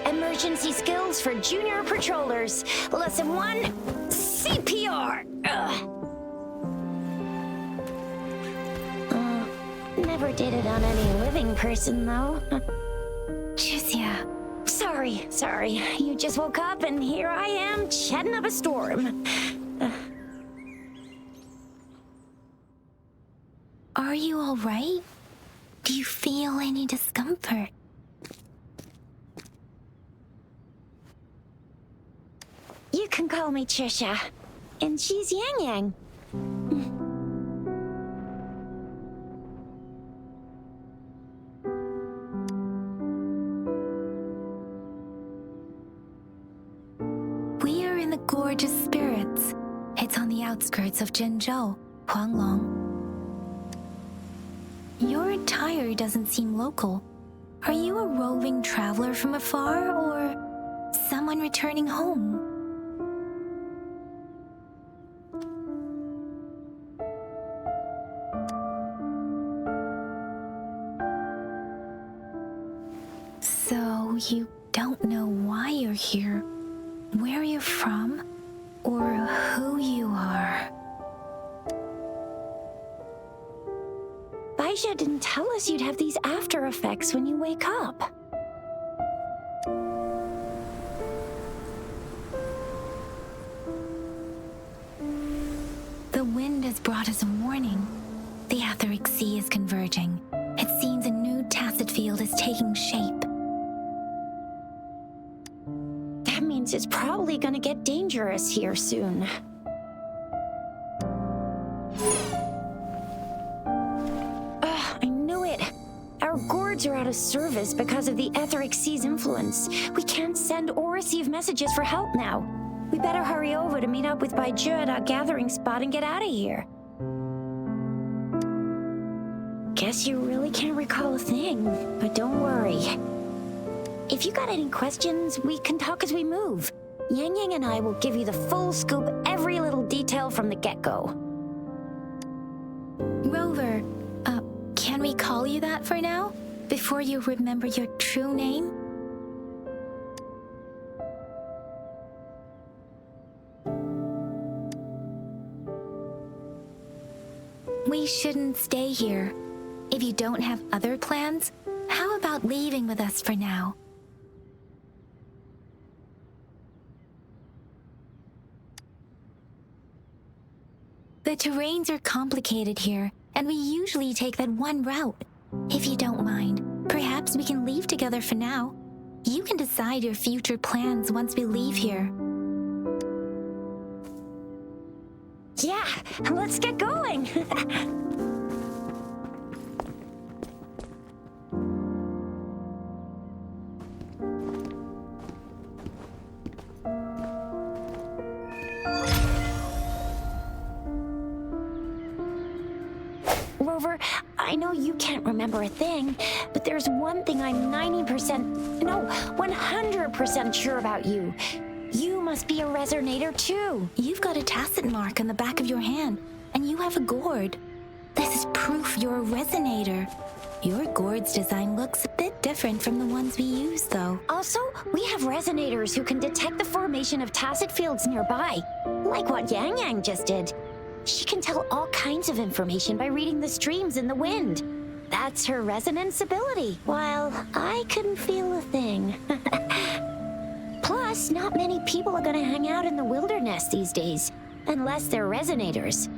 Emergency skills for junior patrollers. Lesson 1, CPR. Never did it on any living person, though. Jusia. Sorry. You just woke up and here I am, chatting up a storm. Are you all right? Do you feel any discomfort? You can call me Trisha, and she's Yang Yang. We are in the Gorgeous Spirits. It's on the outskirts of Zhenzhou, Huanglong. Your attire doesn't seem local. Are you a roving traveler from afar, or someone returning home? So you don't know why you're here, where you're from, or who you are. Baisha didn't tell us you'd have these after effects when you wake up. The wind has brought us a warning. The Etheric Sea is converging. It seems a new tacit field is taking shape. That means it's probably gonna get dangerous here soon. I knew it. Our gourds are out of service because of the Etheric Sea's influence. We can't send or receive messages for help now. We better hurry over to meet up with Baizhi at our gathering spot and get out of here. Guess you really can't recall a thing, but don't worry. If you got any questions, we can talk as we move. Yang Yang and I will give you the full scoop, every little detail from the get-go. Rover, can we call you that for now? Before you remember your true name? We shouldn't stay here. If you don't have other plans, how about leaving with us for now? The terrains are complicated here, and we usually take that one route. If you don't mind, perhaps we can leave together for now. You can decide your future plans once we leave here. Yeah, let's get going. Rover, I know you can't remember a thing, but there's one thing I'm 100% sure about you. You must be a resonator too. You've got a tacit mark on the back of your hand, and you have a gourd. This is proof you're a resonator. Your gourd's design looks a bit different from the ones we use, though. Also, we have resonators who can detect the formation of tacit fields nearby, like what Yang Yang just did. She can tell all kinds of information by reading the streams in the wind. That's her resonance ability, while I couldn't feel a thing. Plus, not many people are gonna hang out in the wilderness these days, unless they're resonators.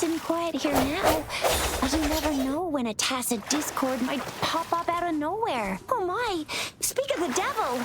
nice and quiet here now, but you never know when a tacit discord might pop up out of nowhere. Oh my! Speak of the devil!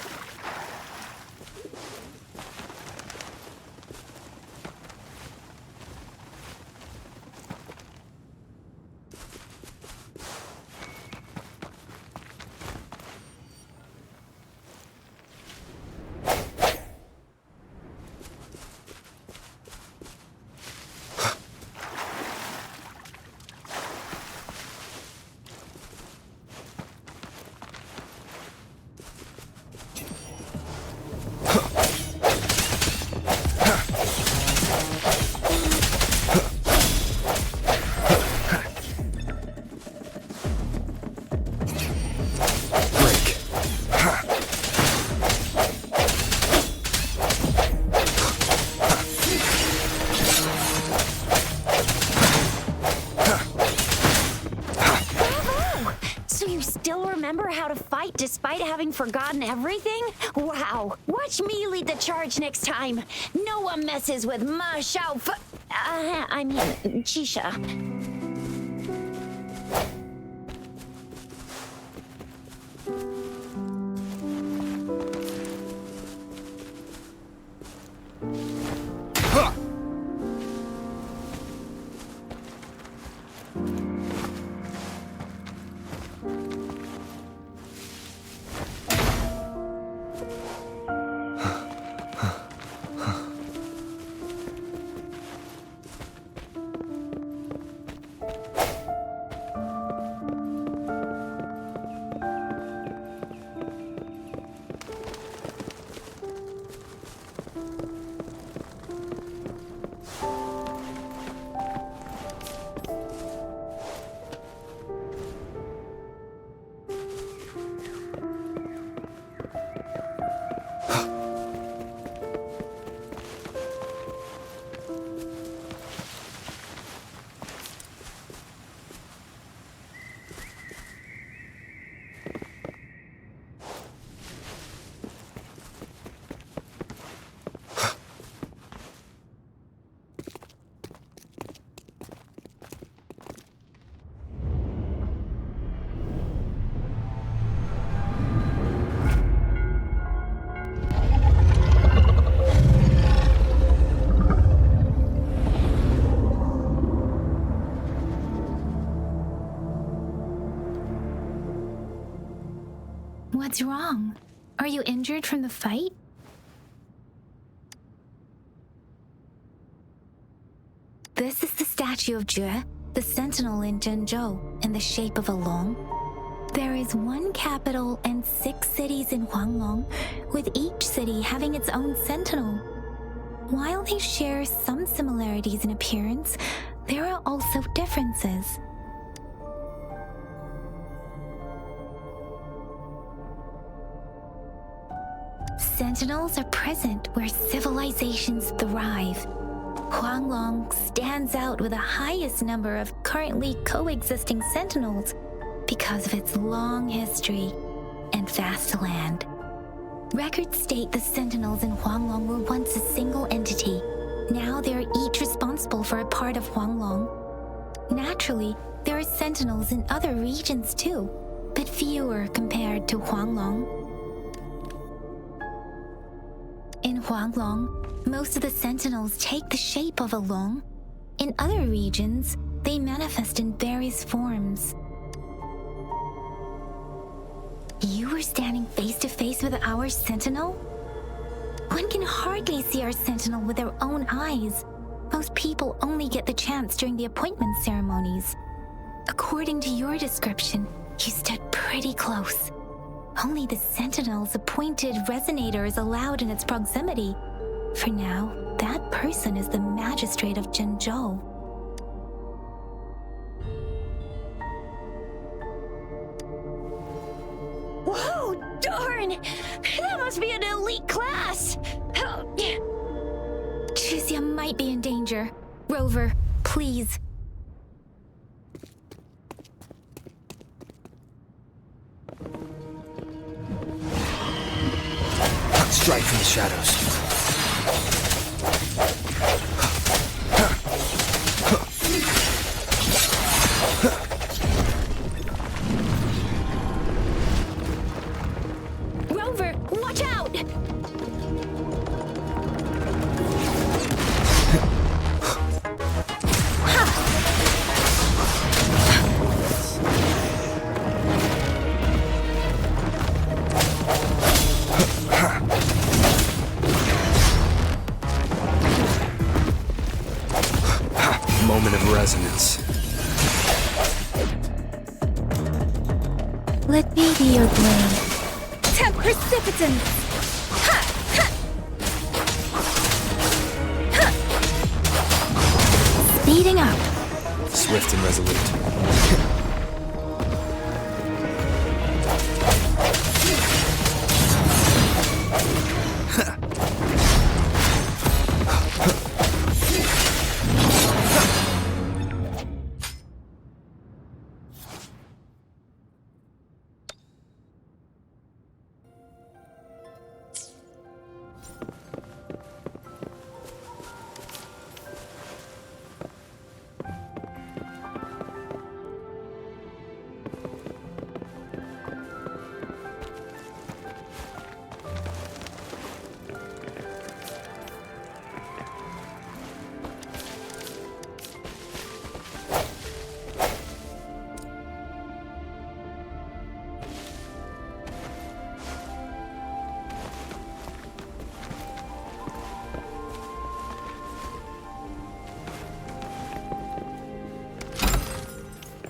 How to fight despite having forgotten everything? Wow! Watch me lead the charge next time. No one messes with Ma Shao I mean, Chisha. What's wrong? Are you injured from the fight? This is the statue of Jue, the sentinel in Zhenzhou, in the shape of a long. There is one capital and 6 cities in Huanglong, with each city having its own sentinel. While they share some similarities in appearance, there are also differences. Sentinels are present where civilizations thrive. Huanglong stands out with the highest number of currently coexisting sentinels because of its long history and vast land. Records state the sentinels in Huanglong were once a single entity. Now they are each responsible for a part of Huanglong. Naturally, there are sentinels in other regions too, but fewer compared to Huanglong. In Huanglong, most of the sentinels take the shape of a long. In other regions, they manifest in various forms. You were standing face to face with our sentinel? One can hardly see our sentinel with their own eyes. Most people only get the chance during the appointment ceremonies. According to your description, you stood pretty close. Only the sentinel's appointed resonator is allowed in its proximity. For now, that person is the magistrate of Zhenzhou. Whoa, darn! That must be an elite class! Chixia might be in danger. Rover, please. Strike from the shadows. Let me be your blade. Temp precipitance! Ha! Ha! Ha! Speeding up. Swift and resolute.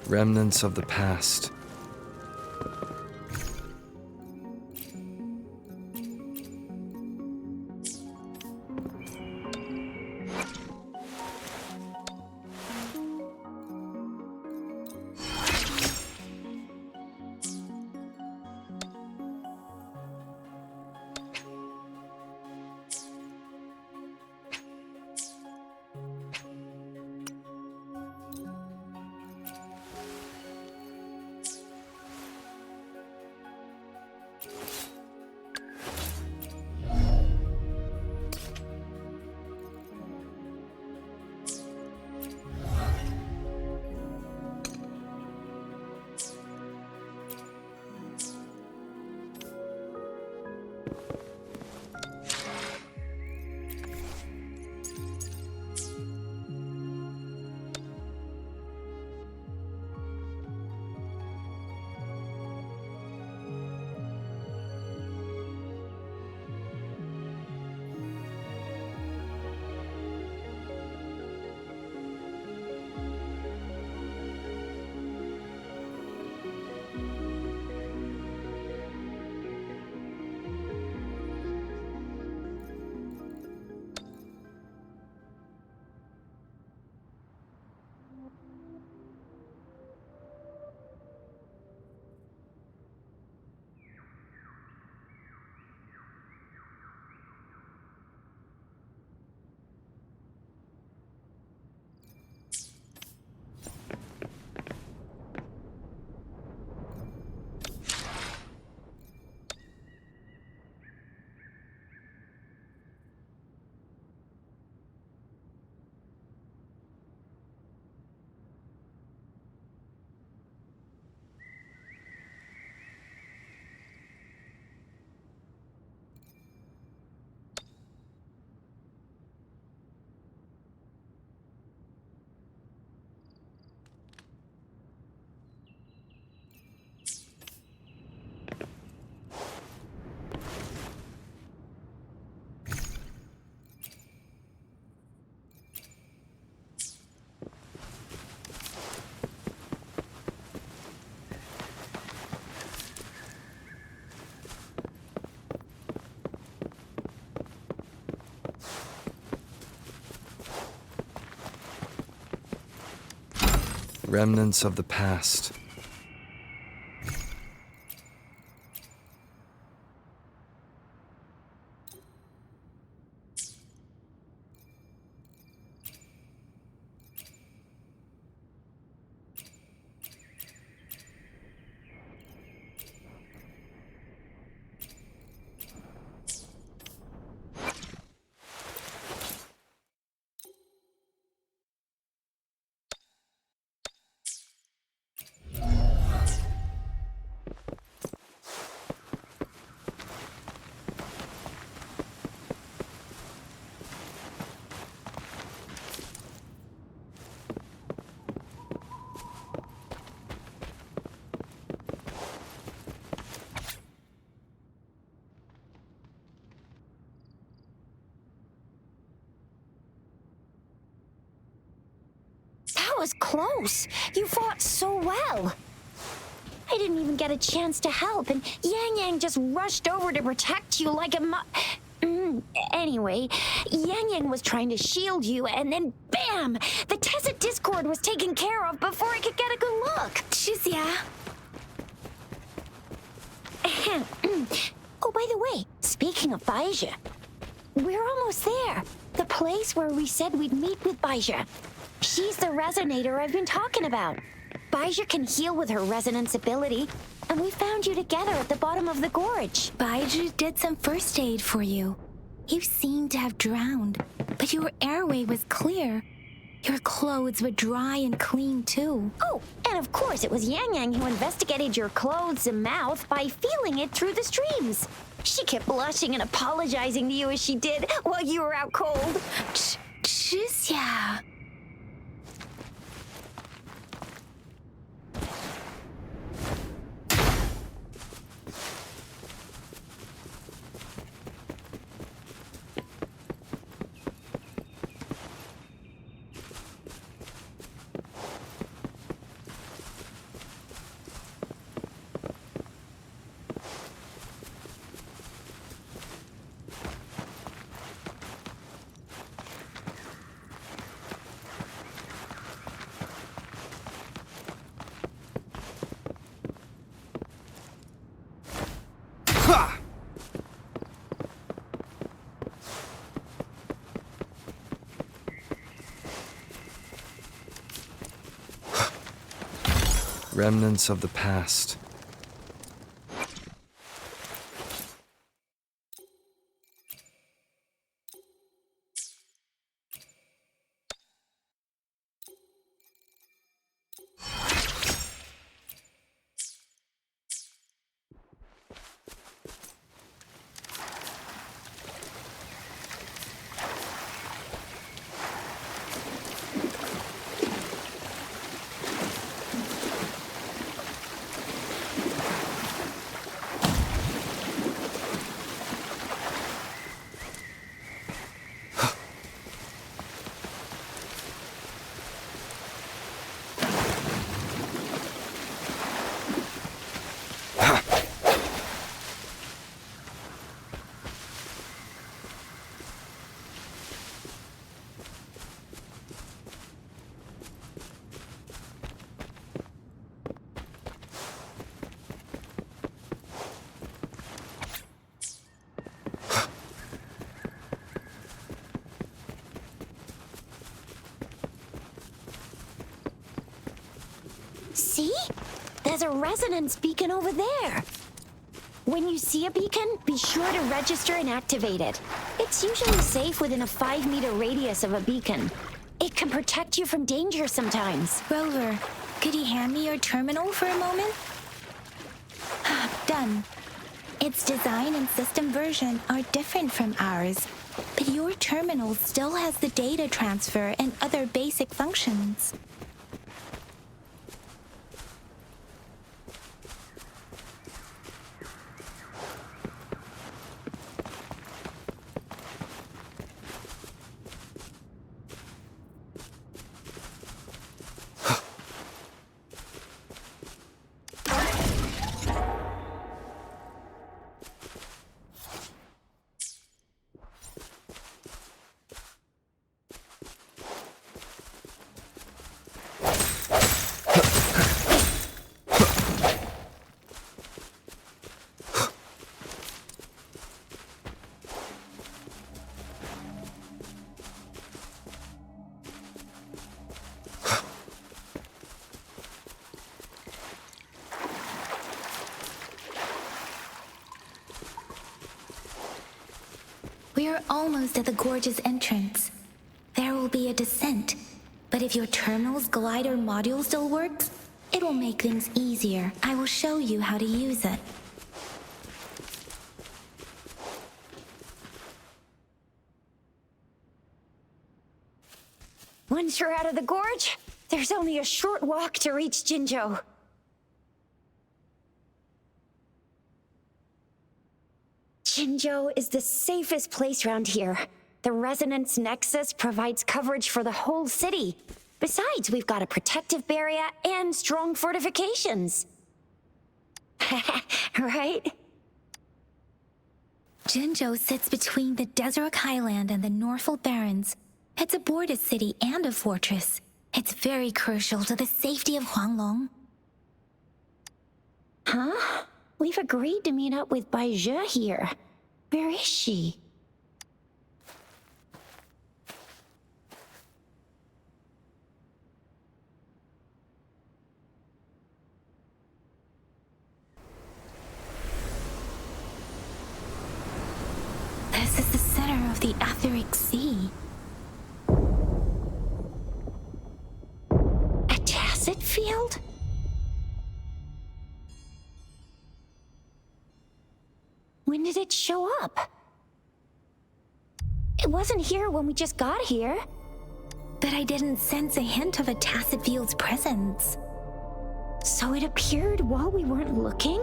Remnants of the past. Remnants of the past. That was close. You fought so well. I I didn't even get a chance to help, and Yang Yang just rushed over to protect you like a Anyway, Yang Yang was trying to shield you, and then BAM! The Tessa Discord was taken care of before I could get a good look. Shizia. Oh, by the way, speaking of Baija, we're almost there. The place where we said we'd meet with Baija. She's the resonator I've been talking about. Baija can heal with her resonance ability, and we found you together at the bottom of the gorge. Baiju did some first aid for you. You seemed to have drowned, but your airway was clear. Your clothes were dry and clean, too. Oh, and of course it was Yang Yang who investigated your clothes and mouth by feeling it through the streams. She kept blushing and apologizing to you as she did while you were out cold. Shizia. Remnants of the past. See? There's a resonance beacon over there. When you see a beacon, be sure to register and activate it. It's usually safe within a 5-meter radius of a beacon. It can protect you from danger sometimes. Rover, could you hand me your terminal for a moment? Done. Its design and system version are different from ours, but your terminal still has the data transfer and other basic functions. We are almost at the gorge's entrance. There will be a descent, but if your terminal's glider module still works, it will make things easier. I will show you how to use it. Once you're out of the gorge, there's only a short walk to reach Jinzhou. Jinzhou is the safest place around here. The Resonance Nexus provides coverage for the whole city. Besides, we've got a protective barrier and strong fortifications. Right? Jinzhou sits between the Desert Highland and the Northful Barrens. It's a border city and a fortress. It's very crucial to the safety of Huanglong. Huh? We've agreed to meet up with Bai Zhe here. Where is she? This is the center of the Etheric Sea. A tacet field? When did it show up? It wasn't here when we just got here. But I didn't sense a hint of a tacet field's presence. So it appeared while we weren't looking?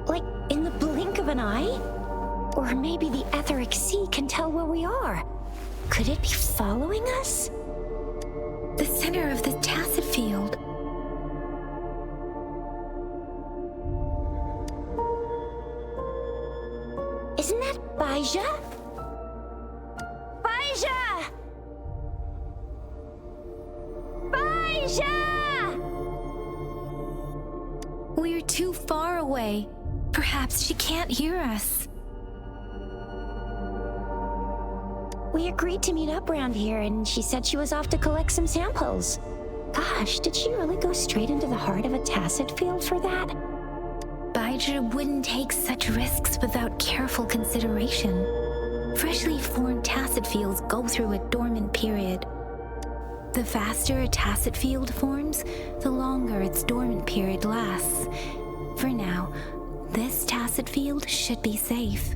Like in the blink of an eye? Or maybe the Etheric Sea can tell where we are. Could it be following us? The center of the tacet field. Isn't that Bai Zhe? Bai Zhe! Bai Zhe! We're too far away. Perhaps she can't hear us. We agreed to meet up around here, and she said she was off to collect some samples. Gosh, did she really go straight into the heart of a tacet field for that? Bai Zhe wouldn't take such risks without careful consideration. Freshly formed tacet fields go through a dormant period. The faster a tacet field forms, the longer its dormant period lasts. For now, this tacet field should be safe.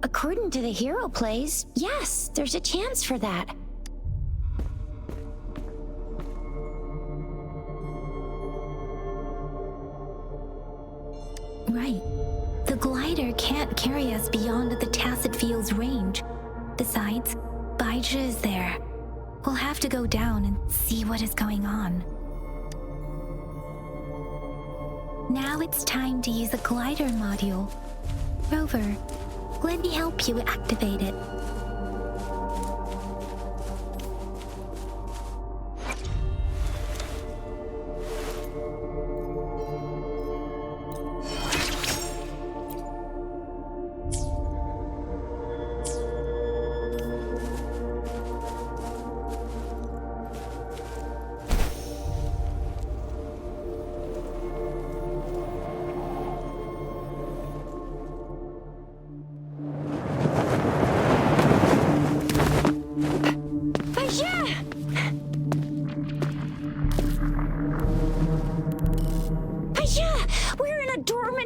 According to the hero plays, yes, there's a chance for that. Right. The glider can't carry us beyond the tacet field's range. Besides, Bai Zhe is there. We'll have to go down and see what is going on. Now it's time to use the glider module. Rover, let me help you activate it.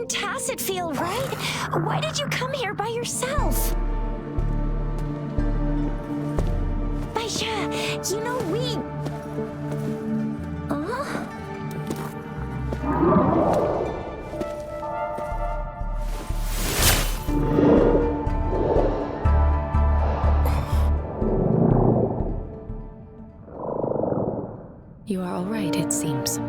Tacet field, right? Why did you come here by yourself? Bai Zhe, you know we... You are all right, it seems.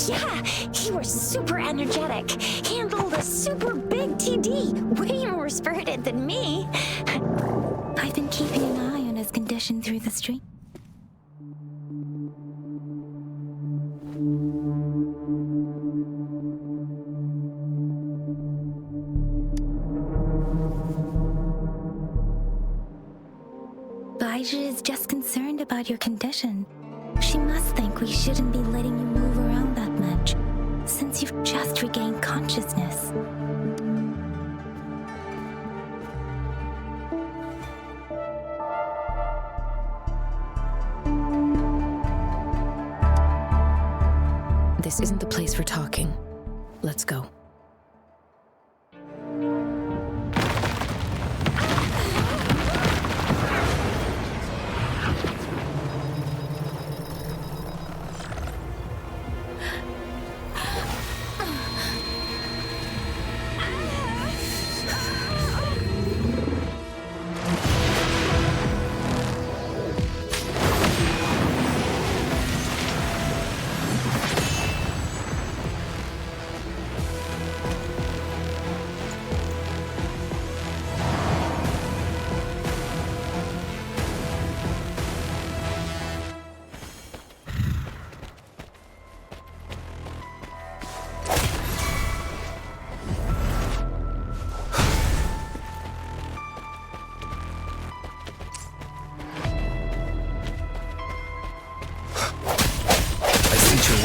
Yeah, you were super energetic. Handled a super big TD. Way more spirited than me. I've been keeping an eye on his condition through the stream. Bai Zhe is just concerned about your condition. She must think we shouldn't be letting you move around that much, since you've just regained consciousness. This isn't the place for talking. Let's go.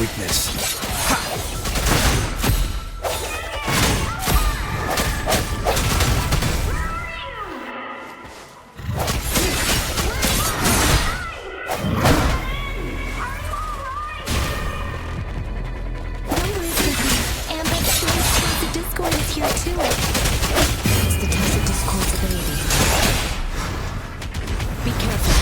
weakness. And that strange tacit discord is here too. It's the tacit discord's ability. Be careful.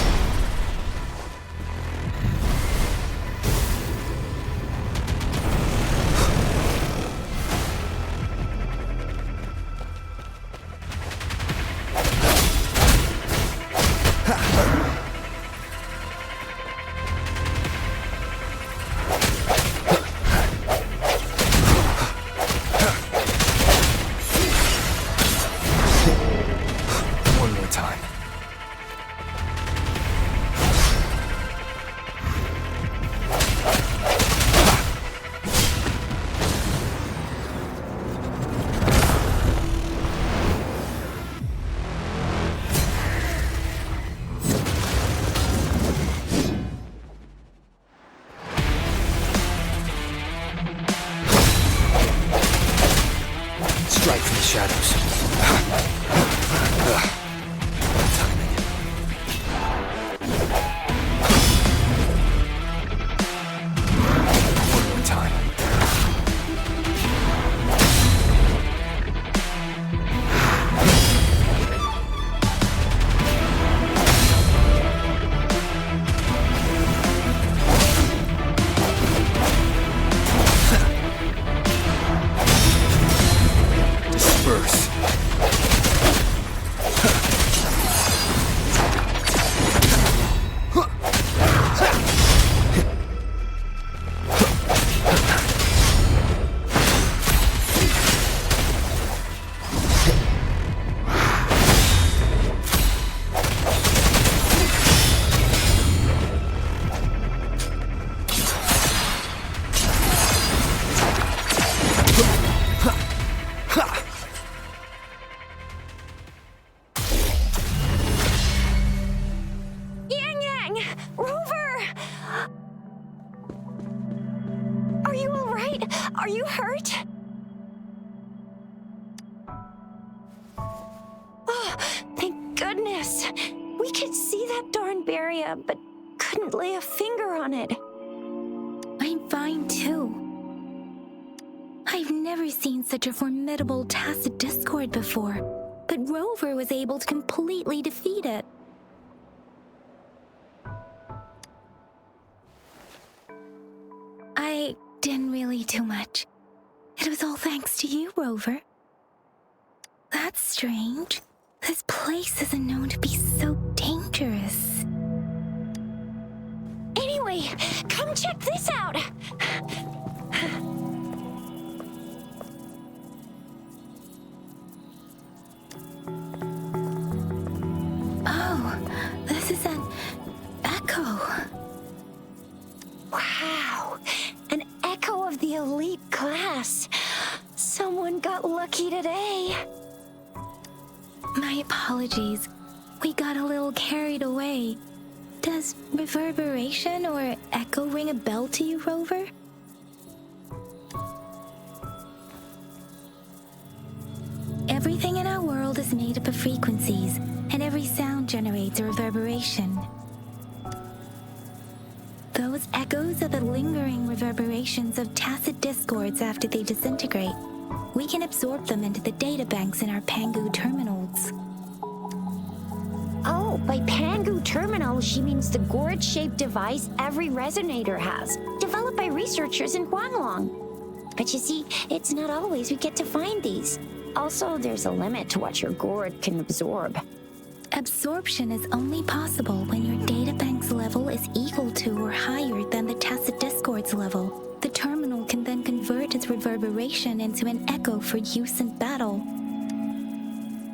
One more time. Strike from the shadows. Timing. One more time. Disperse. Yang Yang! Rover! Are you alright? Are you hurt? Oh, thank goodness. We could see that darn barrier, but couldn't lay a finger on it. I'm fine too. I've never seen such a formidable tacit discord before, but Rover was able to completely defeat it. I didn't really do much. It was all thanks to you, Rover. That's strange. This place isn't known to be so dangerous. Anyway, come check this out. Oh, this is an echo. Wow, an echo of the elite class. Someone got lucky today. My apologies. We got a little carried away. Does reverberation or echo ring a bell to you, Rover? Everything in our world is made up of frequencies, and every sound generates a reverberation. Those echoes are the lingering reverberations of tacit discords after they disintegrate. We can absorb them into the databanks in our Pangu terminals. Oh, by Pangu terminal, she means the gourd-shaped device every resonator has, developed by researchers in Guanglong. But you see, it's not always we get to find these. Also, there's a limit to what your gourd can absorb. Absorption is only possible when your databank's level is equal to or higher than the tacit discord's level. The terminal can then convert its reverberation into an echo for use in battle.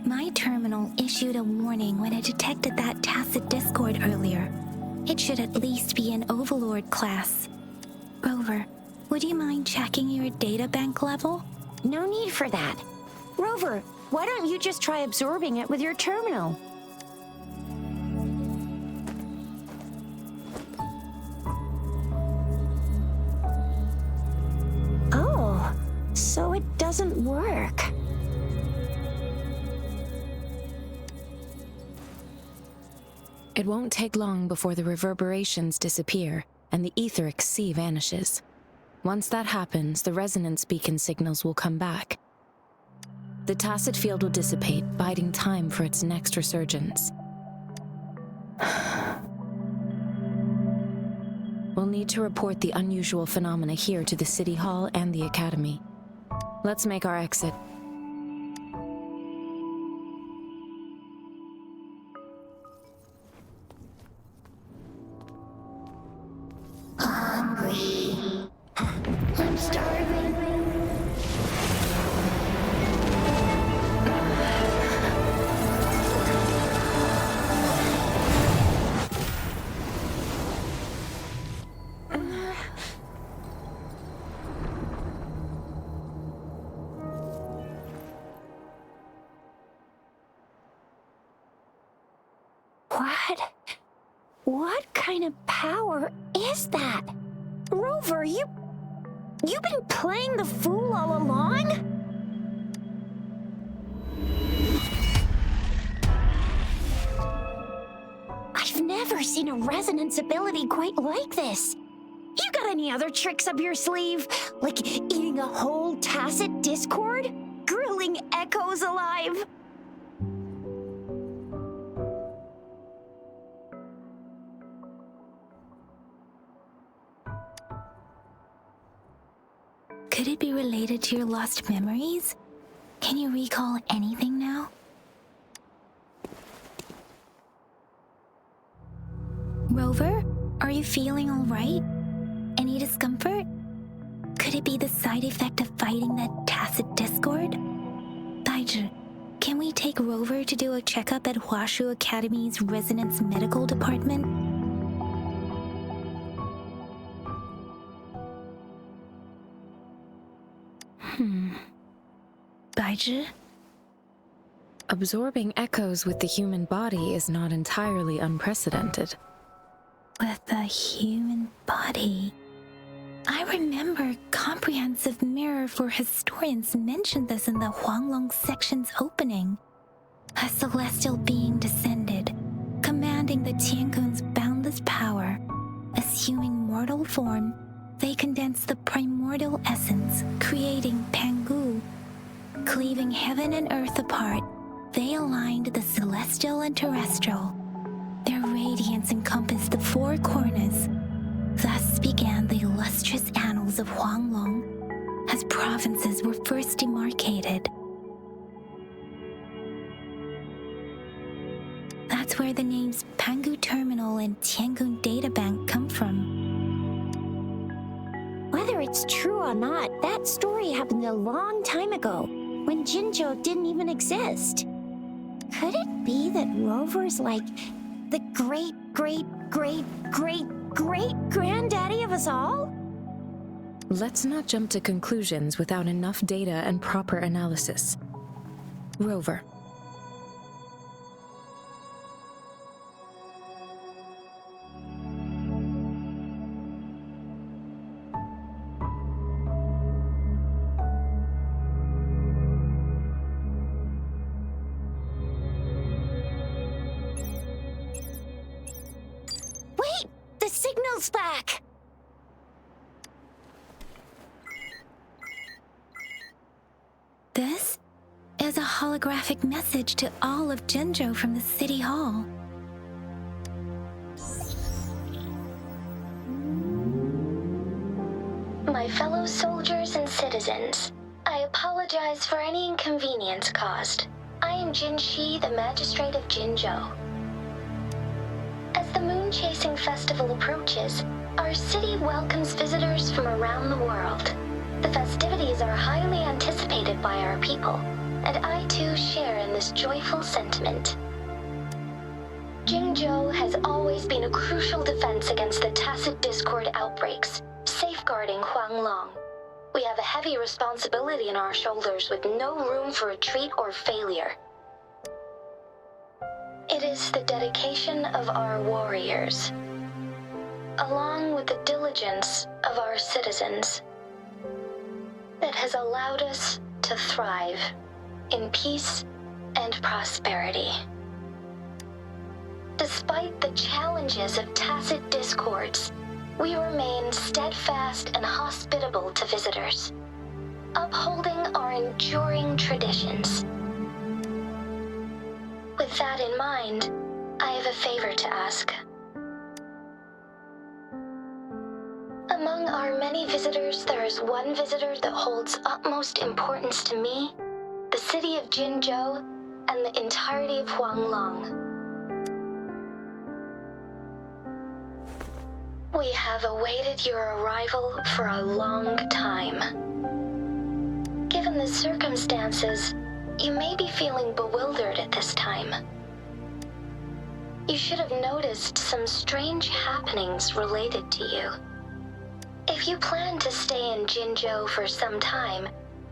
My terminal issued a warning when it detected that tacit discord earlier. It should at least be an Overlord class. Rover, would you mind checking your databank level? No need for that. Rover, why don't you just try absorbing it with your terminal? so it doesn't work. It won't take long before the reverberations disappear and the etheric sea vanishes. Once that happens, the resonance beacon signals will come back. The tacit field will dissipate, biding time for its next resurgence. We'll need to report the unusual phenomena here to the City Hall and the Academy. Let's make our exit. Hungry. I'm starving. What kind of power is that? Rover, you've been playing the fool all along? I've never seen a resonance ability quite like this. You got any other tricks up your sleeve? Like eating a whole tacit discord? Grilling echoes alive? Could it be related to your lost memories? Can you recall anything now? Rover, are you feeling all right? Any discomfort? Could it be the side effect of fighting that tacit discord? Baiju, can we take Rover to do a checkup at Hwashu Academy's Resonance Medical Department? Baiju? Absorbing echoes with the human body is not entirely unprecedented. With the human body. I remember Comprehensive Mirror for Historians mentioned this in the Huanglong section's opening. A celestial being descended, commanding the Tiankun's boundless power. Assuming mortal form, they condensed the primordial essence, creating Pangu. Cleaving heaven and earth apart, they aligned the celestial and terrestrial. Their radiance encompassed the four corners. Thus began the illustrious annals of Huanglong, as provinces were first demarcated. That's where the names Pangu Terminal and Tiangun Databank come from. Whether it's true or not, that story happened a long time ago, when Jinzhou didn't even exist. Could it be that Rover's like the great-great-great-great-great-granddaddy of us all? Let's not jump to conclusions without enough data and proper analysis. Rover. Wait! The signal's back! This is a holographic message to all of Jinzhou from the City Hall. My fellow soldiers and citizens, I apologize for any inconvenience caused. I am Jin Shi, the Magistrate of Jinzhou. As the Moon-Chasing Festival approaches, our city welcomes visitors from around the world. The festivities are highly anticipated by our people, and I too share in this joyful sentiment. Jinzhou has always been a crucial defense against the tacit discord outbreaks, safeguarding Huanglong. We have a heavy responsibility on our shoulders with no room for retreat or failure. It is the dedication of our warriors, along with the diligence of our citizens, that has allowed us to thrive in peace and prosperity. Despite the challenges of tacit discords, we remain steadfast and hospitable to visitors, upholding our enduring traditions. With that in mind, I have a favor to ask. Among our many visitors, there is one visitor that holds utmost importance to me, the city of Jinzhou, and the entirety of Huanglong. We have awaited your arrival for a long time. Given the circumstances, you may be feeling bewildered at this time. You should have noticed some strange happenings related to you. If you plan to stay in Jinzhou for some time,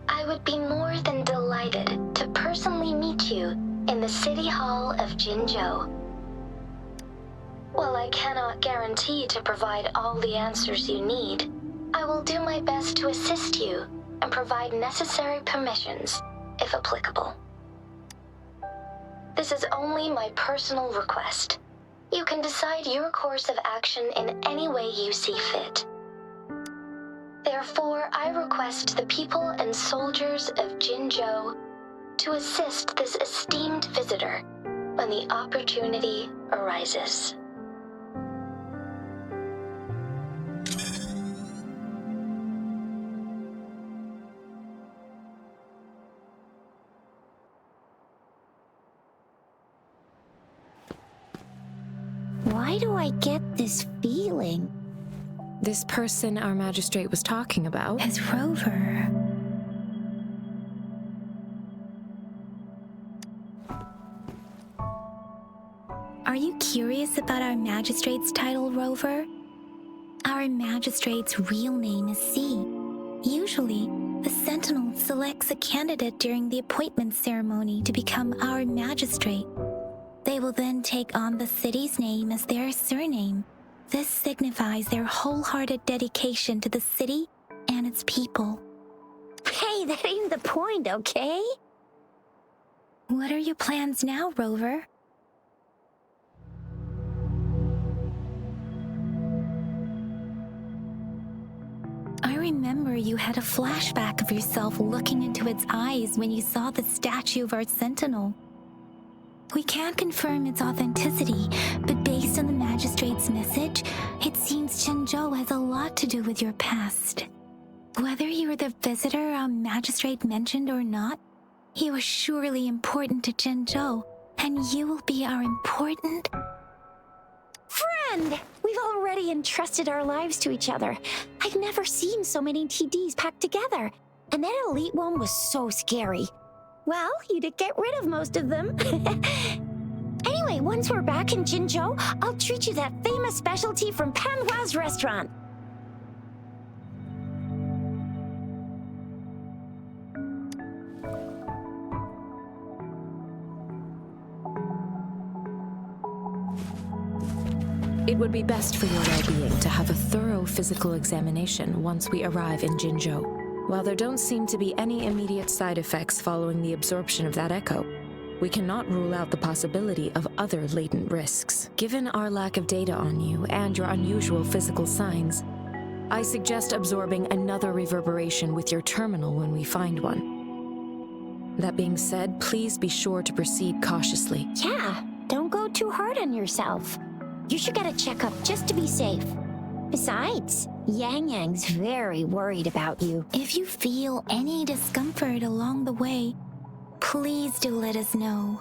I would be more than delighted to personally meet you in the City Hall of Jinzhou. While I cannot guarantee to provide all the answers you need, I will do my best to assist you and provide necessary permissions, if applicable. This is only my personal request. You can decide your course of action in any way you see fit. Therefore, I request the people and soldiers of Jinzhou to assist this esteemed visitor when the opportunity arises. Why do I get this feeling? This person our magistrate was talking about? As Rover. Are you curious about our magistrate's title, Rover? Our magistrate's real name is C. Usually, the Sentinel selects a candidate during the appointment ceremony to become our magistrate. They will then take on the city's name as their surname. This signifies their wholehearted dedication to the city and its people. Hey, that ain't the point, okay? What are your plans now, Rover? I remember you had a flashback of yourself looking into its eyes when you saw the statue of our Sentinel. We can't confirm its authenticity, but based on the magistrate's message, it seems Jinzhou has a lot to do with your past. Whether you were the visitor our magistrate mentioned or not, you are surely important to Jinzhou, and you will be our important... Friend! We've already entrusted our lives to each other. I've never seen so many TDs packed together, and that elite one was so scary. Well, you did get rid of most of them. Anyway, once we're back in Jinzhou, I'll treat you that famous specialty from Panhua's restaurant. It would be best for your well-being to have a thorough physical examination once we arrive in Jinzhou. While there don't seem to be any immediate side effects following the absorption of that echo, we cannot rule out the possibility of other latent risks. Given our lack of data on you and your unusual physical signs, I suggest absorbing another reverberation with your terminal when we find one. That being said, please be sure to proceed cautiously. Yeah, don't go too hard on yourself. You should get a checkup just to be safe. Besides, Yang Yang's very worried about you. If you feel any discomfort along the way, please do let us know.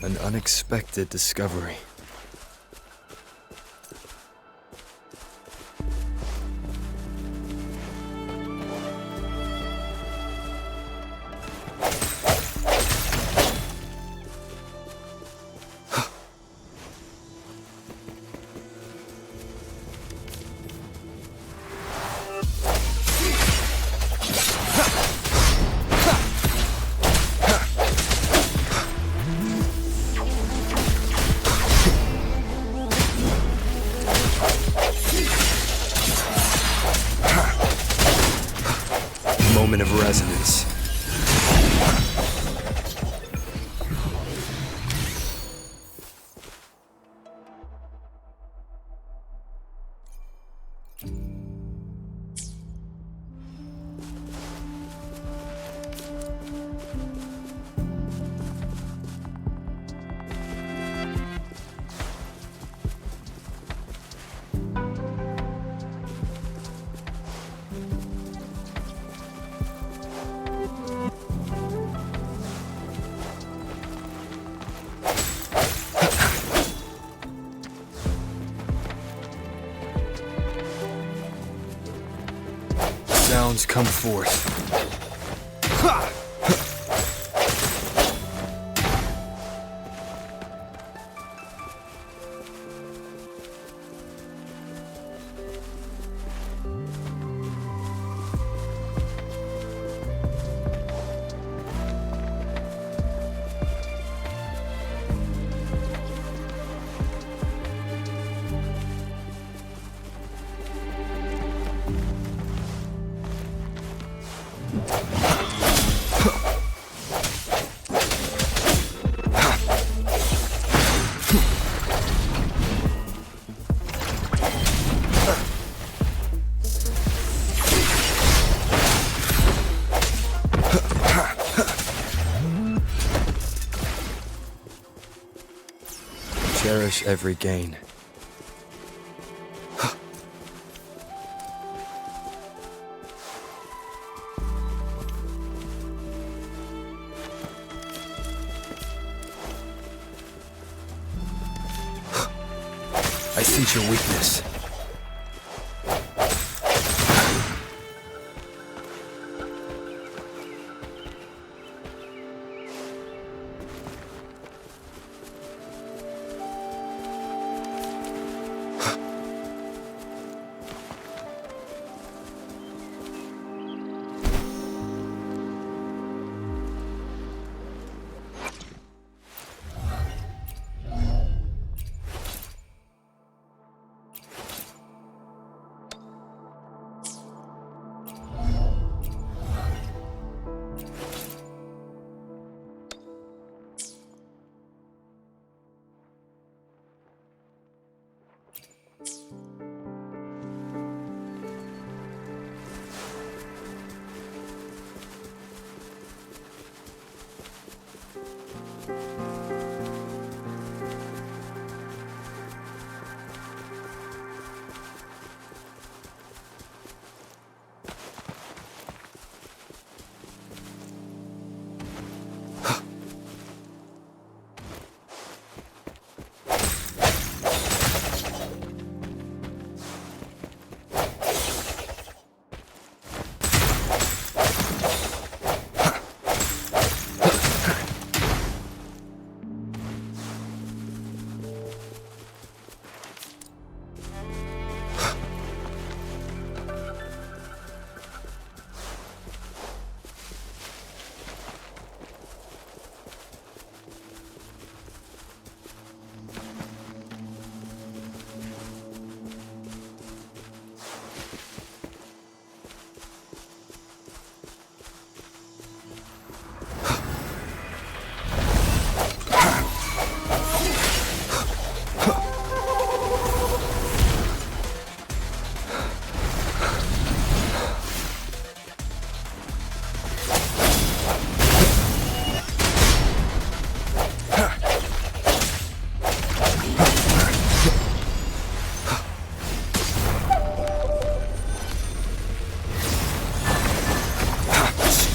An unexpected discovery. Moment of resonance. Sounds come forth. Cherish every gain. I sense your weakness.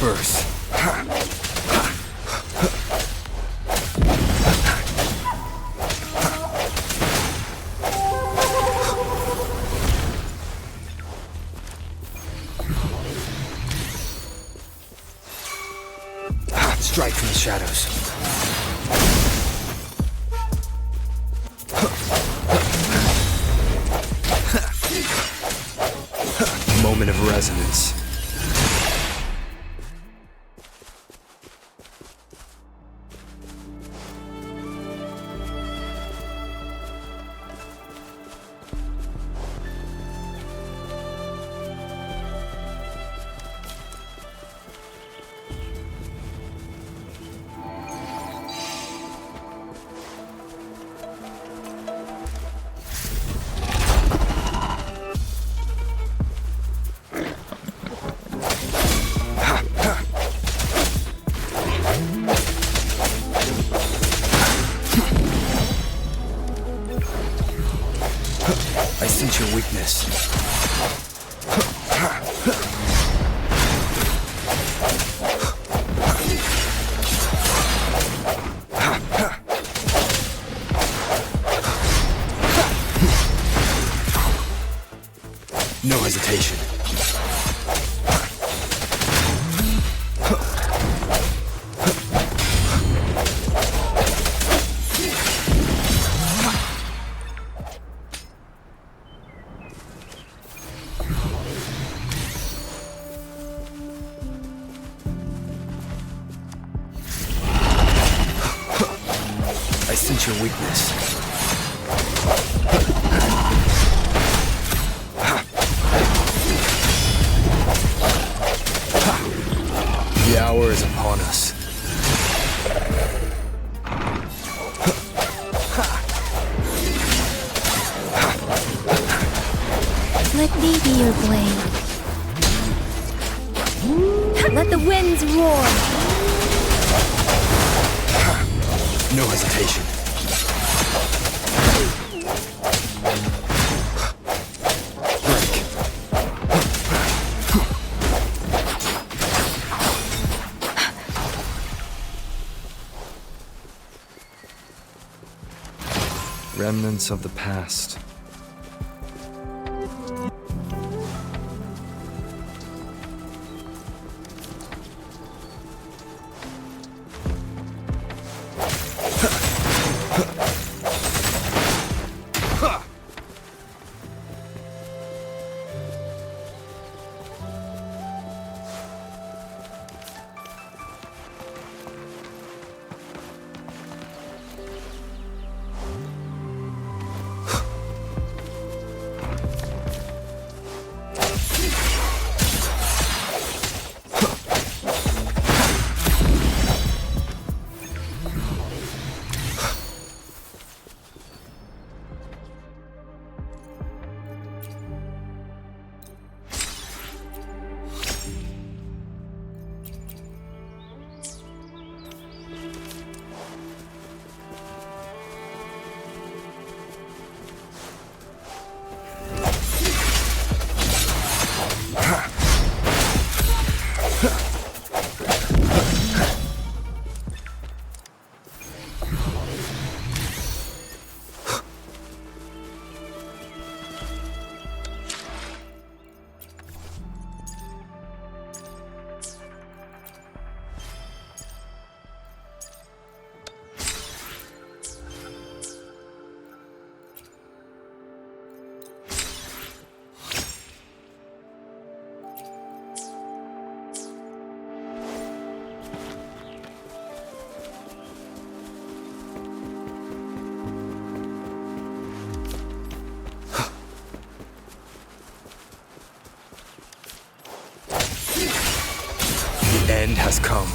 Disperse. Strike from the shadows. Moment of resonance. I sense your weakness. No hesitation. I sense your weakness. The hour is upon us. Let me be your blade. Let the winds roar. No hesitation. Break. Remnants of the past. The end has come.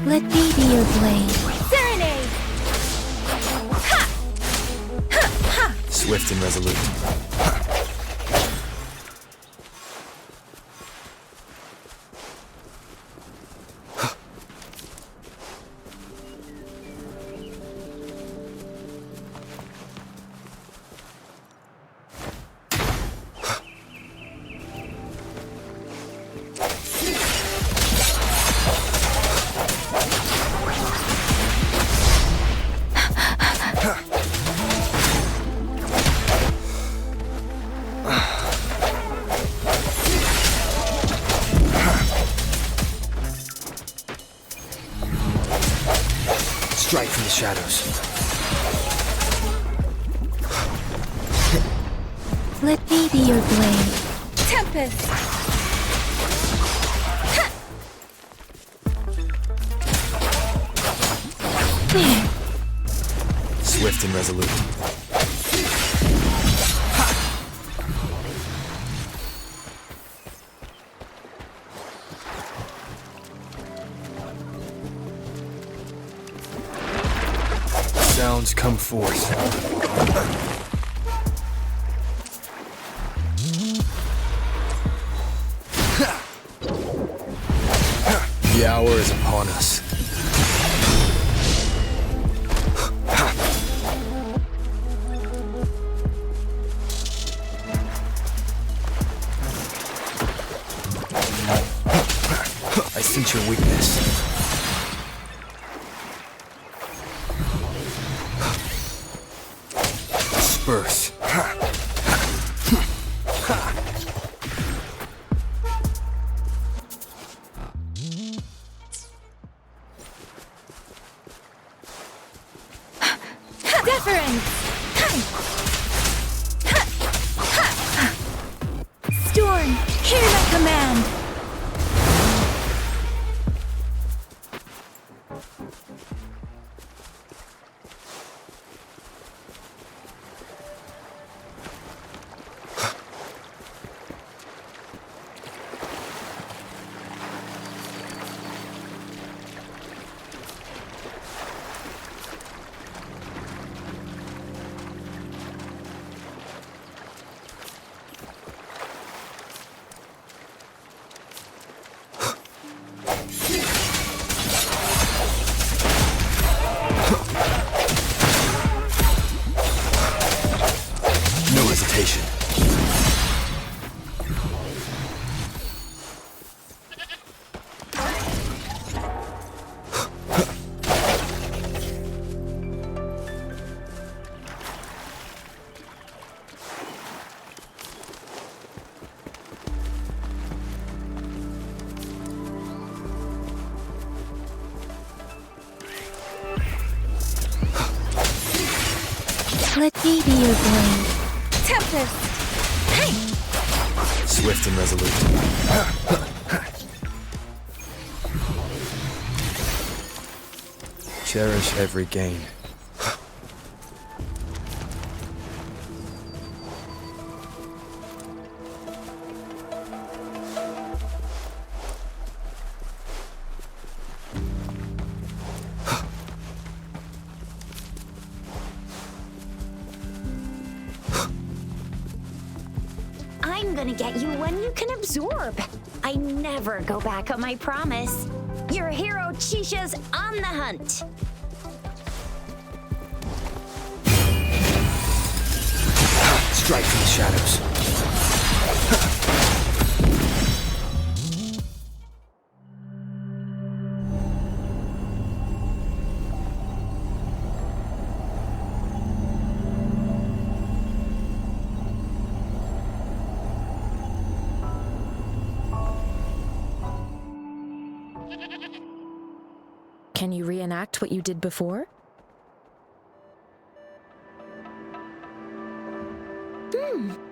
Let me be your blade. Serenade! Swift and resolute. shadows. Let me be your blade. Tempest! Swift and resolute. Sounds come forth. The hour is upon us. I sense your weakness. Disperse. Deference! Storm, hear my command! No hesitation. Let me be your blade. Tempest! Hey! Swift and resolute. Cherish every gain. I'm gonna get you one you can absorb. I never go back on my promise. Your hero Chisha's on the hunt. Strike from the shadows. Can you reenact what you did before?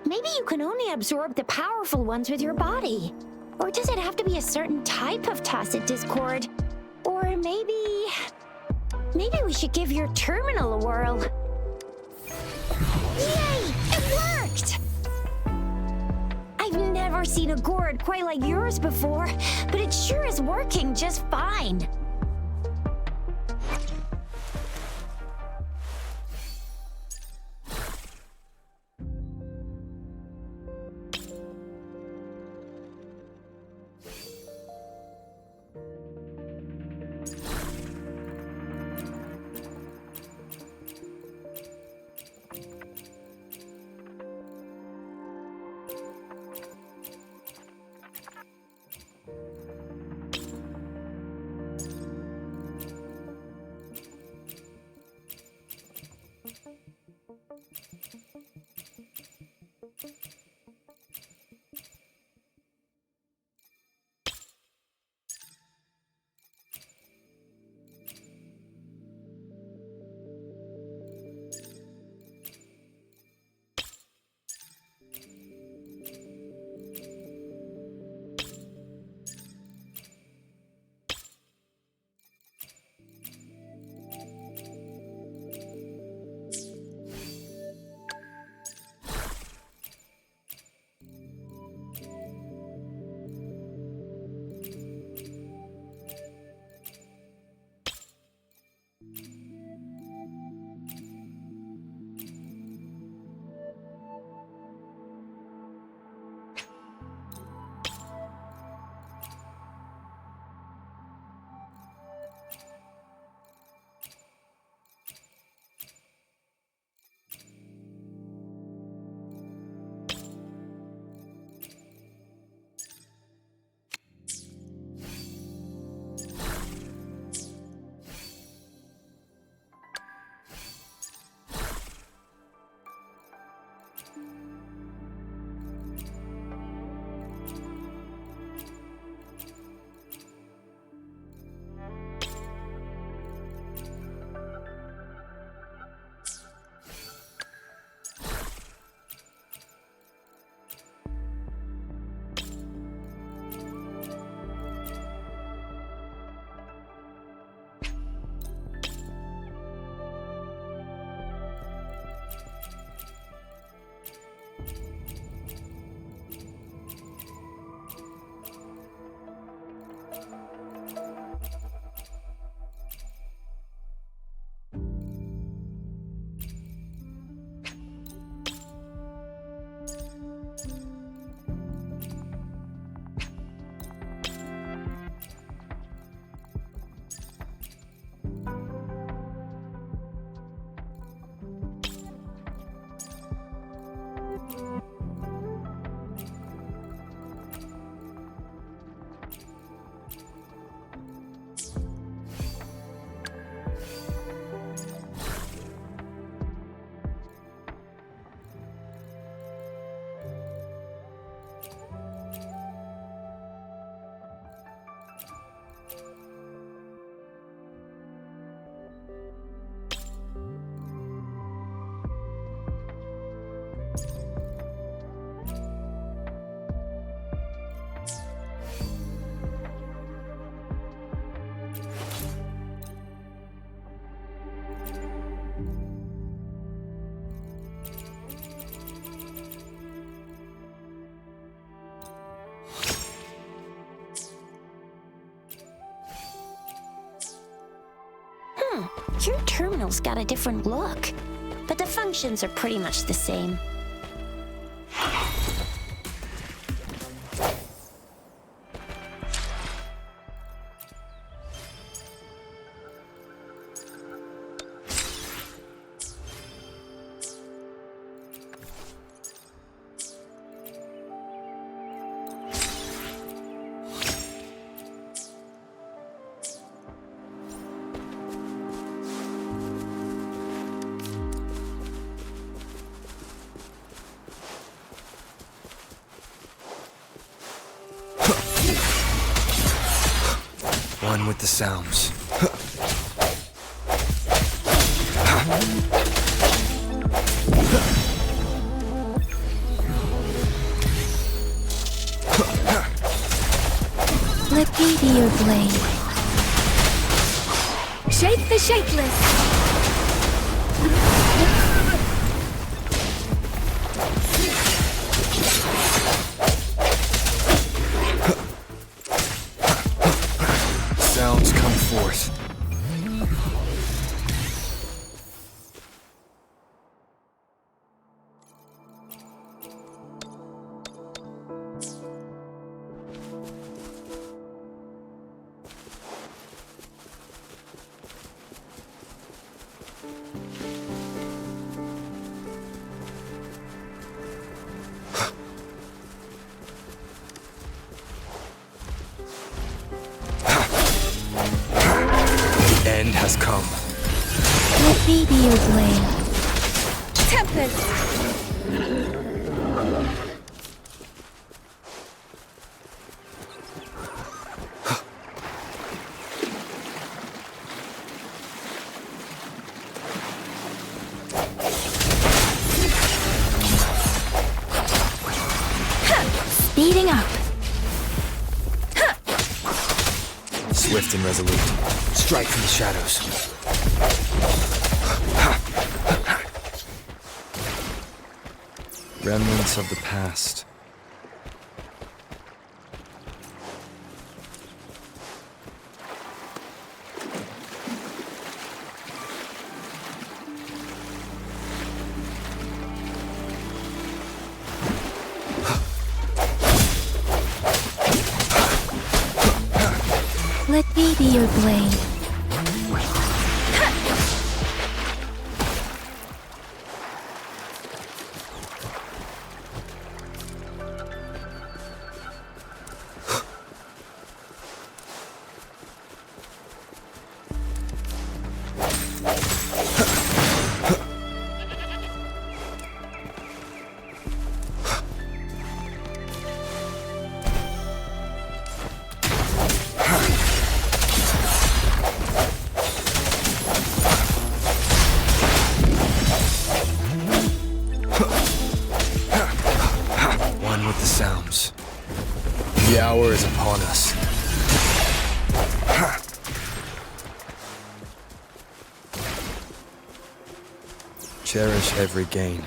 Maybe you can only absorb the powerful ones with your body. Or does it have to be a certain type of tacit discord? Or maybe we should give your terminal a whirl. Yay! It worked! I've never seen a gourd quite like yours before, but it sure is working just fine. Your terminal's got a different look, but the functions are pretty much the same. One with the sounds. Let me be your blade. Shake the shapeless! Sounds come forth. End has come. Let me be your blade. Tempest! Speeding up. Swift and resolute. Strike from the shadows. Remnants of the past. Let me be your blade. One with the sounds. The hour is upon us. Cherish every gain.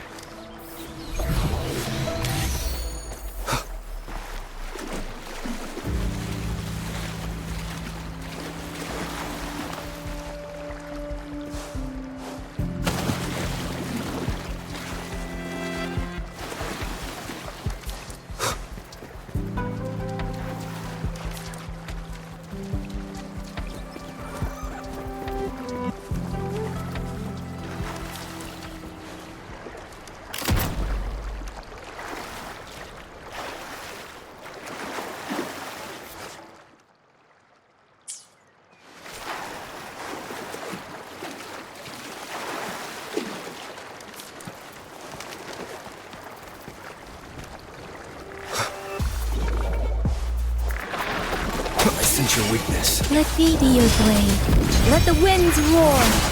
I sense your weakness. Let me be your blade. Let the winds roar.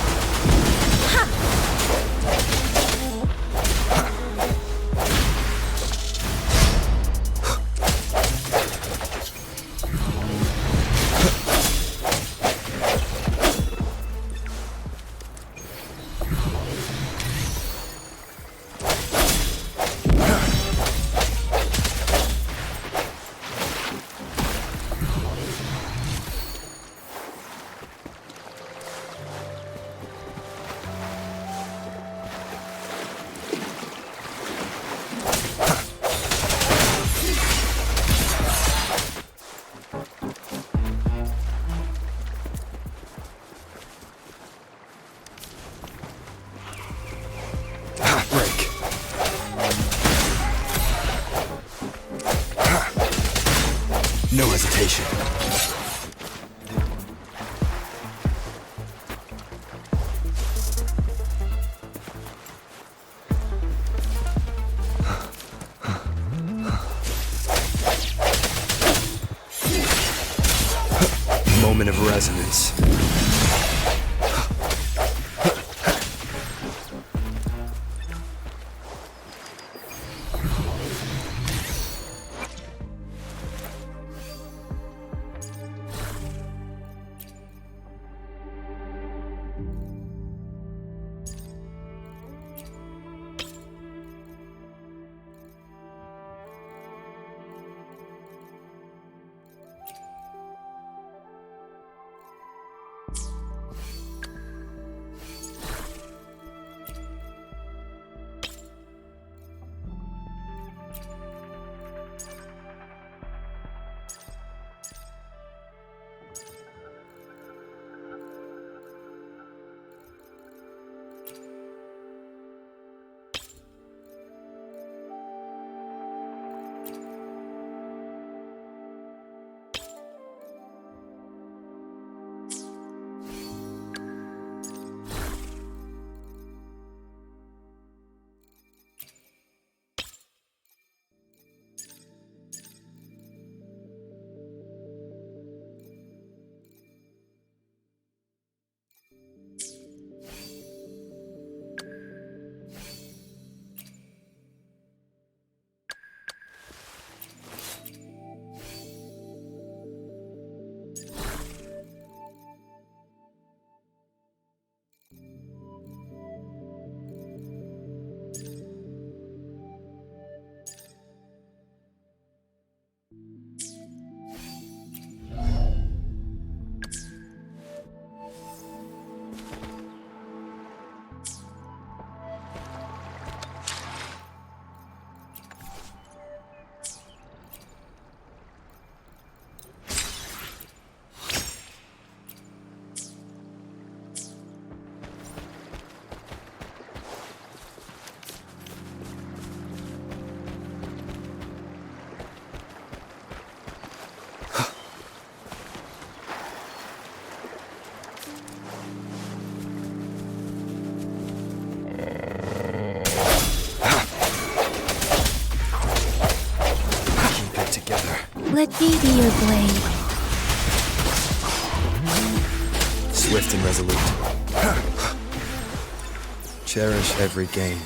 No hesitation. Moment of resonance. Let me be your blade. Swift and resolute. Cherish every gain.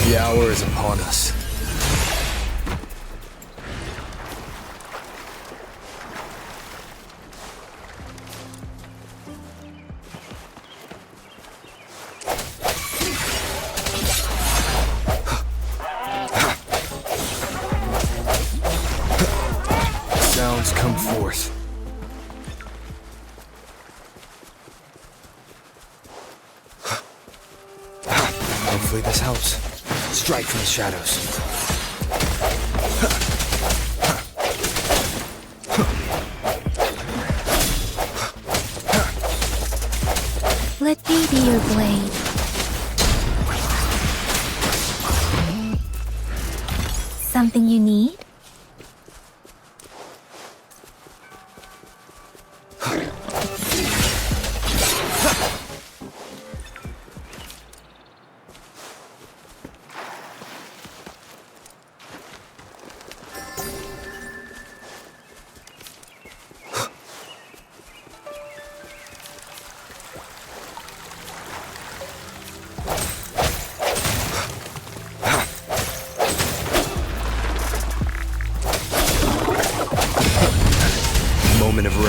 The hour is upon us. Sounds come forth. Hopefully this helps. Strike from the shadows. Let me be your blade. Something you need?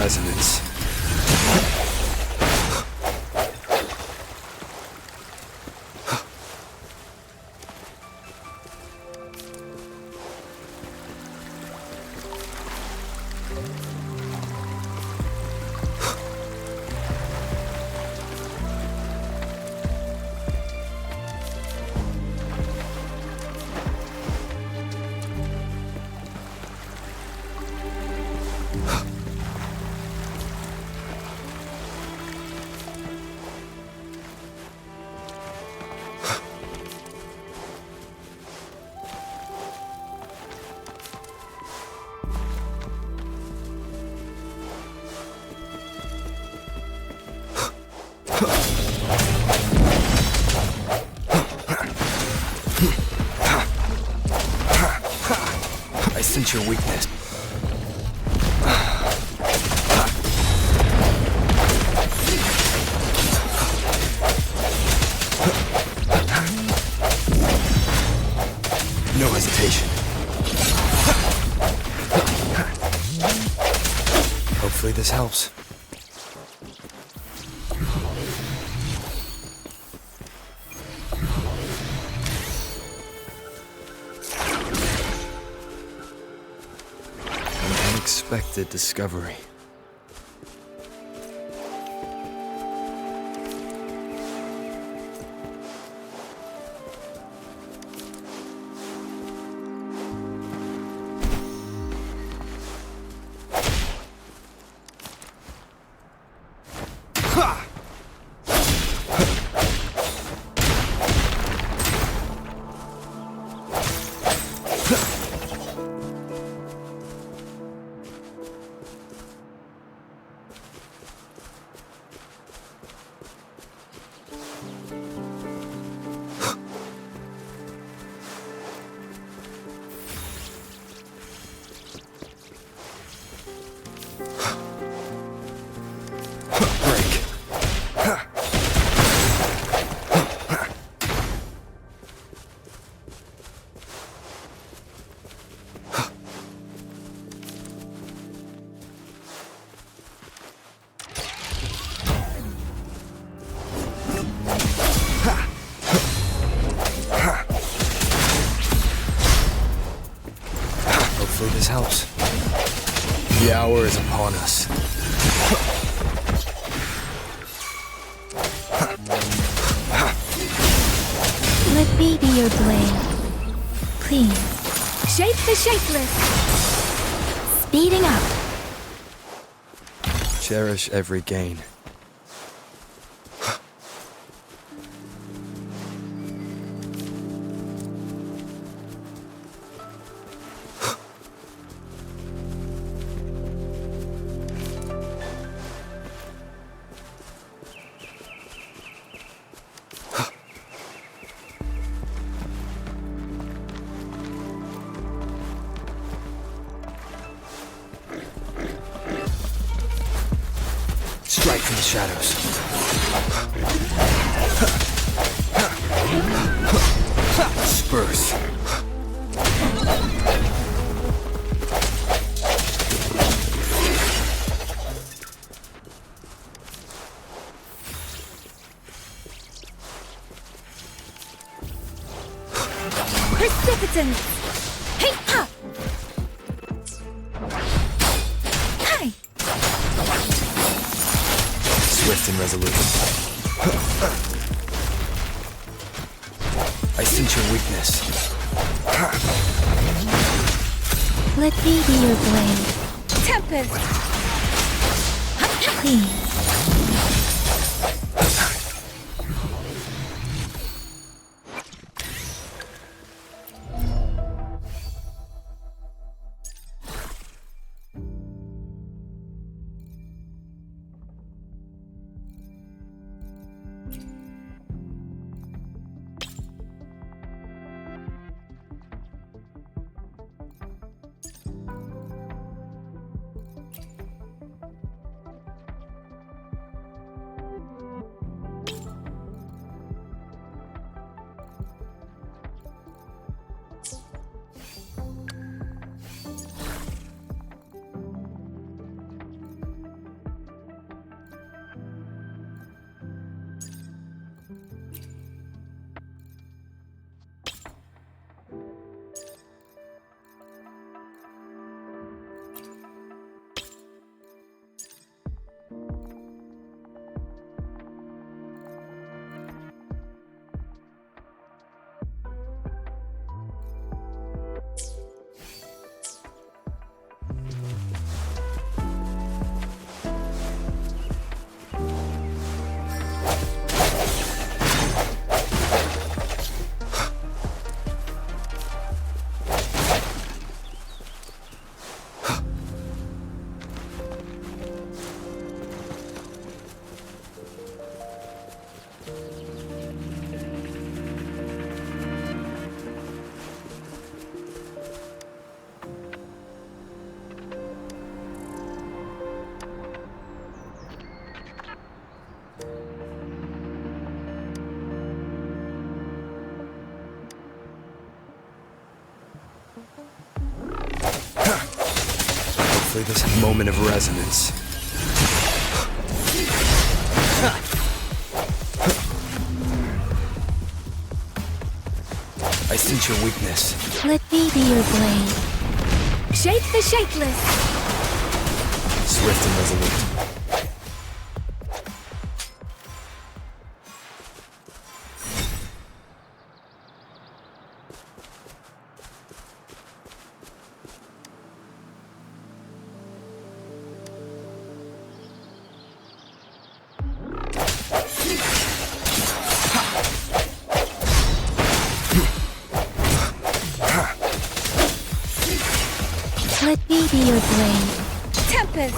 resonance. I sense your weakness. No hesitation. Hopefully this helps. An unexpected discovery. Hopefully this helps. The hour is upon us. Let me be your blade. Please. Shape the shapeless. Speeding up. Cherish every gain. Strike from the shadows. Spurs. Precipitance. Hey, ha! Hi. Swift and resolute. I sense your weakness. Let me be your blade. Tempest. Please. Hopefully this moment of resonance. I sense your weakness. Let me be your blade. Shape the shapeless. Swift and resolute. Let me be your blade. Tempest.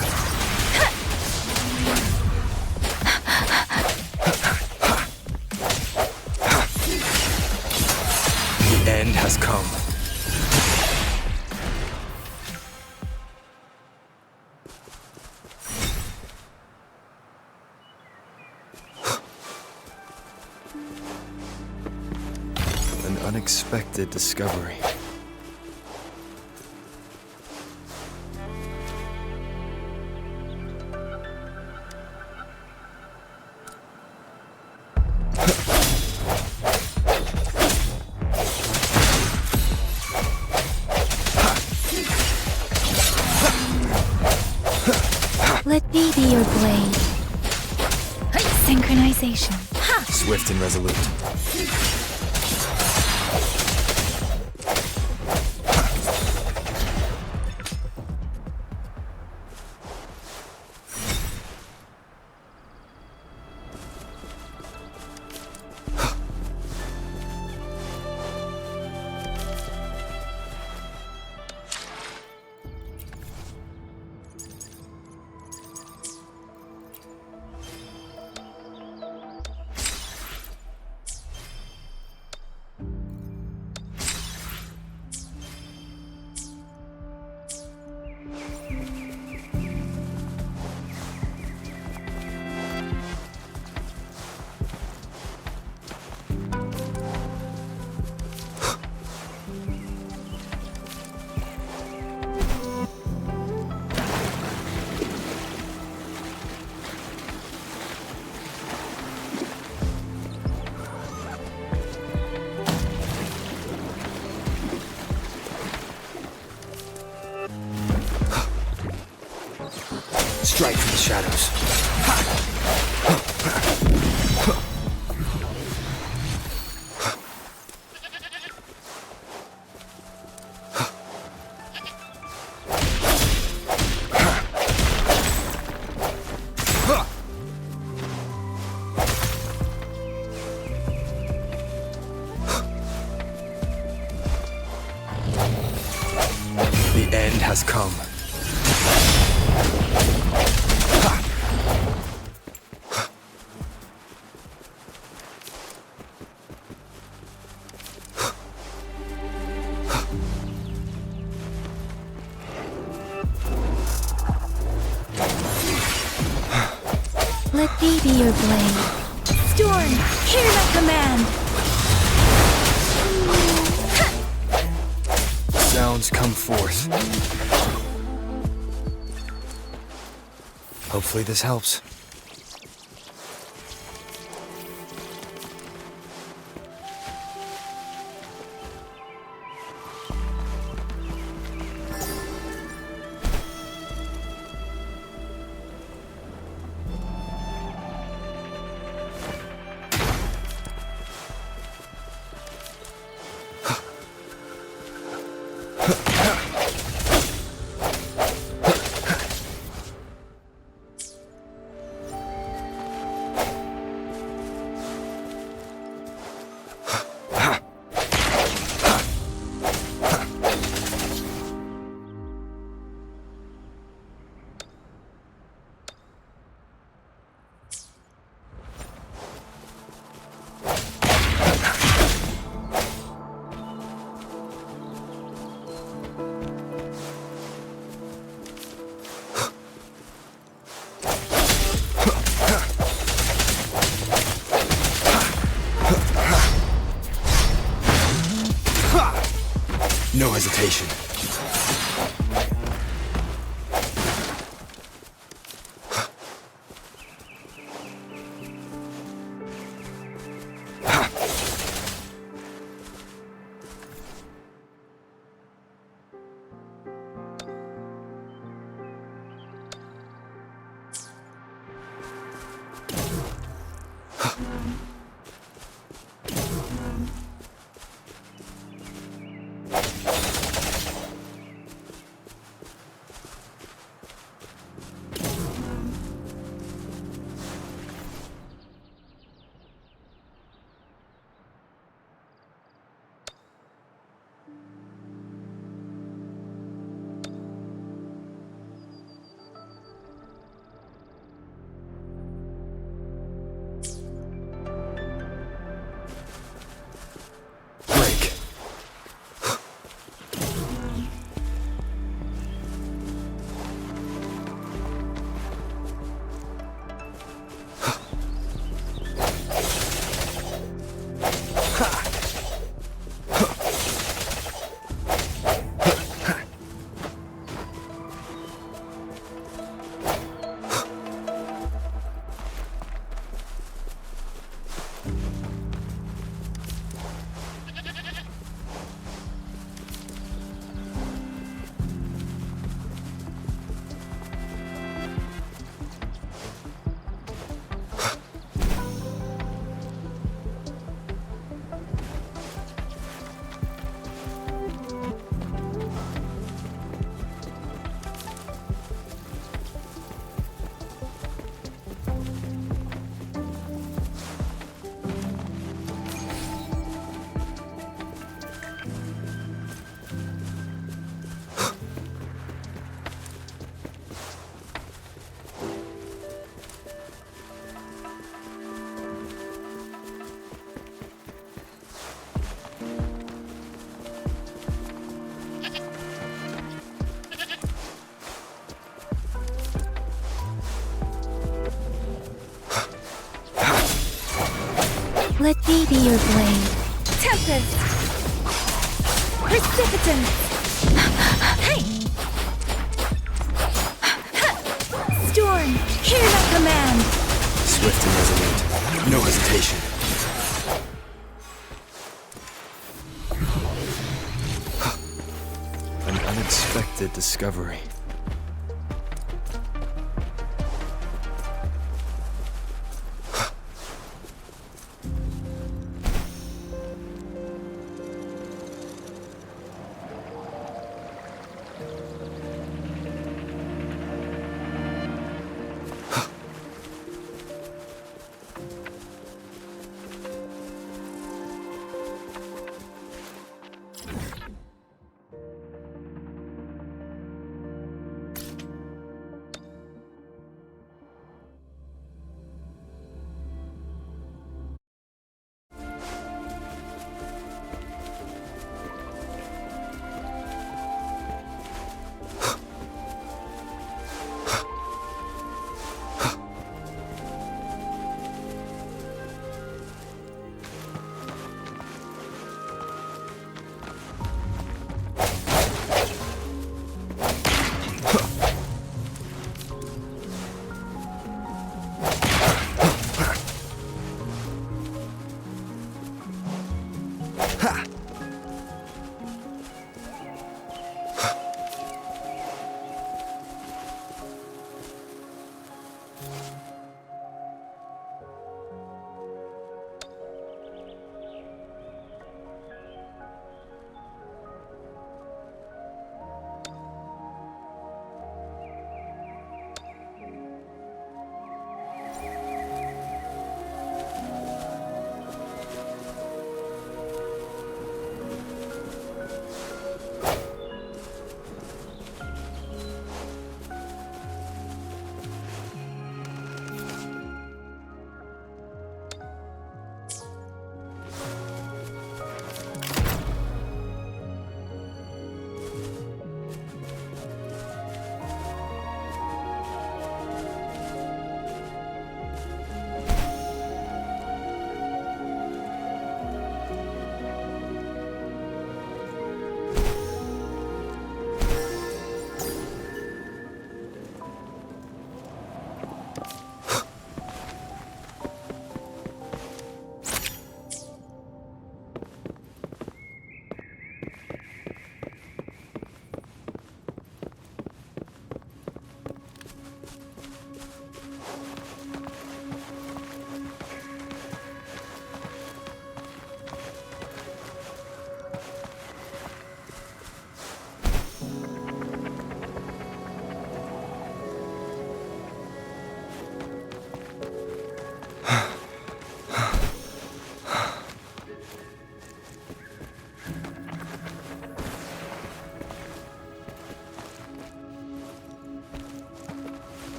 The end has come. An unexpected discovery. Let me be your blade. Synchronization. Ha! Swift and resolute. Strike from the shadows. The end has come. Let me be your blade. Storm, hear my command. Sounds come forth. Hopefully this helps. No hesitation. me be your blade. Tempest! Precipitance! Hey! Storm, hear my command! Swift and resolute. No hesitation. An unexpected discovery.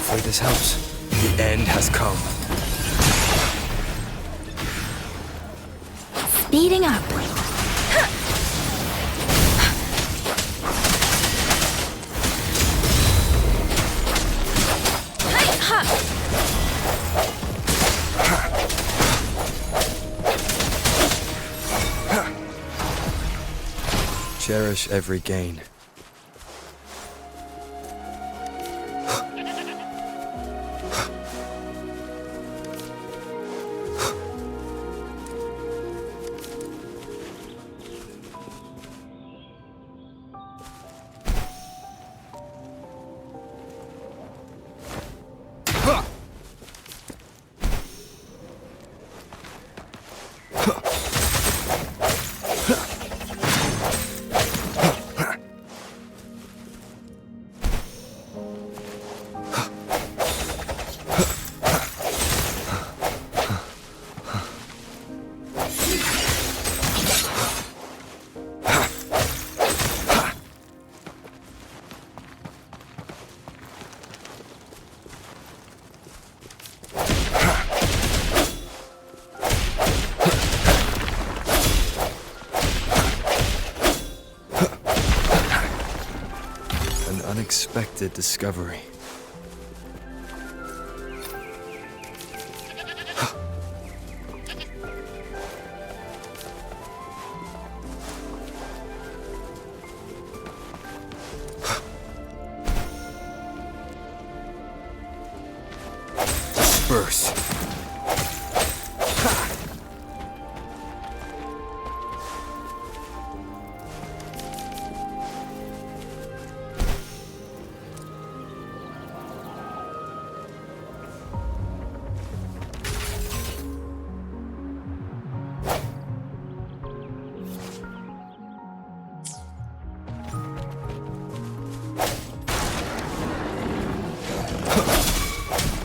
Hopefully this helps. The end has come. Speeding up. Cherish every gain. Unexpected discovery. Disperse.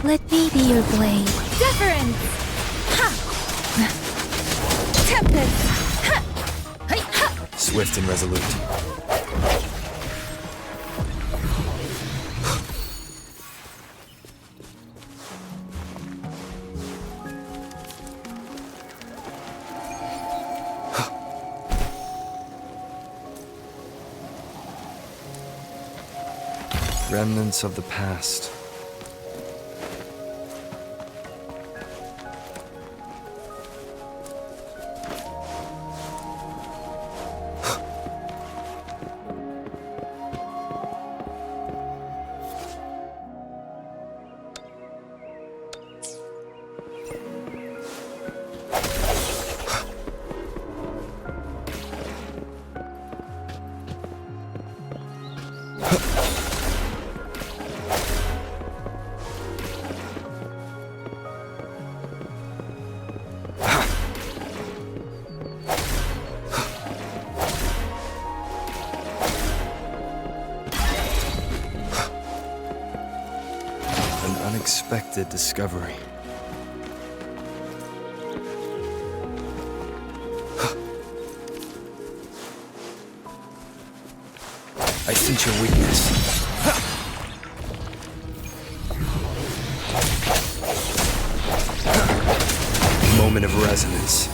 Let me be your blade. Deference! Ha! Tempest! Ha! Hey, ha! Swift and resolute. Remnants of the past. Unexpected discovery. I sense your weakness. Moment of resonance.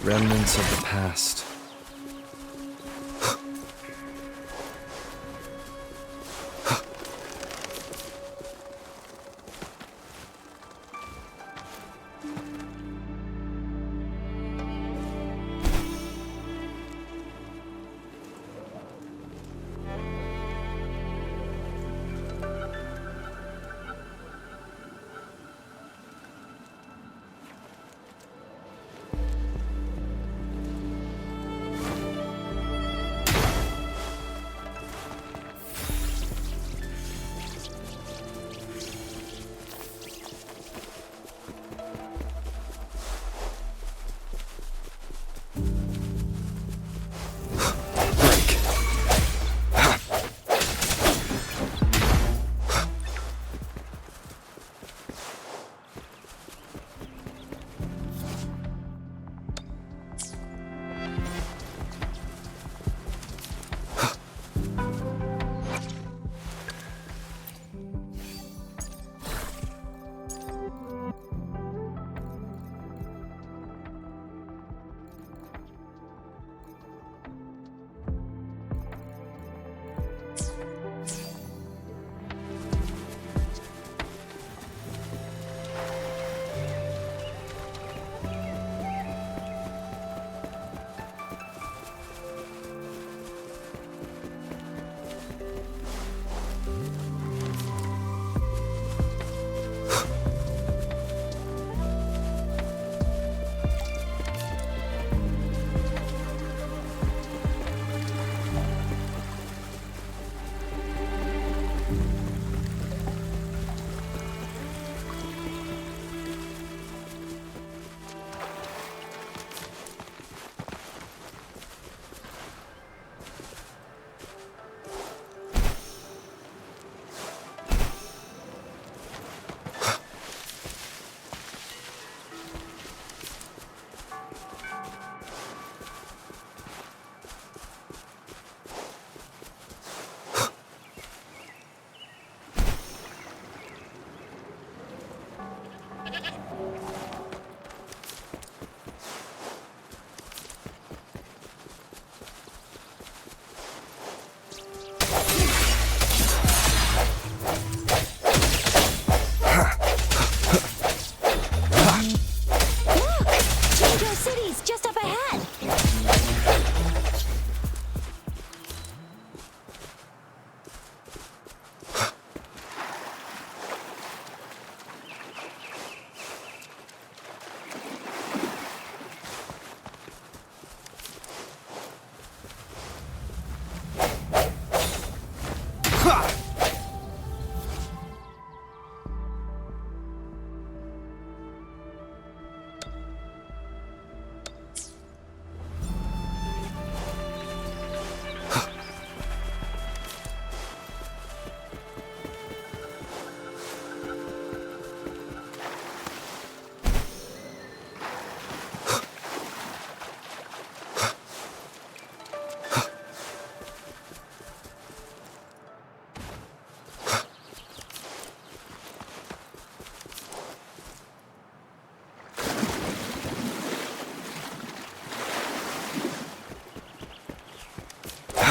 Remnants of the past.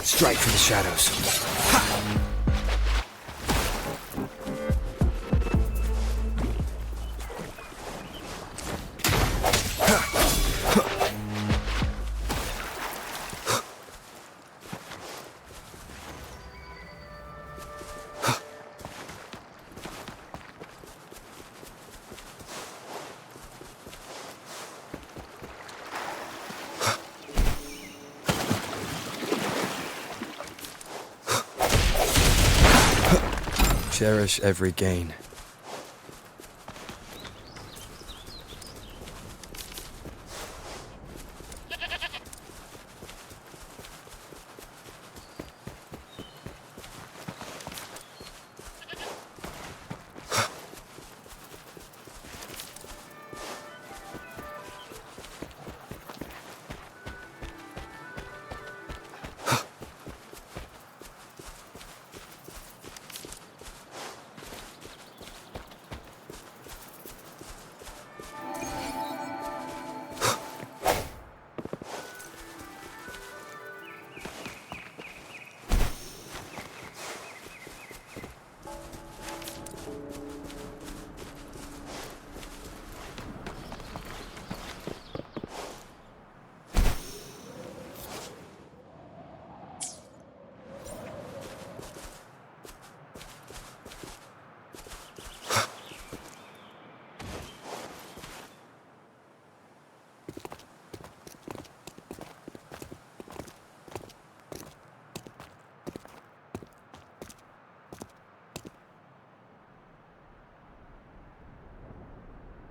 Strike from the shadows. Ha! Cherish every gain.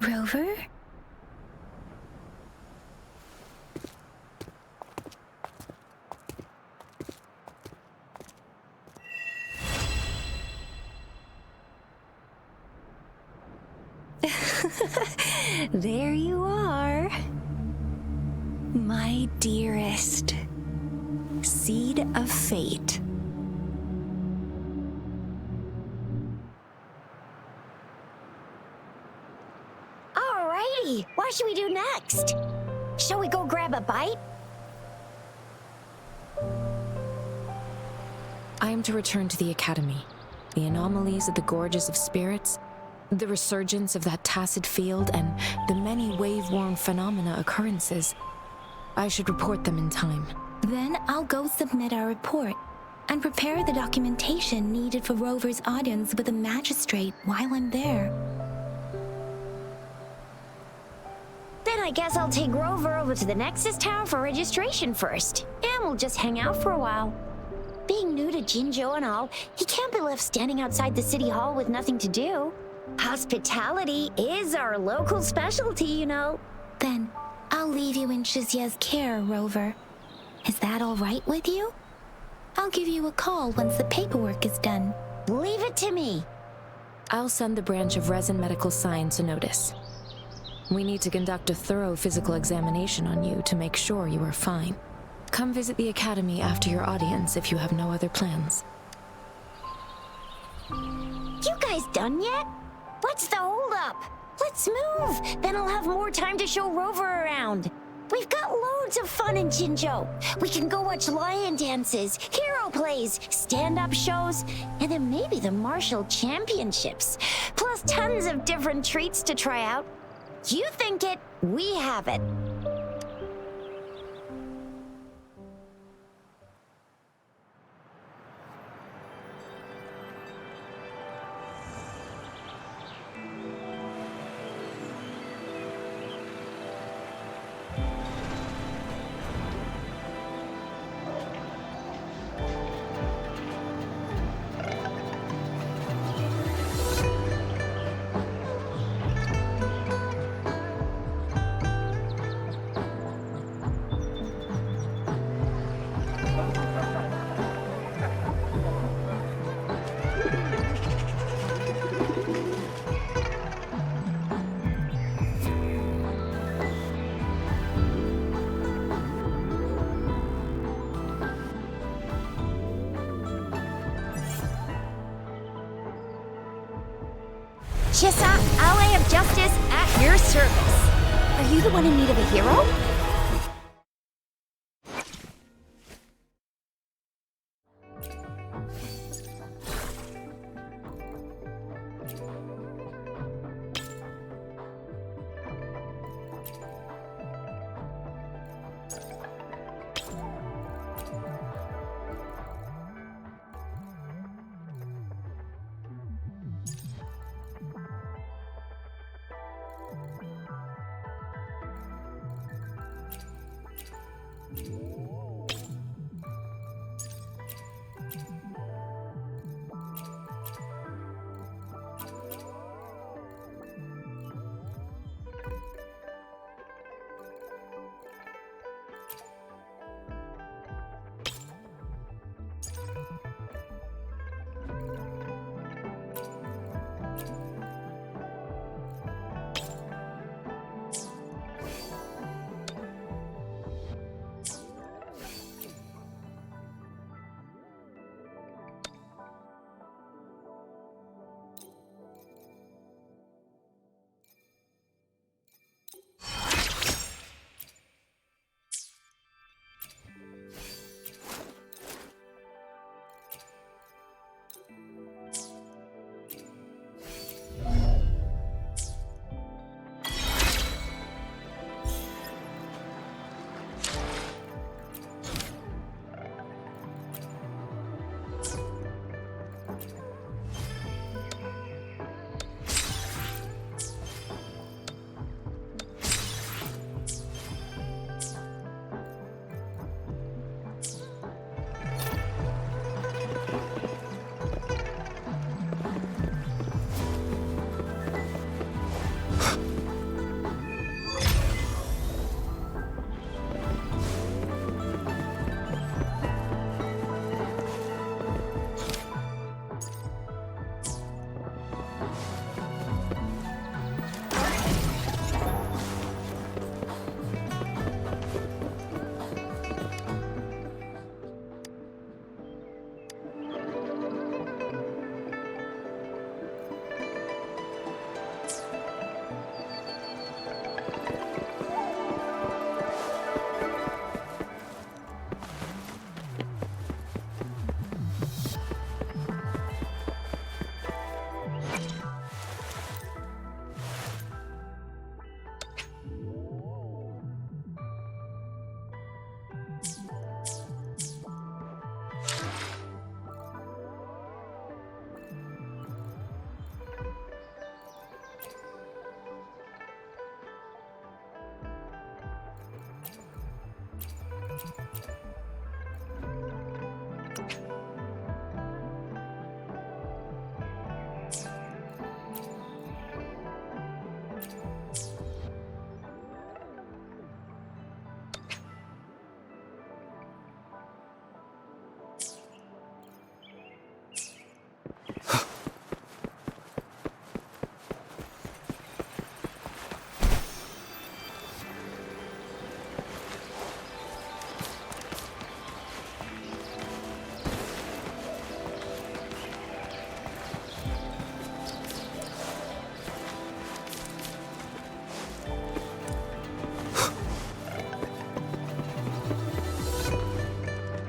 Rover? There you are. My dearest. Seed of fate. Alrighty, what should we do next? Shall we go grab a bite? I am to return to the Academy. The anomalies of the Gorges of Spirits, the resurgence of that tacit field, and the many wave-worn phenomena occurrences. I should report them in time. Then I'll go submit our report and prepare the documentation needed for Rover's audience with the magistrate while I'm there. Then I guess I'll take Rover over to the Nexus Tower for registration first, and we'll just hang out for a while. Being new to Jinzhou and all, he can't be left standing outside the city hall with nothing to do. Hospitality is our local specialty, you know. Then I'll leave you in Shizye's care, Rover. Is that all right with you? I'll give you a call once the paperwork is done. Leave it to me. I'll send the branch of Resin Medical Science a notice. We need to conduct a thorough physical examination on you to make sure you are fine. Come visit the Academy after your audience if you have no other plans. You guys done yet? What's the holdup? Let's move. Then I'll have more time to show Rover around. We've got loads of fun in Jinzhou. We can go watch lion dances, hero plays, stand-up shows, and then maybe the martial championships. Plus tons of different treats to try out. You think it, we have it. Chissa, ally of justice at your service. Are you the one in need of a hero?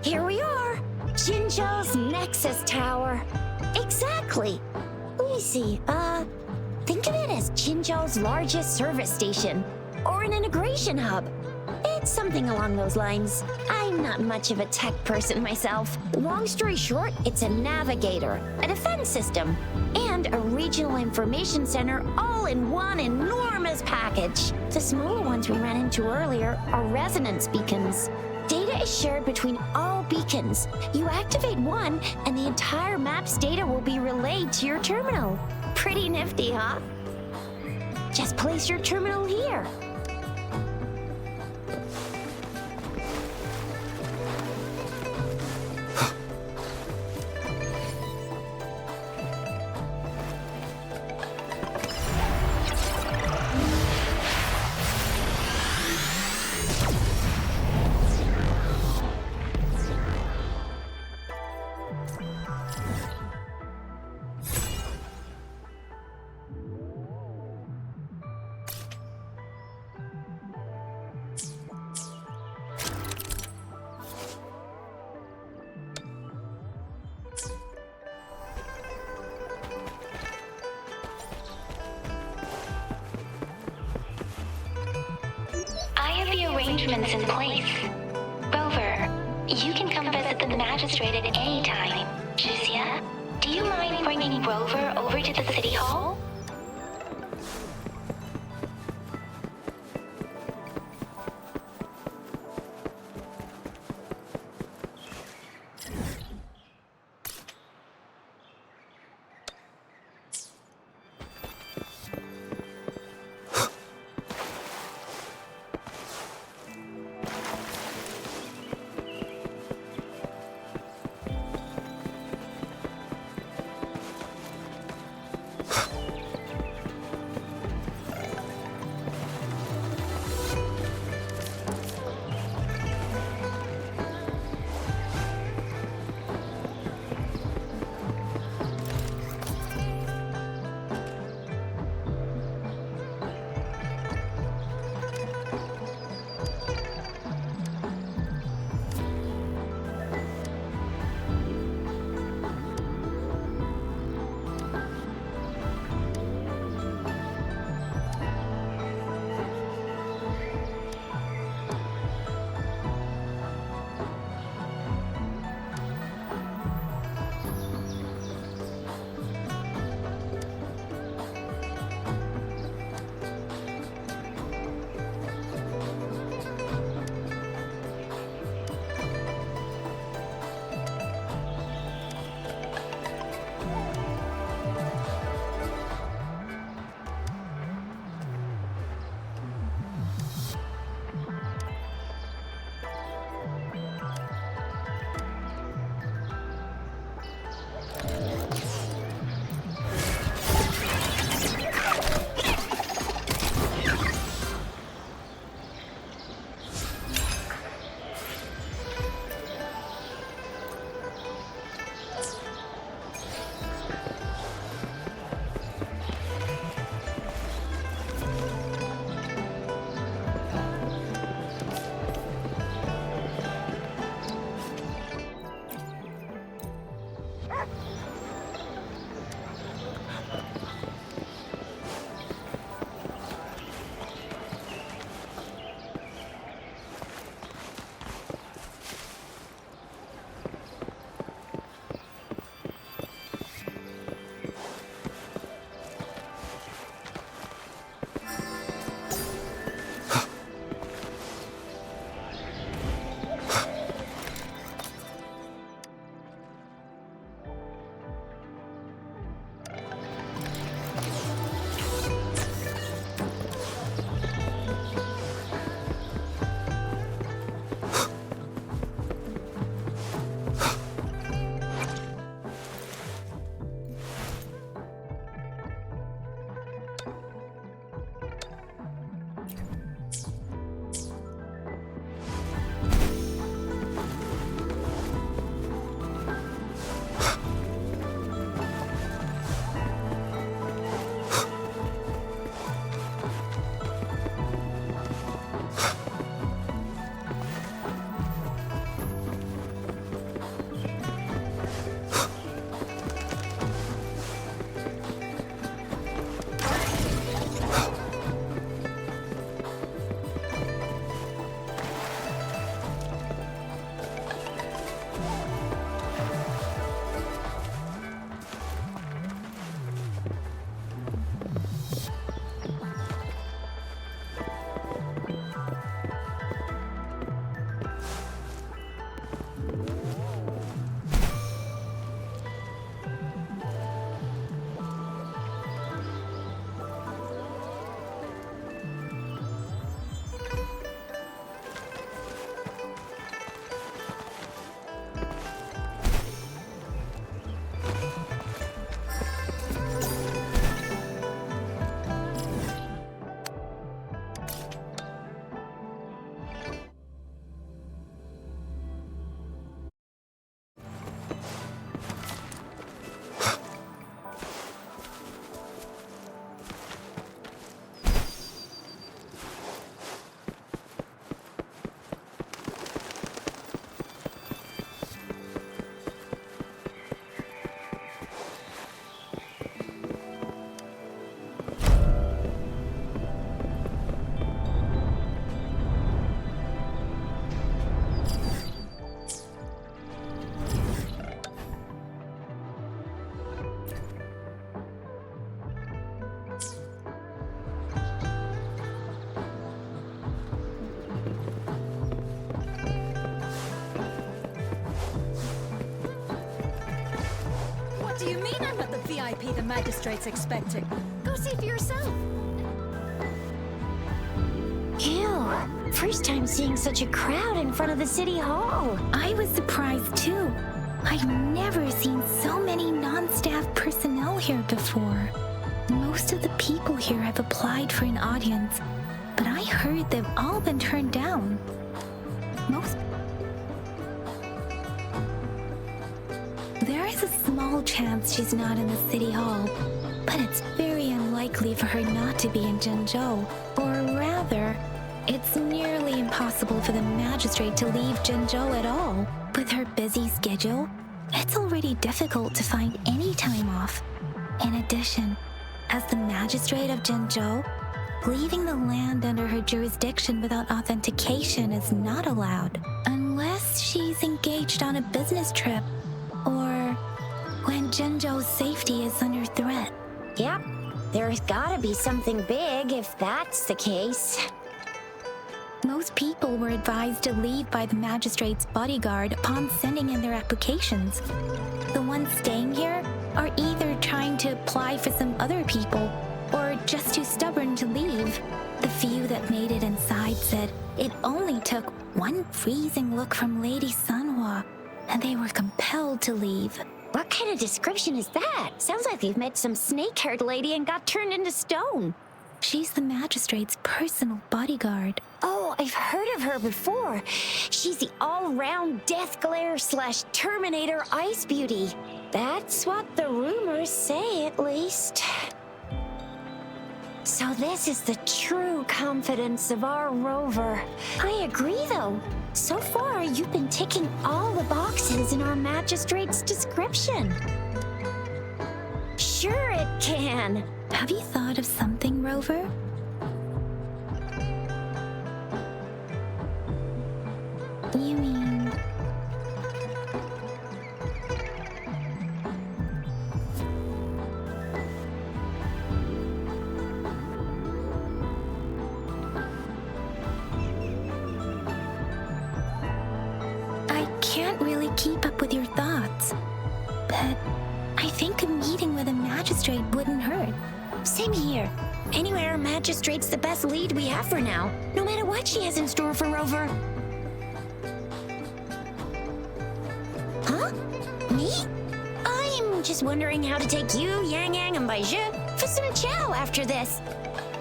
Here we are, Jinzhou's Nexus Tower. Exactly. Let me see, think of it as Jinzhou's largest service station, or an integration hub. It's something along those lines. I'm not much of a tech person myself. Long story short, it's a navigator, a defense system, and a regional information center all in one enormous package. The smaller ones we ran into earlier are resonance beacons. Data is shared between all beacons. You activate one, and the entire map's data will be relayed to your terminal. Pretty nifty, huh? Just place your terminal here. Arrangements in place. Rover, you can come visit the magistrate at any time. Jizia, do you mind bringing Rover over to the city hall? VIP the magistrate's expecting. Go see for yourself. Ew. First time seeing such a crowd in front of the city hall. I was surprised too. I've never seen so many non-staff personnel here before. Most of the people here have applied for an audience, but I heard they've all been turned down. There is a small chance she's not in the city hall, but it's very unlikely for her not to be in Zhengzhou. Or rather, it's nearly impossible for the magistrate to leave Zhengzhou at all. With her busy schedule, it's already difficult to find any time off. In addition, as the magistrate of Zhengzhou, leaving the land under her jurisdiction without authentication is not allowed, unless she's engaged on a business trip, or when Zhengzhou's safety is under threat. Yep. There's gotta be something big if that's the case. Most people were advised to leave by the magistrate's bodyguard upon sending in their applications. The ones staying here are either trying to apply for some other people or just too stubborn to leave. The few that made it inside said it only took one freezing look from Lady Sanhua, and they were compelled to leave. What kind of description is that? Sounds like you've met some snake-haired lady and got turned into stone. She's the magistrate's personal bodyguard. Oh, I've heard of her before. She's the all-round death glare / Terminator ice beauty. That's what the rumors say, at least. So this is the true confidence of our rover. I agree, though. So far, you've been ticking all the boxes in our magistrate's description. Sure it can. Have you thought of something, Rover? You mean... I can't really keep up with your thoughts, but I think a meeting with a magistrate wouldn't hurt. Same here. Anywhere, magistrate's the best lead we have for now, no matter what she has in store for Rover. Huh? Me? I'm just wondering how to take you, Yang Yang, and Baizhi for some chow after this.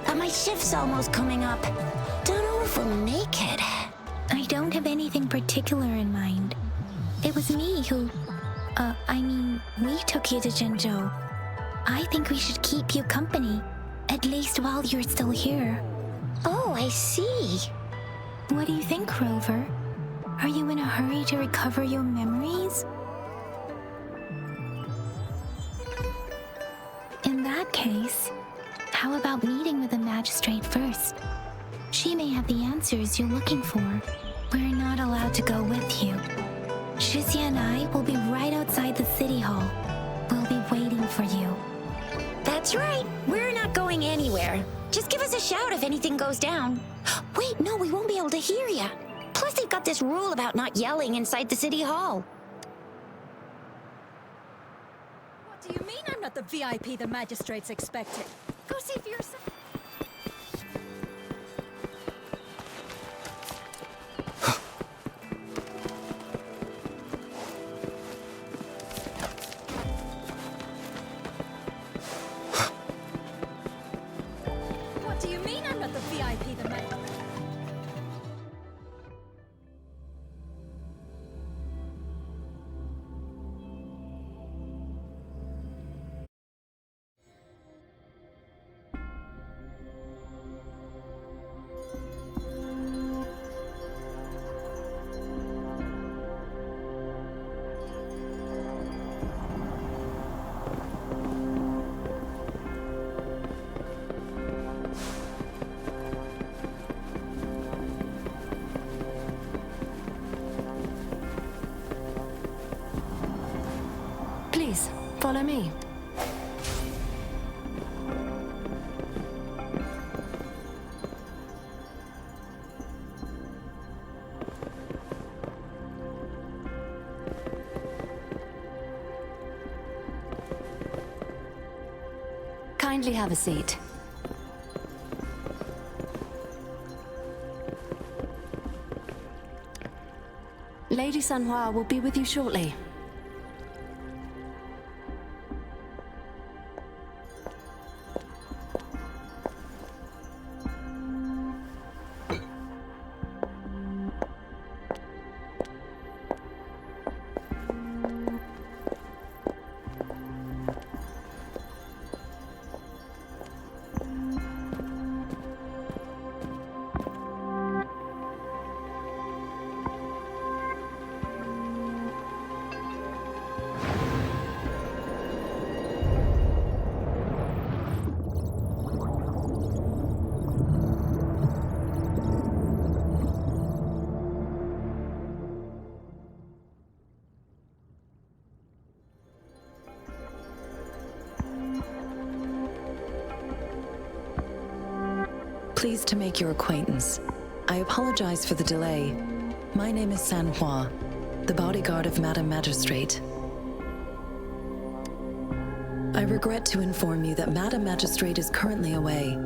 But my shift's almost coming up. Don't know if we'll make it. I don't have anything particular in mind. It was me who... we took you to Zhengzhou. I think we should keep you company, at least while you're still here. Oh, I see. What do you think, Rover? Are you in a hurry to recover your memories? In that case, how about meeting with the magistrate first? She may have the answers you're looking for. We're not allowed to go with you. Shizia and I will be right outside the city hall. We'll be waiting for you. That's right. We're not going anywhere. Just give us a shout if anything goes down. Wait, no, we won't be able to hear ya. Plus, they've got this rule about not yelling inside the city hall. What do you mean I'm not the VIP the magistrate's expecting? Go see for yourself. What do you mean I'm not the VIP the magistrate? Please, follow me. Kindly have a seat. Lady Sanhua will be with you shortly. Pleased to make your acquaintance. I apologize for the delay. My name is Sanhua, the bodyguard of Madame Magistrate. I regret to inform you that Madame Magistrate is currently away.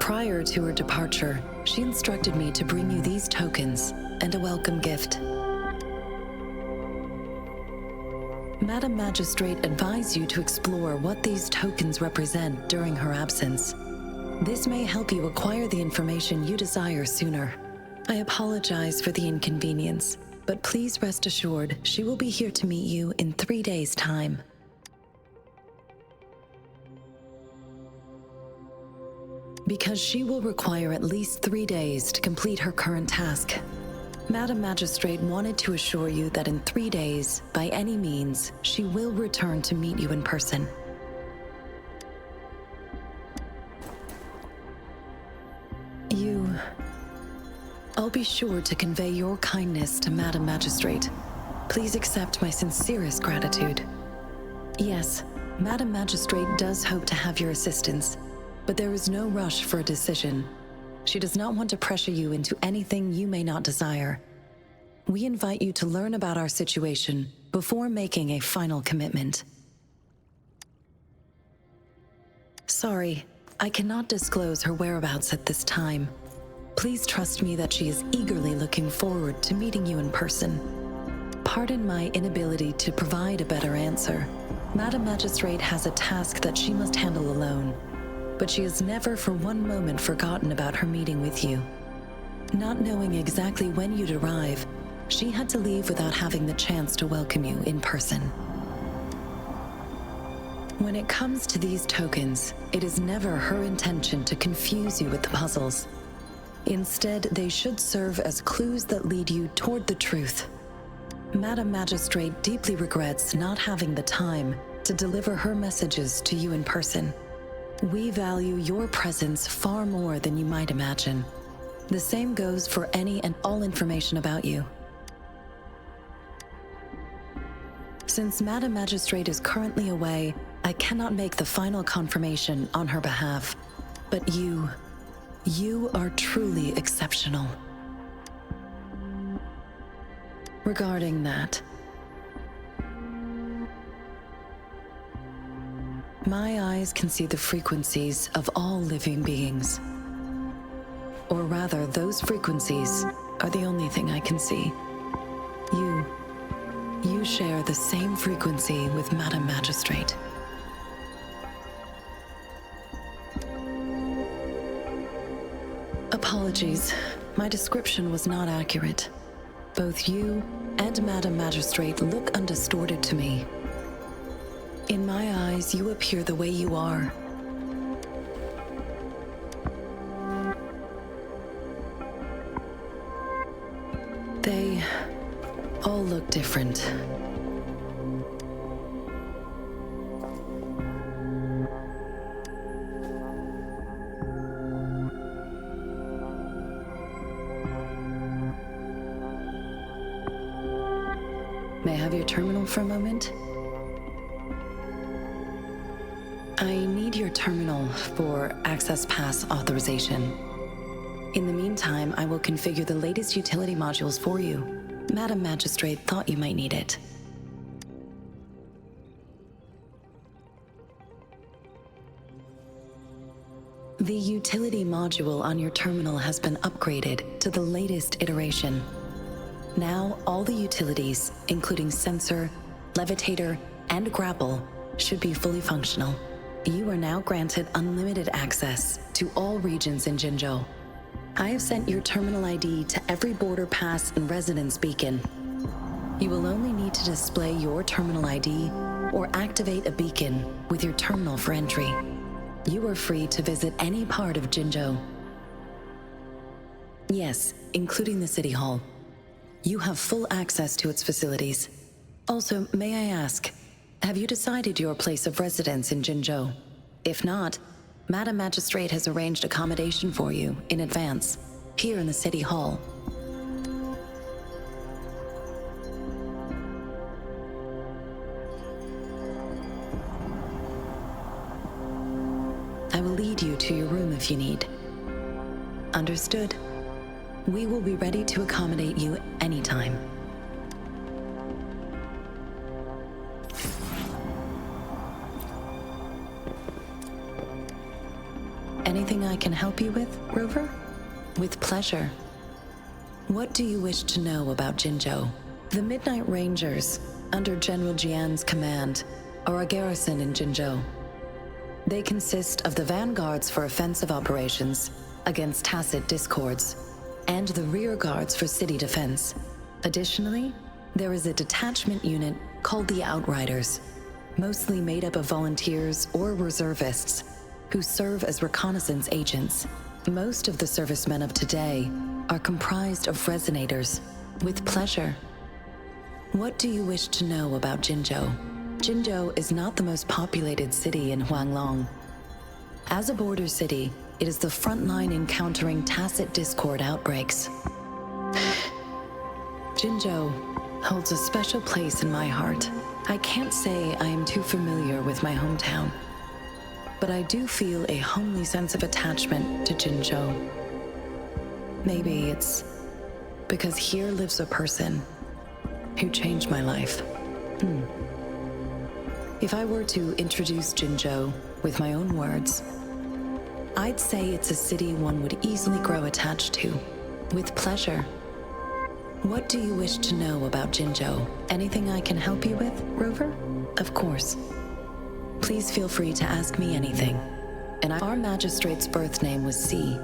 Prior to her departure, she instructed me to bring you these tokens and a welcome gift. Madame Magistrate advised you to explore what these tokens represent during her absence. This may help you acquire the information you desire sooner. I apologize for the inconvenience, but please rest assured she will be here to meet you in 3 days' time. Because she will require at least 3 days to complete her current task, Madame Magistrate wanted to assure you that in 3 days, by any means, she will return to meet you in person. I'll be sure to convey your kindness to Madame Magistrate. Please accept my sincerest gratitude. Yes, Madame Magistrate does hope to have your assistance, but there is no rush for a decision. She does not want to pressure you into anything you may not desire. We invite you to learn about our situation before making a final commitment. Sorry, I cannot disclose her whereabouts at this time. Please trust me that she is eagerly looking forward to meeting you in person. Pardon my inability to provide a better answer. Madame Magistrate has a task that she must handle alone, but she has never for one moment forgotten about her meeting with you. Not knowing exactly when you'd arrive, she had to leave without having the chance to welcome you in person. When it comes to these tokens, it is never her intention to confuse you with the puzzles. Instead, they should serve as clues that lead you toward the truth. Madame Magistrate deeply regrets not having the time to deliver her messages to you in person. We value your presence far more than you might imagine. The same goes for any and all information about you. Since Madame Magistrate is currently away, I cannot make the final confirmation on her behalf. But you are truly exceptional. Regarding that, my eyes can see the frequencies of all living beings. Or rather, those frequencies are the only thing I can see. You share the same frequency with Madame Magistrate. Apologies, my description was not accurate. Both you and Madame Magistrate look undistorted to me. In my eyes, you appear the way you are. They all look different. May I have your terminal for a moment? I need your terminal for Access Pass authorization. In the meantime, I will configure the latest utility modules for you. Madame Magistrate thought you might need it. The utility module on your terminal has been upgraded to the latest iteration. Now, all the utilities, including sensor, levitator, and grapple, should be fully functional. You are now granted unlimited access to all regions in Jinzhou. I have sent your terminal ID to every border pass and residence beacon. You will only need to display your terminal ID or activate a beacon with your terminal for entry. You are free to visit any part of Jinzhou. Yes, including the City Hall. You have full access to its facilities. Also, may I ask, have you decided your place of residence in Jinzhou? If not, Madam Magistrate has arranged accommodation for you in advance, here in the City Hall. I will lead you to your room if you need. Understood. We will be ready to accommodate you anytime. Anything I can help you with, Rover? With pleasure. What do you wish to know about Jinzhou? The Midnight Rangers, under General Jian's command, are a garrison in Jinzhou. They consist of the vanguards for offensive operations against tacit discords, and the rear guards for city defense. Additionally, there is a detachment unit called the Outriders, mostly made up of volunteers or reservists who serve as reconnaissance agents. Most of the servicemen of today are comprised of resonators. With pleasure. What do you wish to know about Jinzhou? Jinzhou is not the most populated city in Huanglong. As a border city, it is the front line in countering tacit discord outbreaks. Jinzhou holds a special place in my heart. I can't say I am too familiar with my hometown, but I do feel a homely sense of attachment to Jinzhou. Maybe it's because here lives a person who changed my life. If I were to introduce Jinzhou with my own words, I'd say it's a city one would easily grow attached to. With pleasure. What do you wish to know about Jinzhou? Anything I can help you with, Rover? Of course. Please feel free to ask me anything. Our magistrate's birth name was Si.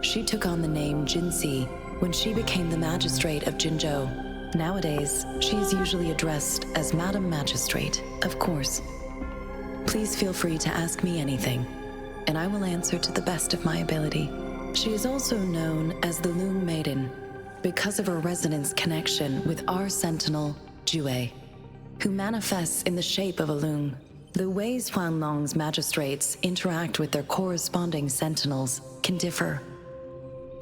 She took on the name Jinsi when she became the magistrate of Jinzhou. Nowadays, she is usually addressed as Madam Magistrate, of course. Please feel free to ask me anything, and I will answer to the best of my ability. She is also known as the Loom Maiden because of her resonance connection with our sentinel, Jue, who manifests in the shape of a loom. The ways Huanglong's magistrates interact with their corresponding sentinels can differ.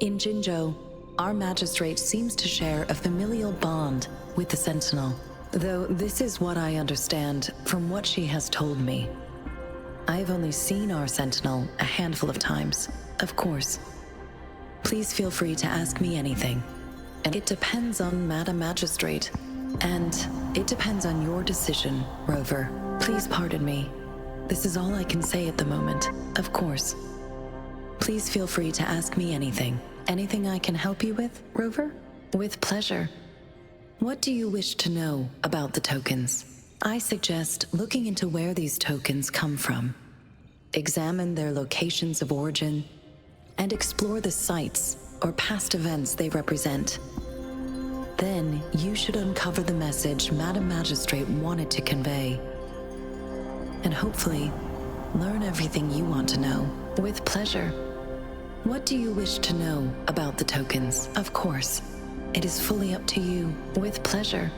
In Jinzhou, our magistrate seems to share a familial bond with the sentinel, though this is what I understand from what she has told me. I have only seen our sentinel a handful of times, of course. Please feel free to ask me anything. And it depends on Madam Magistrate, and it depends on your decision, Rover. Please pardon me. This is all I can say at the moment, of course. Please feel free to ask me anything. Anything I can help you with, Rover? With pleasure. What do you wish to know about the tokens? I suggest looking into where these tokens come from. Examine their locations of origin, and explore the sites or past events they represent. Then you should uncover the message Madam Magistrate wanted to convey. And hopefully, learn everything you want to know. With pleasure. What do you wish to know about the tokens? Of course, it is fully up to you. With pleasure.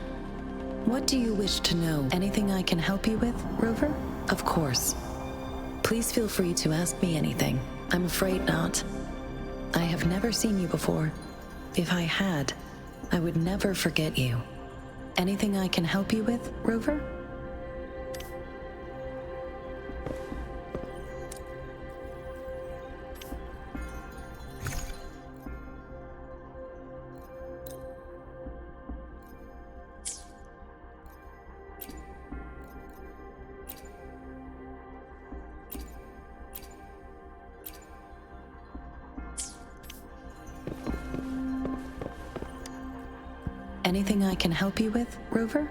What do you wish to know? Anything I can help you with, Rover? Of course. Please feel free to ask me anything. I'm afraid not. I have never seen you before. If I had, I would never forget you. Anything I can help you with, Rover? anything I can help you with, Rover?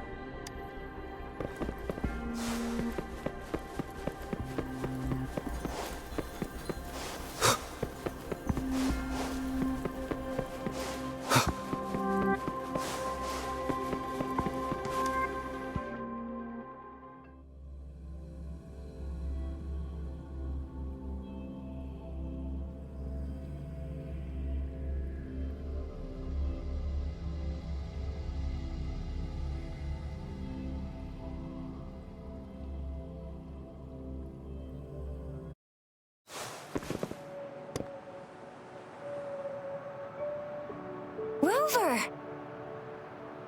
Rover!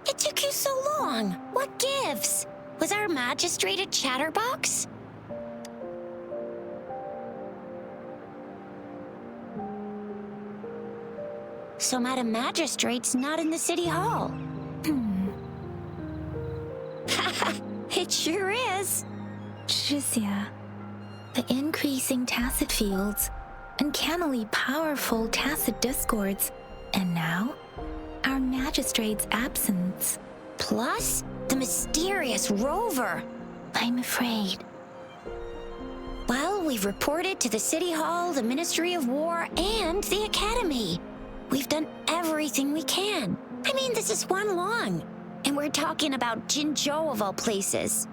It took you so long. What gives? Was our magistrate a chatterbox? So Madam Magistrate's not in the city hall. It sure is. Jizya, the increasing tacit fields, uncannily powerful tacit discords, and now, our magistrate's absence. Plus, the mysterious Rover. I'm afraid. Well, we've reported to the City Hall, the Ministry of War, and the Academy. We've done everything we can. I mean, this is one long. And we're talking about Jinzhou of all places.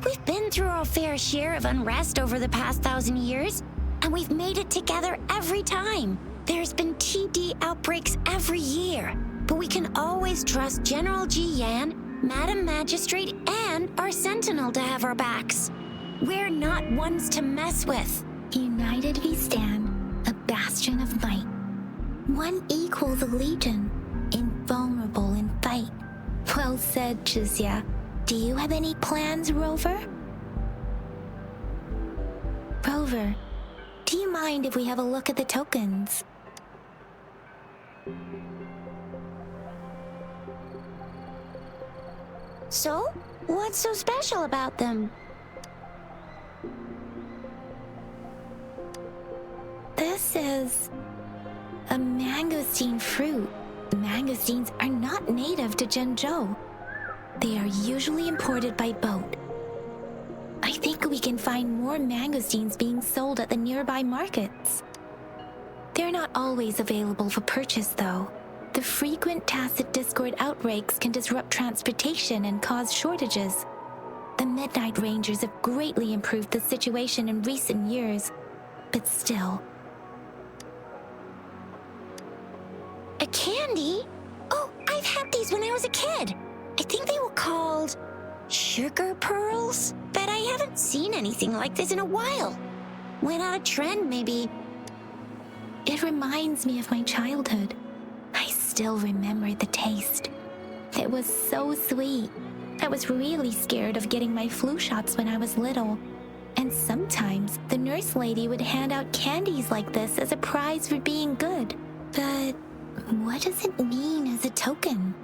We've been through our fair share of unrest over the past 1,000 years, and we've made it together every time. There's been TD outbreaks every year, but we can always trust General Ji Yan, Madam Magistrate, and our Sentinel to have our backs. We're not ones to mess with. United we stand, a bastion of might. One equals a legion, invulnerable in fight. Well said, Jizya. Do you have any plans, Rover? Rover, do you mind if we have a look at the tokens? So, what's so special about them? This is a mangosteen fruit. Mangosteens are not native to Zhengzhou. They are usually imported by boat. I think we can find more mangosteens being sold at the nearby markets. They're not always available for purchase, though. The frequent tacit discord outbreaks can disrupt transportation and cause shortages. The Midnight Rangers have greatly improved the situation in recent years, but still. A candy? Oh, I've had these when I was a kid. I think they were called sugar pearls, but I haven't seen anything like this in a while. Went out of trend, maybe. It reminds me of my childhood. I still remember the taste. It was so sweet. I was really scared of getting my flu shots when I was little. And sometimes the nurse lady would hand out candies like this as a prize for being good. But what does it mean as a token?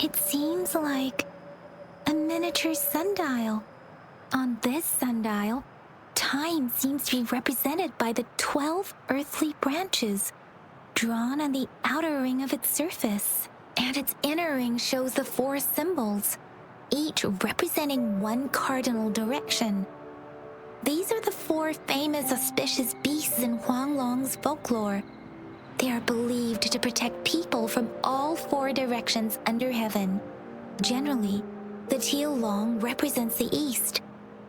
It seems like a miniature sundial. On this sundial, time seems to be represented by the 12 earthly branches drawn on the outer ring of its surface. And its inner ring shows the 4 symbols, each representing one cardinal direction. These are the 4 famous auspicious beasts in Huanglong's folklore. They are believed to protect people from all 4 directions under heaven. Generally, the teal long represents the east.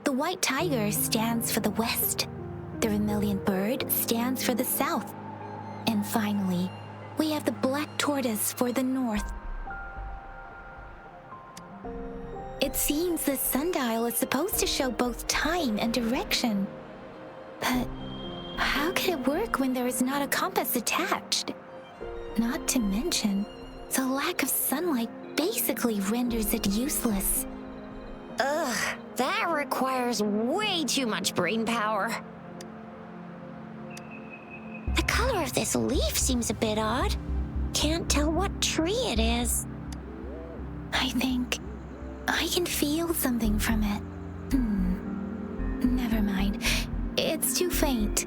The white tiger stands for the west. The vermilion bird stands for the south. And finally, we have the black tortoise for the north. It seems the sundial is supposed to show both time and direction. But how can it work when there is not a compass attached? Not to mention, the lack of sunlight basically renders it useless. Ugh, that requires way too much brain power. The color of this leaf seems a bit odd. Can't tell what tree it is. I think I can feel something from it. Never mind. It's too faint.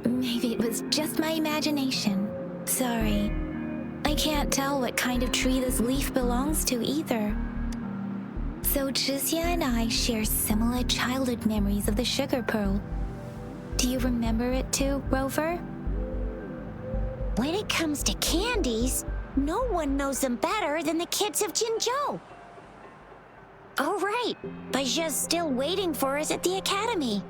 Maybe it was just my imagination. Sorry. I can't tell what kind of tree this leaf belongs to either. So Jizya and I share similar childhood memories of the sugar pearl. Do you remember it too, Rover? When it comes to candies, no one knows them better than the kids of Jinzhou. Oh right, Baijia's still waiting for us at the academy.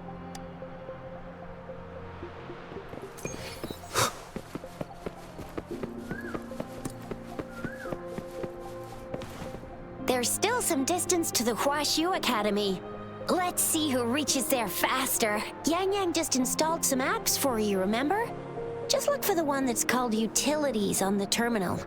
There's still some distance to the Huaxiu Academy. Let's see who reaches there faster. Yang Yang just installed some apps for you, remember? Just look for the one that's called Utilities on the terminal.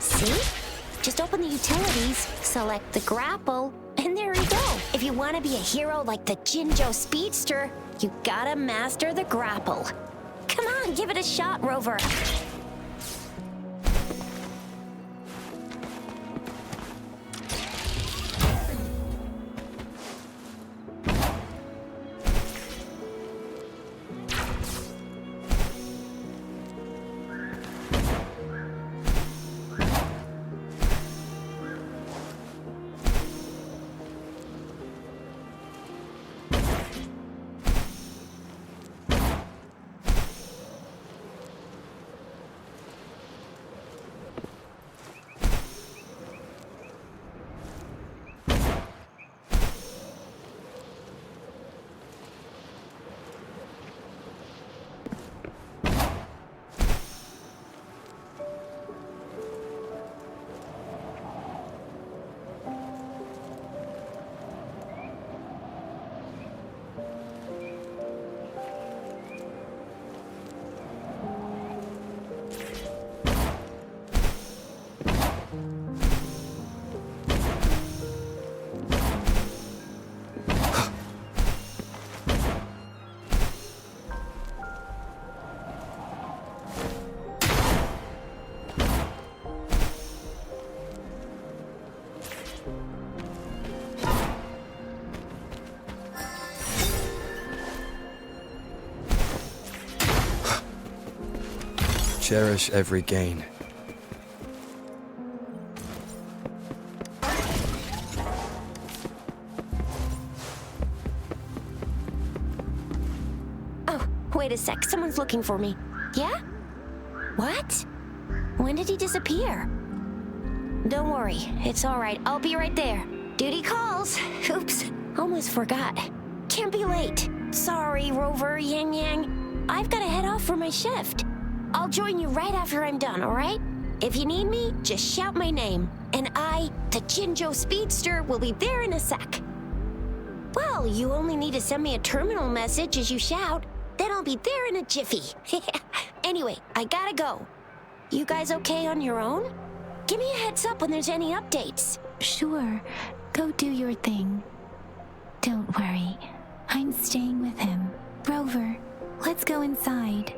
See? Just open the utilities, select the grapple, and there you go. If you want to be a hero like the Jinzhou Speedster, you gotta master the grapple. Come on, give it a shot, Rover. Cherish every gain. Oh, wait a sec. Someone's looking for me. Yeah? What? When did he disappear? Don't worry. It's all right. I'll be right there. Duty calls. Oops. Almost forgot. Can't be late. Sorry, Rover, Yang Yang. I've got to head off for my shift. I'll join you right after I'm done, all right? If you need me, just shout my name. And I, the Jinzhou Speedster, will be there in a sec. Well, you only need to send me a terminal message as you shout. Then I'll be there in a jiffy. Anyway, I gotta go. You guys okay on your own? Give me a heads up when there's any updates. Sure, go do your thing. Don't worry, I'm staying with him. Rover, let's go inside.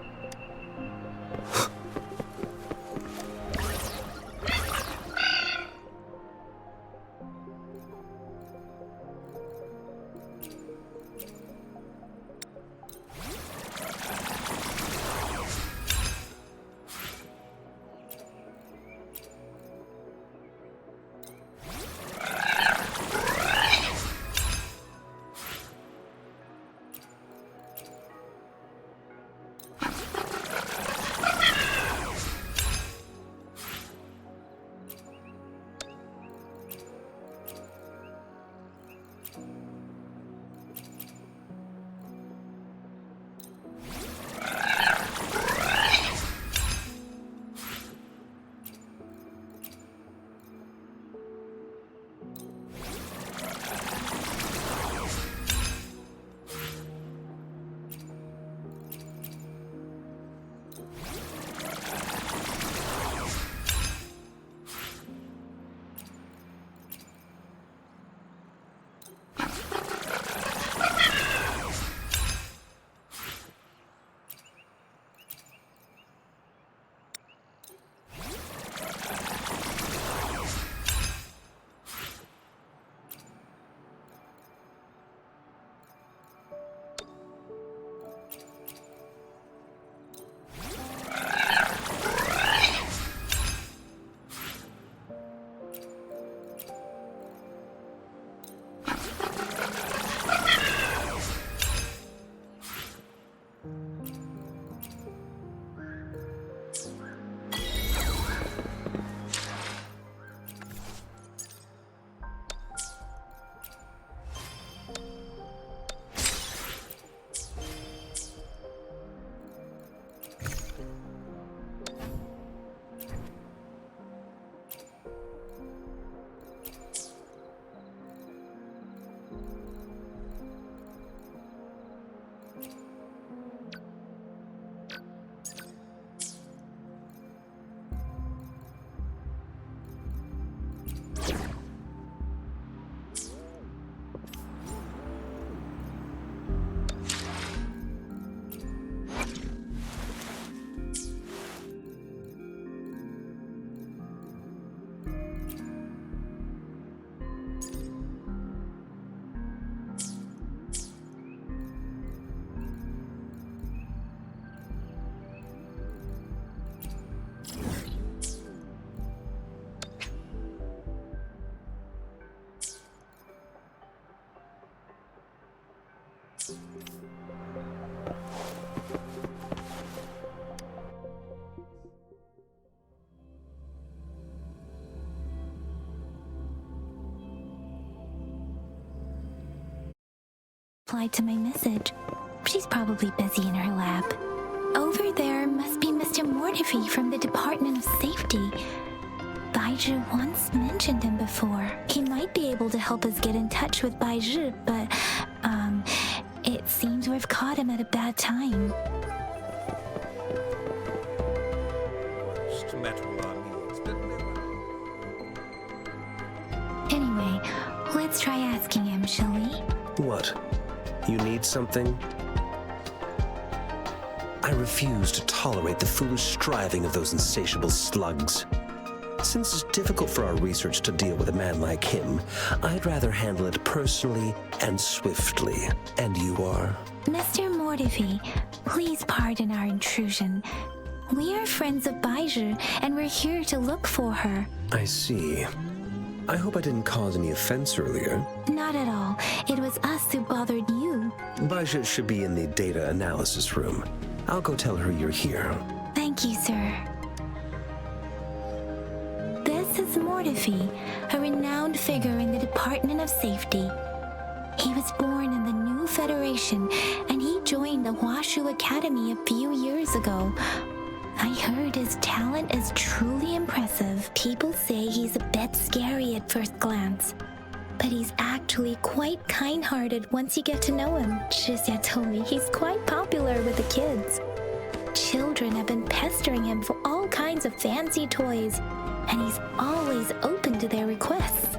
Replied to my message. She's probably busy in her lab. Over there must be Mr. Mortifi from the Department of Safety. Baizhi once mentioned him before. He might be able to help us get in touch with Baizhi, but, it seems we've caught him at a bad time. Anyway, let's try asking him, shall we? What? You need something? I refuse to tolerate the foolish striving of those insatiable slugs. Since it's difficult for our research to deal with a man like him, I'd rather handle it personally and swiftly. And you are? Mr. Mortifi, please pardon our intrusion. We are friends of Baizhi, and we're here to look for her. I see. I hope I didn't cause any offense earlier. Not at all. It was us who bothered you. Baizhi should be in the data analysis room. I'll go tell her you're here. Thank you, sir. This is Mortifi, a renowned figure in the Department of Safety. He was born in the New Federation, and he joined the Washu Academy a few years ago. I heard his talent is truly impressive. People say he's a bit scary at first glance, but he's actually quite kind-hearted once you get to know him. Shizia told me he's quite popular with the kids. Children have been pestering him for all kinds of fancy toys, and he's always open to their requests.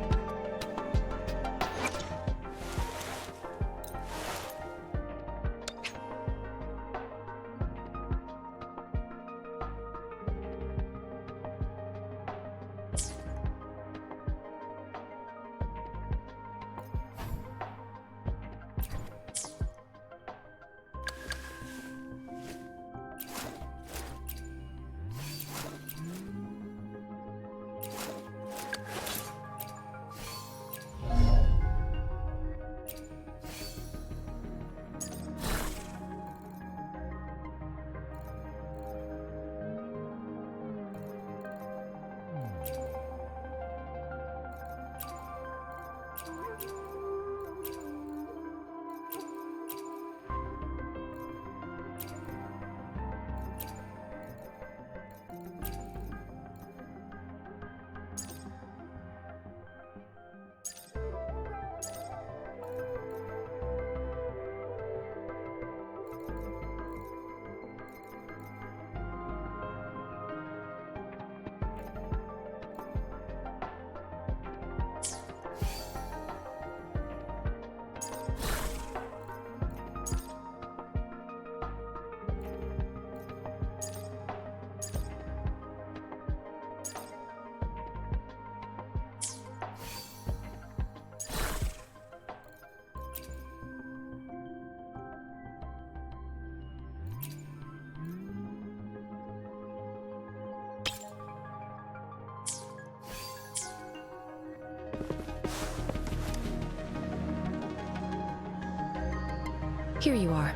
Here you are.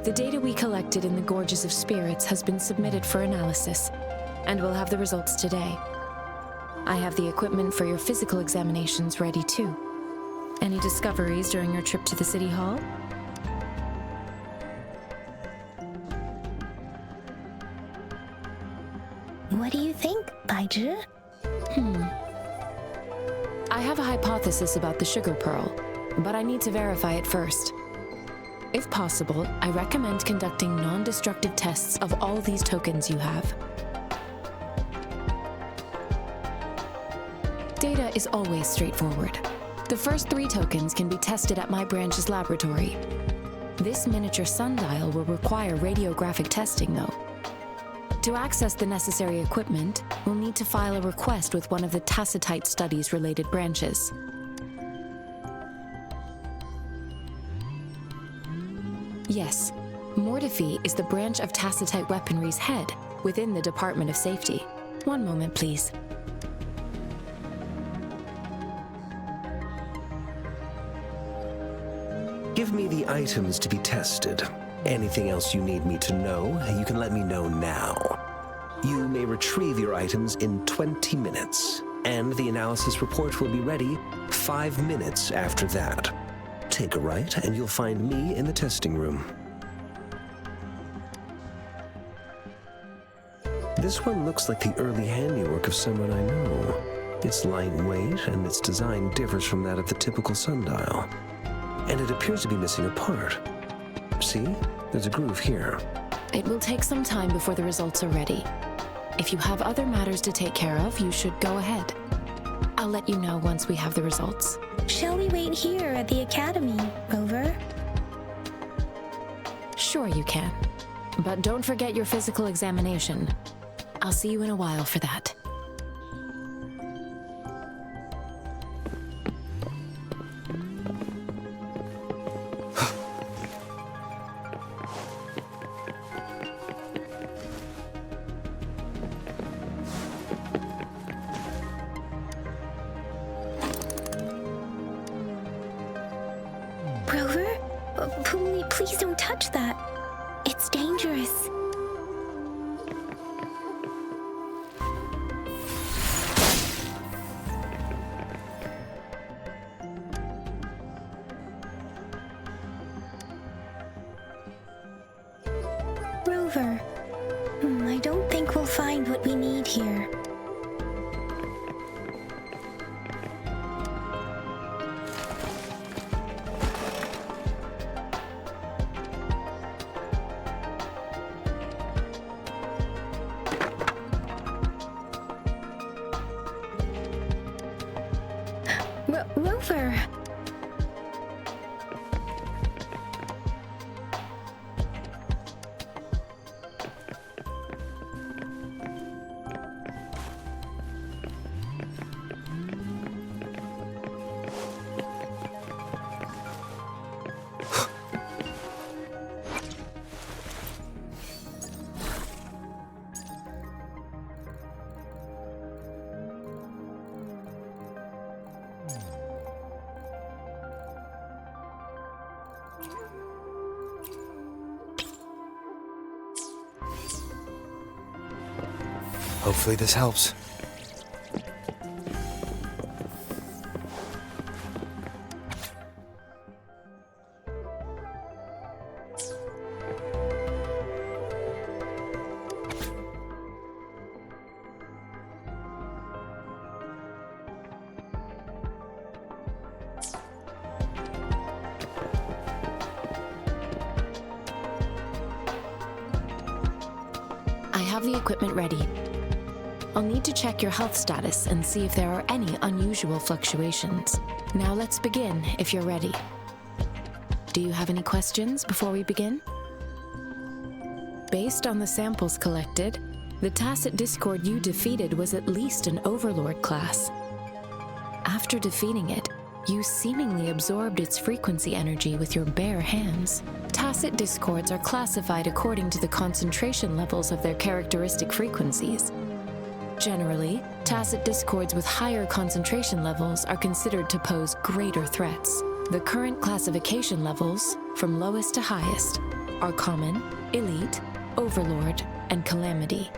The data we collected in the Gorges of Spirits has been submitted for analysis, and we'll have the results today. I have the equipment for your physical examinations ready too. Any discoveries during your trip to the City Hall? What do you think, Baizhi? I have a hypothesis about the sugar pearl, but I need to verify it first. If possible, I recommend conducting non-destructive tests of all these tokens you have. Data is always straightforward. The first 3 tokens can be tested at my branch's laboratory. This miniature sundial will require radiographic testing, though. To access the necessary equipment, we'll need to file a request with one of the Tacitite Studies-related branches. Yes, Mortifi is the branch of Tacitite Weaponry's head within the Department of Safety. One moment, please. Give me the items to be tested. Anything else you need me to know, you can let me know now. You may retrieve your items in 20 minutes, and the analysis report will be ready 5 minutes after that. Take a right, and you'll find me in the testing room. This one looks like the early handiwork of someone I know. It's lightweight, and its design differs from that of the typical sundial. And it appears to be missing a part. See? There's a groove here. It will take some time before the results are ready. If you have other matters to take care of, you should go ahead. I'll let you know once we have the results. Shall we wait here at the academy, Rover? Sure you can. But don't forget your physical examination. I'll see you in a while for that. Rover? Please don't touch that. It's dangerous. Rover, I don't think we'll find what we need here. Rover! Hopefully this helps. I have the equipment ready. I'll need to check your health status and see if there are any unusual fluctuations. Now let's begin, if you're ready. Do you have any questions before we begin? Based on the samples collected, the Tacit Discord you defeated was at least an Overlord class. After defeating it, you seemingly absorbed its frequency energy with your bare hands. Tacit Discords are classified according to the concentration levels of their characteristic frequencies. Generally, Tacit Discords with higher concentration levels are considered to pose greater threats. The current classification levels, from lowest to highest, are Common, Elite, Overlord, and Calamity.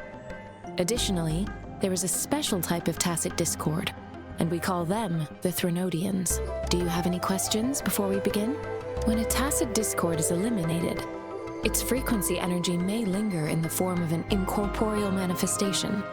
Additionally, there is a special type of Tacit Discord, and we call them the Threnodians. Do you have any questions before we begin? When a Tacit Discord is eliminated, its frequency energy may linger in the form of an incorporeal manifestation,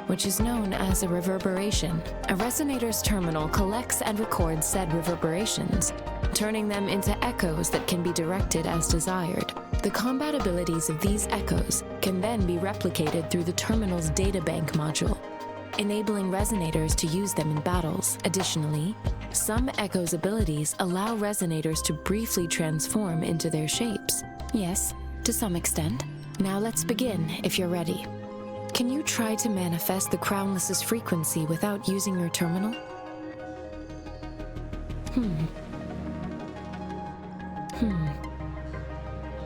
which is known as a reverberation. A resonator's terminal collects and records said reverberations, turning them into echoes that can be directed as desired. The combat abilities of these echoes can then be replicated through the terminal's databank module. enabling resonators to use them in battles. Additionally, some Echo's abilities allow resonators to briefly transform into their shapes. Yes, to some extent. Now let's begin, if you're ready. Can you try to manifest the Crownless's frequency without using your terminal?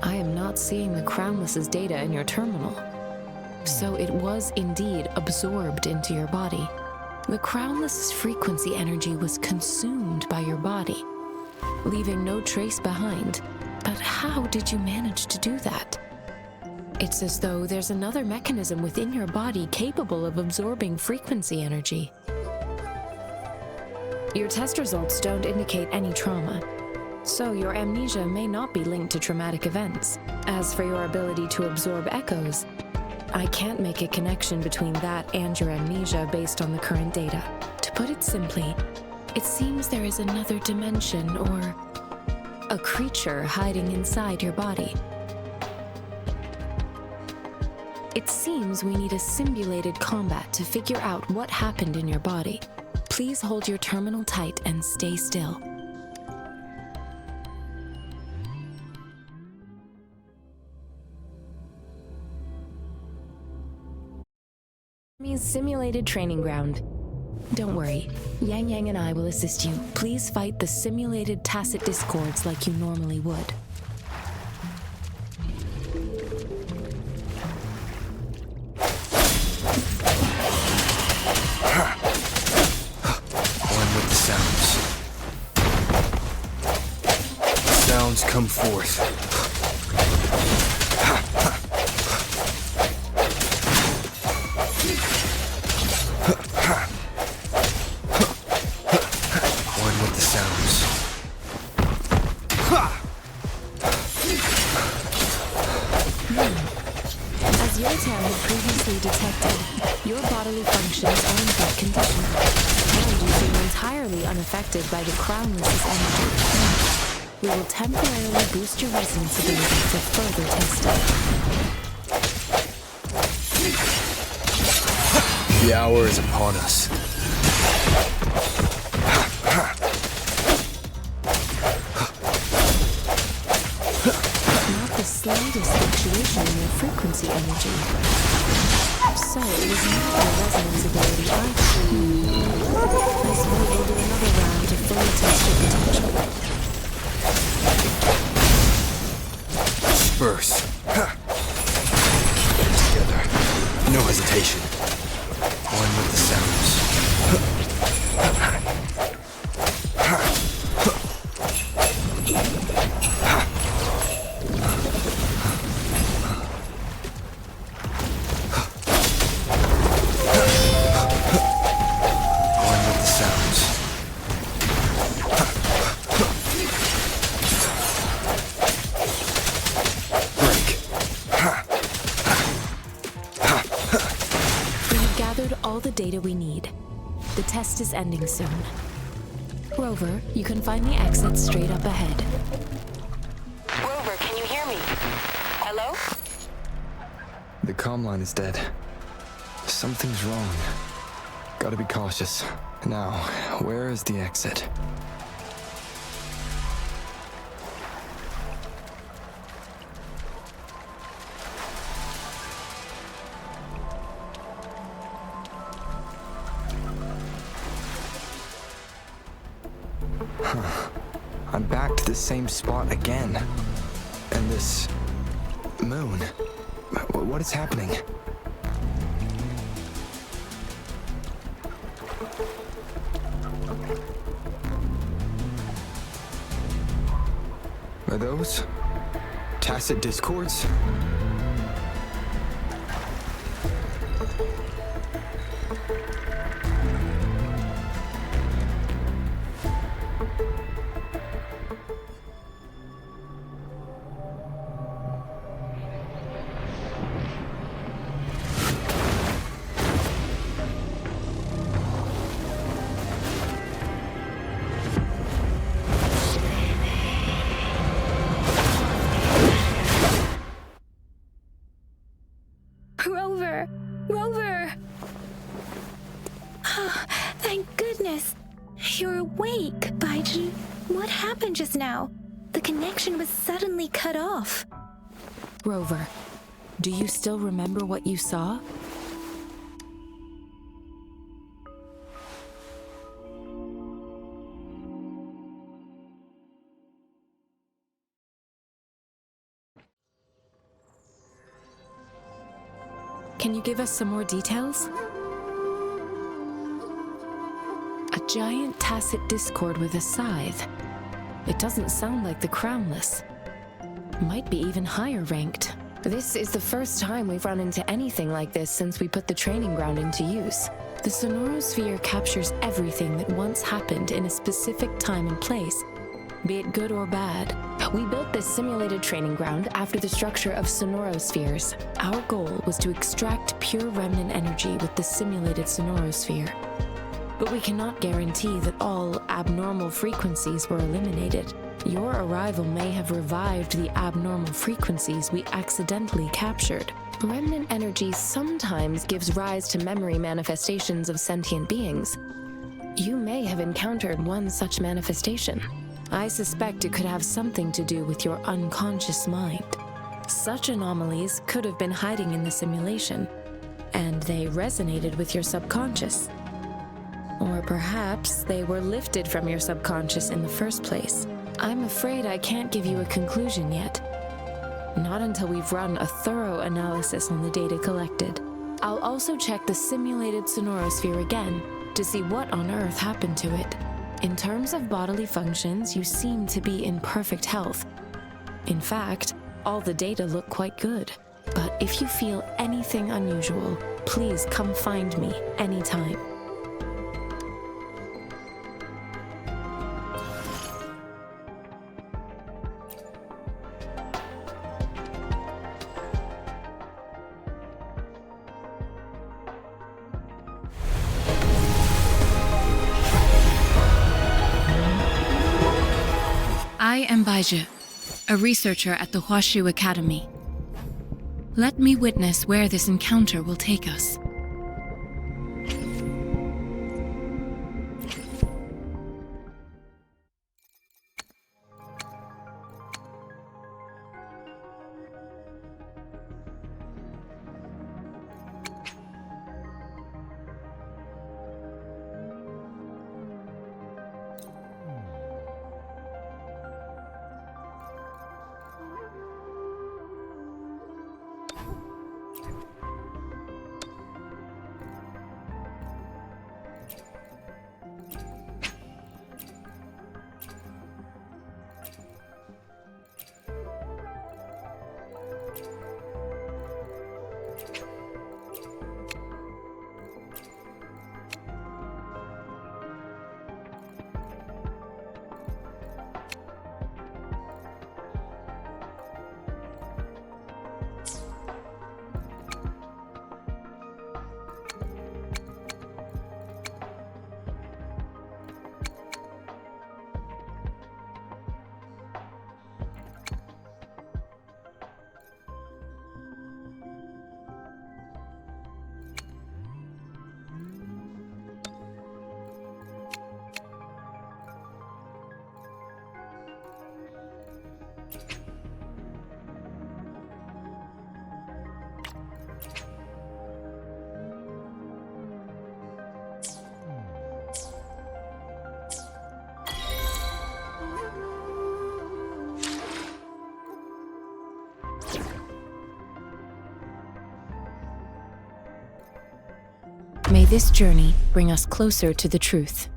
I am not seeing the Crownless's data in your terminal. So it was indeed absorbed into your body. The Crownless's frequency energy was consumed by your body, leaving no trace behind. But how did you manage to do that? It's as though there's another mechanism within your body capable of absorbing frequency energy. Your test results don't indicate any trauma, so your amnesia may not be linked to traumatic events. As for your ability to absorb echoes, I can't make a connection between that and your amnesia based on the current data. To put it simply, it seems there is another dimension or a creature hiding inside your body. It seems we need a simulated combat to figure out what happened in your body. Please hold your terminal tight and stay still. Simulated training ground. Don't worry, Yang Yang and I will assist you. Please fight the simulated tacit discords like you normally would. One with the sounds. Sounds come forth. Unaffected by the Crownless's energy. We will temporarily boost your resonance ability for further testing. The hour is upon us. Not the slightest fluctuation in your frequency energy. So it was not your resonance ability actually. I suppose we'll do another round to fully test your potential. Disperse. Together. No hesitation. One with the sounds. Data we need. The test is ending soon. Rover, you can find the exit straight up ahead. Rover, can you hear me? Hello? The comm line is dead. Something's wrong. Gotta be cautious. Now, where is the exit? I'm back to the same spot again. And this moon. What is happening? Are those tacit discords? Thank goodness. You're awake, Baiji. What happened just now? The connection was suddenly cut off. Rover, do you still remember what you saw? Can you give us some more details? A giant tacit discord with a scythe. It doesn't sound like the Crownless. Might be even higher ranked. This is the first time we've run into anything like this since we put the training ground into use. The sonorosphere captures everything that once happened in a specific time and place, be it good or bad. We built this simulated training ground after the structure of sonorospheres. Our goal was to extract pure remnant energy with the simulated sonorosphere. But we cannot guarantee that all abnormal frequencies were eliminated. Your arrival may have revived the abnormal frequencies we accidentally captured. Remnant energy sometimes gives rise to memory manifestations of sentient beings. You may have encountered one such manifestation. I suspect it could have something to do with your unconscious mind. Such anomalies could have been hiding in the simulation, and they resonated with your subconscious. Or perhaps they were lifted from your subconscious in the first place. I'm afraid I can't give you a conclusion yet. Not until we've run a thorough analysis on the data collected. I'll also check the simulated sonorosphere again to see what on earth happened to it. In terms of bodily functions, you seem to be in perfect health. In fact, all the data look quite good. But if you feel anything unusual, please come find me anytime. I am Baiji, a researcher at the Huashu Academy. Let me witness where this encounter will take us. May this journey bring us closer to the truth.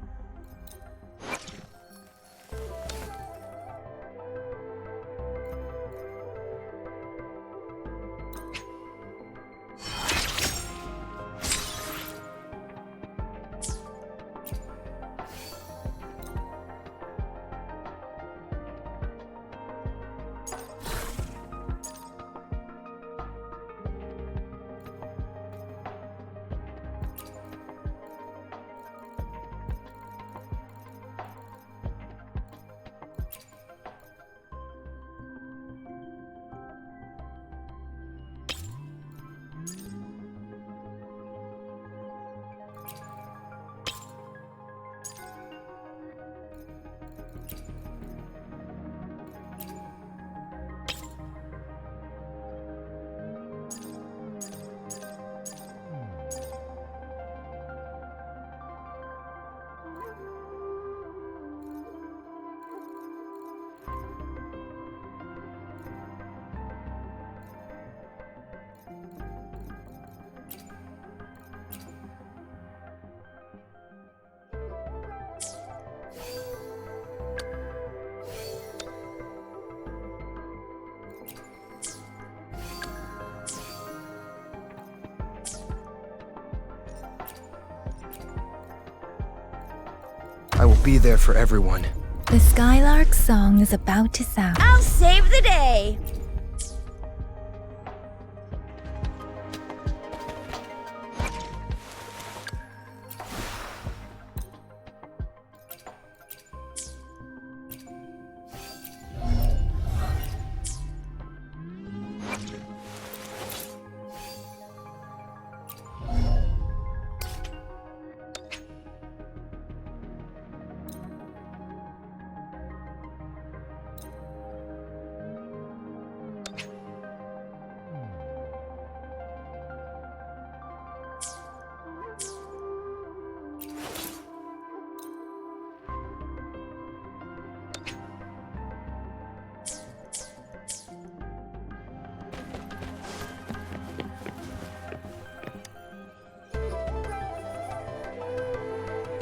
I will be there for everyone. The Skylark's song is about to sound. I'll save the day!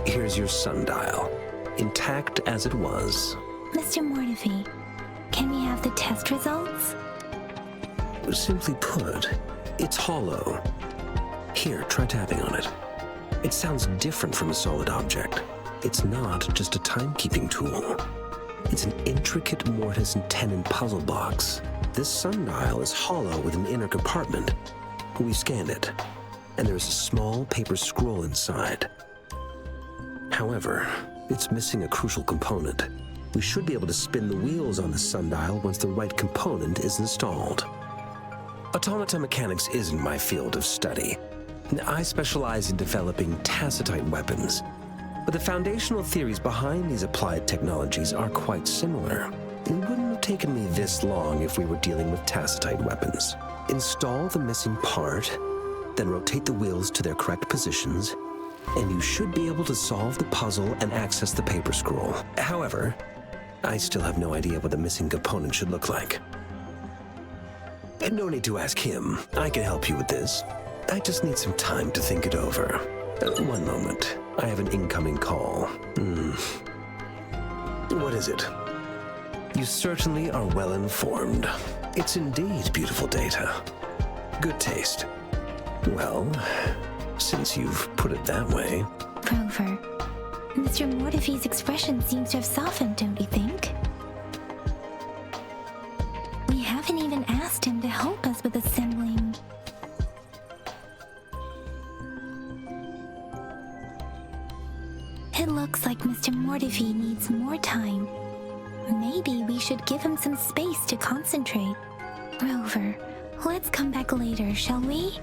Here's your sundial, intact as it was. Mr. Mortefi, can we have the test results? Simply put, it's hollow. Here, try tapping on it. It sounds different from a solid object. It's not just a timekeeping tool. It's an intricate mortise and tenon puzzle box. This sundial is hollow with an inner compartment. We scanned it, and there's a small paper scroll inside. However, it's missing a crucial component. We should be able to spin the wheels on the sundial once the right component is installed. Automata mechanics isn't my field of study. I specialize in developing tacitite weapons, but the foundational theories behind these applied technologies are quite similar. It wouldn't have taken me this long if we were dealing with tacitite weapons. Install the missing part, then rotate the wheels to their correct positions, and you should be able to solve the puzzle and access the paper scroll. However, I still have no idea what the missing component should look like. No need to ask him. I can help you with this. I just need some time to think it over. One moment. I have an incoming call. What is it? You certainly are well informed. It's indeed beautiful data. Good taste. Well, since you've put it that way... Rover, Mr. Mortefi's expression seems to have softened, don't you think? We haven't even asked him to help us with assembling. It looks like Mr. Mortefi needs more time. Maybe we should give him some space to concentrate. Rover, let's come back later, shall we?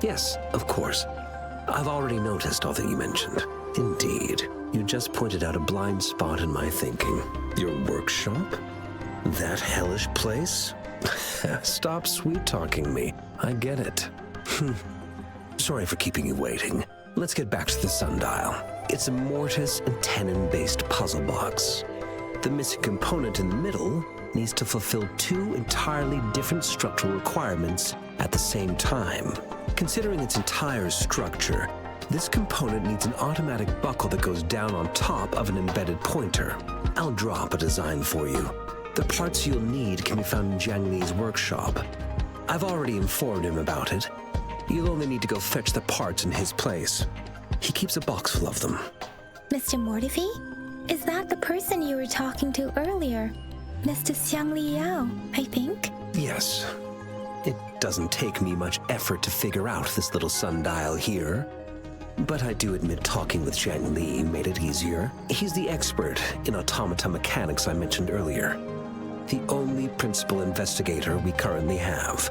Yes, of course. I've already noticed all that you mentioned. Indeed, you just pointed out a blind spot in my thinking. Your workshop? That hellish place? Stop sweet-talking me. I get it. Sorry for keeping you waiting. Let's get back to the sundial. It's a mortise and tenon-based puzzle box. The missing component in the middle needs to fulfill two entirely different structural requirements at the same time. Considering its entire structure, this component needs an automatic buckle that goes down on top of an embedded pointer. I'll draw up a design for you. The parts you'll need can be found in Jiang Li's workshop. I've already informed him about it. You'll only need to go fetch the parts in his place. He keeps a box full of them. Mr. Mortefi? Is that the person you were talking to earlier? Mr. Xiang Liao, I think? Yes. It doesn't take me much effort to figure out this little sundial here. But I do admit talking with Zhang Li made it easier. He's the expert in automata mechanics I mentioned earlier. The only principal investigator we currently have.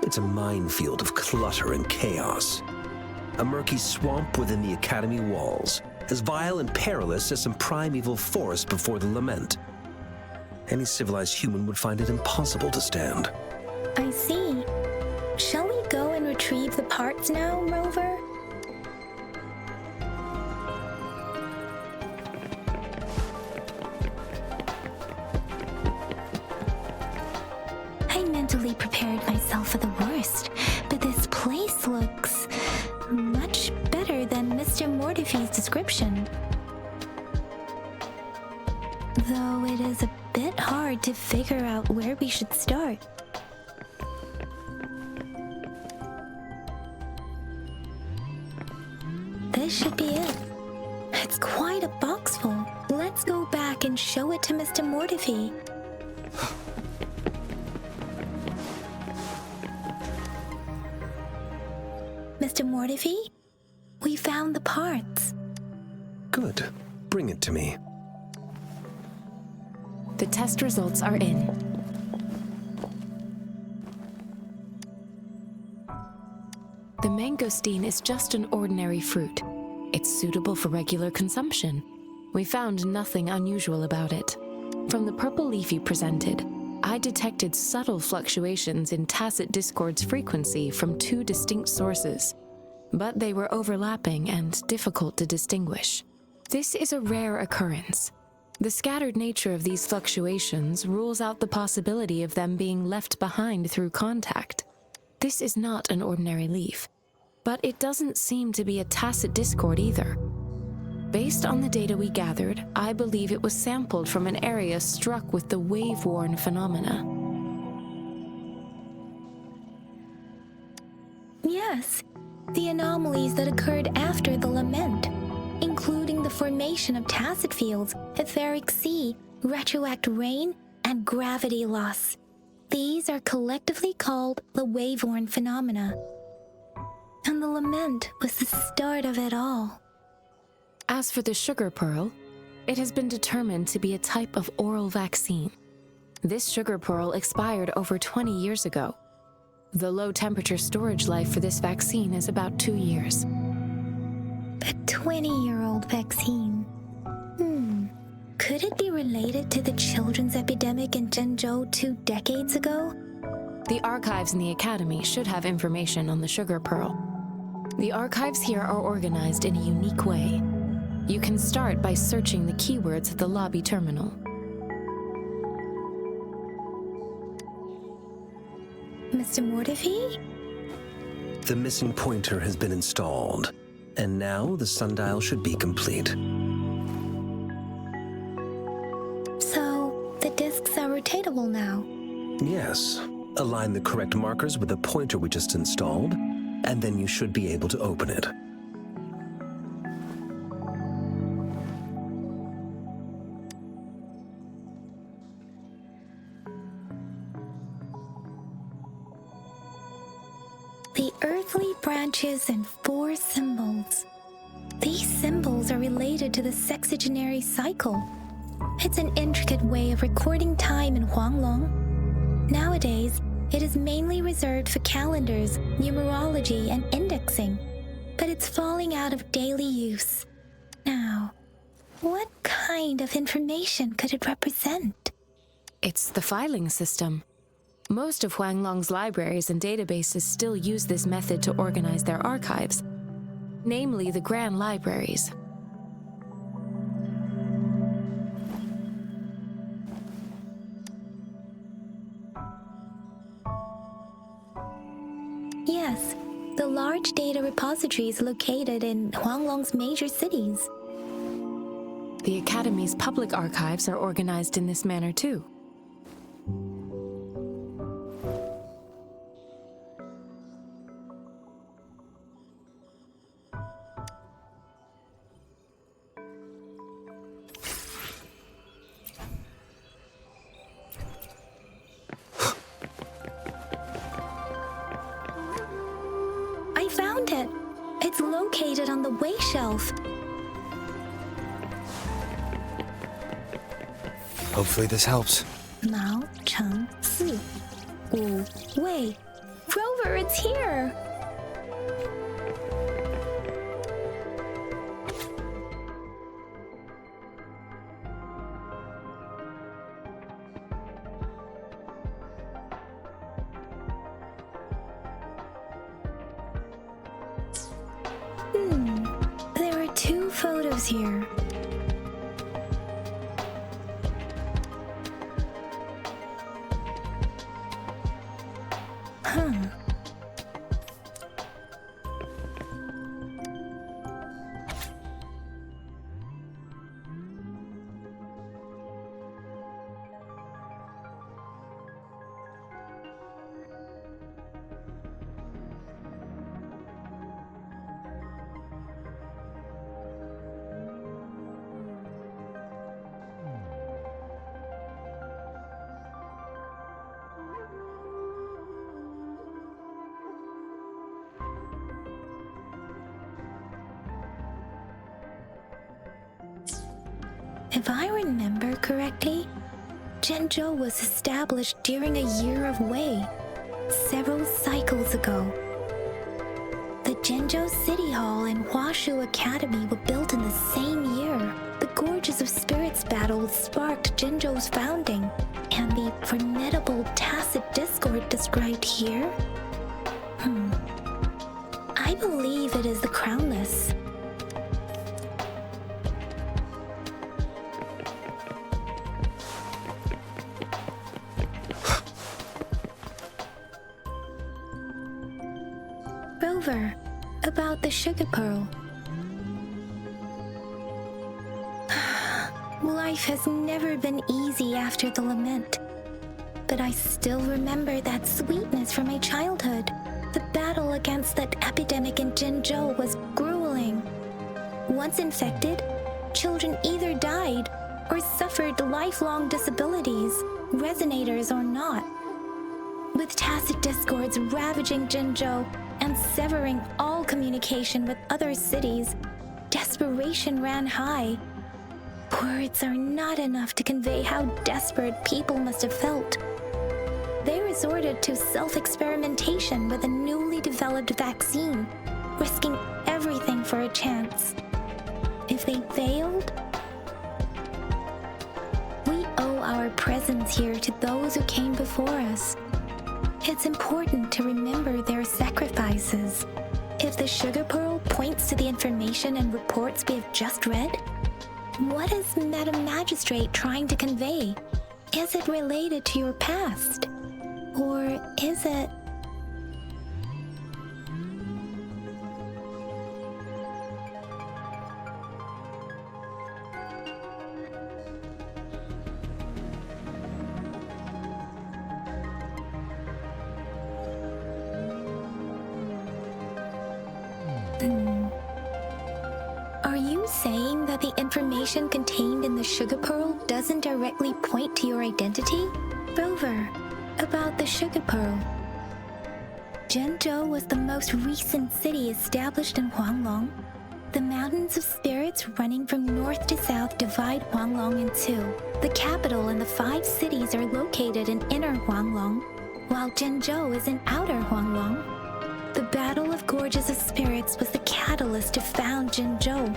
It's a minefield of clutter and chaos. A murky swamp within the Academy walls, as vile and perilous as some primeval forest before the lament. Any civilized human would find it impossible to stand. I see. Shall we go and retrieve the parts now, Rover? I mentally prepared myself for the worst, but this place looks much better than Mr. Mortefi's description. Though it is a bit hard to figure out where we should start. This should be it. It's quite a box full. Let's go back and show it to Mr. Mortefi. Mr. Mortefi, we found the parts. Good. Bring it to me. The test results are in. The mangosteen is just an ordinary fruit. It's suitable for regular consumption. We found nothing unusual about it. From the purple leaf you presented, I detected subtle fluctuations in tacit discord's frequency from two distinct sources, but they were overlapping and difficult to distinguish. This is a rare occurrence. The scattered nature of these fluctuations rules out the possibility of them being left behind through contact. This is not an ordinary leaf, but it doesn't seem to be a tacit discord either. Based on the data we gathered, I believe it was sampled from an area struck with the wave-worn phenomena. Yes, the anomalies that occurred after the lament, including the formation of tacit fields, etheric sea, retroact rain, and gravity loss. These are collectively called the wave-worn phenomena. And the lament was the start of it all. As for the sugar pearl, it has been determined to be a type of oral vaccine. This sugar pearl expired over 20 years ago. The low-temperature storage life for this vaccine is about 2 years. A 20-year-old vaccine. Could it be related to the children's epidemic in Zhengzhou 2 decades ago? The archives in the Academy should have information on the sugar pearl. The archives here are organized in a unique way. You can start by searching the keywords at the lobby terminal. Mr. Mortefi? The missing pointer has been installed, and now the sundial should be complete. So, the discs are rotatable now? Yes. Align the correct markers with the pointer we just installed, and then you should be able to open it. The earthly branches and 4 symbols. These symbols are related to the sexagenary cycle. It's an intricate way of recording time in Huanglong. Nowadays, it is mainly reserved for calendars, numerology, and indexing, but it's falling out of daily use. Now, what kind of information could it represent? It's the filing system. Most of Huanglong's libraries and databases still use this method to organize their archives, namely the Grand Libraries. Yes, the large data repositories located in Huanglong's major cities. The Academy's public archives are organized in this manner too. shelf. Hopefully this helps. Mao Cheng Si. Wu Wei. Rover, it's here! There are 2 photos here. If I remember correctly, Zhenzhou was established during a year of Wei, several cycles ago. The Zhenzhou City Hall and Huashu Academy were built in the same year. The Gorges of Spirits battle sparked Zhenzhou's founding, and the formidable tacit discord described here? I believe it is the Crownless. Rover, about the sugar pearl. Life has never been easy after the lament, but I still remember that sweetness from my childhood. The battle against that epidemic in Zhenzhou was grueling. Once infected, children either died or suffered lifelong disabilities, resonators or not. With tacit discords ravaging Zhenzhou and severing all communication with other cities, desperation ran high. Words are not enough to convey how desperate people must have felt. They resorted to self-experimentation with a newly developed vaccine, risking everything for a chance. If they failed, we owe our presence here to those who came before us. It's important to remember their sacrifices. If the sugar pearl points to the information and reports we have just read, what is Madam Magistrate trying to convey? Is it related to your past? Or is it... Are you saying that the information contained in the sugar pearl doesn't directly point to your identity? Rover, about the sugar pearl. Zhenzhou was the most recent city established in Huanglong. The mountains of spirits running from north to south divide Huanglong in 2. The capital and the 5 cities are located in inner Huanglong, while Zhenzhou is in outer Huanglong. The Battle of Gorges of Spirits was the catalyst to found Zhenzhou.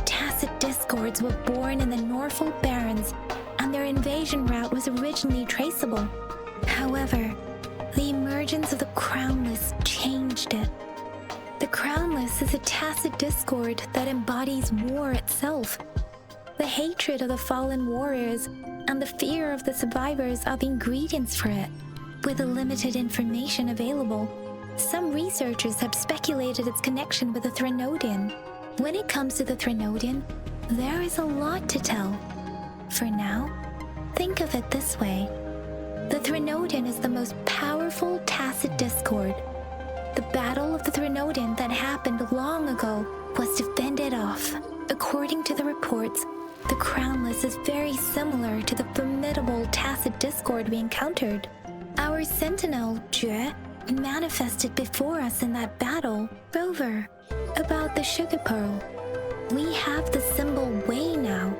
Tacit discords were born in the Norfolk Barrens, and their invasion route was originally traceable. However, the emergence of the Crownless changed it. The Crownless is a tacit discord that embodies war itself. The hatred of the fallen warriors and the fear of the survivors are the ingredients for it. With the limited information available, some researchers have speculated its connection with the Threnodian. When it comes to the Threnodian, there is a lot to tell. For now, think of it this way. The Threnodian is the most powerful tacit discord. The Battle of the Threnodian that happened long ago was to fend it off. According to the reports, the Crownless is very similar to the formidable tacit discord we encountered. Our sentinel, Jue, manifested before us in that battle. Rover, about the sugar pearl. We have the symbol way now.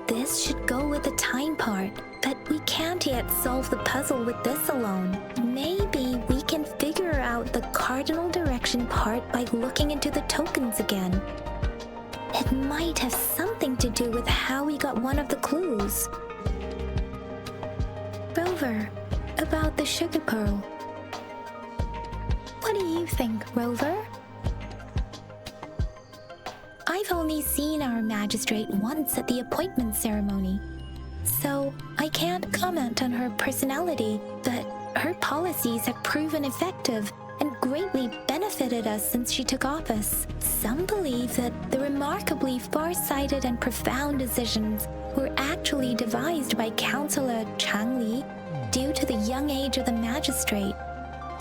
This should go with the time part, but we can't yet solve the puzzle with this alone. Maybe we can figure out the cardinal direction part by looking into the tokens again. It might have something to do with how we got one of the clues. Rover, about the sugar pearl. What do you think, Rover? I've only seen our magistrate once at the appointment ceremony, so I can't comment on her personality, but her policies have proven effective and greatly benefited us since she took office. Some believe that the remarkably far-sighted and profound decisions were actually devised by Councillor Changli due to the young age of the magistrate.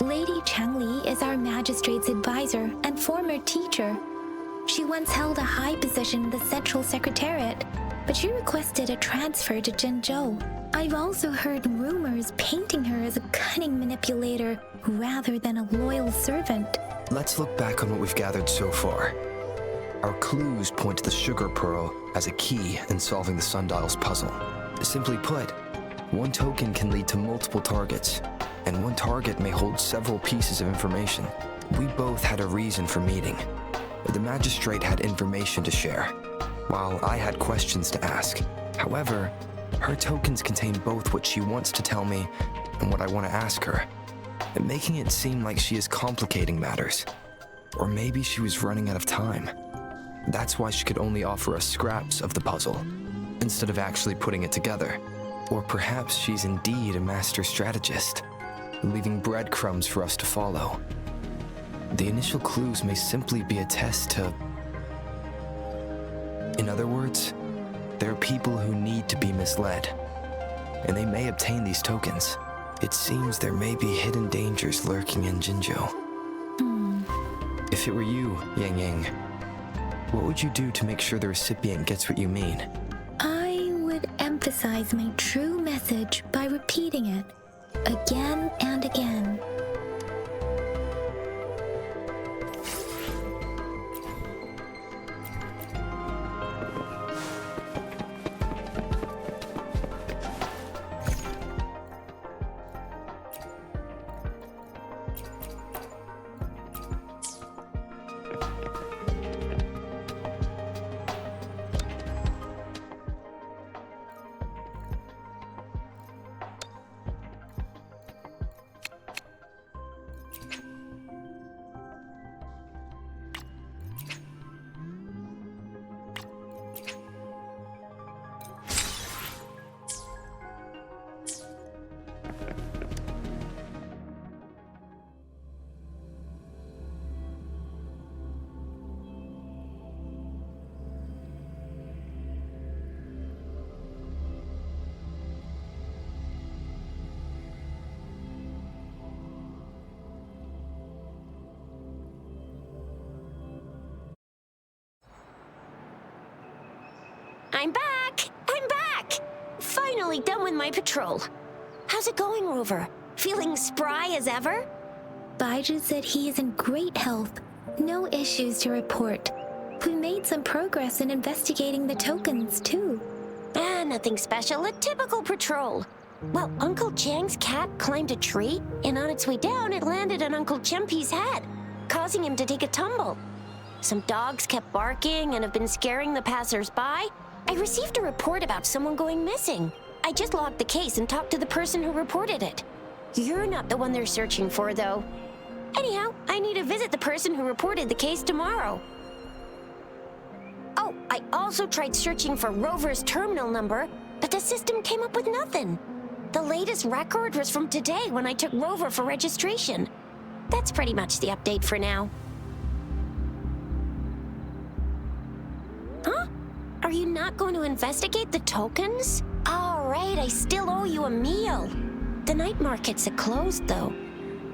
Lady Changli is our magistrate's advisor and former teacher. She once held a high position in the Central Secretariat, but she requested a transfer to Jinzhou. I've also heard rumors painting her as a cunning manipulator rather than a loyal servant. Let's look back on what we've gathered so far. Our clues point to the sugar pearl as a key in solving the sundial's puzzle. Simply put, one token can lead to multiple targets, and one target may hold several pieces of information. We both had a reason for meeting. The magistrate had information to share, while I had questions to ask. However, her tokens contain both what she wants to tell me and what I want to ask her, making it seem like she is complicating matters. Or maybe she was running out of time. That's why she could only offer us scraps of the puzzle, instead of actually putting it together. Or perhaps she's indeed a master strategist, leaving breadcrumbs for us to follow. The initial clues may simply be a test to... In other words, there are people who need to be misled, and they may obtain these tokens. It seems there may be hidden dangers lurking in Jinzhou. If it were you, Yang Yang, what would you do to make sure the recipient gets what you mean? I would emphasize my true message by repeating it again and again. I'm back! I'm back! Finally done with my patrol. How's it going, Rover? Feeling spry as ever? Baiju said he is in great health. No issues to report. We made some progress in investigating the tokens, too. Nothing special. A typical patrol. Well, Uncle Chang's cat climbed a tree, and on its way down, it landed on Uncle Chempi's head, causing him to take a tumble. Some dogs kept barking and have been scaring the passers-by. I received a report about someone going missing. I just logged the case and talked to the person who reported it. You're not the one they're searching for, though. Anyhow, I need to visit the person who reported the case tomorrow. Oh, I also tried searching for Rover's terminal number, but the system came up with nothing. The latest record was from today when I took Rover for registration. That's pretty much the update for now. Huh? Are you not going to investigate the tokens? All right, I still owe you a meal. The night markets are closed, though.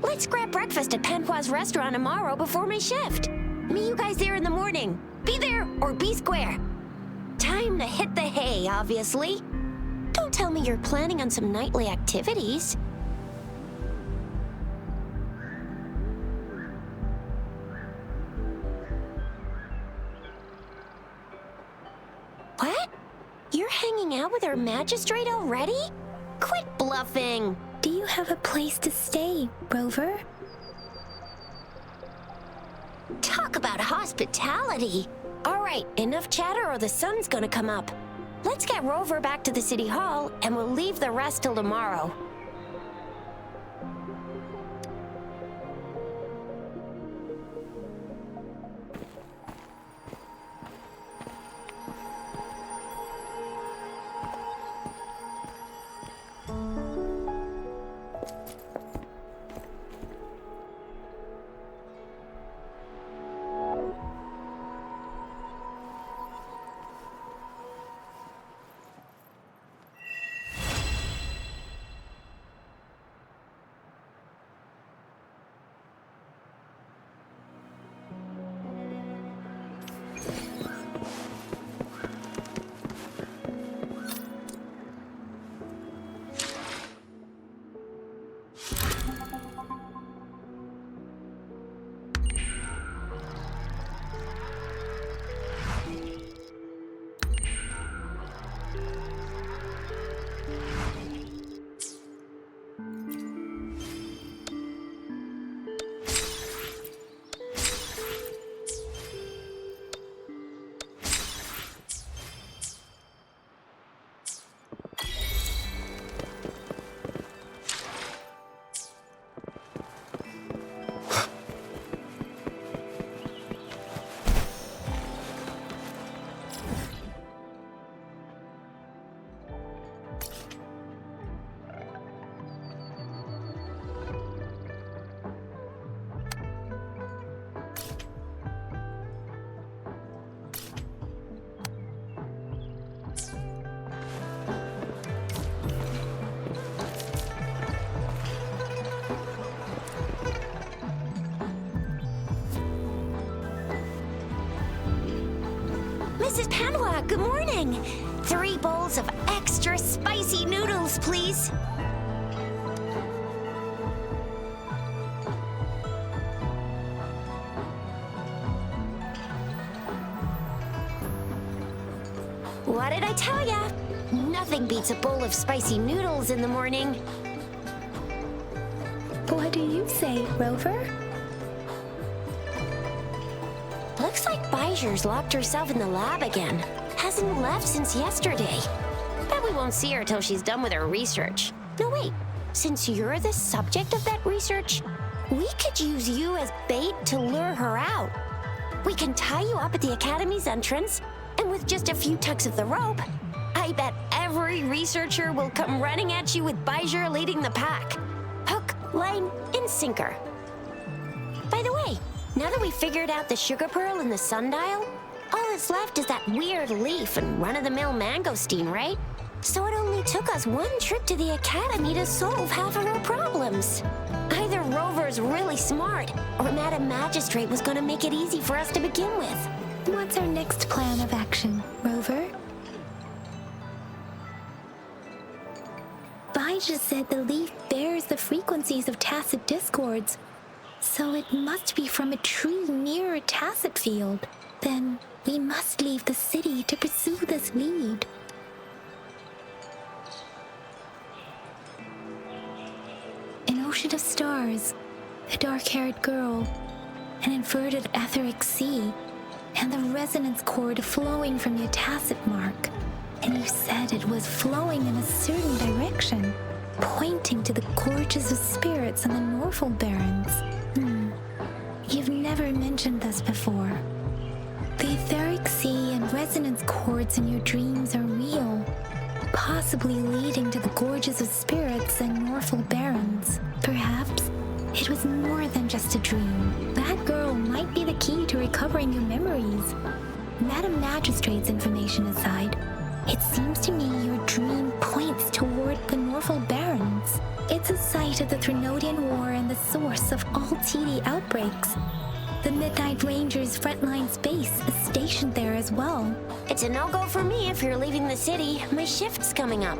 Let's grab breakfast at Panhua's restaurant tomorrow before my shift. Meet you guys there in the morning. Be there or be square. Time to hit the hay, obviously. Don't tell me you're planning on some nightly activities. hang out with our magistrate already? Quit bluffing! Do you have a place to stay, Rover? Talk about hospitality! Alright, enough chatter or the sun's gonna come up. Let's get Rover back to the city hall, and we'll leave the rest till tomorrow. Mrs. Panwa, good morning! 3 bowls of extra spicy noodles, please. What did I tell ya? Nothing beats a bowl of spicy noodles in the morning. What do you say, Rover? Looks like Bijur's locked herself in the lab again. Hasn't left since yesterday. Bet we won't see her till she's done with her research. No, wait. Since you're the subject of that research, we could use you as bait to lure her out. We can tie you up at the Academy's entrance, and with just a few tugs of the rope, I bet every researcher will come running at you with Bijur leading the pack. Hook, line, and sinker. By the way, now that we figured out the sugar pearl and the sundial, all that's left is that weird leaf and run-of-the-mill mangosteen, right? So it only took us 1 trip to the Academy to solve half of our problems. Either Rover's really smart, or Madam Magistrate was gonna make it easy for us to begin with. What's our next plan of action, Rover? Bijur said the leaf bears the frequencies of tacit discords, so it must be from a tree near a tacit field. Then we must leave the city to pursue this lead. An ocean of stars, a dark-haired girl, an inverted etheric sea, and the resonance cord flowing from your tacit mark. And you said it was flowing in a certain direction, pointing to the gorges of spirits on the Norfolk Barrens. You've never mentioned this before. The etheric sea and resonance cords in your dreams are real, possibly leading to the gorges of spirits and Norfolk Barrens. Perhaps it was more than just a dream. That girl might be the key to recovering your memories. Madam Magistrate's information aside, it seems to me your dream points toward the Norfolk Barrens. It's a site of the Threnodian War and the source of all TD outbreaks. The Midnight Rangers' frontline base is stationed there as well. It's a no-go for me if you're leaving the city. My shift's coming up.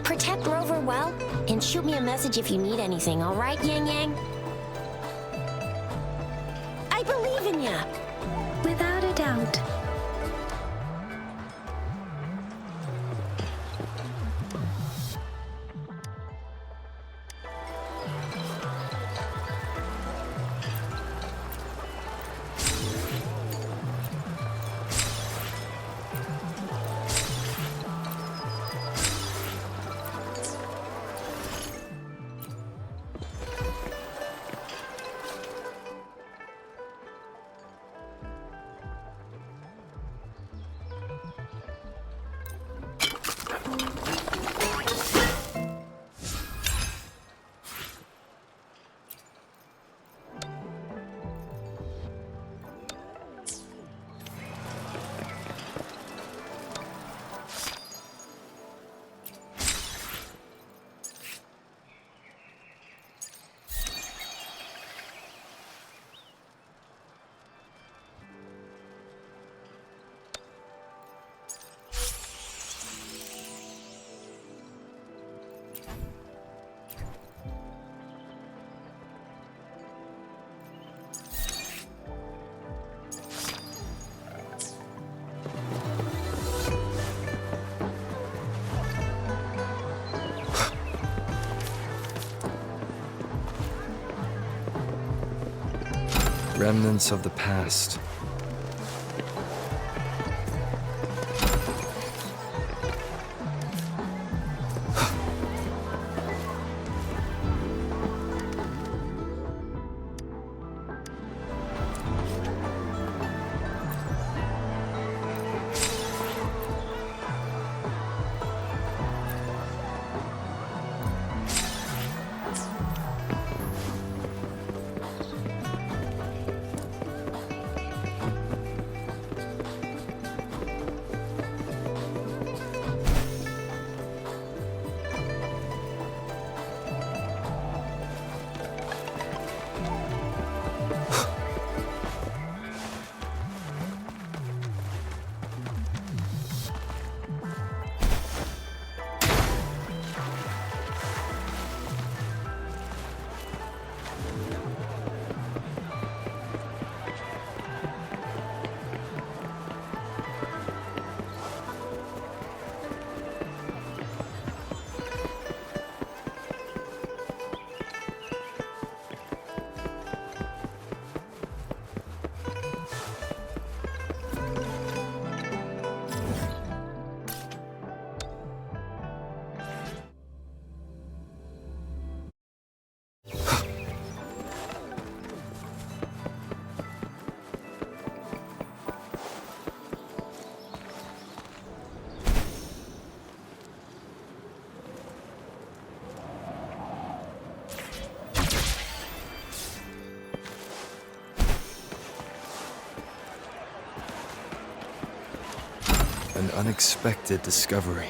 Protect Rover well, and shoot me a message if you need anything, all right, Yang Yang? I believe in ya! Without a doubt. Remnants of the past. An unexpected discovery.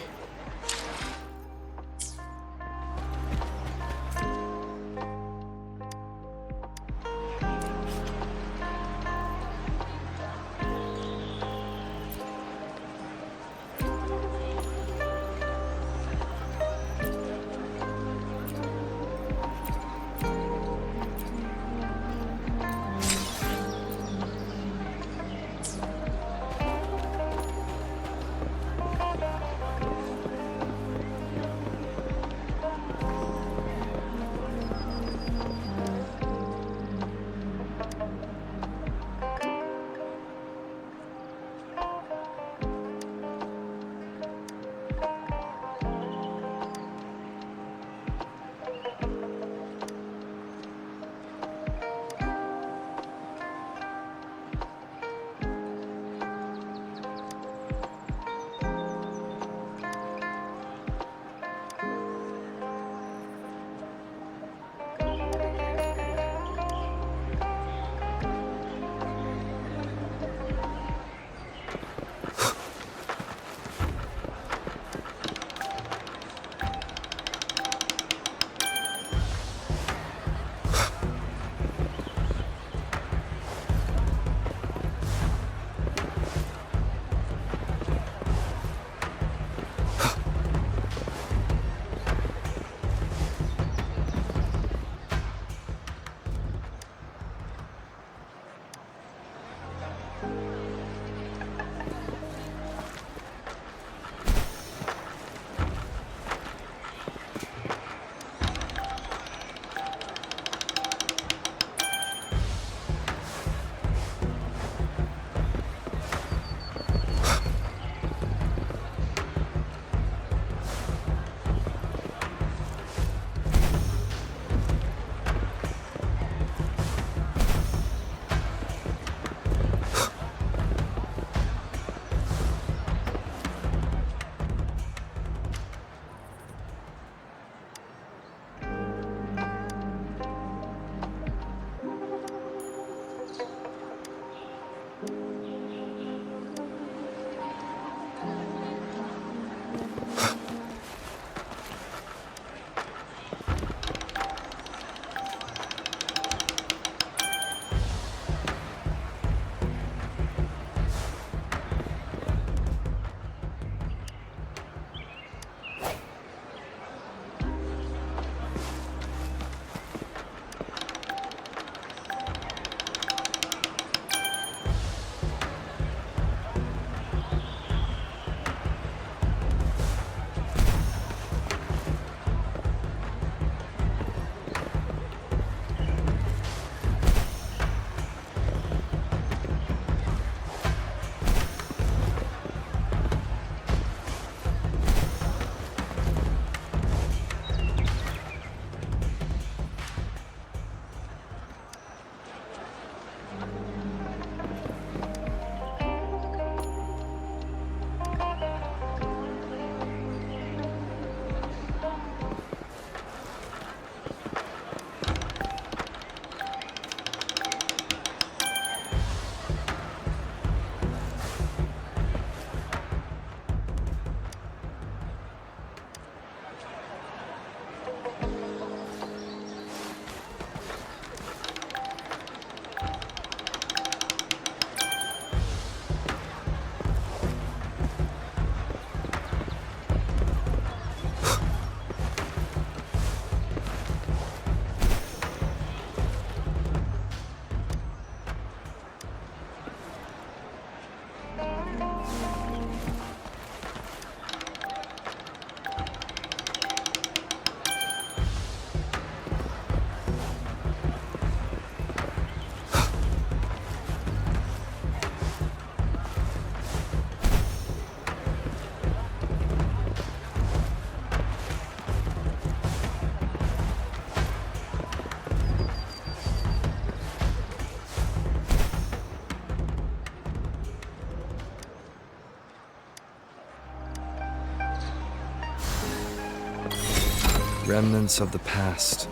Remnants of the past.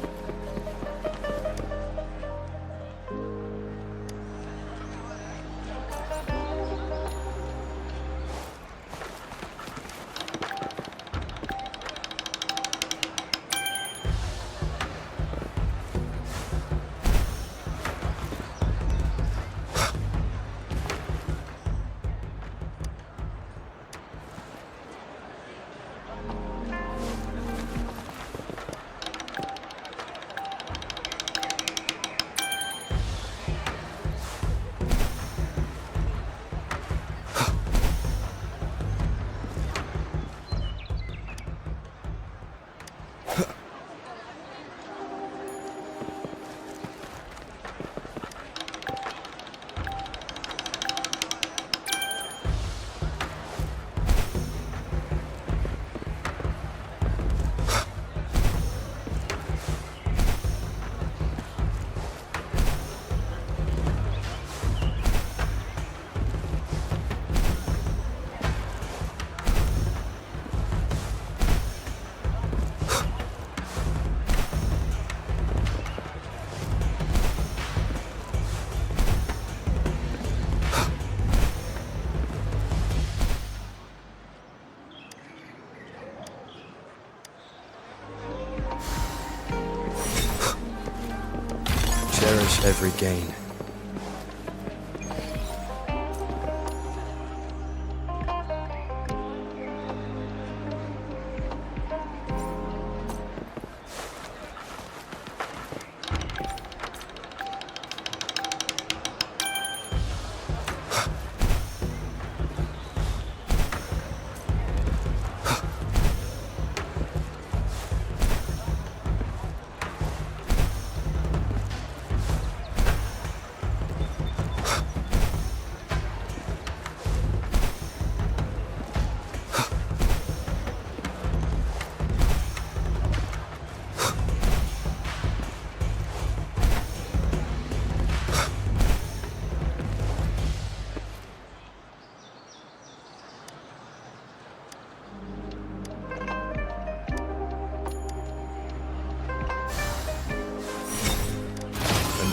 Cherish every gain.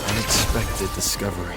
Unexpected discovery.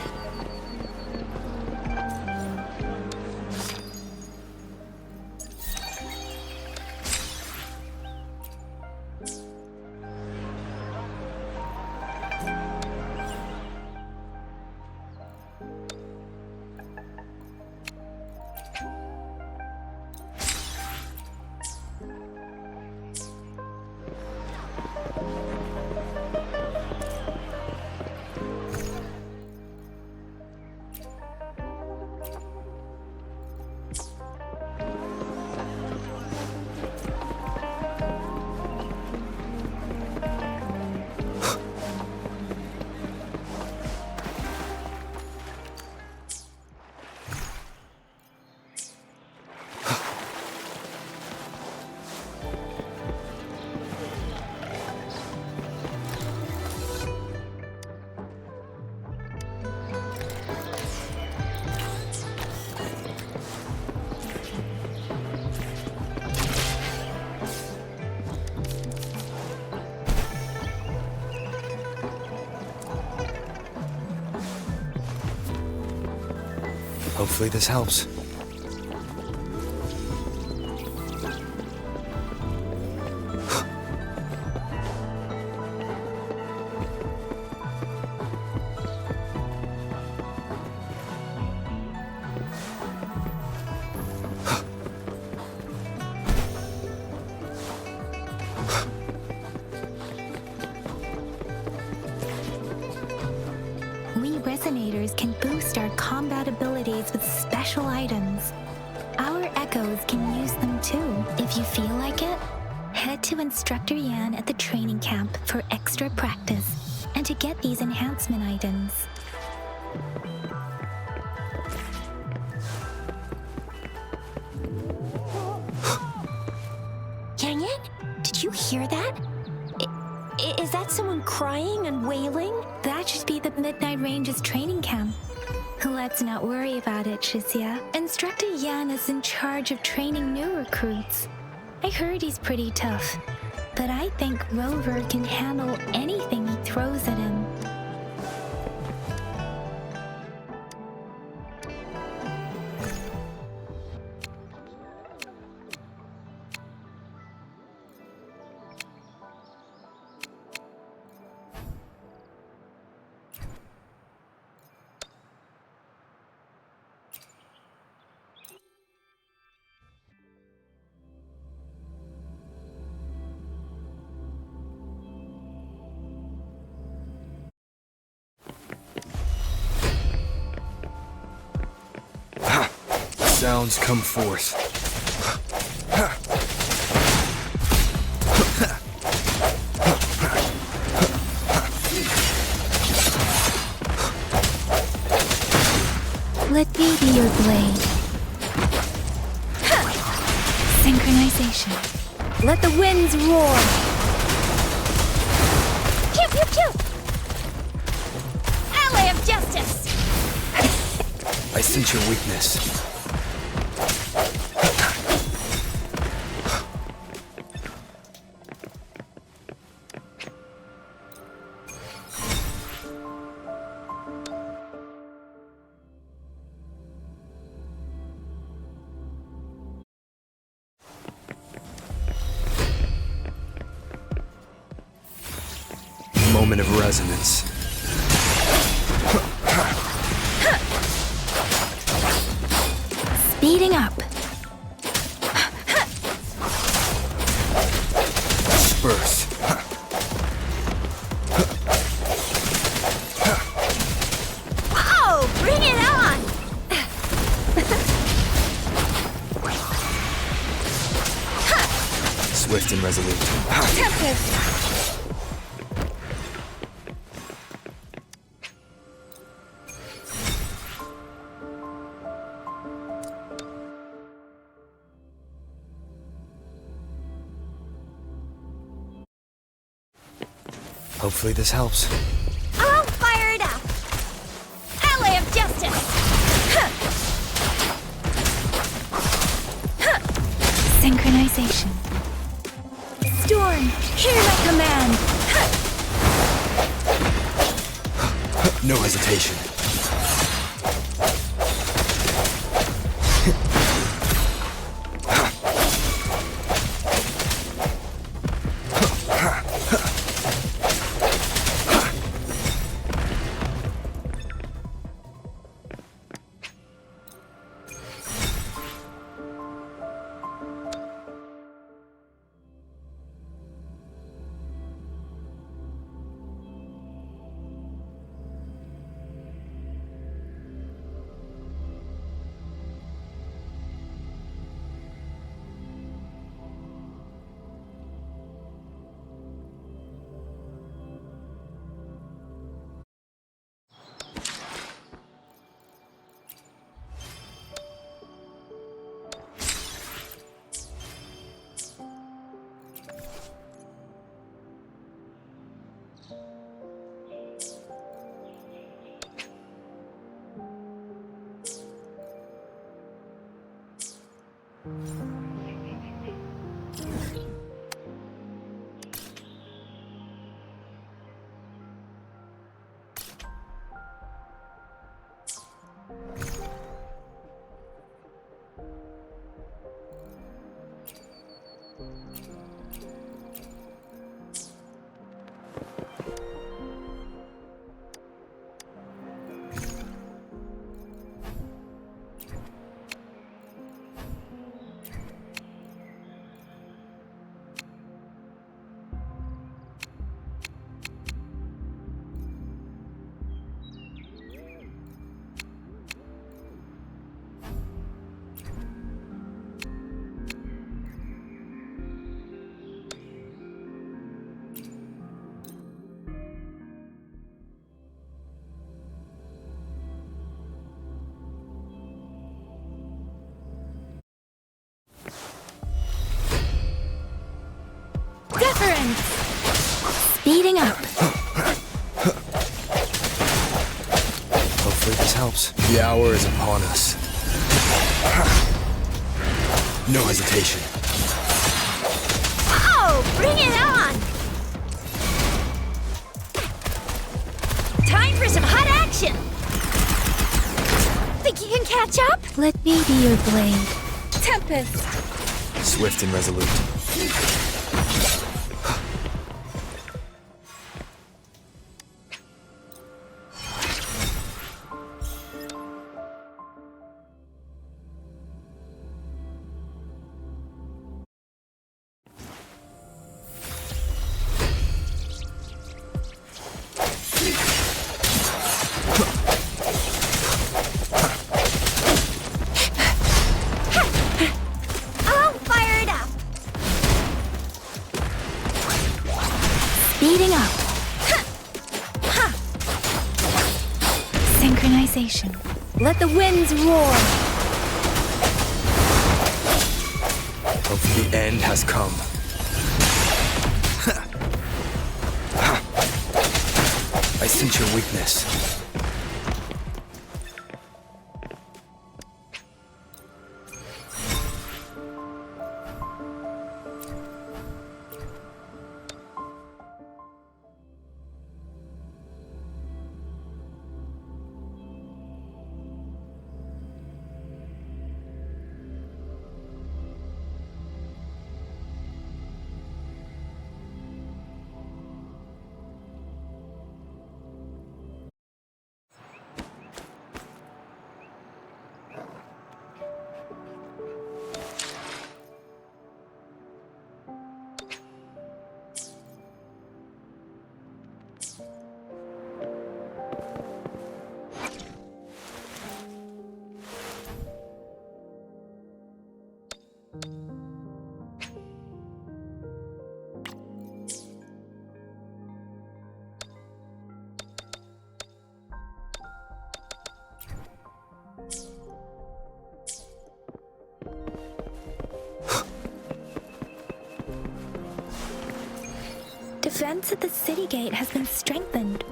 Hopefully this helps. We resonators can boost our combat abilities with special items. Our echoes can use them too. If you feel like it, head to Instructor Yan at the training camp for extra practice and to get these enhancement items. Yang Yang, did you hear that? Is that someone crying and wailing? That should be the Midnight Ranges training camp. Let's not worry about it, Shizia. Instructor Yan is in charge of training new recruits. I heard he's pretty tough, but I think Rover can handle anything he throws at him. Sounds come forth. Let me be your blade. Synchronization. Let the winds roar. Pew, pew, pew! Ally of justice! I sense your weakness. Moment of resonance. Speeding up. Burst. Oh, bring it on! Swift and resolute. Tempest! Hopefully this helps. I'll fire it up! Ally of justice! Synchronization. Storm, hear my command. No hesitation. Speeding up. Hopefully this helps. The hour is upon us. No hesitation. Oh, bring it on! action! Think you can catch up? Let me be your blade. Tempest! Swift and resolute. I'll fire it up! Speeding up. Synchronization. Let the winds roar! The end has come. I sense your weakness. Defense at the city gate has been strengthened.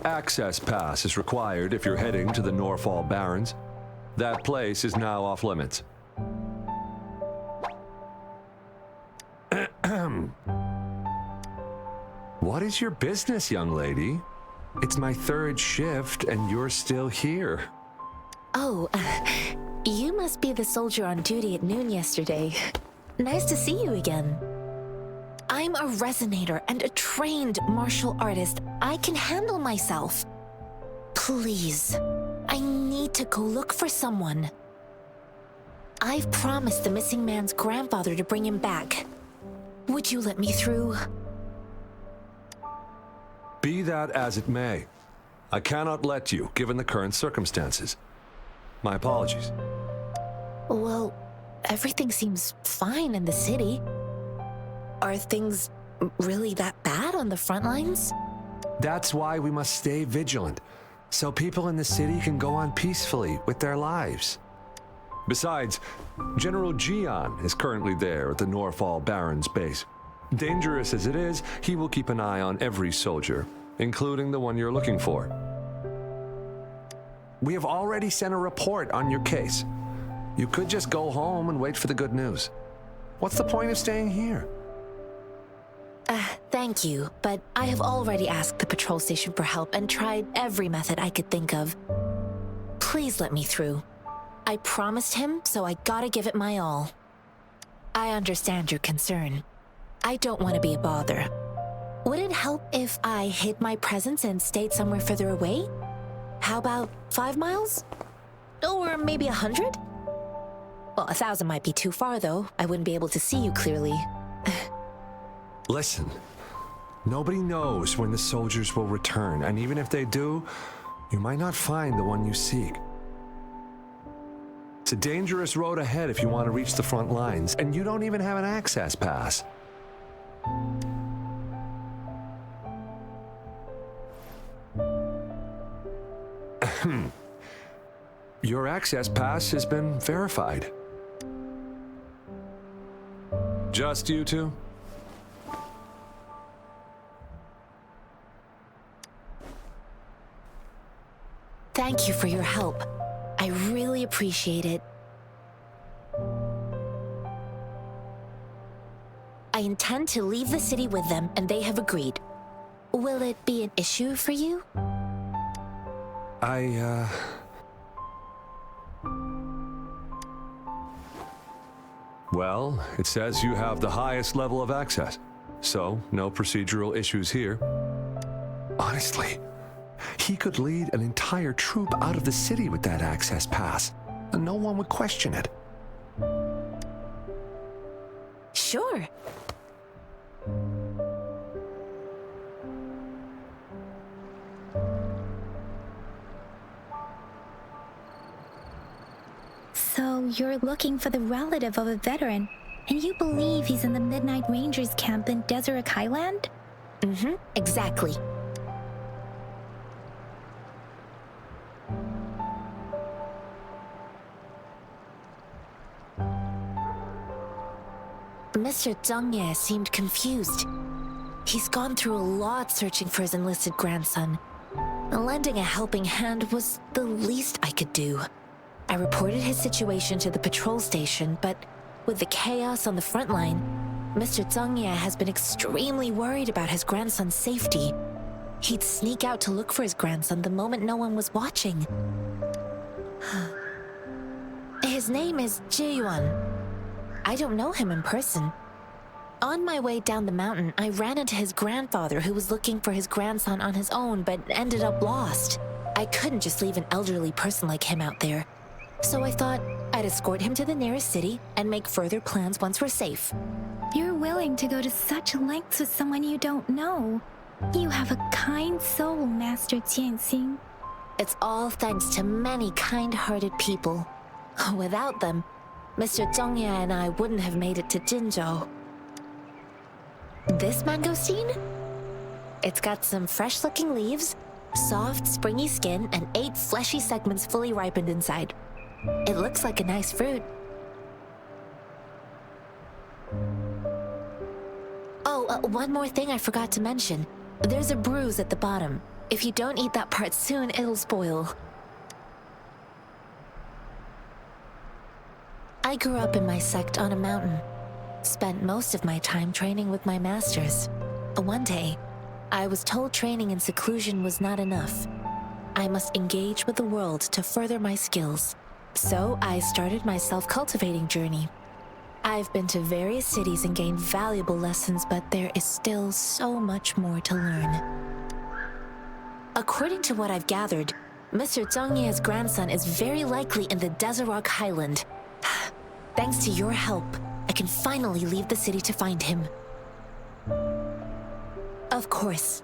Access pass is required if you're heading to the Norfall Barrens. That place is now off limits. What is your business, young lady? It's my third shift and you're still here. Oh, you must be the soldier on duty at noon yesterday. Nice to see you again. I'm a resonator and a trained martial artist. I can handle myself. Please, I need to go look for someone. I've promised the missing man's grandfather to bring him back. Would you let me through? Be that as it may, I cannot let you, given the current circumstances. My apologies. Well, everything seems fine in the city. Are things really that bad on the front lines? That's why we must stay vigilant, so people in the city can go on peacefully with their lives. Besides, General Gian is currently there at the Norfall Barrens base. Dangerous as it is, he will keep an eye on every soldier, including the one you're looking for. We have already sent a report on your case. You could just go home and wait for the good news. What's the point of staying here? Thank you, but I have already asked the patrol station for help and tried every method I could think of. Please let me through. I promised him, so I gotta give it my all. I understand your concern. I don't want to be a bother. Would it help if I hid my presence and stayed somewhere further away? How about 5 miles? Or maybe 100? Well, 1,000 might be too far, though. I wouldn't be able to see you clearly. Listen, nobody knows when the soldiers will return, and even if they do, you might not find the one you seek. It's a dangerous road ahead if you want to reach the front lines, and you don't even have an access pass. Your access pass has been verified. Just you two? Thank you for your help. I really appreciate it. I intend to leave the city with them, and they have agreed. Will it be an issue for you? Well, it says you have the highest level of access, so no procedural issues here. Honestly, he could lead an entire troop out of the city with that access pass, and no one would question it. Sure. So you're looking for the relative of a veteran, and you believe he's in the Midnight Rangers camp in Deseret Highland? Mm-hmm, exactly. Mr. Zhengye seemed confused. He's gone through a lot searching for his enlisted grandson. Lending a helping hand was the least I could do. I reported his situation to the patrol station, but with the chaos on the front line, Mr. Zhengye has been extremely worried about his grandson's safety. He'd sneak out to look for his grandson the moment no one was watching. His name is Jiyuan. I don't know him in person. On my way down the mountain, I ran into his grandfather who was looking for his grandson on his own but ended up lost. I couldn't just leave an elderly person like him out there. So I thought I'd escort him to the nearest city and make further plans once we're safe. You're willing to go to such lengths with someone you don't know. You have a kind soul, Master Jianxing. It's all thanks to many kind-hearted people. Without them, Mr. Zhengye and I wouldn't have made it to Jinzhou. This mangosteen? It's got some fresh-looking leaves, soft, springy skin, and 8 fleshy segments fully ripened inside. It looks like a nice fruit. Oh, one more thing I forgot to mention. There's a bruise at the bottom. If you don't eat that part soon, it'll spoil. I grew up in my sect on a mountain. Spent most of my time training with my masters. One day, I was told training in seclusion was not enough. I must engage with the world to further my skills. So I started my self-cultivating journey. I've been to various cities and gained valuable lessons, but there is still so much more to learn. According to what I've gathered, Mr. Zhengye's grandson is very likely in the Deseret Highland. Thanks to your help, I can finally leave the city to find him. Of course.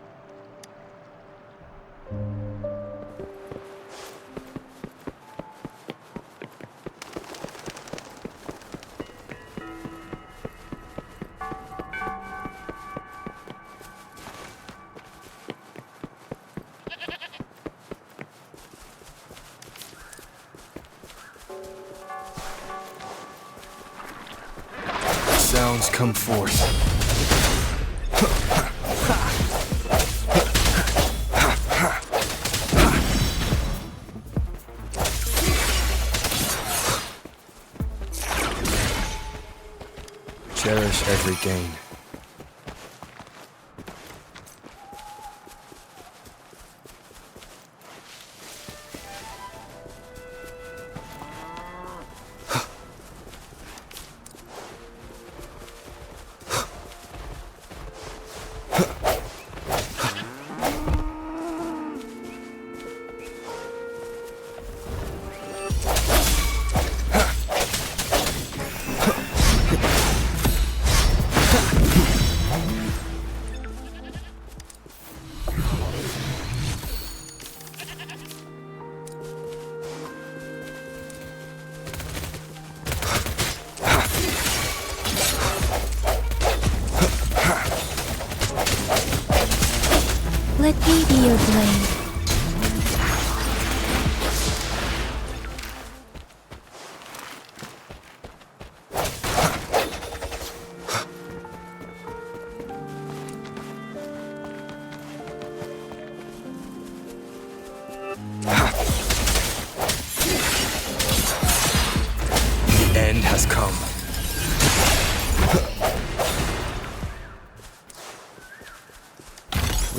Sounds come forth. Cherish every gain. Let me be your blade. The end has come.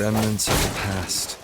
Remnants of the past.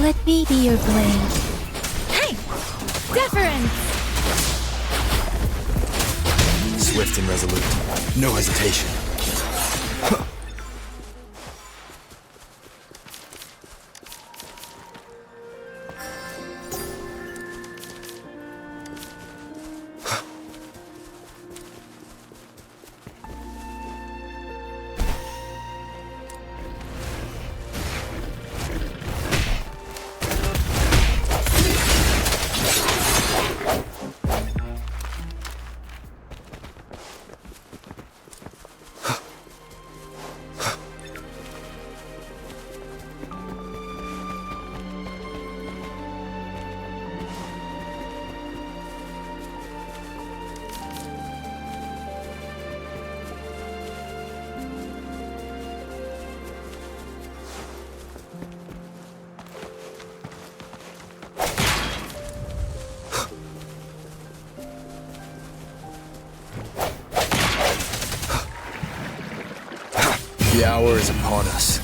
Let me be your blade. Hey! Deference! Swift and resolute. No hesitation. The hour is upon us.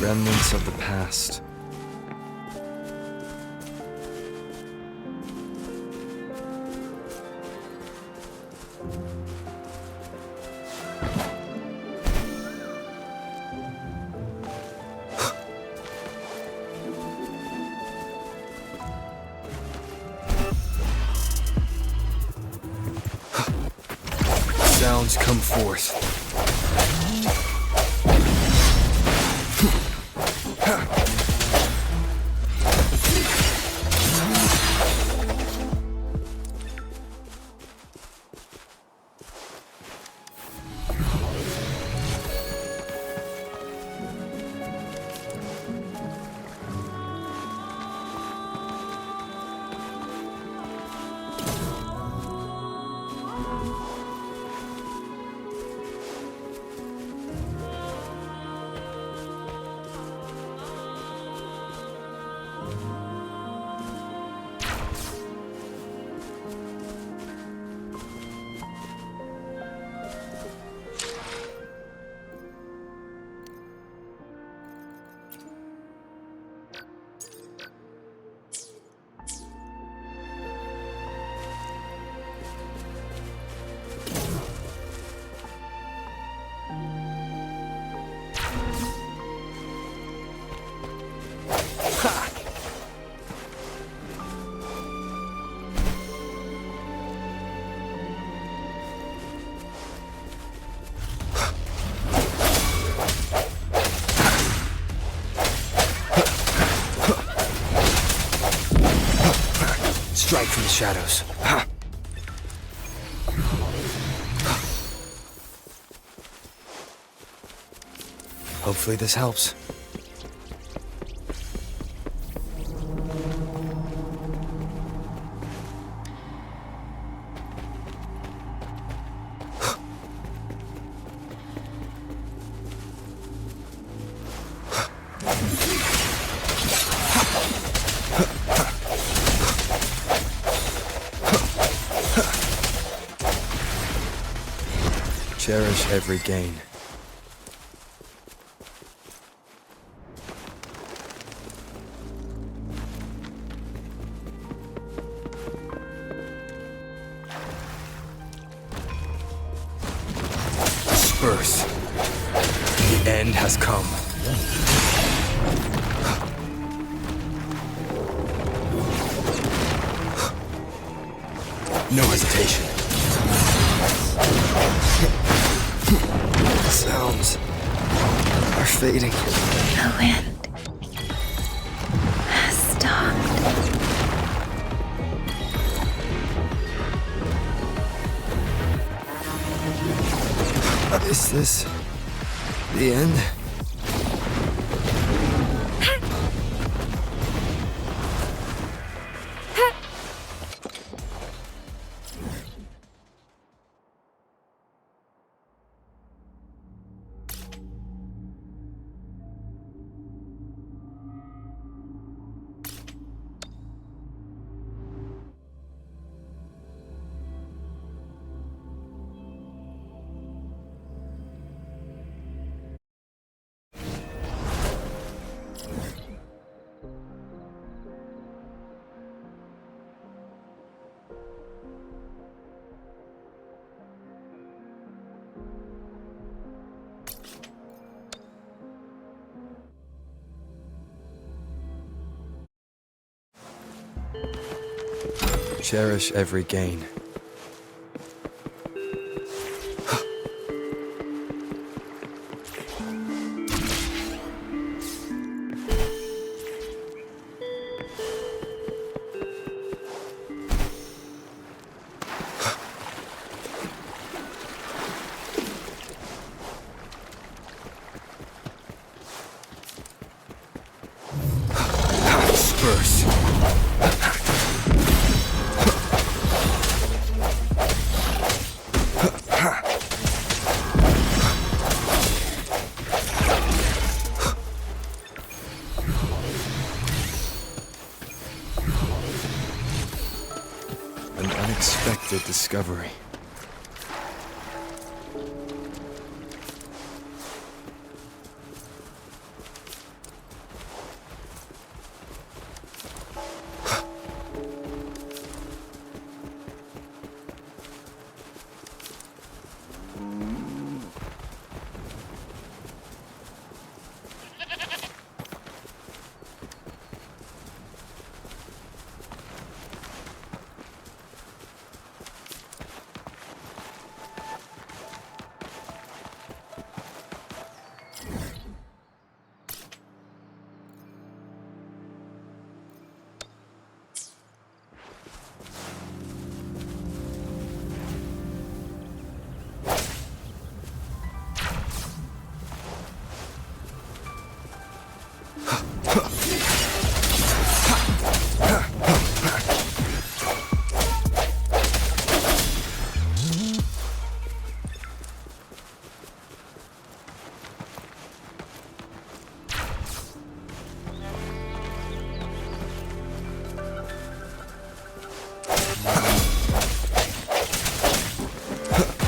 Remnants of the past. Sounds come forth. Strike from the shadows. Hopefully this helps. Cherish every gain. Disperse. The end has come. No hesitation. The sounds are fading. The wind has stopped. Is this the end? Cherish every gain. Disperse. An unexpected discovery.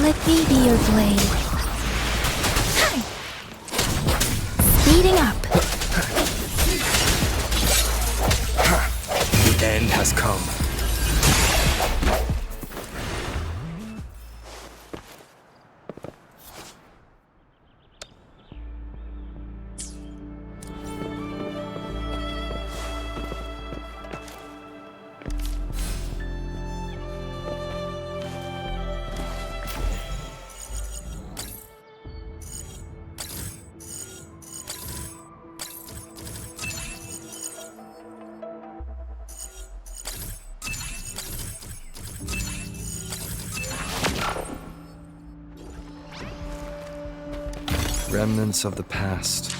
Let me be your blade. Speeding up. The end has come. Remnants of the past.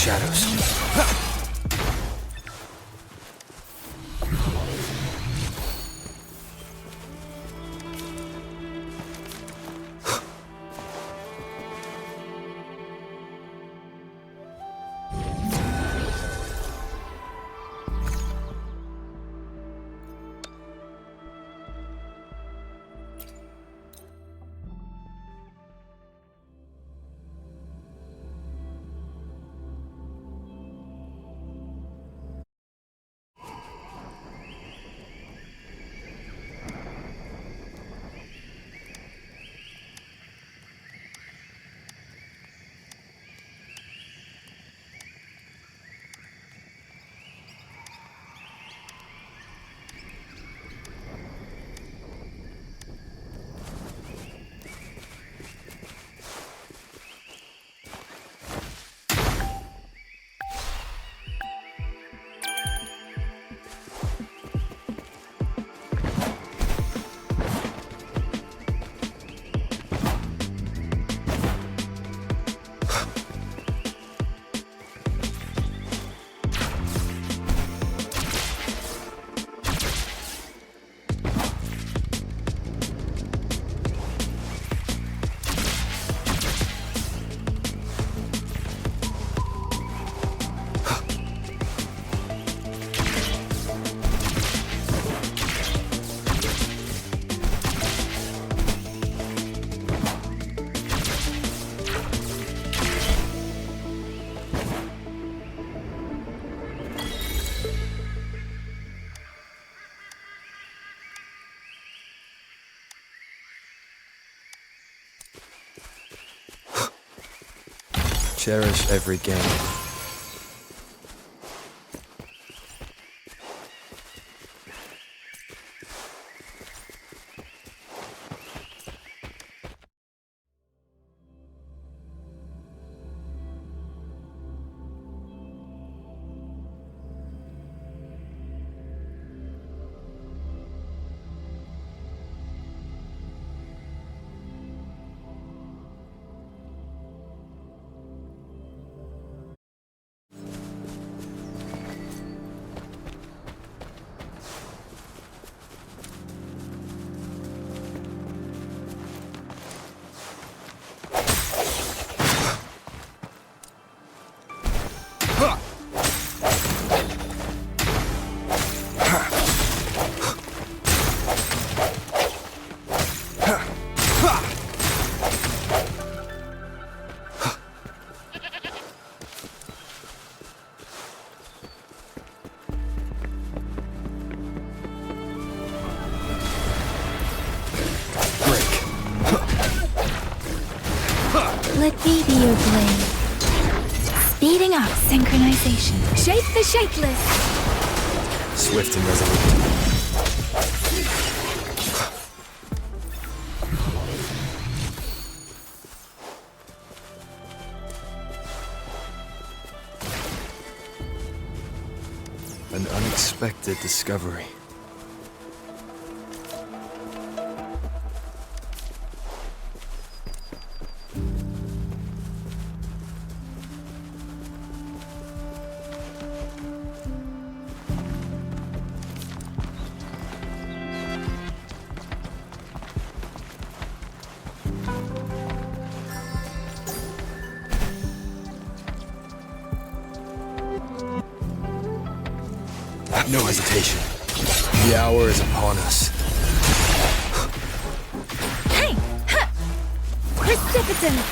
shadows. Cherish every gain. Let me be your blade. Speeding up synchronization. Shape the shapeless. Swift and resolute. An unexpected discovery. No hesitation. The hour is upon us. Hey! Ha! Precipitance!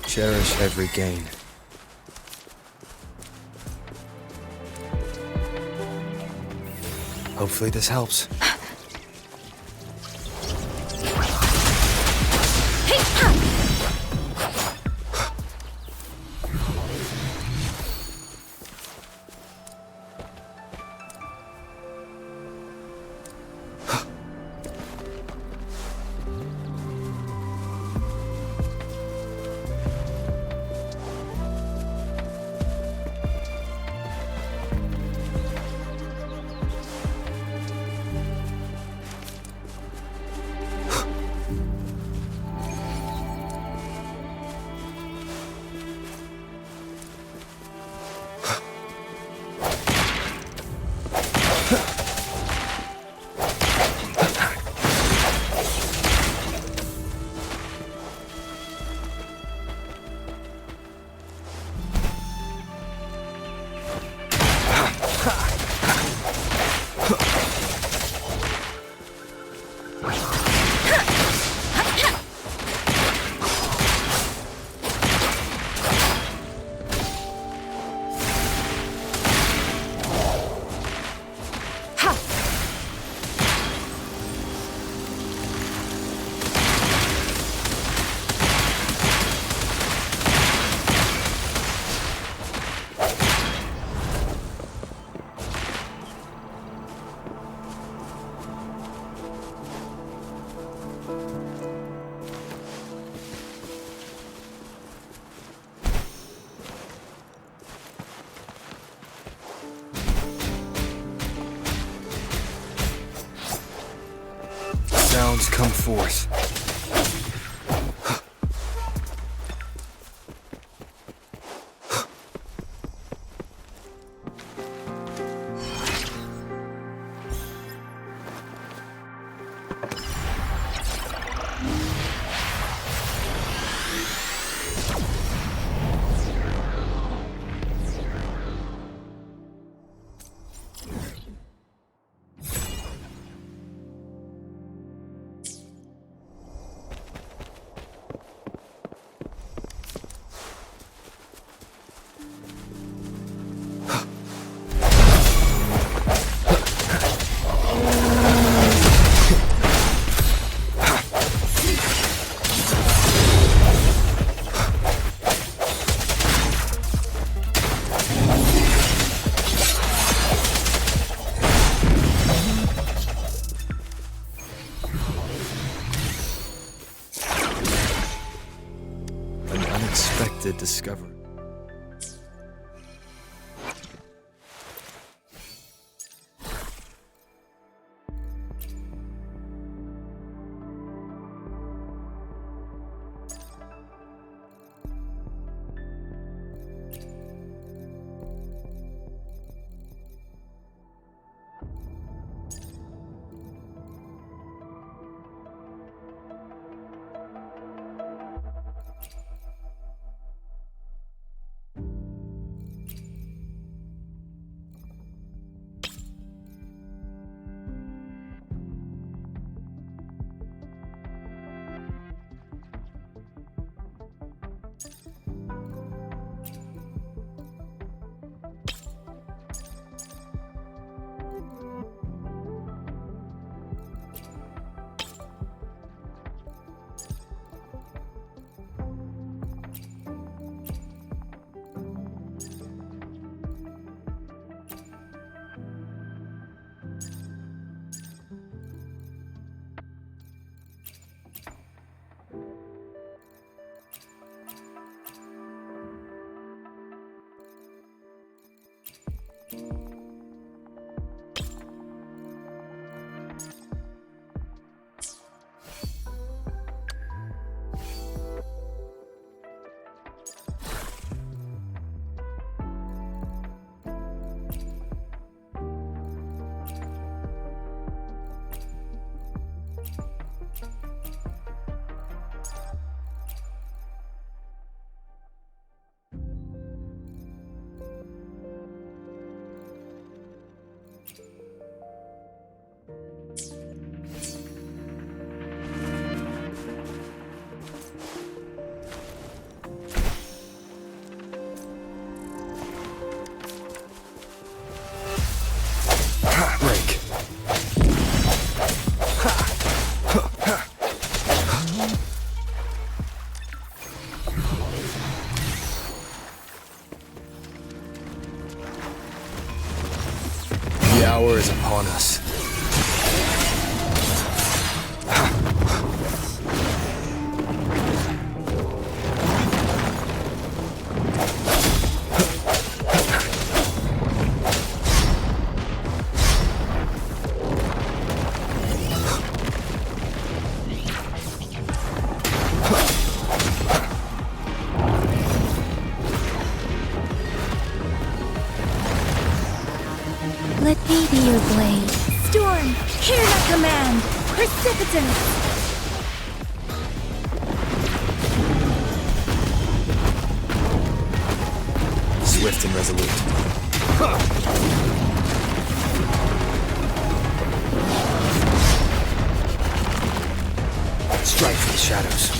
Cherish every gain. Hopefully this helps. sounds come forth. Unexpected discovery. The hour is upon us. Let me be your blade. Storm, hear my command! Precipitance! Swift and resolute. Strike for the shadows.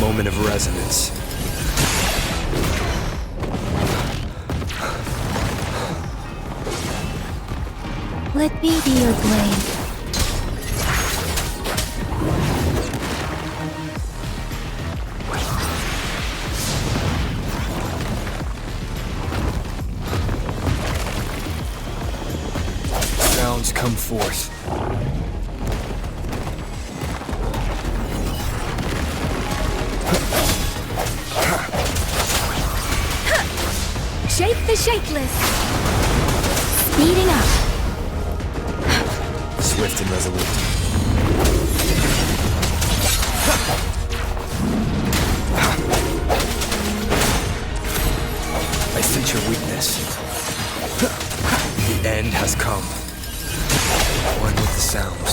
Moment of resonance. Let me be your blade. forth. Shake the shakeless. Speeding up. Swift and resolute. I sense your weakness. The end has come. One with the sounds.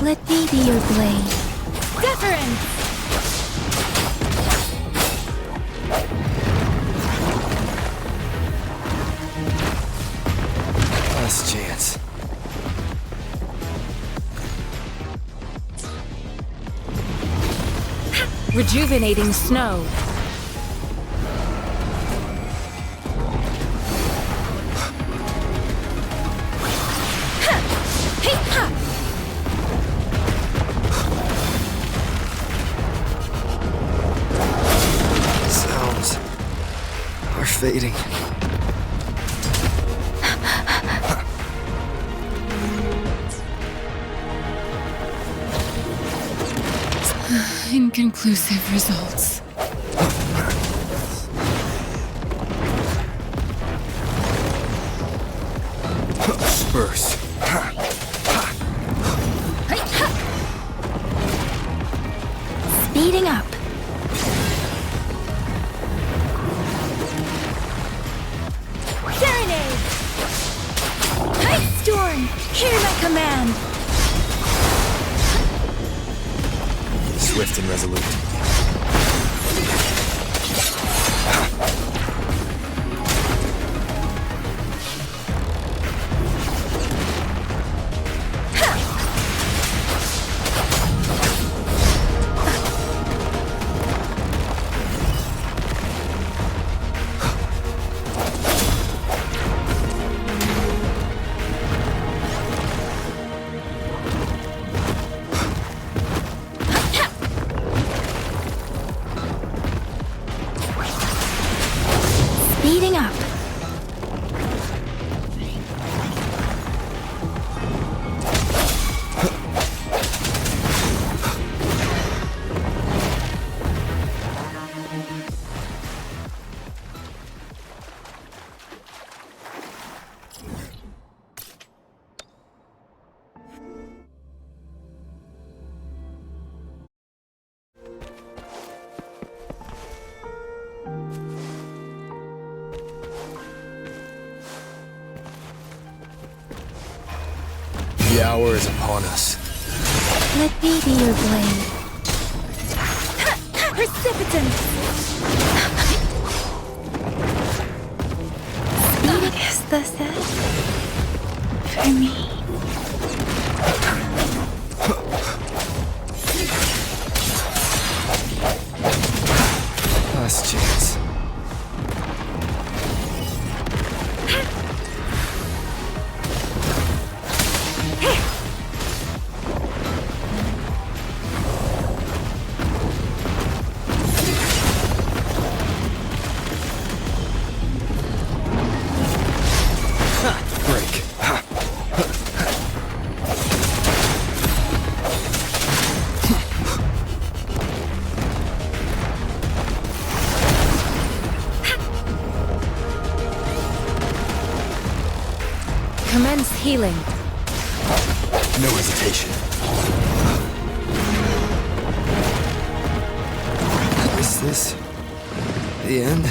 Let me be your blade. Deference! Last chance. Rejuvenating snow. Sounds are fading. Inconclusive results. Spurs. Speeding up. Serenade! Ice Storm! Hear my command! Swift and resolute. Speeding up. The hour is upon us. Let me be your blade. Precipitance! Speeding is the set for me. Last chance. Break. Commence healing. No hesitation. Is this the end?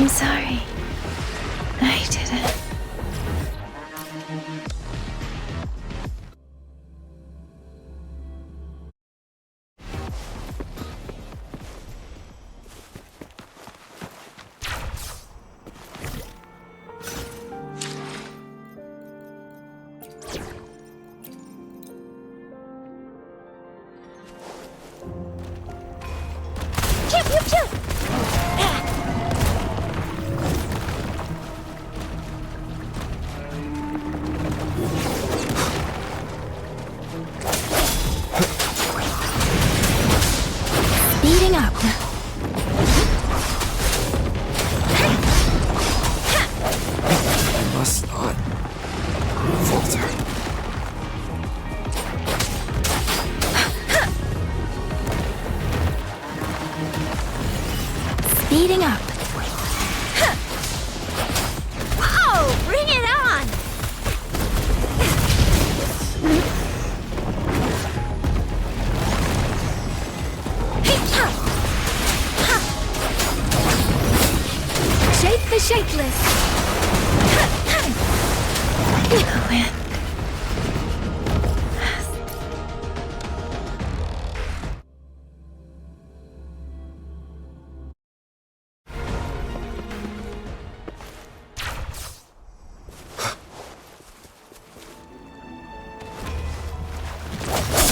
I'm sorry. I didn't. Lighting up. Oh, bring it on! Shake the shakeless.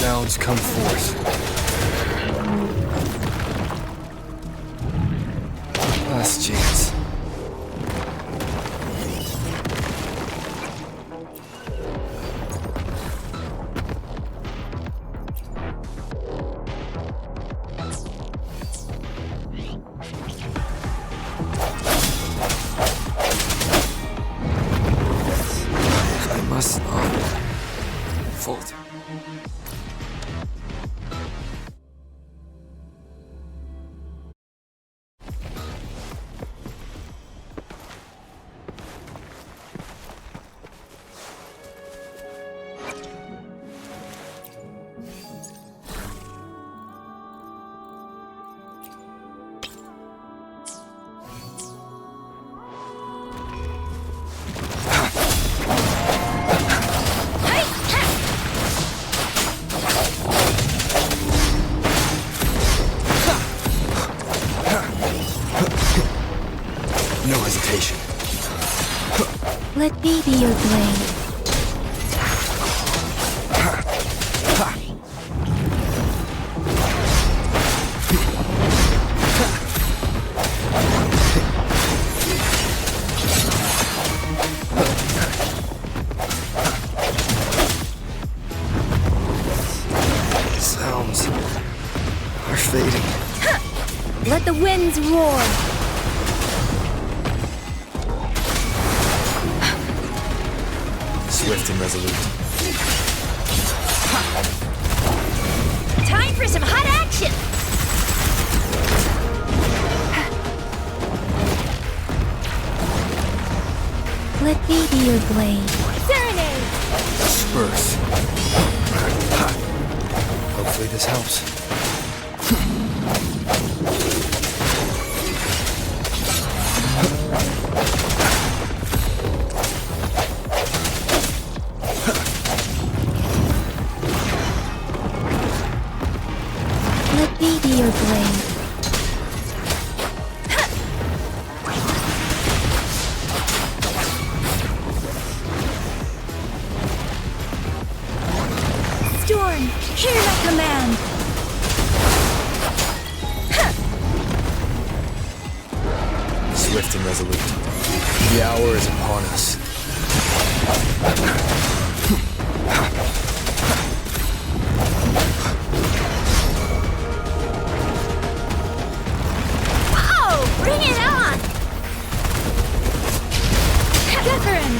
Sounds come forth. Last chance. I must not falter. No hesitation. Let me be your blade. Sounds are fading. Let the winds roar. Swift and resolute. Time for some hot action! Let me be your blade. Serenade! Spurs. Hopefully this helps. Let me be your blade. Storm, hear my command. Swift and resolute. The hour is upon us. Oh, bring it on! Wuthering.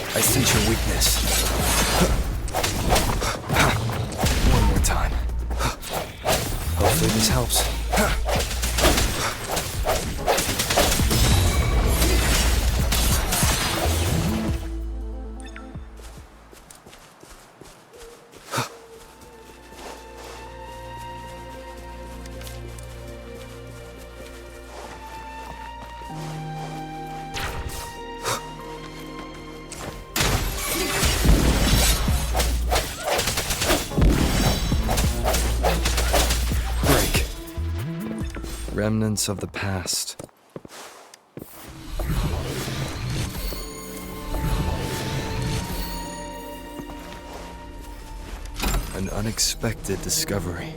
I sense your weakness. One more time. Hopefully this helps. Remnants of the past. An unexpected discovery.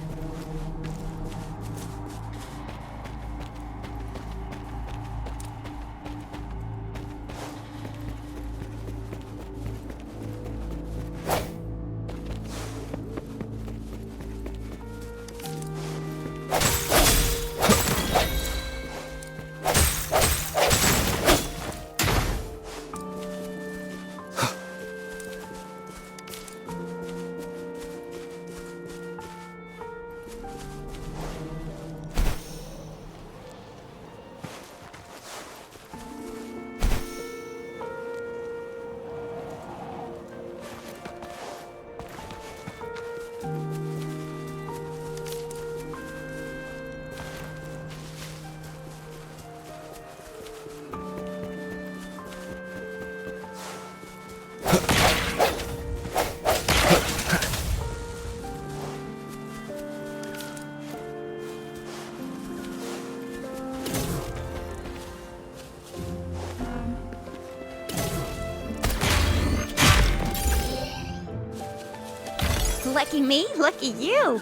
Lucky me, lucky you.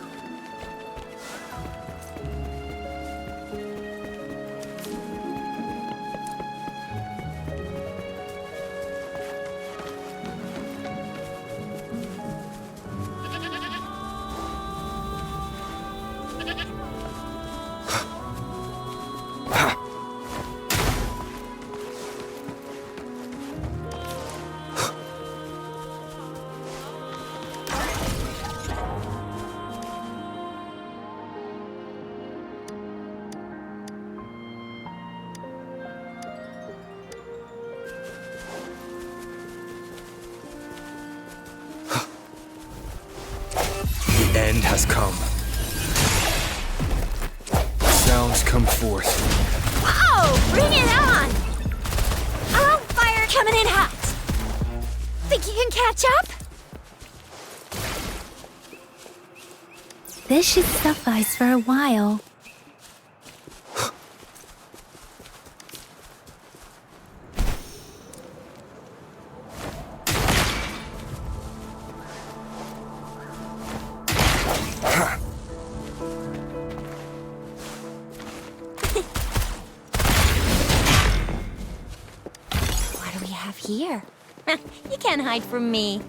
The end has come. Sounds come forth. Whoa! Bring it on! Oh, fire coming in hot! Think you can catch up? This should suffice for a while. What do we have here? You can't hide from me.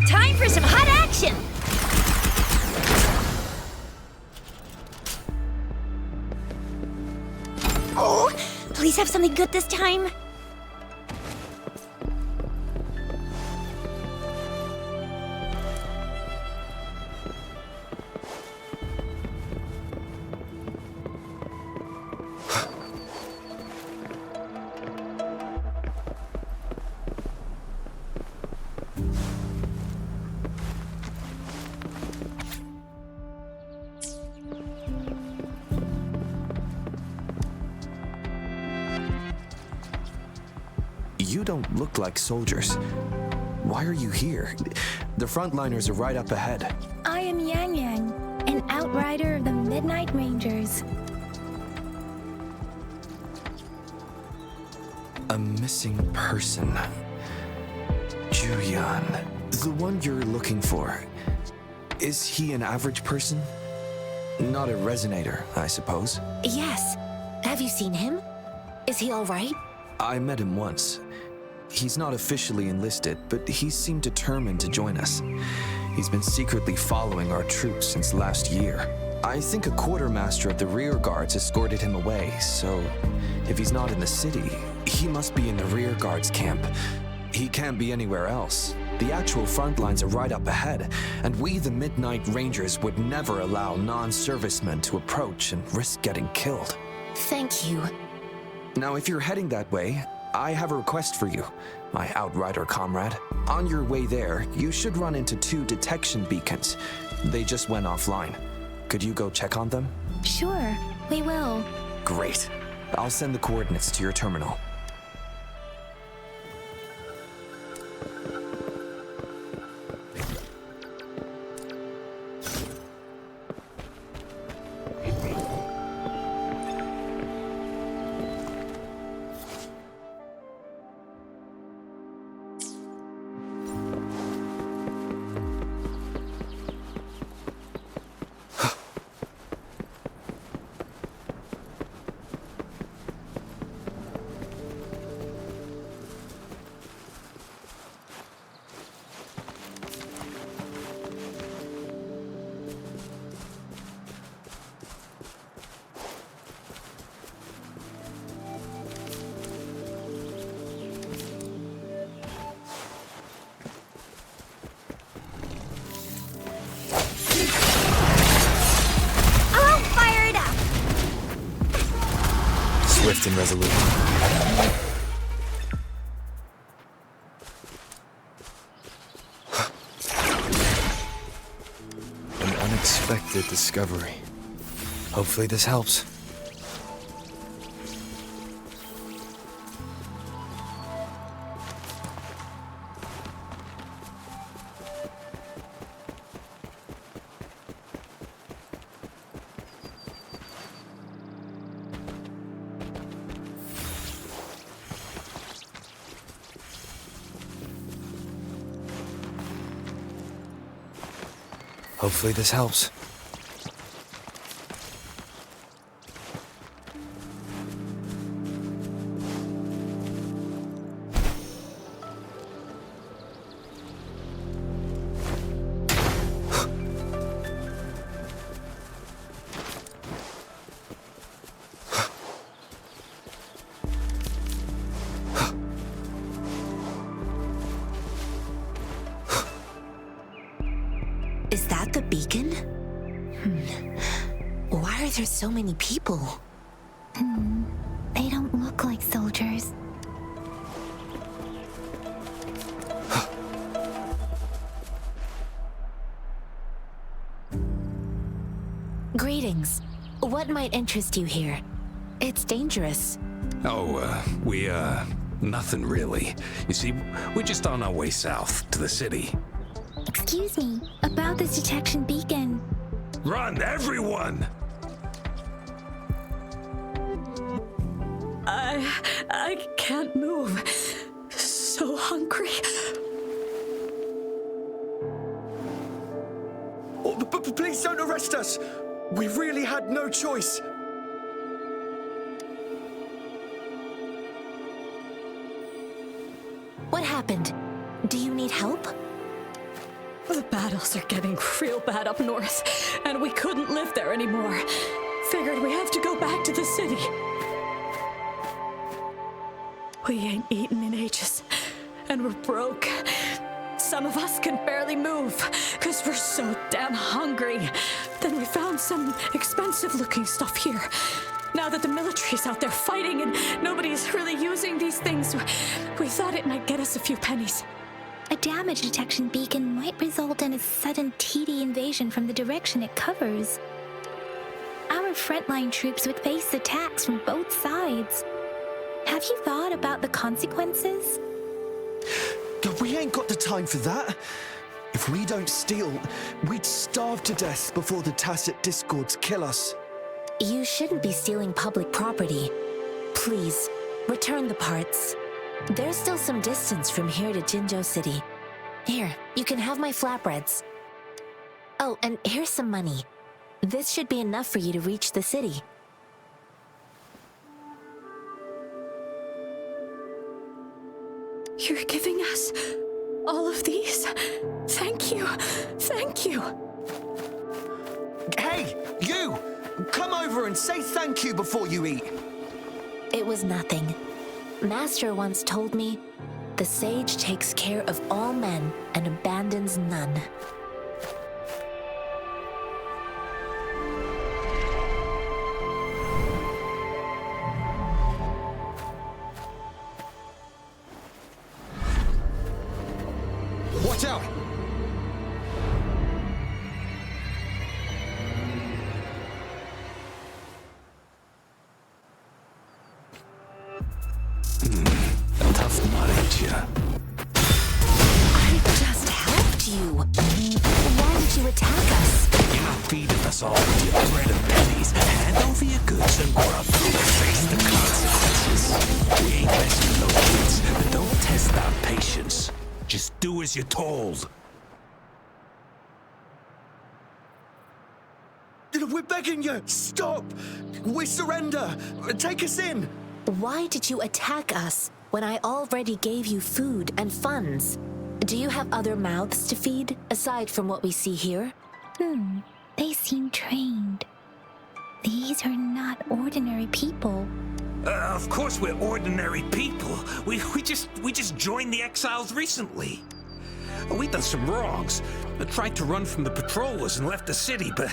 Time for some hot action! Oh, please have something good this time. You don't look like soldiers. Why are you here? The frontliners are right up ahead. I am Yang Yang, an outrider of the Midnight Rangers. A missing person. Julian. The one you're looking for. Is he an average person? Not a resonator, I suppose. Yes. Have you seen him? Is he all right? I met him once. He's not officially enlisted, but he seemed determined to join us. He's been secretly following our troops since last year. I think a quartermaster of the rear guards escorted him away, so if he's not in the city, he must be in the rear guards camp. He can't be anywhere else. The actual front lines are right up ahead, and we, the Midnight Rangers, would never allow non-servicemen to approach and risk getting killed. Thank you. Now, if you're heading that way, I have a request for you, my outrider comrade. On your way there, you should run into 2 detection beacons. They just went offline. Could you go check on them? Sure, we will. Great. I'll send the coordinates to your terminal. Swift and resolute. An unexpected discovery. Hopefully this helps. Hopefully this helps. Is that the beacon? Why are there so many people? They don't look like soldiers. Greetings. What might interest you here? It's dangerous. Nothing really. You see, we're just on our way south to the city. Excuse me, about this detection beacon. Run, everyone! I can't move. So hungry. Please don't arrest us! We really had no choice. What happened? Do you need help? The battles are getting real bad up north, and we couldn't live there anymore. Figured we have to go back to the city. We ain't eaten in ages, and we're broke. Some of us can barely move, because we're so damn hungry. Then we found some expensive-looking stuff here. Now that the military's out there fighting and nobody's really using these things, we thought it might get us a few pennies. A damage detection beacon might result in a sudden TD invasion from the direction it covers. Our frontline troops would face attacks from both sides. Have you thought about the consequences? God, we ain't got the time for that. If we don't steal, we'd starve to death before the Tacit Discords kill us. You shouldn't be stealing public property. Please, return the parts. There's still some distance from here to Jinzhou City. Here, you can have my flatbreads. Oh, and here's some money. This should be enough for you to reach the city. You're giving us all of these? Thank you. Thank you. Hey, you! Come over and say thank you before you eat. It was nothing. Master once told me, the sage takes care of all men and abandons none. Watch out! A tough nut, ain't ya? I just helped you. Why did you attack us? You're not feeding us all with your bread and pennies. Hand over your goods and grub. Face the consequences. We ain't messing with those kids, but don't test our patience. Just do as you're told. We're begging you! Stop! We surrender! Take us in! Why did you attack us when I already gave you food and funds? Do you have other mouths to feed, aside from what we see here? They seem trained. These are not ordinary people. Of course we're ordinary people. We just joined the exiles recently. We done some wrongs. Tried to run from the patrollers and left the city, but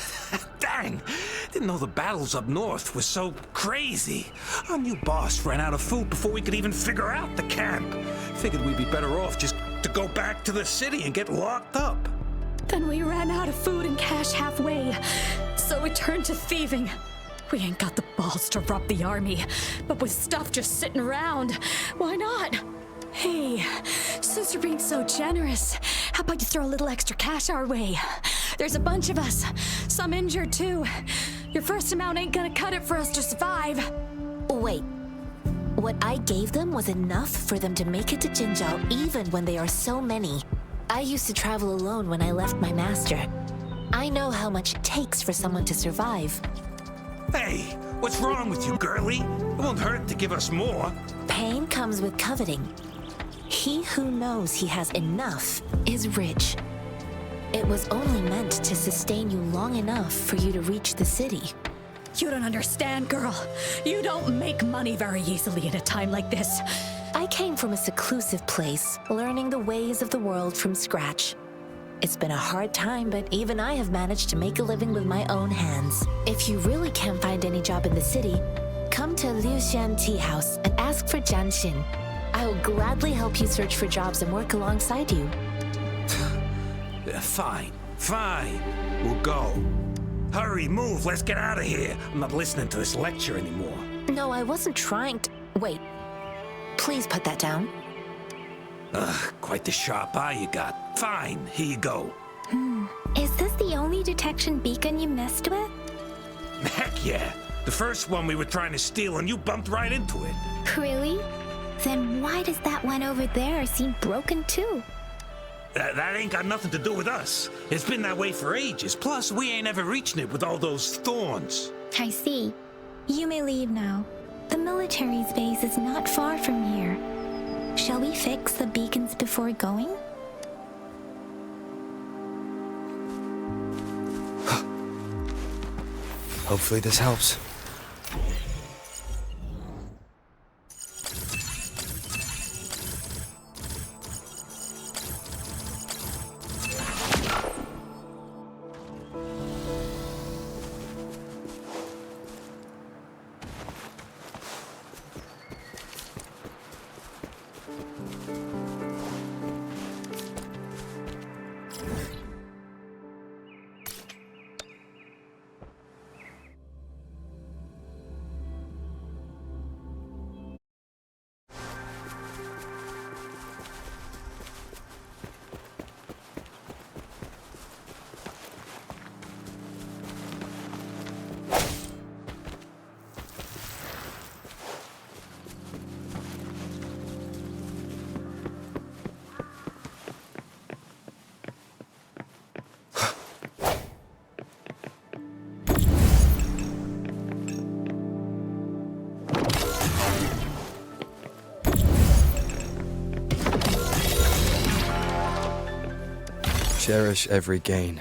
dang, didn't know the battles up north were so crazy. Our new boss ran out of food before we could even figure out the camp. Figured we'd be better off just to go back to the city and get locked up. Then we ran out of food and cash halfway, so we turned to thieving. We ain't got the balls to rob the army, but with stuff just sitting around, why not? Hey, since you're being so generous, how about you throw a little extra cash our way? There's a bunch of us, some injured too. Your first amount ain't gonna cut it for us to survive. Wait, what I gave them was enough for them to make it to Jinzhou even when they are so many. I used to travel alone when I left my master. I know how much it takes for someone to survive. Hey, what's wrong with you, girlie? It won't hurt to give us more. Pain comes with coveting. He who knows he has enough is rich. It was only meant to sustain you long enough for you to reach the city. You don't understand, girl. You don't make money very easily in a time like this. I came from a seclusive place, learning the ways of the world from scratch. It's been a hard time, but even I have managed to make a living with my own hands. If you really can't find any job in the city, come to Liu Xuan Tea House and ask for Jian Xin. I will gladly help you search for jobs and work alongside you. Fine. We'll go. Hurry, move, let's get out of here. I'm not listening to this lecture anymore. No, I wasn't trying to... Wait. Please put that down. Quite the sharp eye you got. Fine, here you go. Is this the only detection beacon you messed with? Heck yeah. The first one we were trying to steal and you bumped right into it. Really? Then why does that one over there seem broken too? That ain't got nothing to do with us. It's been that way for ages. Plus, we ain't ever reaching it with all those thorns. I see. You may leave now. The military's base is not far from here. Shall we fix the beacons before going? Hopefully this helps. Cherish every gain.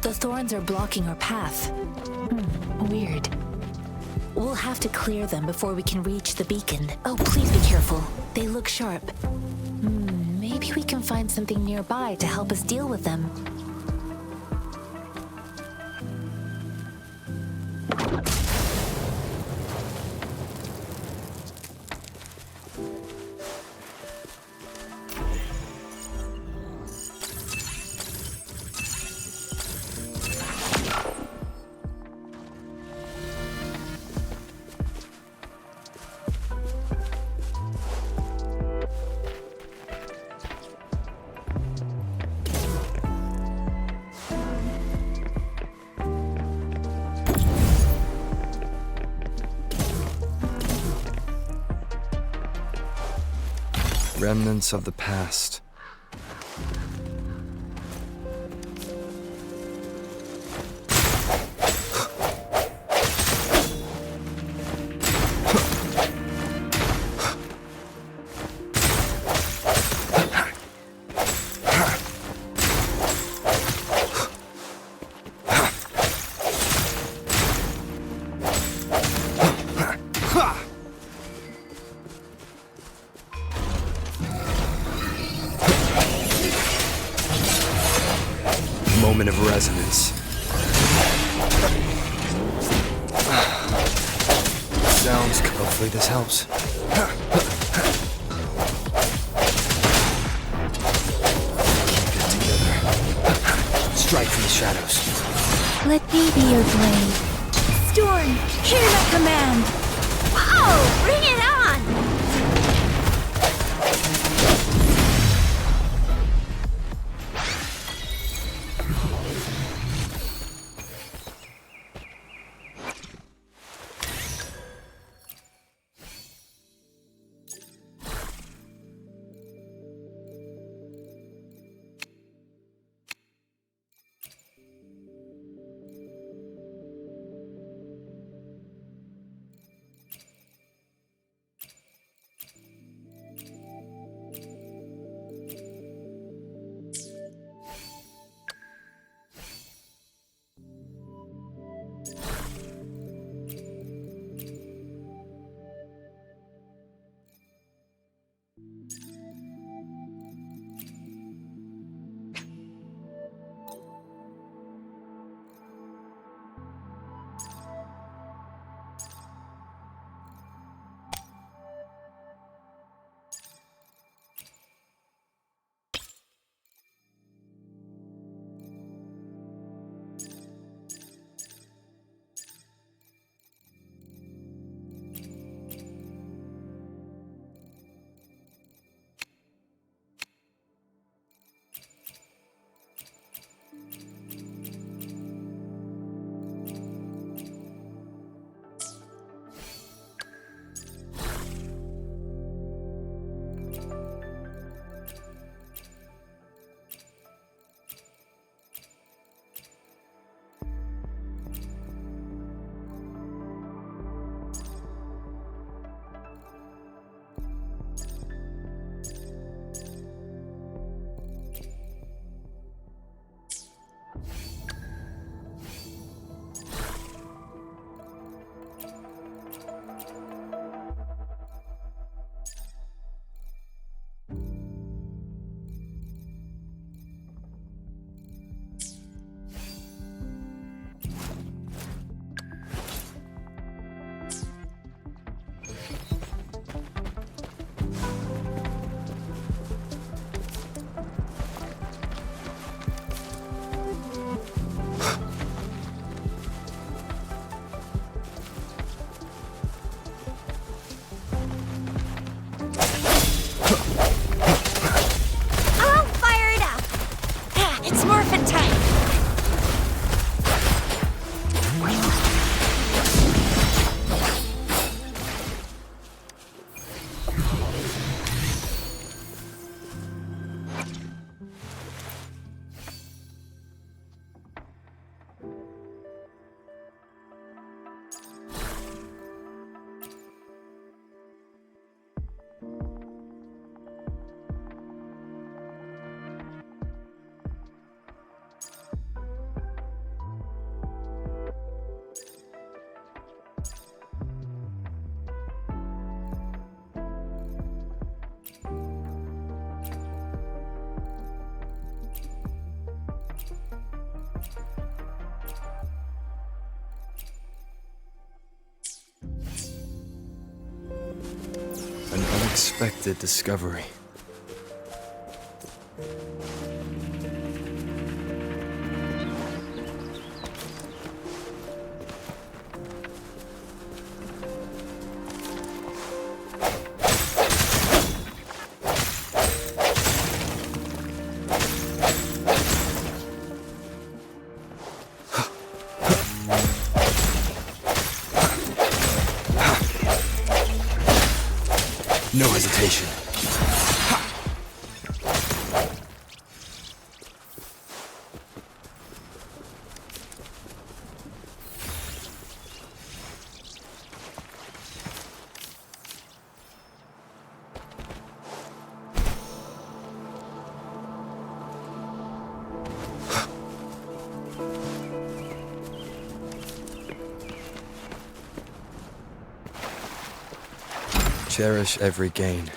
The thorns are blocking our path. Weird. We'll have to clear them before we can reach the beacon. Oh, please be careful. They look sharp. Maybe we can find something nearby to help us deal with them. Remnants of the past. Moment of resonance. Sounds. Hopefully this helps. Keep it together. Strike from the shadows. Let me be your blade. Storm, hear my command! Whoa! Bring it on! unexpected discovery. No hesitation. Cherish every gain.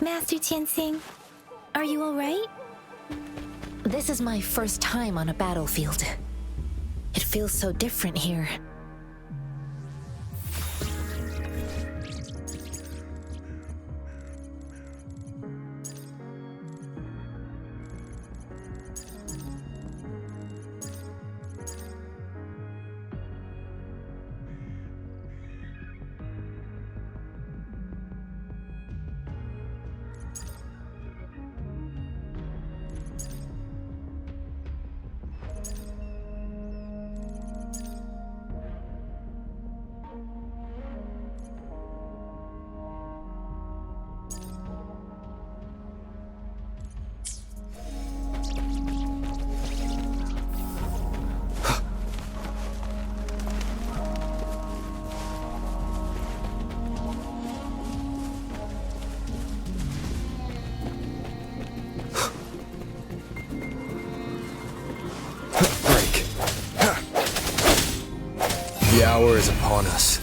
Master Tianxing, are you all right? This is my first time on a battlefield. It feels so different here. The hour is upon us.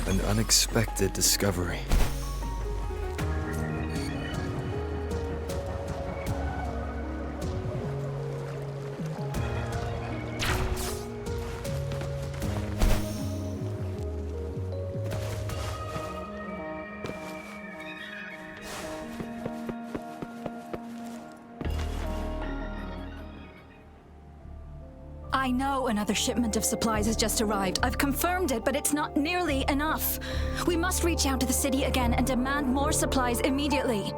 An unexpected discovery. I know another shipment of supplies has just arrived. I've confirmed it, but it's not nearly enough. We must reach out to the city again and demand more supplies immediately.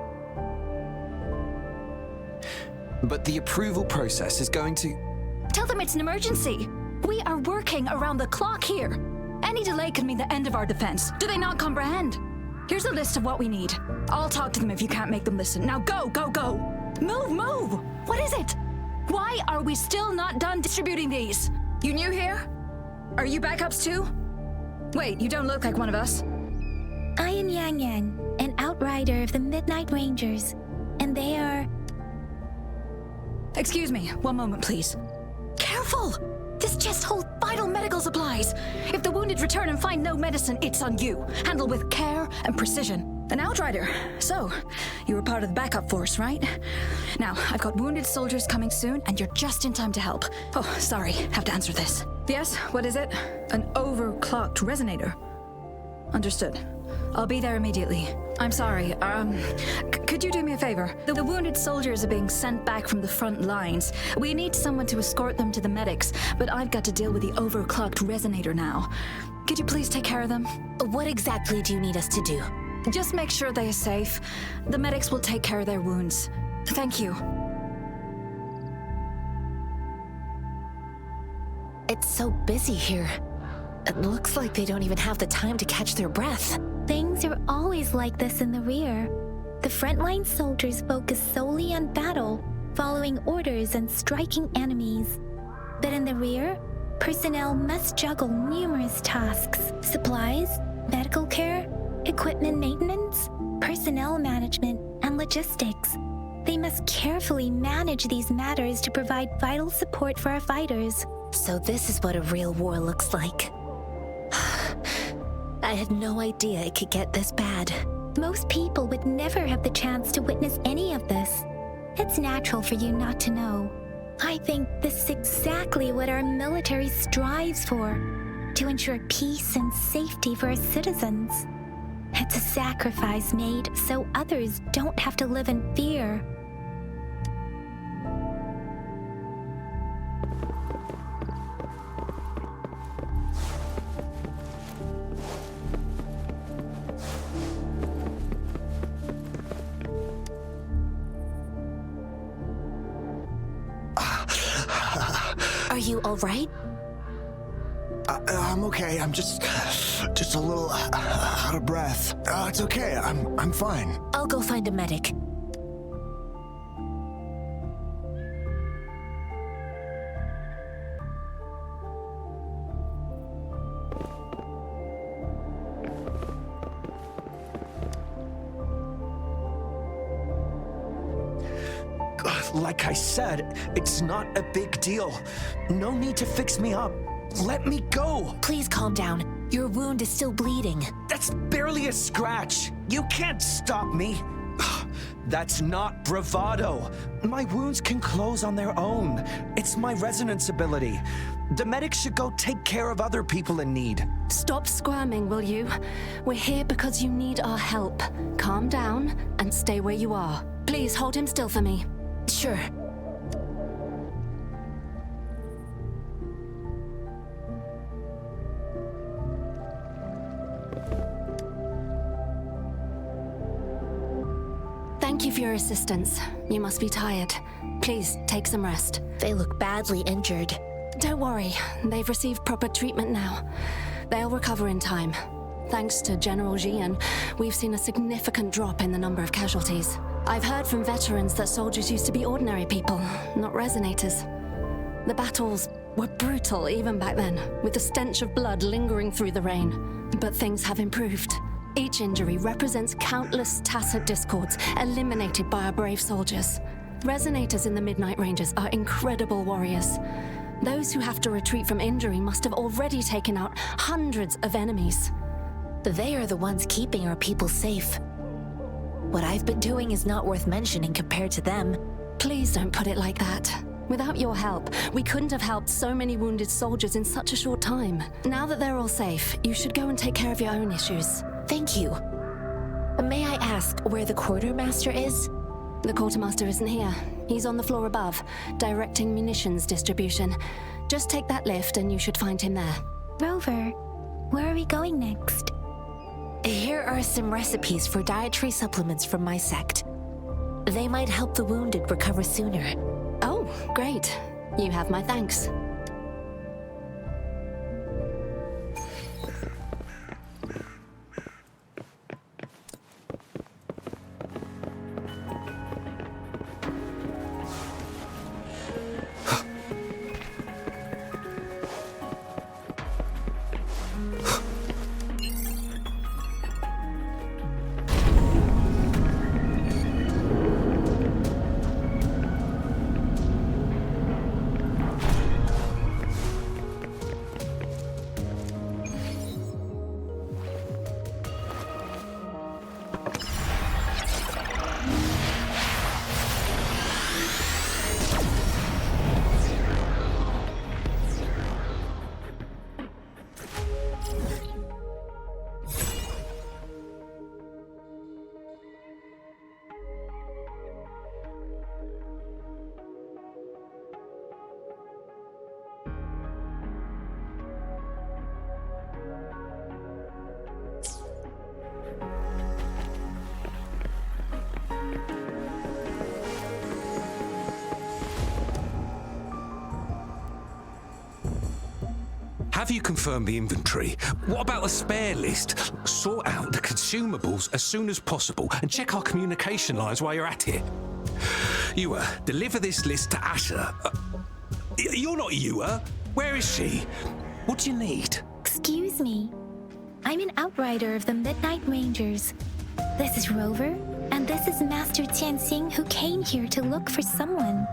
But the approval process is going to... Tell them it's an emergency. We are working around the clock here. Any delay could mean the end of our defense. Do they not comprehend? Here's a list of what we need. I'll talk to them if you can't make them listen. Now go, go, go! Move, move! What is it? Why are we still not done distributing these? You new here? Are you backups too? Wait, you don't look like one of us. I am Yang Yang, an outrider of the Midnight Rangers, and they are... Excuse me, one moment please. Careful! This chest holds vital medical supplies. If the wounded return and find no medicine, it's on you. Handle with care and precision. An outrider. So, you were part of the backup force, right? Now, I've got wounded soldiers coming soon, and you're just in time to help. Oh, sorry, have to answer this. Yes, what is it? An overclocked resonator. Understood. I'll be there immediately. I'm sorry, could you do me a favor? The wounded soldiers are being sent back from the front lines. We need someone to escort them to the medics, but I've got to deal with the overclocked resonator now. Could you please take care of them? What exactly do you need us to do? Just make sure they are safe. The medics will take care of their wounds. Thank you. It's so busy here. It looks like they don't even have the time to catch their breath. Things are always like this in the rear. The frontline soldiers focus solely on battle, following orders and striking enemies. But in the rear, personnel must juggle numerous tasks: supplies, medical care, equipment maintenance, personnel management, and logistics. They must carefully manage these matters to provide vital support for our fighters. So this is what a real war looks like. I had no idea it could get this bad. Most people would never have the chance to witness any of this. It's natural for you not to know. I think this is exactly what our military strives for, to ensure peace and safety for our citizens. It's a sacrifice made so others don't have to live in fear. Are you all right? I'm okay. I'm just a little out of breath. It's okay. I'm fine. I'll go find a medic. Like I said, it's not a big deal. No need to fix me up. Let me go. Please calm down. Your wound is still bleeding. That's barely a scratch. You can't stop me. That's not bravado. My wounds can close on their own. It's my resonance ability. The medics should go take care of other people in need. Stop squirming, will you? We're here because you need our help. Calm down and stay where you are. Please hold him still for me. Sure. Thank you for your assistance. You must be tired. Please take some rest. They look badly injured. Don't worry, they've received proper treatment now. They'll recover in time. Thanks to General Jian, we've seen a significant drop in the number of casualties. I've heard from veterans that soldiers used to be ordinary people, not resonators. The battles were brutal even back then, with the stench of blood lingering through the rain. But things have improved. Each injury represents countless tacit discords eliminated by our brave soldiers. Resonators in the Midnight Rangers are incredible warriors. Those who have to retreat from injury must have already taken out hundreds of enemies. They are the ones keeping our people safe. What I've been doing is not worth mentioning compared to them. Please don't put it like that. Without your help, we couldn't have helped so many wounded soldiers in such a short time. Now that they're all safe, you should go and take care of your own issues. Thank you. May I ask where the quartermaster is? The quartermaster isn't here. He's on the floor above, directing munitions distribution. Just take that lift and you should find him there. Rover, where are we going next? Here are some recipes for dietary supplements from my sect. They might help the wounded recover sooner. Oh, great. You have my thanks. Have you confirmed the inventory? What about the spare list? Sort out the consumables as soon as possible and check our communication lines while you're at it. Ewa, deliver this list to Asher. You're not Ewa. Where is she? What do you need? Excuse me. I'm an outrider of the Midnight Rangers. This is Rover, and this is Master Tianxing, who came here to look for someone.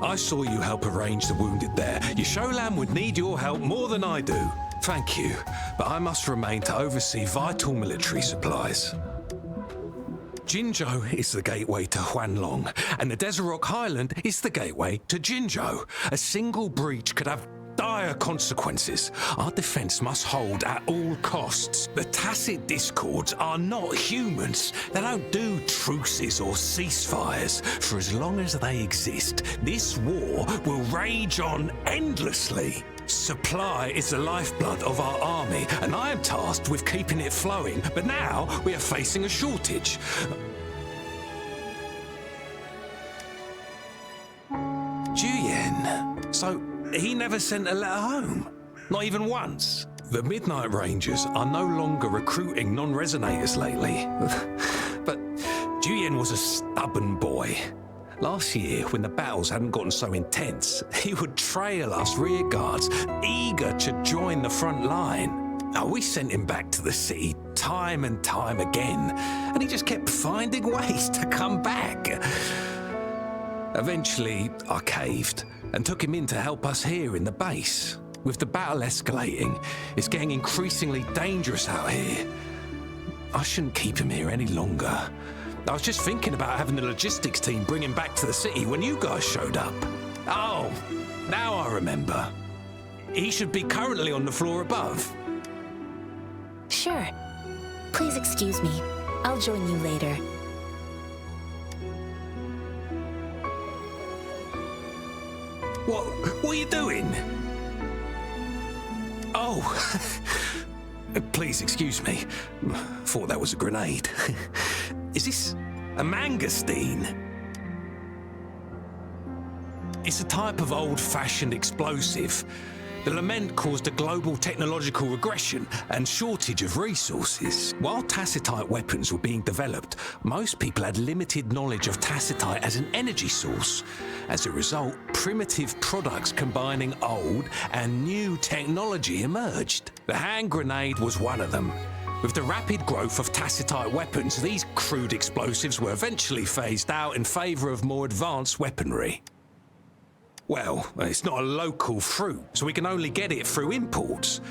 I saw you help arrange the wounded there. Yasholam would need your help more than I do. Thank you, but I must remain to oversee vital military supplies. Jinzhou is the gateway to Huanlong, and the Desert Rock Highland is the gateway to Jinzhou. A single breach could have dire consequences. Our defense must hold at all costs. The tacit discords are not humans. They don't do truces or ceasefires. For as long as they exist, this war will rage on endlessly. Supply is the lifeblood of our army, and I am tasked with keeping it flowing. But now we are facing a shortage. Juyen. So he never sent a letter home? Not even once? The Midnight Rangers are no longer recruiting non-resonators lately. But Juyen was a stubborn boy. Last year, when the battles hadn't gotten so intense, he would trail us rearguards, eager to join the front line. Now, we sent him back to the city time and time again, and he just kept finding ways to come back. Eventually, I caved and took him in to help us here in the base. With the battle escalating, it's getting increasingly dangerous out here. I shouldn't keep him here any longer. I was just thinking about having the logistics team bring him back to the city when you guys showed up. Oh, now I remember. He should be currently on the floor above. Sure. Please excuse me. I'll join you later. What are you doing? Oh, please excuse me. Thought that was a grenade. Is this a mangosteen? It's a type of old-fashioned explosive. The lament caused a global technological regression and shortage of resources. While tacitite weapons were being developed, most people had limited knowledge of tacitite as an energy source. As a result, primitive products combining old and new technology emerged. The hand grenade was one of them. With the rapid growth of tacitite weapons, these crude explosives were eventually phased out in favour of more advanced weaponry. Well, it's not a local fruit, so we can only get it through imports.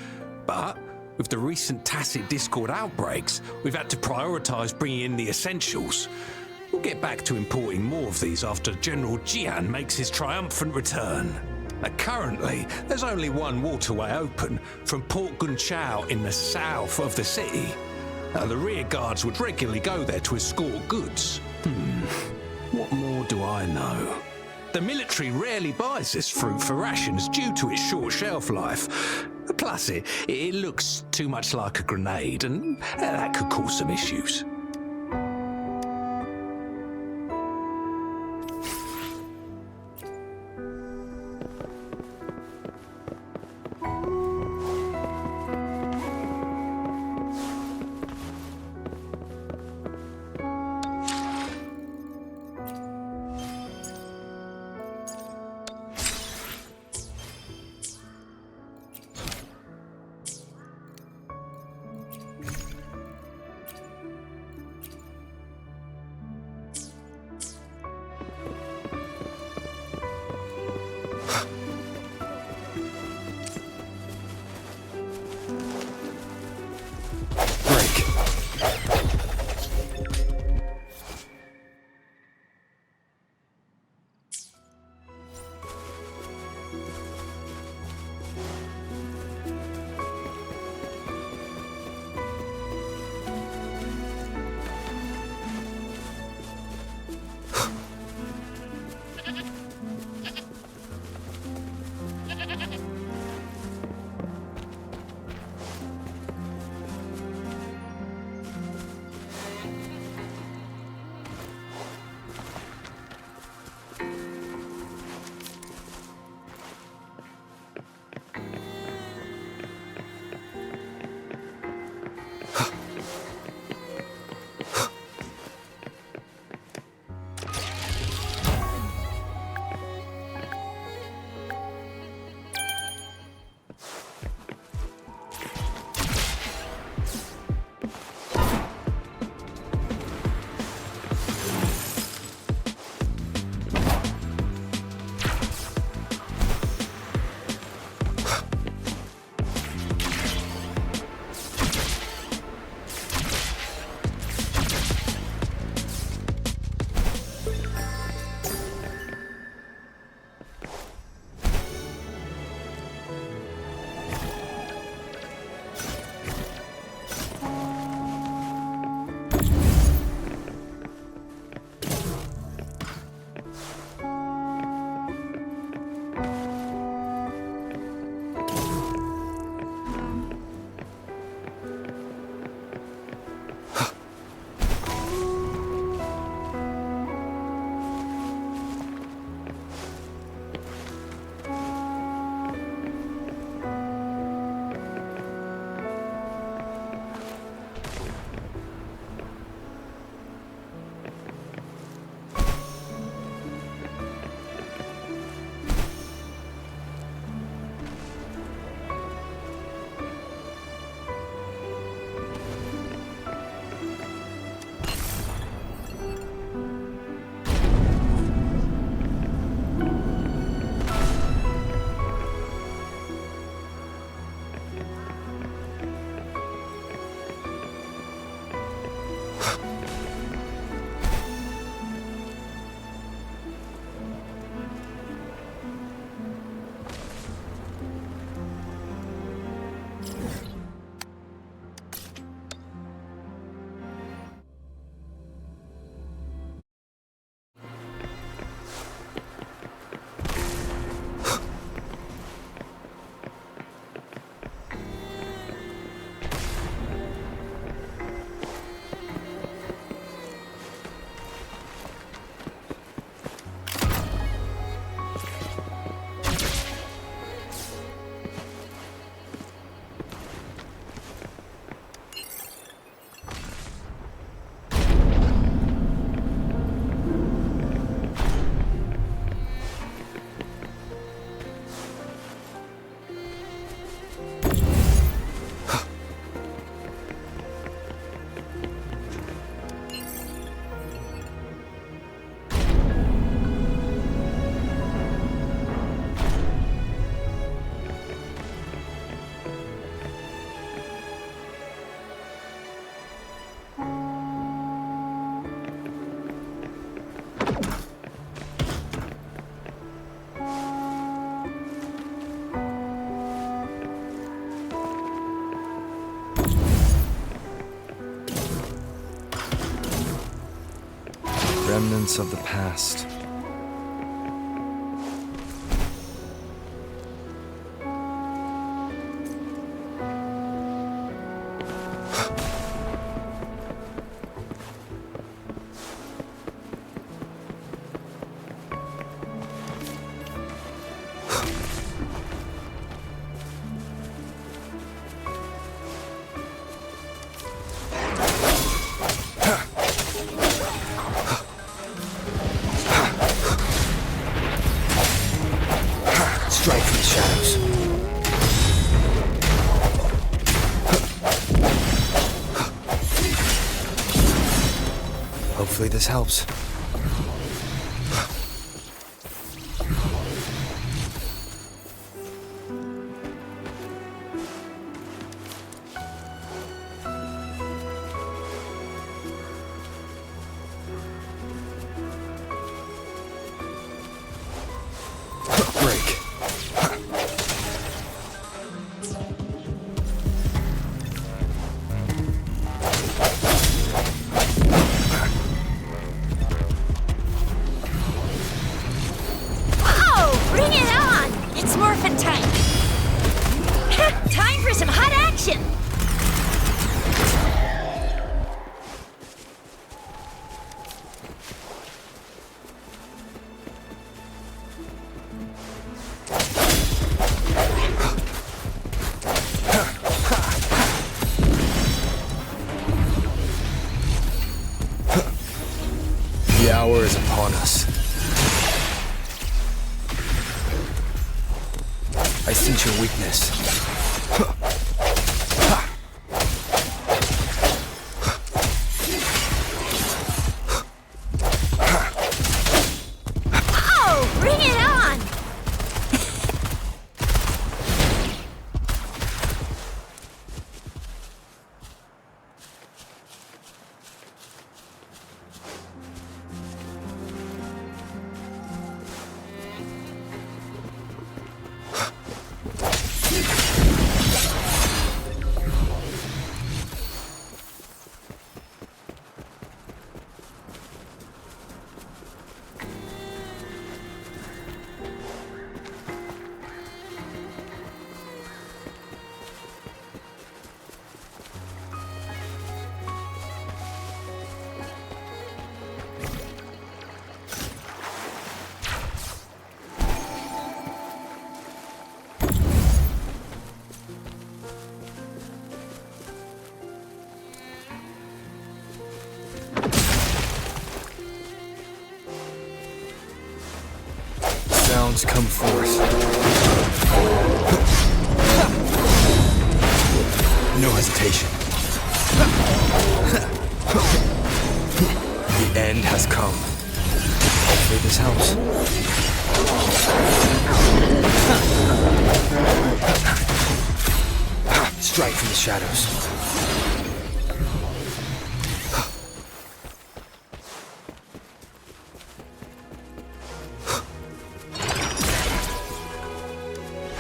But with the recent tacit discord outbreaks, we've had to prioritise bringing in the essentials. We'll get back to importing more of these after General Jian makes his triumphant return. Currently, there's only one waterway open from Port Gunchao in the south of the city. The rear guards would regularly go there to escort goods. What more do I know? The military rarely buys this fruit for rations due to its short shelf life. Plus, it looks too much like a grenade, and that could cause some issues. remnants of the past. Strike from the shadows. Hopefully this helps. Break. Oh, bring it on! It's morphin' time. Time for some hot action. The hour is upon us. I sense your weakness. Oh, bring it on! Sounds come forth. No hesitation. The end has come. Hopefully this helps. Strike from the shadows.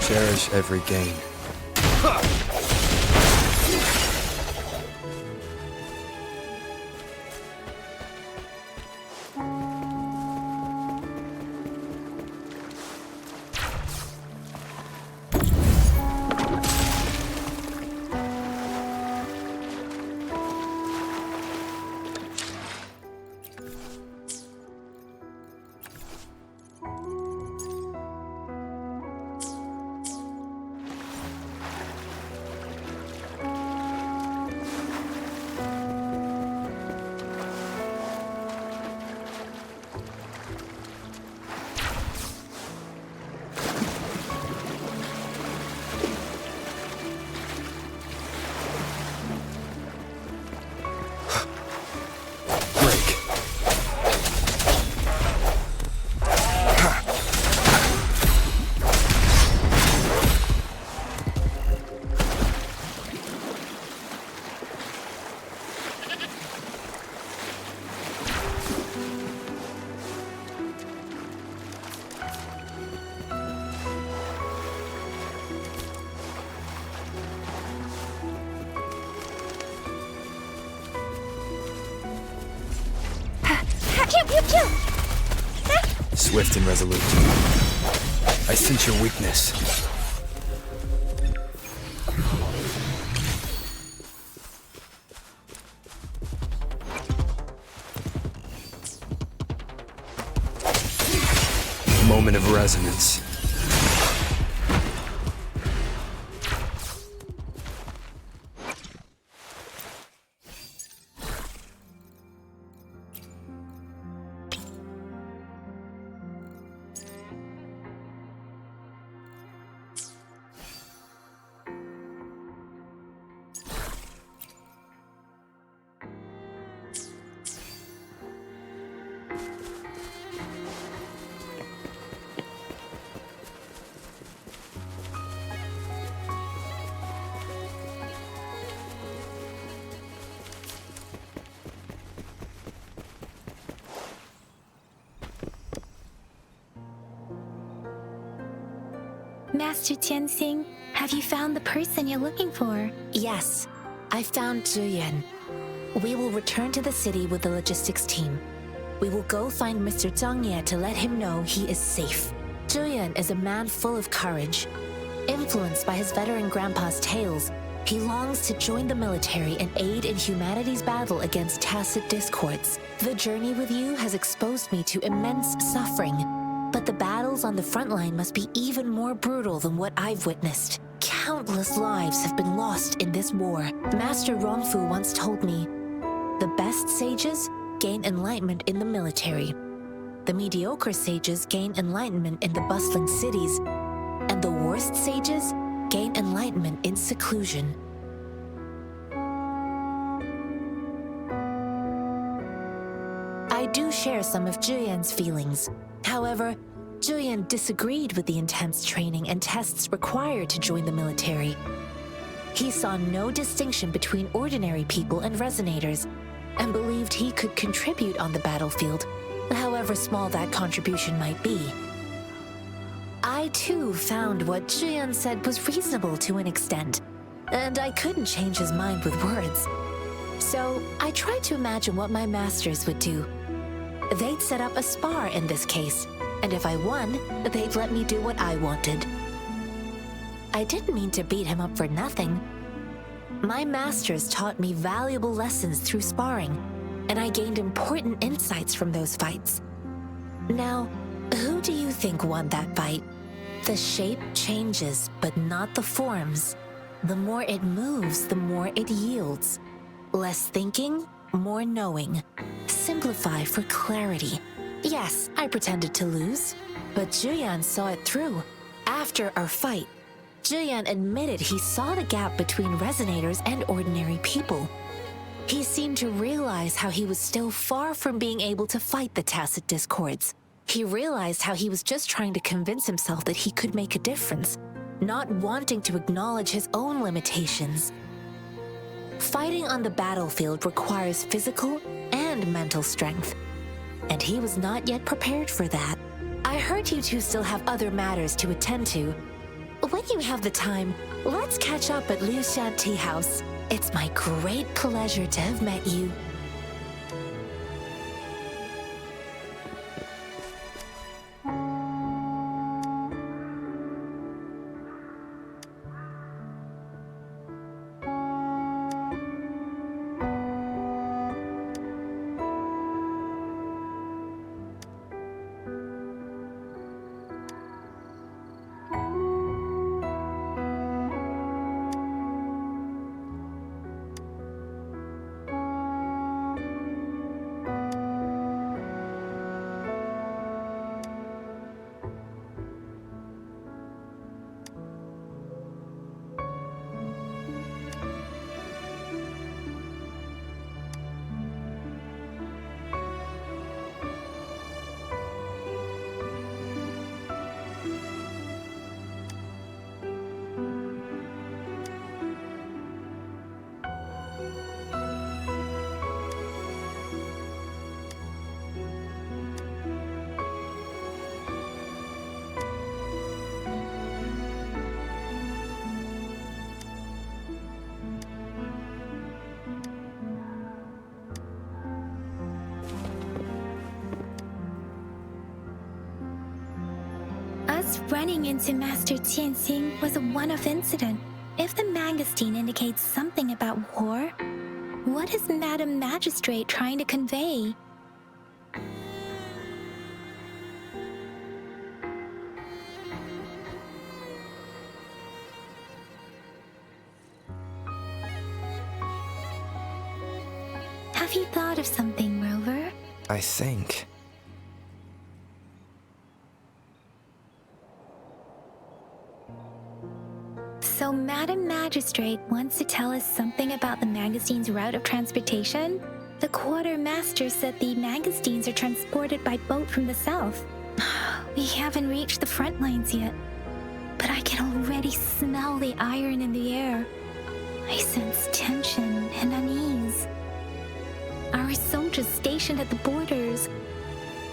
Cherish every gain. Swift and resolute. I sense your weakness. Moment of resonance. Master Tianxing, have you found the person you're looking for? Yes, I found Zhuyan. We will return to the city with the logistics team. We will go find Mr. Zhang Ye to let him know he is safe. Zhuyan is a man full of courage. Influenced by his veteran grandpa's tales, he longs to join the military and aid in humanity's battle against tacit discords. The journey with you has exposed me to immense suffering, but the battles on the front line must be even more brutal than what I've witnessed. Countless lives have been lost in this war. Master Rongfu once told me, the best sages gain enlightenment in the military. The mediocre sages gain enlightenment in the bustling cities, and the worst sages gain enlightenment in seclusion. I do share some of Zhuyan's feelings. However, Zhuyan disagreed with the intense training and tests required to join the military. He saw no distinction between ordinary people and resonators, and believed he could contribute on the battlefield, however small that contribution might be. I too found what Zhuyan said was reasonable to an extent, and I couldn't change his mind with words. So I tried to imagine what my masters would do. They'd set up a spar in this case, and if I won, they'd let me do what I wanted. I didn't mean to beat him up for nothing. My masters taught me valuable lessons through sparring, and I gained important insights from those fights. Now, who do you think won that fight? The shape changes, but not the forms. The more it moves, the more it yields. Less thinking, more knowing. Simplify for clarity. Yes, I pretended to lose, but Zhuyan saw it through. After our fight, Zhuyan admitted he saw the gap between resonators and ordinary people. He seemed to realize how he was still far from being able to fight the tacit discords. He realized how he was just trying to convince himself that he could make a difference, not wanting to acknowledge his own limitations. Fighting on the battlefield requires physical and mental strength, and he was not yet prepared for that. I heard you two still have other matters to attend to. When you have the time, let's catch up at Liu Shan Tea House. It's my great pleasure to have met you. Perhaps running into Master Tianxing was a one-off incident. If the mangosteen indicates something about war, what is Madam Magistrate trying to convey? Have you thought of something, Rover? I think. So Madam Magistrate wants to tell us something about the mangosteens' route of transportation? The quartermaster said the mangosteens are transported by boat from the south. We haven't reached the front lines yet, but I can already smell the iron in the air. I sense tension and unease. Our soldiers stationed at the borders,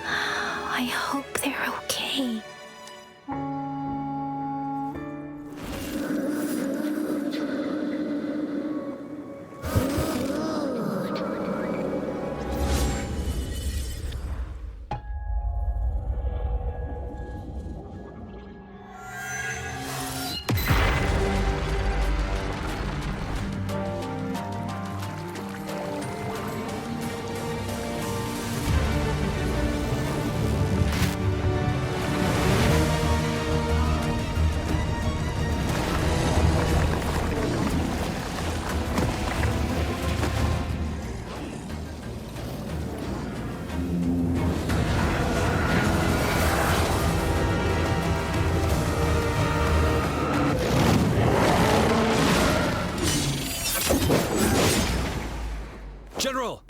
I hope they're okay. General!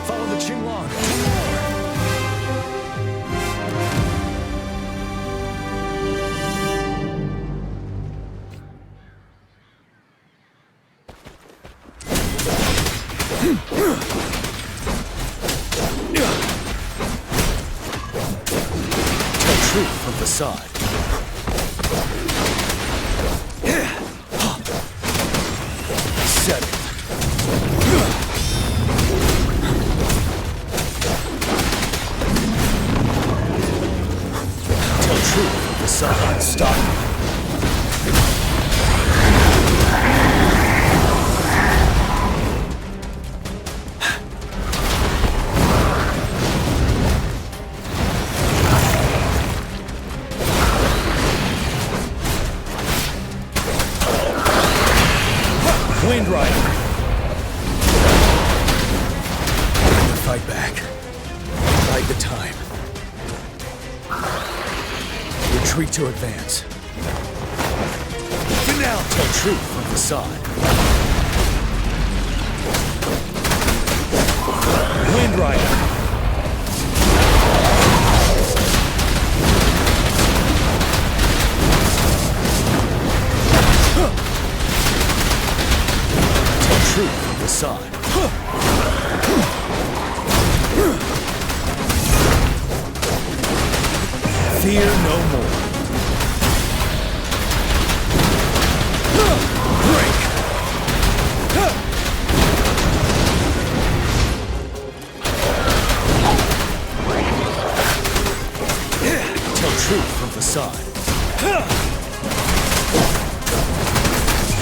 Follow the Qinglong! Truth from facade. Set it. Tell truth from facade. Stop. Wind Rider. Fight back. Bide the time. Retreat to advance. Now tell truth from facade. Wind Rider. Truth from facade. Fear no more. Break. Tell truth from facade.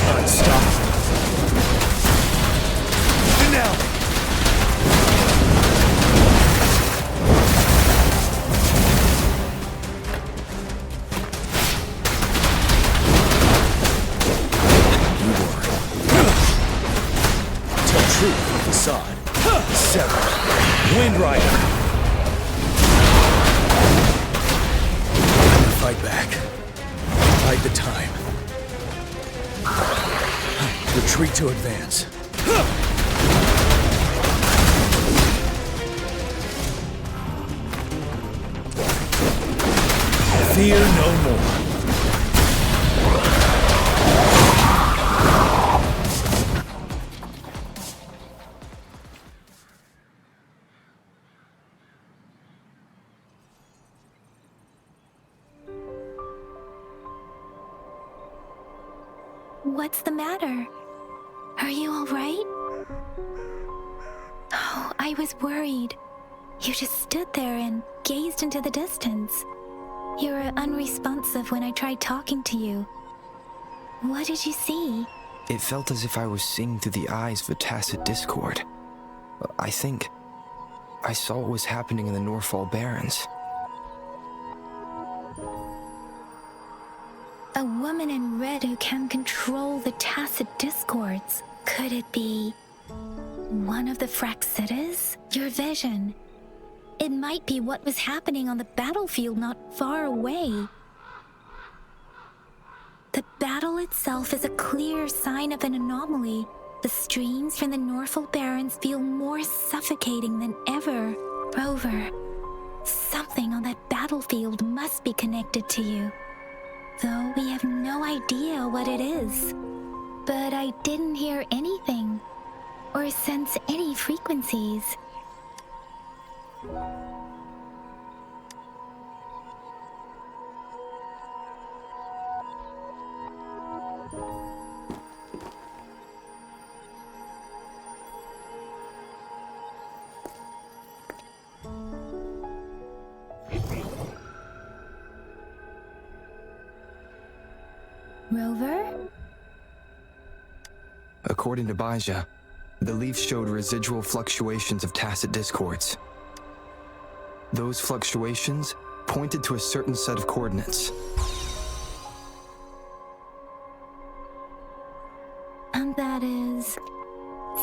Unstoppable. Now. Tell truth from facade. Sever. Wind Rider. Fight back. Bide the time. Retreat to advance. Fear no more. What's the matter? Are you all right? Oh, I was worried. You just stood there and gazed into the distance. You were unresponsive when I tried talking to you. What did you see? It felt as if I was seeing through the eyes of a tacit discord. I think I saw what was happening in the Norfall Barrens. A woman in red who can control the tacit discords. Could it be one of the Fraxitas? Your vision. It might be what was happening on the battlefield not far away. The battle itself is a clear sign of an anomaly. The streams from the Norfall Barrens feel more suffocating than ever. Rover, something on that battlefield must be connected to you. Though we have no idea what it is. But I didn't hear anything, or sense any frequencies. Rover? According to Baija, the leaf showed residual fluctuations of tacit discords. Those fluctuations pointed to a certain set of coordinates. And that is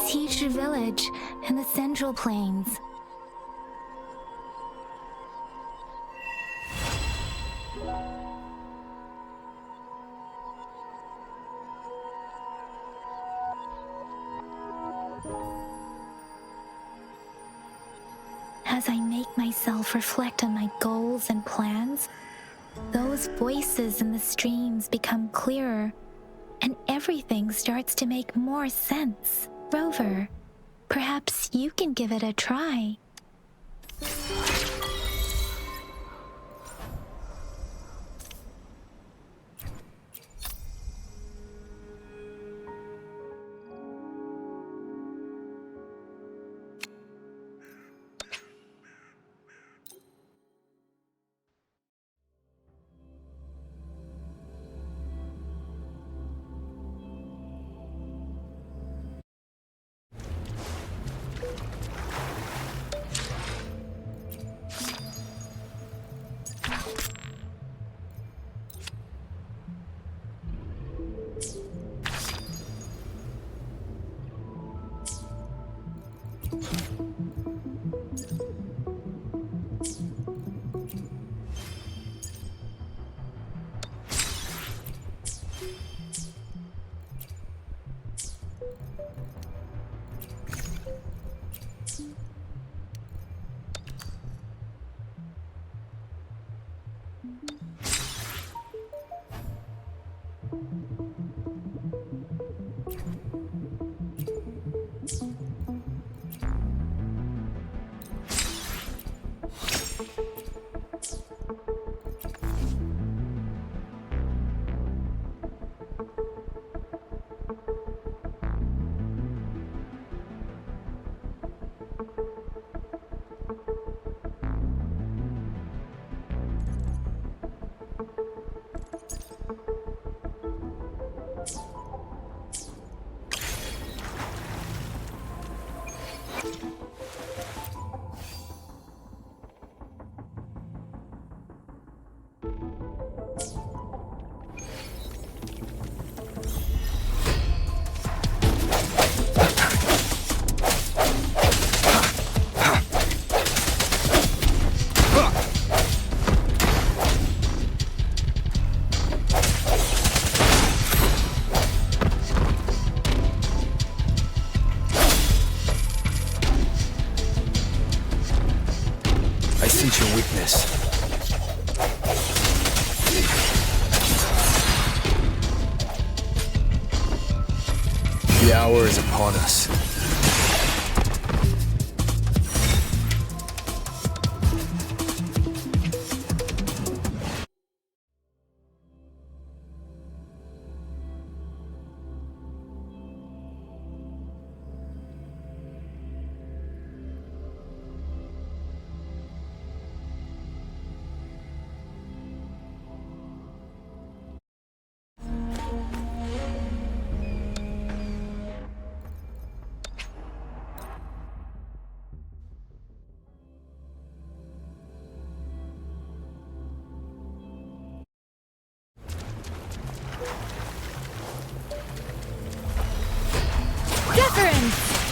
Siege Village in the Central Plains. As I make myself reflect on my goals and plans, those voices in the streams become clearer, and everything starts to make more sense. Rover, perhaps you can give it a try. Your weakness. The hour is upon us. Endurance!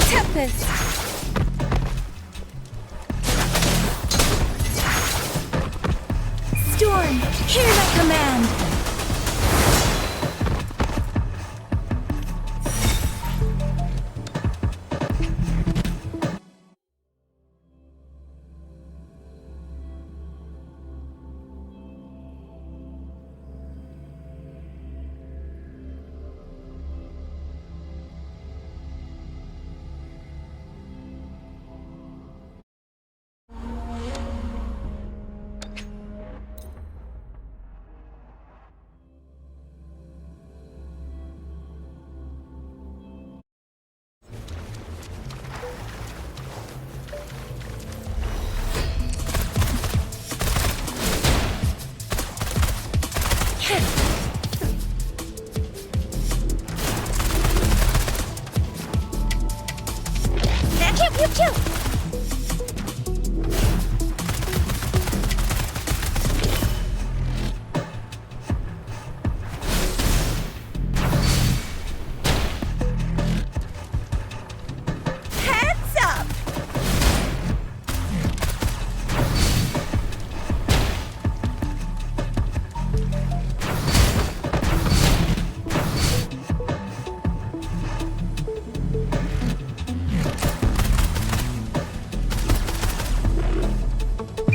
Tempest! Storm, hear my command!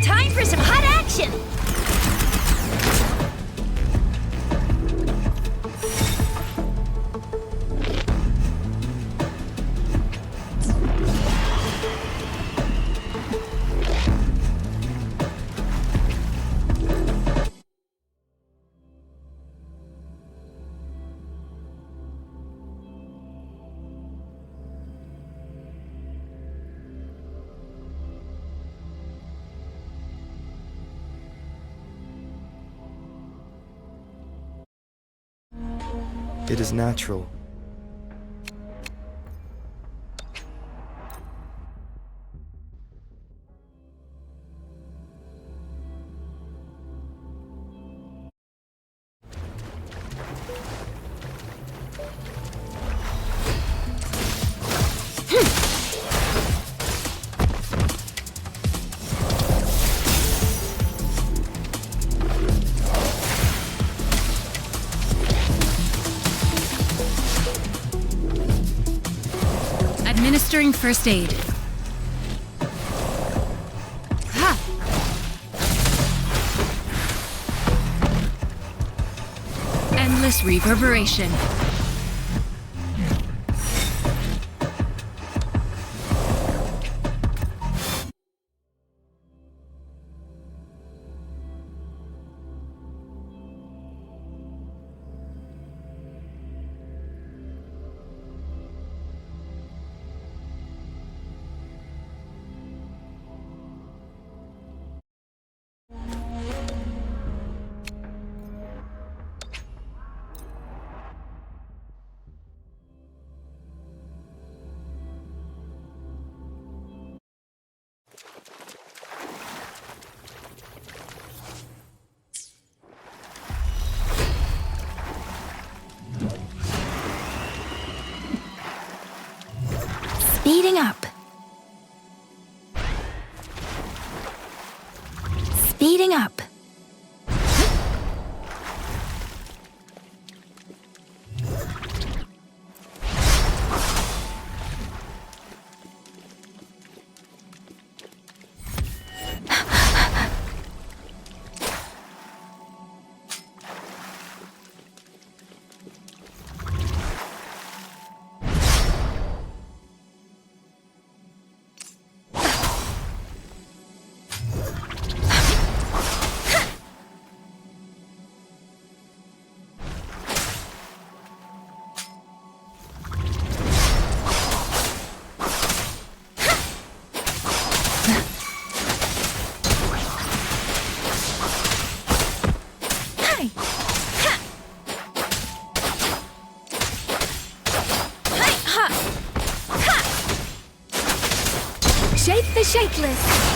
Time for some hot action! It is natural. Administering first aid. Ha! Endless reverberation. Speeding up. Speeding up. shapeless!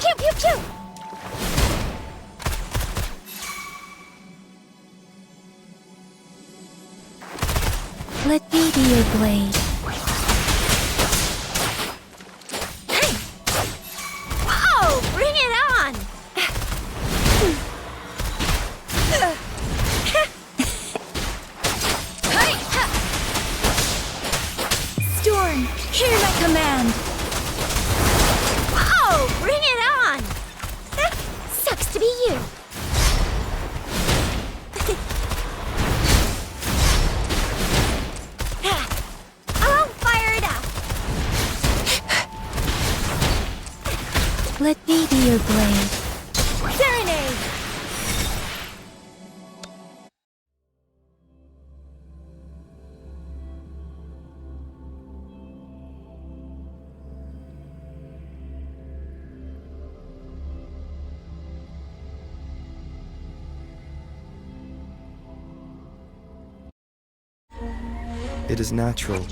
Pew, pew, pew! Let me be your blade. Hey! Whoa! Bring it on! Storm, hear my command! Whoa! Bring it on! Sucks to be you. I'll fire it up. Let me be your blade. Serenade! It is natural.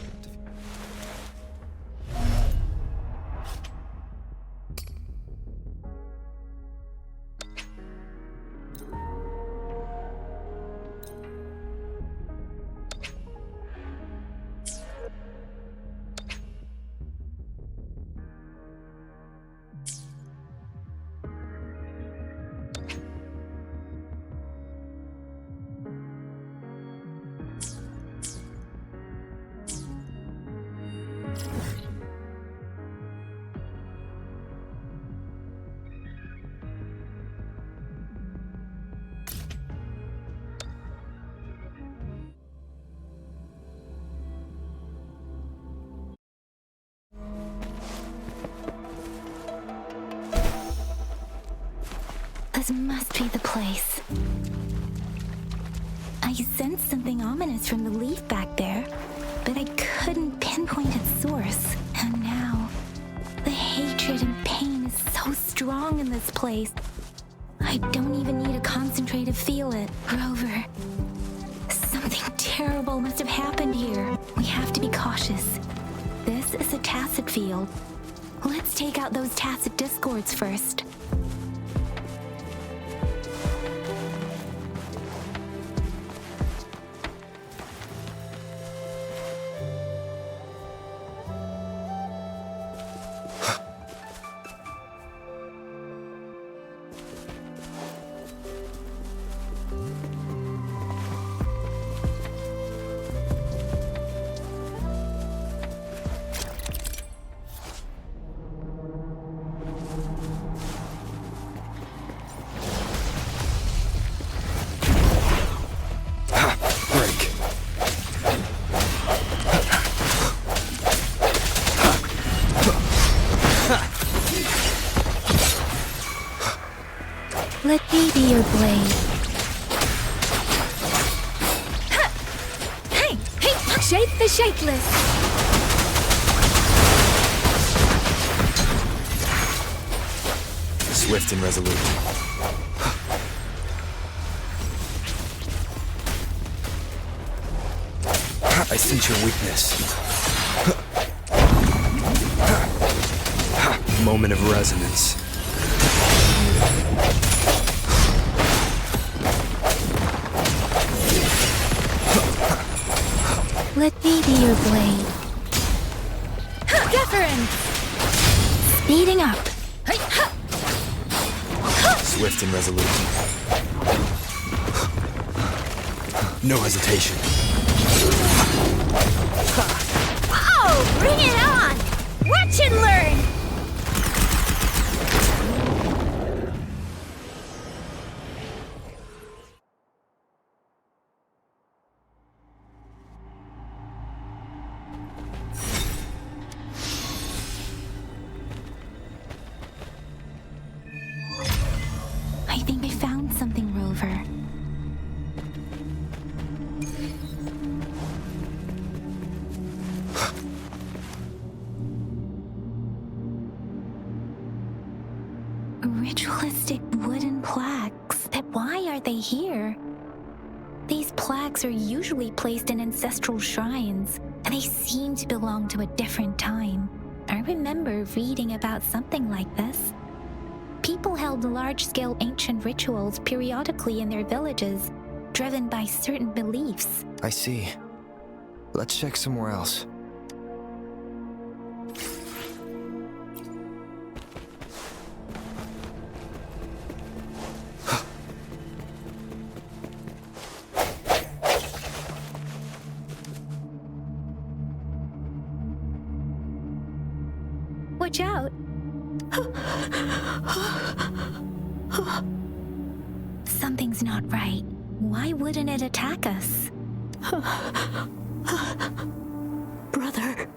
This must be the place. I sensed something ominous from the leaf back there, but I couldn't pinpoint its source. And now, the hatred and pain is so strong in this place. I don't even need a concentrate to feel it. Rover, something terrible must have happened here. We have to be cautious. This is a tacit field. Let's take out those tacit discords first. Let me be your blade. Hey! Shape the shapeless! Swift and resolute. I sense your weakness. Moment of resonance. Let me be your blade. Deference! Speeding up. Swift and resolute. No hesitation. Oh, bring it on! Watch and learn! I think I found something, Rover. Ritualistic wooden plaques. But why are they here? These plaques are usually placed in ancestral shrines, and they seem to belong to a different time. I remember reading about something like this. People held large-scale ancient rituals periodically in their villages, driven by certain beliefs. I see. Let's check somewhere else. Watch out! Something's not right. Why wouldn't it attack us? Brother.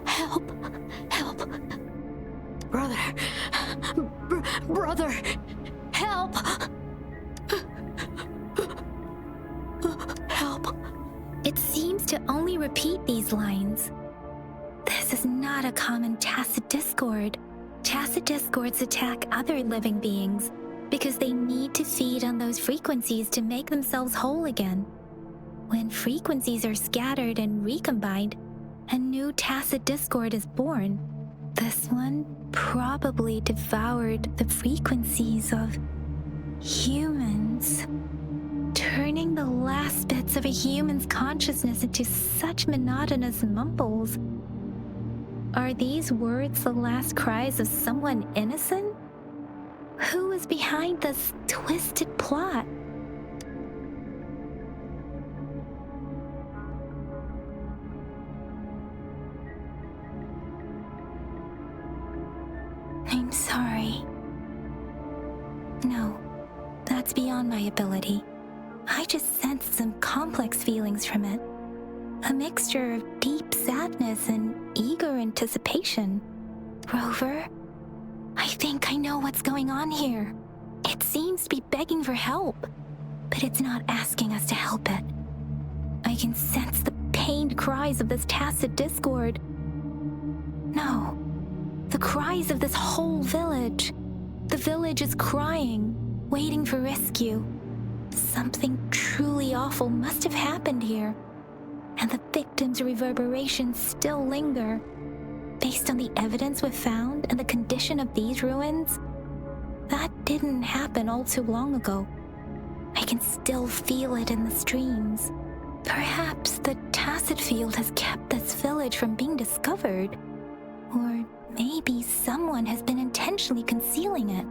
Help. Help. Brother. Brother. Help. Help. It seems to only repeat these lines. This is not a common tacit discord. Tacit discords attack other living beings because they need to feed on those frequencies to make themselves whole again. When frequencies are scattered and recombined, a new tacit discord is born. This one probably devoured the frequencies of humans, turning the last bits of a human's consciousness into such monotonous mumbles. Are these words the last cries of someone innocent? Who is behind this twisted plot? I'm sorry. No, that's beyond my ability. I just sensed some complex feelings from it. A mixture of deep sadness and eager anticipation. Rover, I think I know what's going on here. It seems to be begging for help, but it's not asking us to help it. I can sense the pained cries of this tacit discord. No, the cries of this whole village. The village is crying, waiting for rescue. Something truly awful must have happened here, and the victims' reverberations still linger. Based on the evidence we've found and the condition of these ruins, that didn't happen all too long ago. I can still feel it in the streams. Perhaps the tacit field has kept this village from being discovered. Or maybe someone has been intentionally concealing it.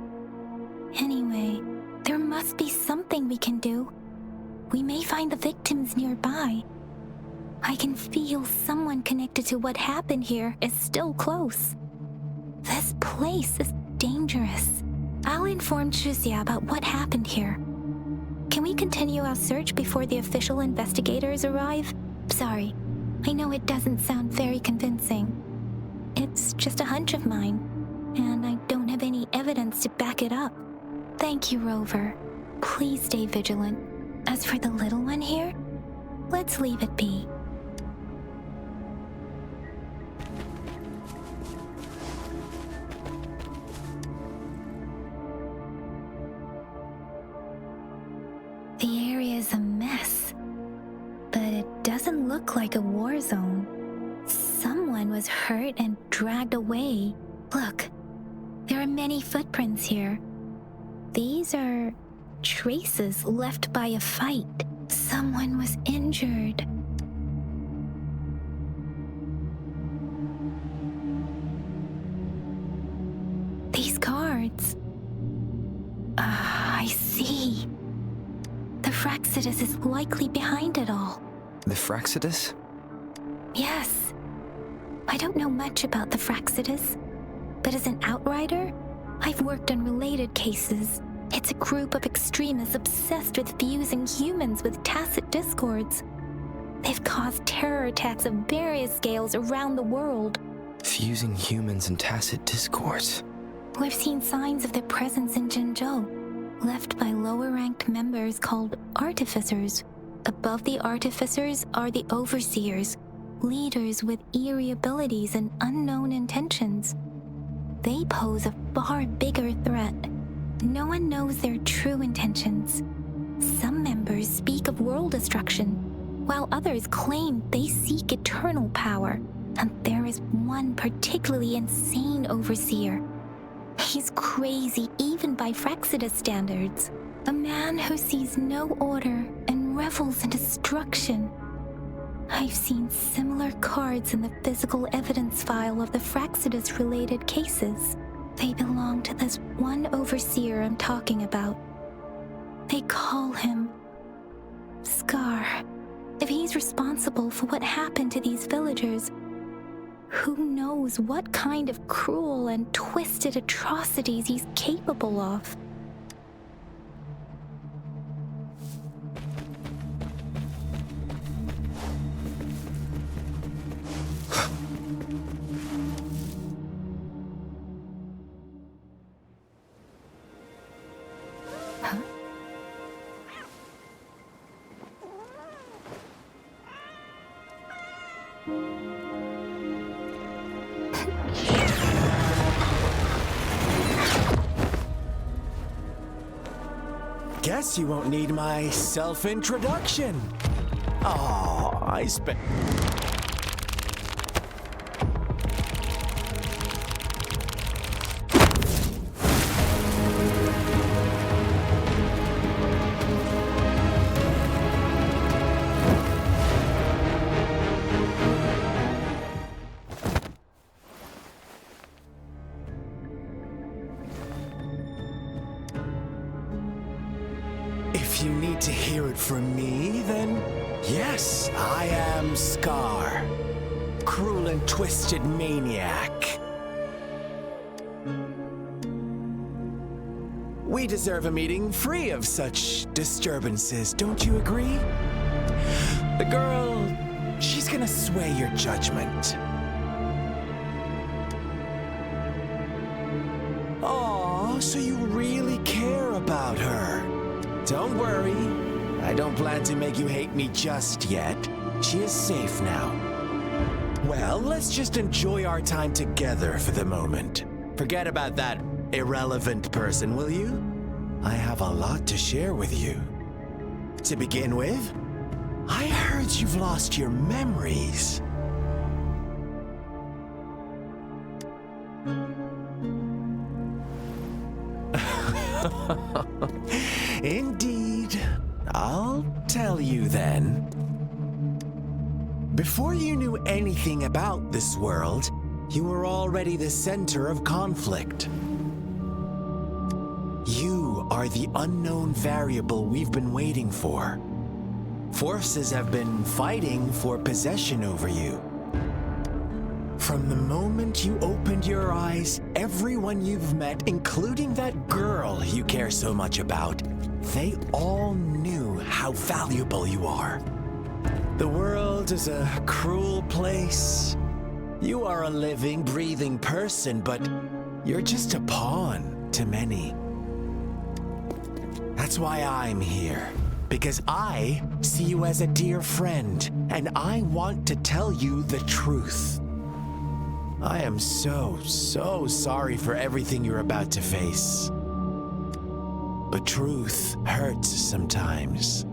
Anyway, there must be something we can do. We may find the victims nearby. I can feel someone connected to what happened here is still close. This place is dangerous. I'll inform Chuzia about what happened here. Can we continue our search before the official investigators arrive? Sorry, I know it doesn't sound very convincing. It's just a hunch of mine, and I don't have any evidence to back it up. Thank you, Rover. Please stay vigilant. As for the little one here, let's leave it be. The area is a mess, but it doesn't look like a war zone. Someone was hurt and dragged away. Look, there are many footprints here. These are traces left by a fight. Someone was injured. coordinates. I see. The Fraxidus is likely behind it all. The Fraxidus? Yes. I don't know much about the Fraxidus, but as an outrider, I've worked on related cases. It's a group of extremists obsessed with fusing humans with tacit discords. They've caused terror attacks of various scales around the world. Fusing humans and tacit discords. We've seen signs of their presence in Jinzhou, left by lower-ranked members called Artificers. Above the Artificers are the Overseers, leaders with eerie abilities and unknown intentions. They pose a far bigger threat. No one knows their true intentions. Some members speak of world destruction, while others claim they seek eternal power. And there is one particularly insane overseer. He's crazy even by Fraxidus standards. A man who sees no order and revels in destruction. I've seen similar cards in the physical evidence file of the Fraxidus-related cases. They belong to this one overseer I'm talking about. They call him Scar. If he's responsible for what happened to these villagers, who knows what kind of cruel and twisted atrocities he's capable of? Guess you won't need my self-introduction. Oh, I spent... If you need to hear it from me, then yes, I am Scar. Cruel and twisted maniac. We deserve a meeting free of such disturbances, don't you agree? The girl, she's gonna sway your judgment. Aw, so you really care about her. Don't worry, I don't plan to make you hate me just yet. She is safe now. Well, let's just enjoy our time together for the moment. Forget about that irrelevant person, will you? I have a lot to share with you. To begin with, I heard you've lost your memories. Indeed. I'll tell you then. Before you knew anything about this world, you were already the center of conflict. You are the unknown variable we've been waiting for. Forces have been fighting for possession over you. From the moment you opened your eyes, everyone you've met, including that girl you care so much about, they all knew how valuable you are. The world is a cruel place. You are a living, breathing person, but you're just a pawn to many. That's why I'm here. Because I see you as a dear friend, and I want to tell you the truth. I am so sorry for everything you're about to face. But truth hurts sometimes.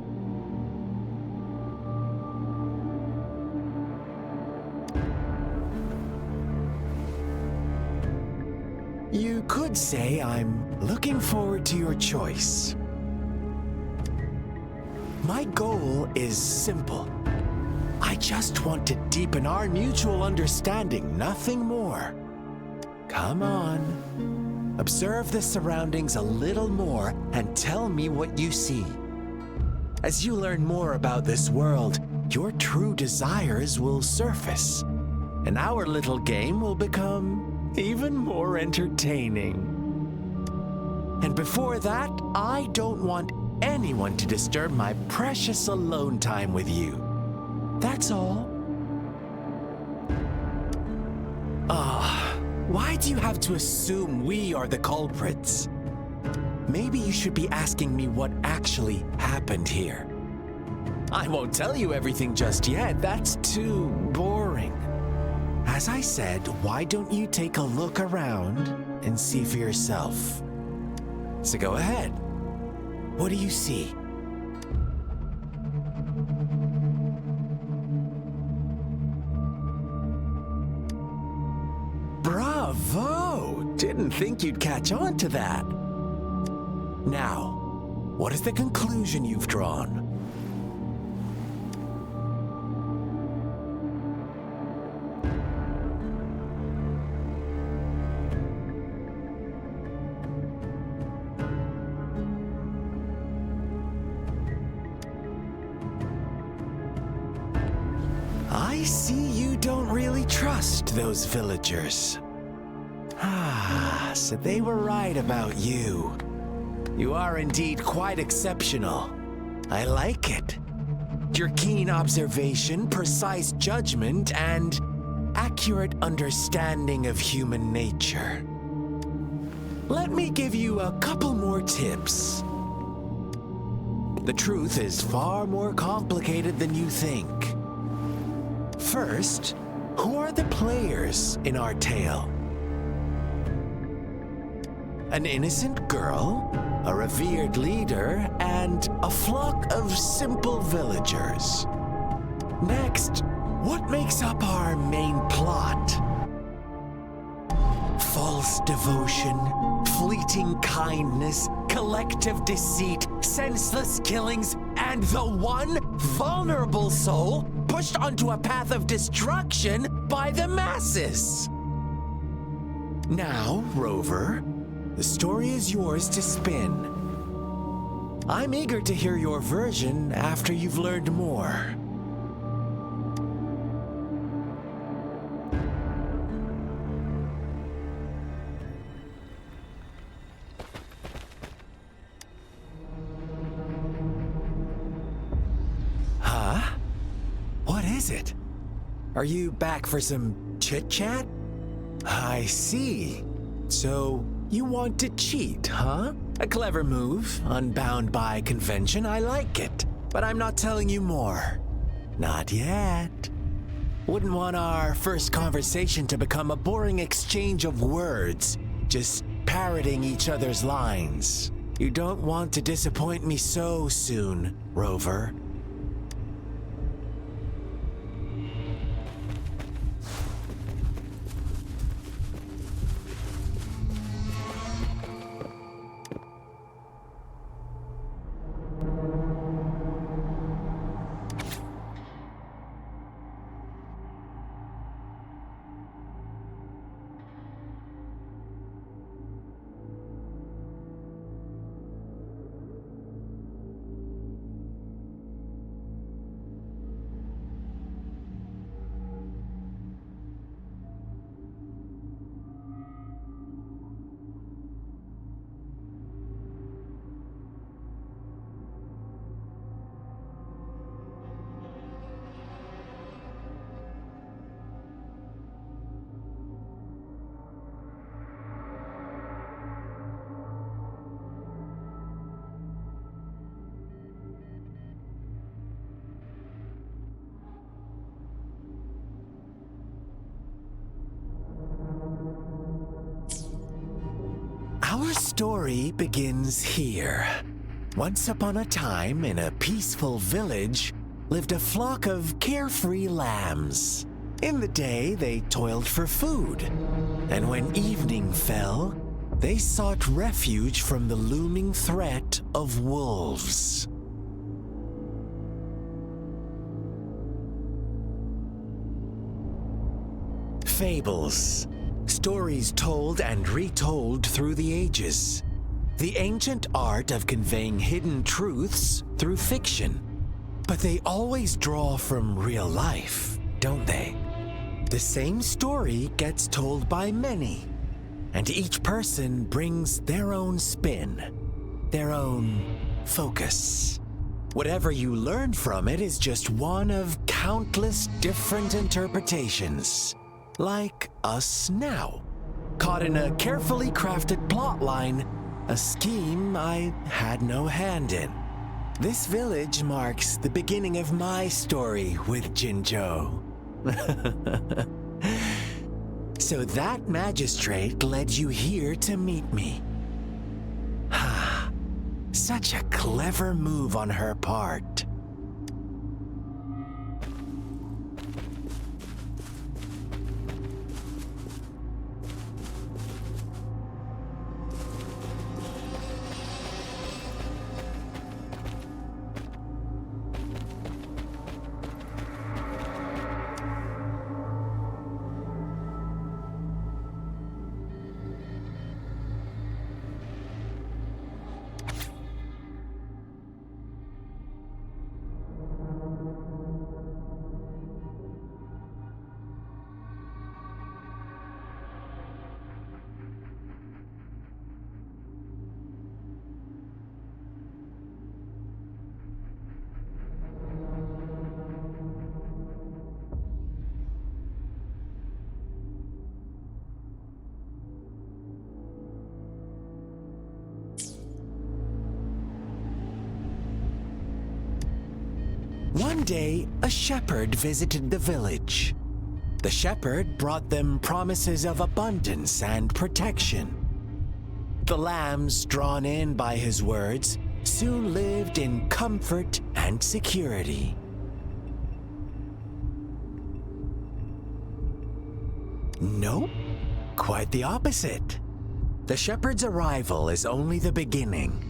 You could say I'm looking forward to your choice. My goal is simple. I just want to deepen our mutual understanding, nothing more. Come on. Observe the surroundings a little more and tell me what you see. As you learn more about this world, your true desires will surface, and our little game will become even more entertaining. And before that, I don't want anyone to disturb my precious alone time with you. That's all. Why do you have to assume we are the culprits? Maybe you should be asking me what actually happened here. I won't tell you everything just yet. That's too boring. As I said, why don't you take a look around and see for yourself? So go ahead. What do you see? Bravo! Didn't think you'd catch on to that. Now, what is the conclusion you've drawn? I see you don't really trust those villagers. So they were right about you. You are indeed quite exceptional. I like it. Your keen observation, precise judgment, and accurate understanding of human nature. Let me give you a couple more tips. The truth is far more complicated than you think. First, who are the players in our tale? An innocent girl, a revered leader, and a flock of simple villagers. Next, what makes up our main plot? False devotion, fleeting kindness, collective deceit, senseless killings, and the one vulnerable soul pushed onto a path of destruction by the masses. Now, Rover, the story is yours to spin. I'm eager to hear your version after you've learned more. Huh? What is it? Are you back for some chit-chat? I see. So, you want to cheat, huh? A clever move, unbound by convention, I like it. But I'm not telling you more. Not yet. Wouldn't want our first conversation to become a boring exchange of words, just parroting each other's lines. You don't want to disappoint me so soon, Rover. Our story begins here. Once upon a time, in a peaceful village, lived a flock of carefree lambs. In the day, they toiled for food, and when evening fell, they sought refuge from the looming threat of wolves. Fables, Stories told and retold through the ages. The ancient art of conveying hidden truths through fiction. But they always draw from real life, don't they? The same story gets told by many, and each person brings their own spin, their own focus. Whatever you learn from it is just one of countless different interpretations. Like us now, caught in a carefully crafted plotline, a scheme I had no hand in. This village marks the beginning of my story with Jinzhou. So that magistrate led you here to meet me. Such a clever move on her part. One day, a shepherd visited the village. The shepherd brought them promises of abundance and protection. The lambs, drawn in by his words, soon lived in comfort and security. Nope, quite the opposite. The shepherd's arrival is only the beginning.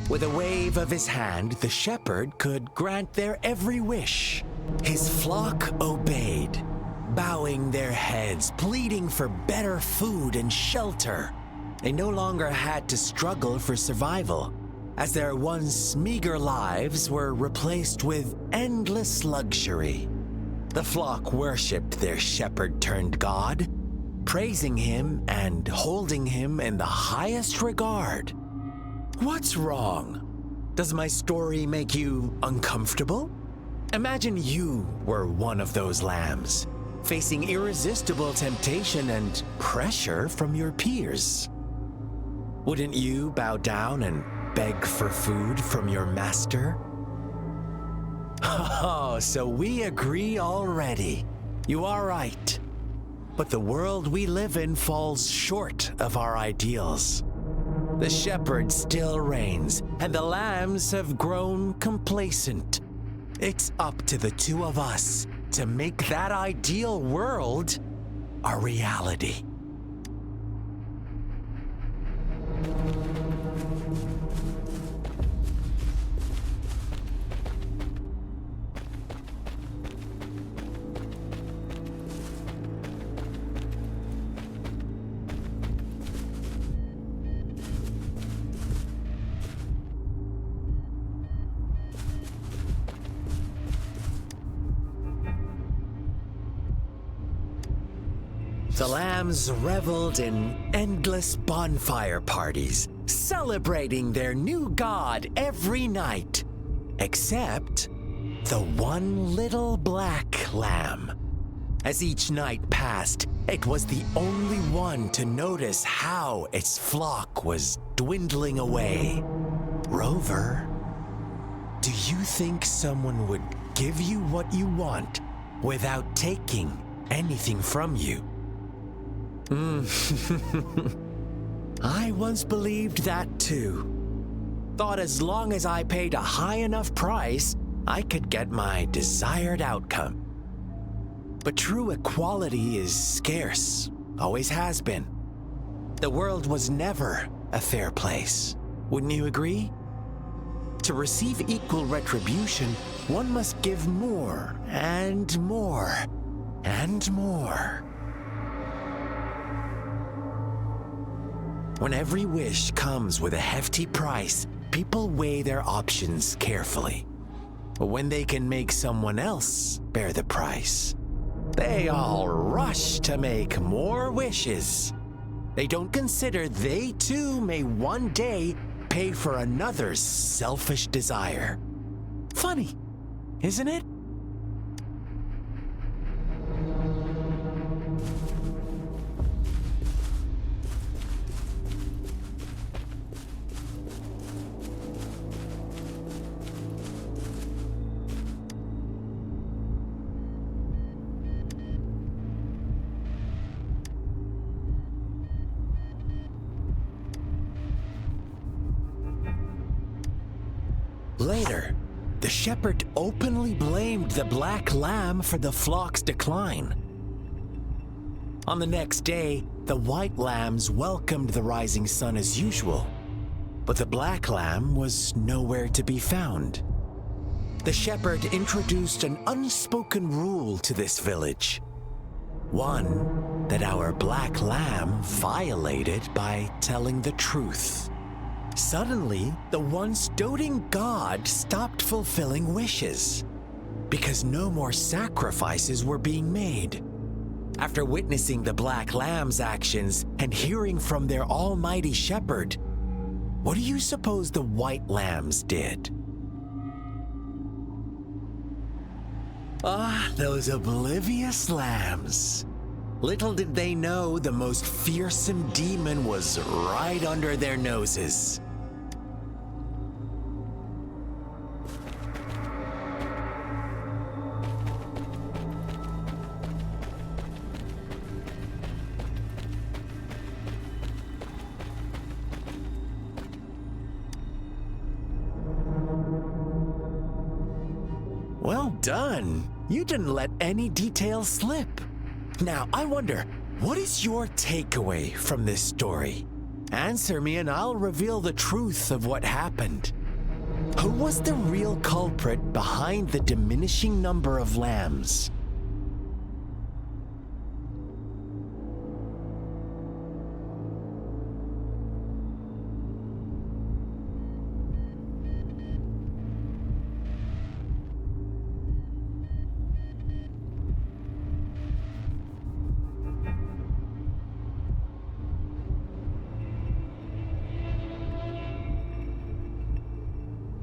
With a wave of his hand, the shepherd could grant their every wish. His flock obeyed, bowing their heads, pleading for better food and shelter. They no longer had to struggle for survival, as their once meager lives were replaced with endless luxury. The flock worshipped their shepherd-turned-god, praising him and holding him in the highest regard. What's wrong? Does my story make you uncomfortable? Imagine you were one of those lambs, facing irresistible temptation and pressure from your peers. Wouldn't you bow down and beg for food from your master? Oh, so we agree already. You are right. But the world we live in falls short of our ideals. The shepherd still reigns, and the lambs have grown complacent. It's up to the two of us to make that ideal world a reality. The lambs reveled in endless bonfire parties, celebrating their new god every night. Except the one little black lamb. As each night passed, it was the only one to notice how its flock was dwindling away. Rover, do you think someone would give you what you want without taking anything from you? I once believed that too. Thought as long as I paid a high enough price, I could get my desired outcome. But true equality is scarce, always has been. The world was never a fair place. Wouldn't you agree? To receive equal retribution, one must give more and more and more. When every wish comes with a hefty price, people weigh their options carefully. When they can make someone else bear the price, they all rush to make more wishes. They don't consider they too may one day pay for another's selfish desire. Funny, isn't it? Later, the shepherd openly blamed the black lamb for the flock's decline. On the next day, the white lambs welcomed the rising sun as usual, but the black lamb was nowhere to be found. The shepherd introduced an unspoken rule to this village, one that our black lamb violated by telling the truth. Suddenly, the once doting god stopped fulfilling wishes because no more sacrifices were being made. After witnessing the Black Lamb's actions and hearing from their almighty shepherd, what do you suppose the White Lambs did? Ah, those oblivious lambs. Little did they know the most fearsome demon was right under their noses. Well done. You didn't let any details slip. Now, I wonder, what is your takeaway from this story? Answer me and I'll reveal the truth of what happened. Who was the real culprit behind the diminishing number of lambs?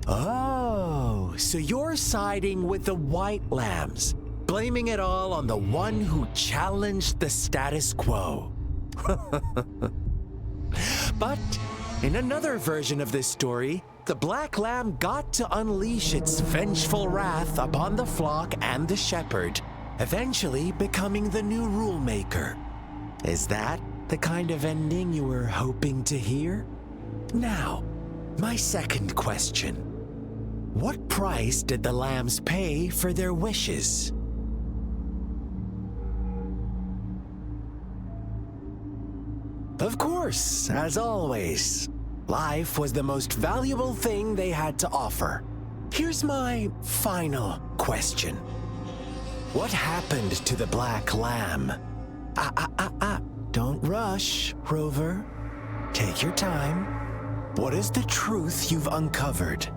Oh, so you're siding with the white lambs, blaming it all on the one who challenged the status quo. But in another version of this story, the black lamb got to unleash its vengeful wrath upon the flock and the shepherd, eventually becoming the new rule maker. Is that the kind of ending you were hoping to hear? Now, my second question. What price did the lambs pay for their wishes? Of course, as always, life was the most valuable thing they had to offer. Here's my final question. What happened to the black lamb? Don't rush, Rover. Take your time. What is the truth you've uncovered?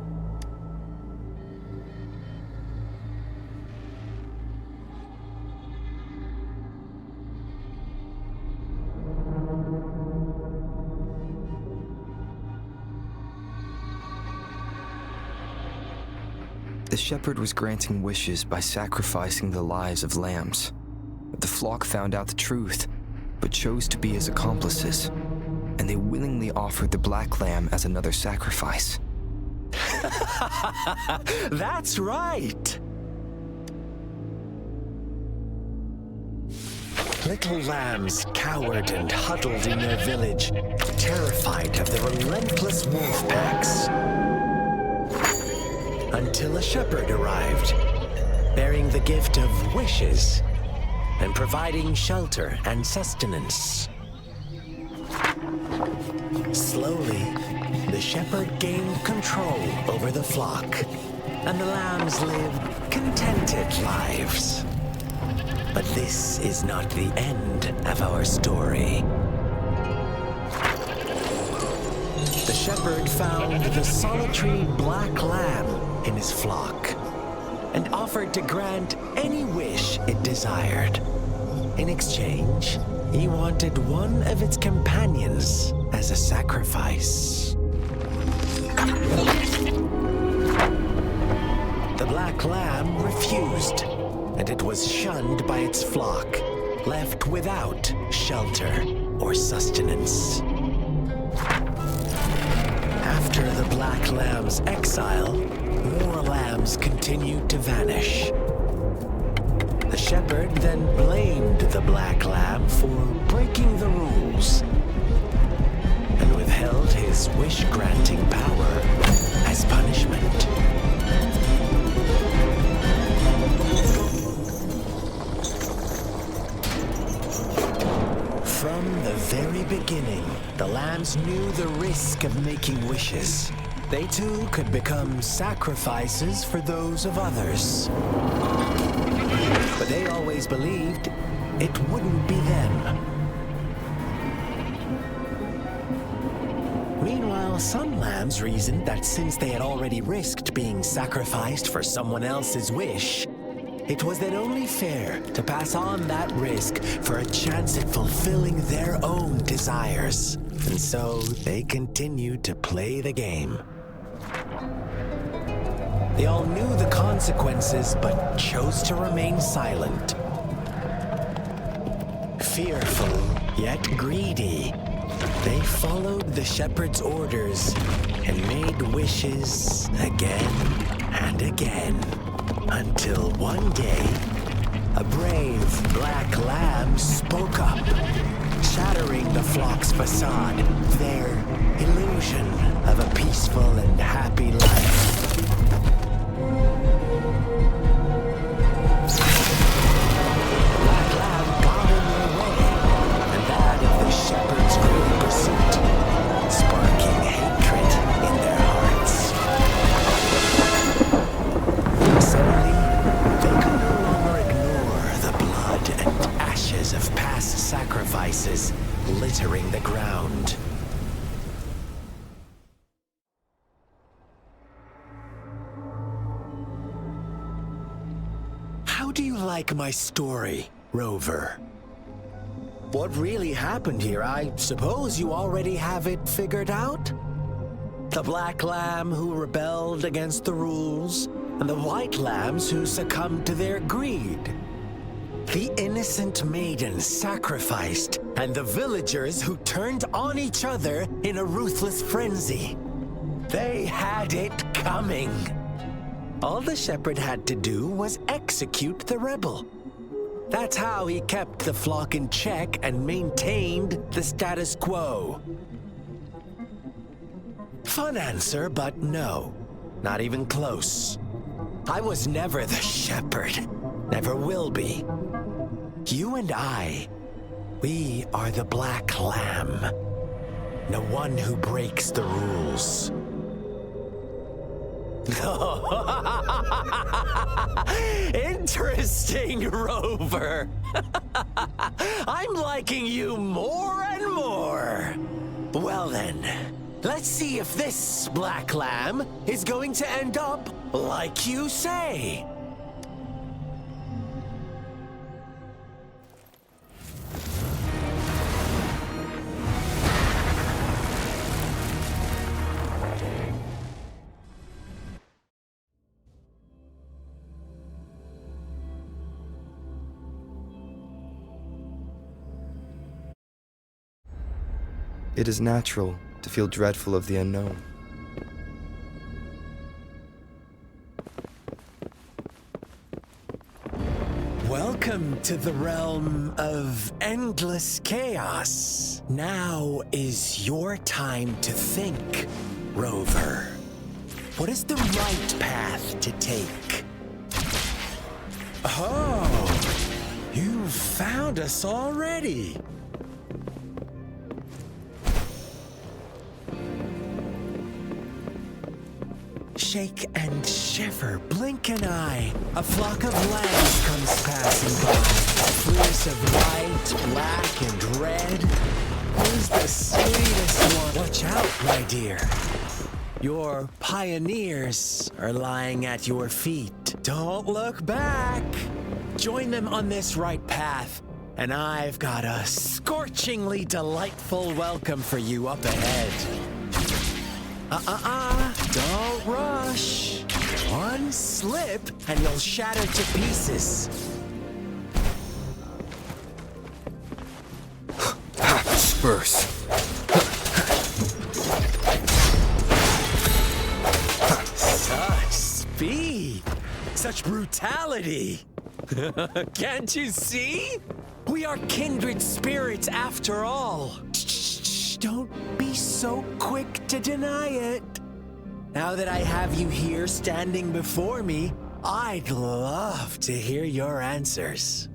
The shepherd was granting wishes by sacrificing the lives of lambs. The flock found out the truth, but chose to be his accomplices, and they willingly offered the black lamb as another sacrifice. That's right! Little lambs cowered and huddled in their village, terrified of the relentless wolf packs. Until a shepherd arrived, bearing the gift of wishes and providing shelter and sustenance. Slowly, the shepherd gained control over the flock, and the lambs lived contented lives. But this is not the end of our story. shepherd found the solitary black lamb in his flock and offered to grant any wish it desired. In exchange, he wanted one of its companions as a sacrifice. The black lamb refused, and it was shunned by its flock, left without shelter or sustenance. After the black lamb's exile, more lambs continued to vanish. The shepherd then blamed the black lamb for breaking the rules and withheld his wish-granting power as punishment. From the very beginning, the lambs knew the risk of making wishes. They too could become sacrifices for those of others. But they always believed it wouldn't be them. Meanwhile, some lambs reasoned that since they had already risked being sacrificed for someone else's wish, it was then only fair to pass on that risk for a chance at fulfilling their own desires. And so they continued to play the game. They all knew the consequences, but chose to remain silent. Fearful, yet greedy, they followed the shepherd's orders and made wishes again and again. Until one day, a brave black lamb spoke up, shattering the flock's facade, their illusion of a peaceful and happy life. Black lamb got in their way, and that of the shepherd's great pursuit, sparking hatred in their hearts. Suddenly, they could no longer ignore the blood and ashes of past sacrifices littering the ground. How do you like my story, Rover? What really happened here? I suppose you already have it figured out? The black lamb who rebelled against the rules, and the white lambs who succumbed to their greed. The innocent maiden sacrificed, and the villagers who turned on each other in a ruthless frenzy. They had it coming. All the shepherd had to do was execute the rebel. That's how he kept the flock in check and maintained the status quo. Fun answer, but no, not even close. I was never the shepherd, never will be. You and I, we are the black lamb, the one who breaks the rules. Interesting, Rover. I'm liking you more and more. Well then, let's see if this black lamb is going to end up like you say. It is natural to feel dreadful of the unknown. Welcome to the realm of endless chaos. Now is your time to think, Rover. What is the right path to take? Oh, you found us already. Shake and shiver, blink an eye. A flock of lambs comes passing by. A fleece of white, black, and red. Who's the sweetest one? Watch out, my dear. Your pioneers are lying at your feet. Don't look back. Join them on this right path, and I've got a scorchingly delightful welcome for you up ahead. Don't rush. One slip, and you'll shatter to pieces. Spurs. Such speed! Such brutality! Can't you see? We are kindred spirits after all. Shh, don't be so quick to deny it. Now that I have you here standing before me, I'd love to hear your answers.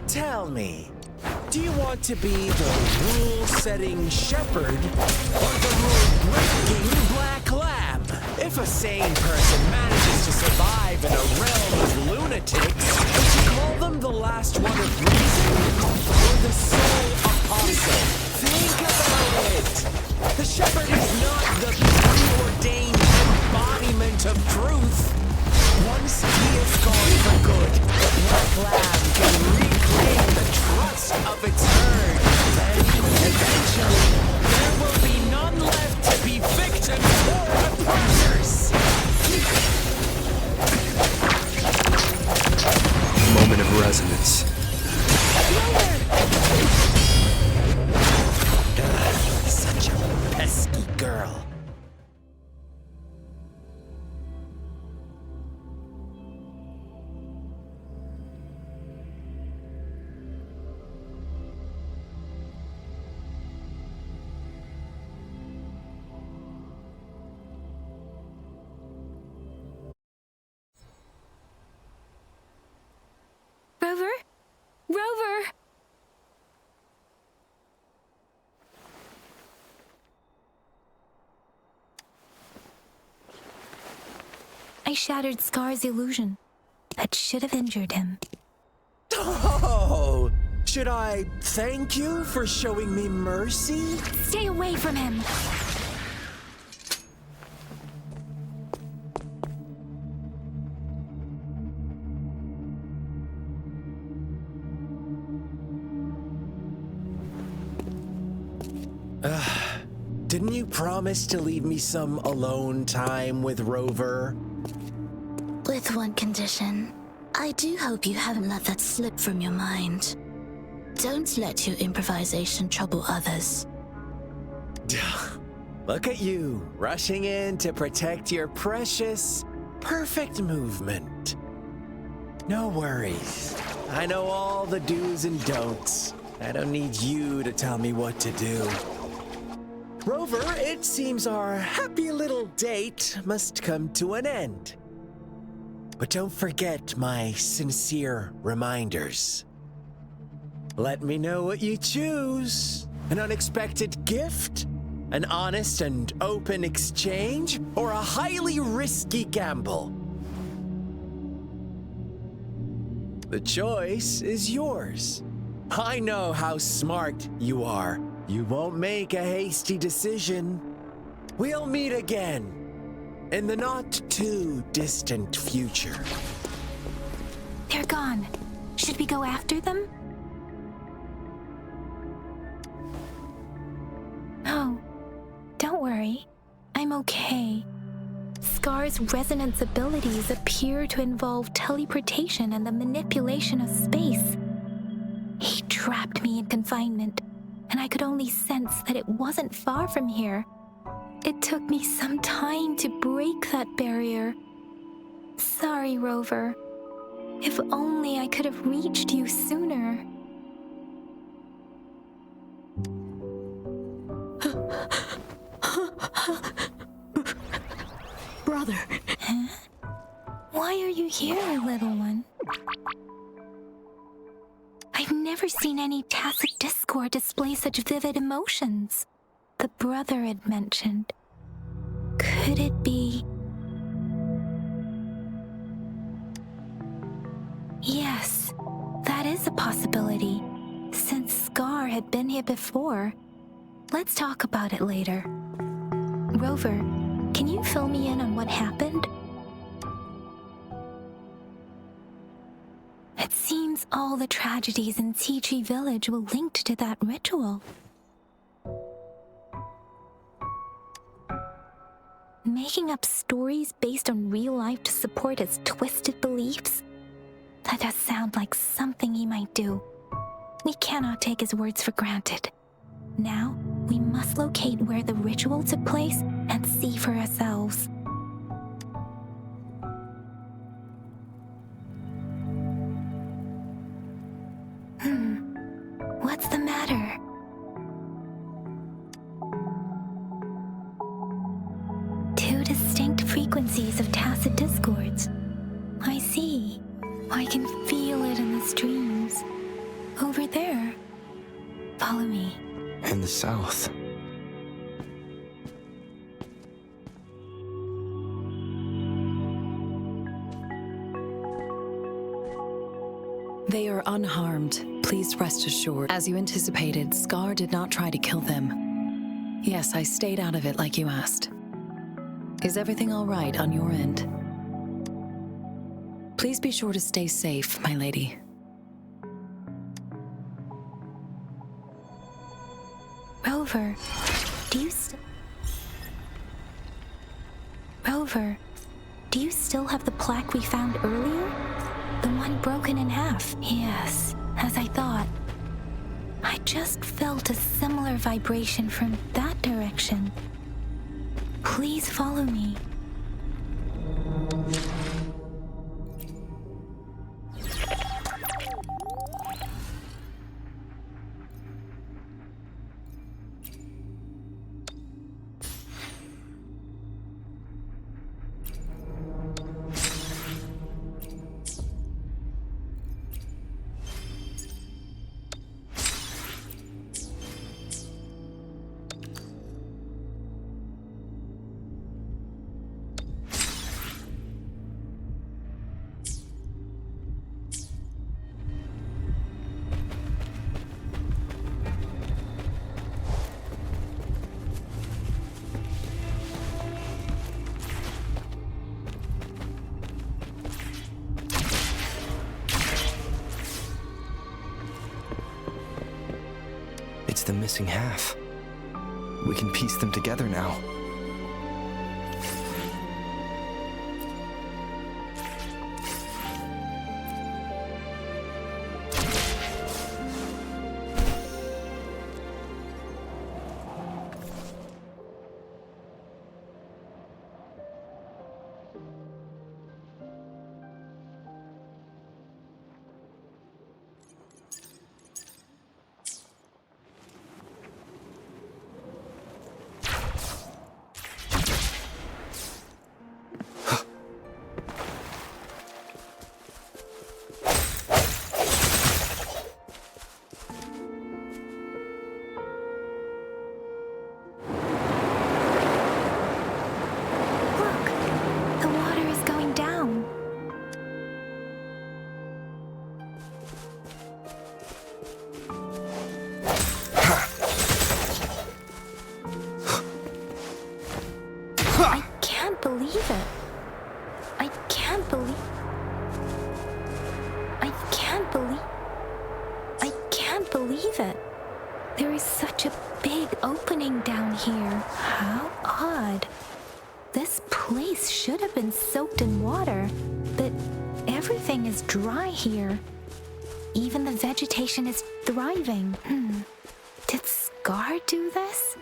Tell me, do you want to be the rule-setting shepherd or the rule-breaking black lamb? If a sane person manages to survive in a realm of lunatics, would you call them the last one of reason or the sole apostle? Think about it! The shepherd is not the preordained embodiment of truth. Once he is gone for good, the black lamb can reclaim the trust of its herd. Then, eventually, there will be none left to be victims or oppressors. Moment of resonance. Such a pesky girl. Rover? Rover! I shattered Scar's illusion. That should have injured him. Oh! Should I thank you for showing me mercy? Stay away from him! Didn't you promise to leave me some alone time with Rover? With one condition. I do hope you haven't let that slip from your mind. Don't let your improvisation trouble others. Look at you, rushing in to protect your precious, perfect movement. No worries. I know all the do's and don'ts. I don't need you to tell me what to do. Rover, it seems our happy little date must come to an end. But don't forget my sincere reminders. Let me know what you choose. An unexpected gift? An honest and open exchange? Or a highly risky gamble? The choice is yours. I know how smart you are. You won't make a hasty decision. We'll meet again in the not-too-distant future. They're gone. Should we go after them? No. Don't worry. I'm okay. Scar's resonance abilities appear to involve teleportation and the manipulation of space. He trapped me in confinement, and I could only sense that it wasn't far from here. It took me some time to break that barrier. Sorry, Rover. If only I could have reached you sooner. Brother. Huh? Why are you here, little one? I've never seen any tacit discord display such vivid emotions. The brother had mentioned. Could Could it be? Yes, that is a possibility. Since Scar had been here before, let's talk about it later. Rover, can you fill me in on what happened? It seems all the tragedies in Tea Tree Village were linked to that ritual. Making up stories based on real life to support his twisted beliefs? That does sound like something he might do. We cannot take his words for granted. Now, we must locate where the ritual took place and see for ourselves. What's the matter? Two distinct frequencies of tacit discords. I see. I can feel it in the streams. Over there. Follow me. In the south. They are unharmed. Please rest assured. As you anticipated, Scar did not try to kill them. Yes, I stayed out of it like you asked. Is everything all right on your end? Please be sure to stay safe, my lady. Rover, Rover, do you still have the plaque we found earlier? The one broken in half? Yes, as I thought. I just felt a similar vibration from that direction. Please follow me. It's the missing half. We can piece them together now. There is such a big opening down here. How odd. This place should have been soaked in water, but everything is dry here. Even the vegetation is thriving. Did Scar do this?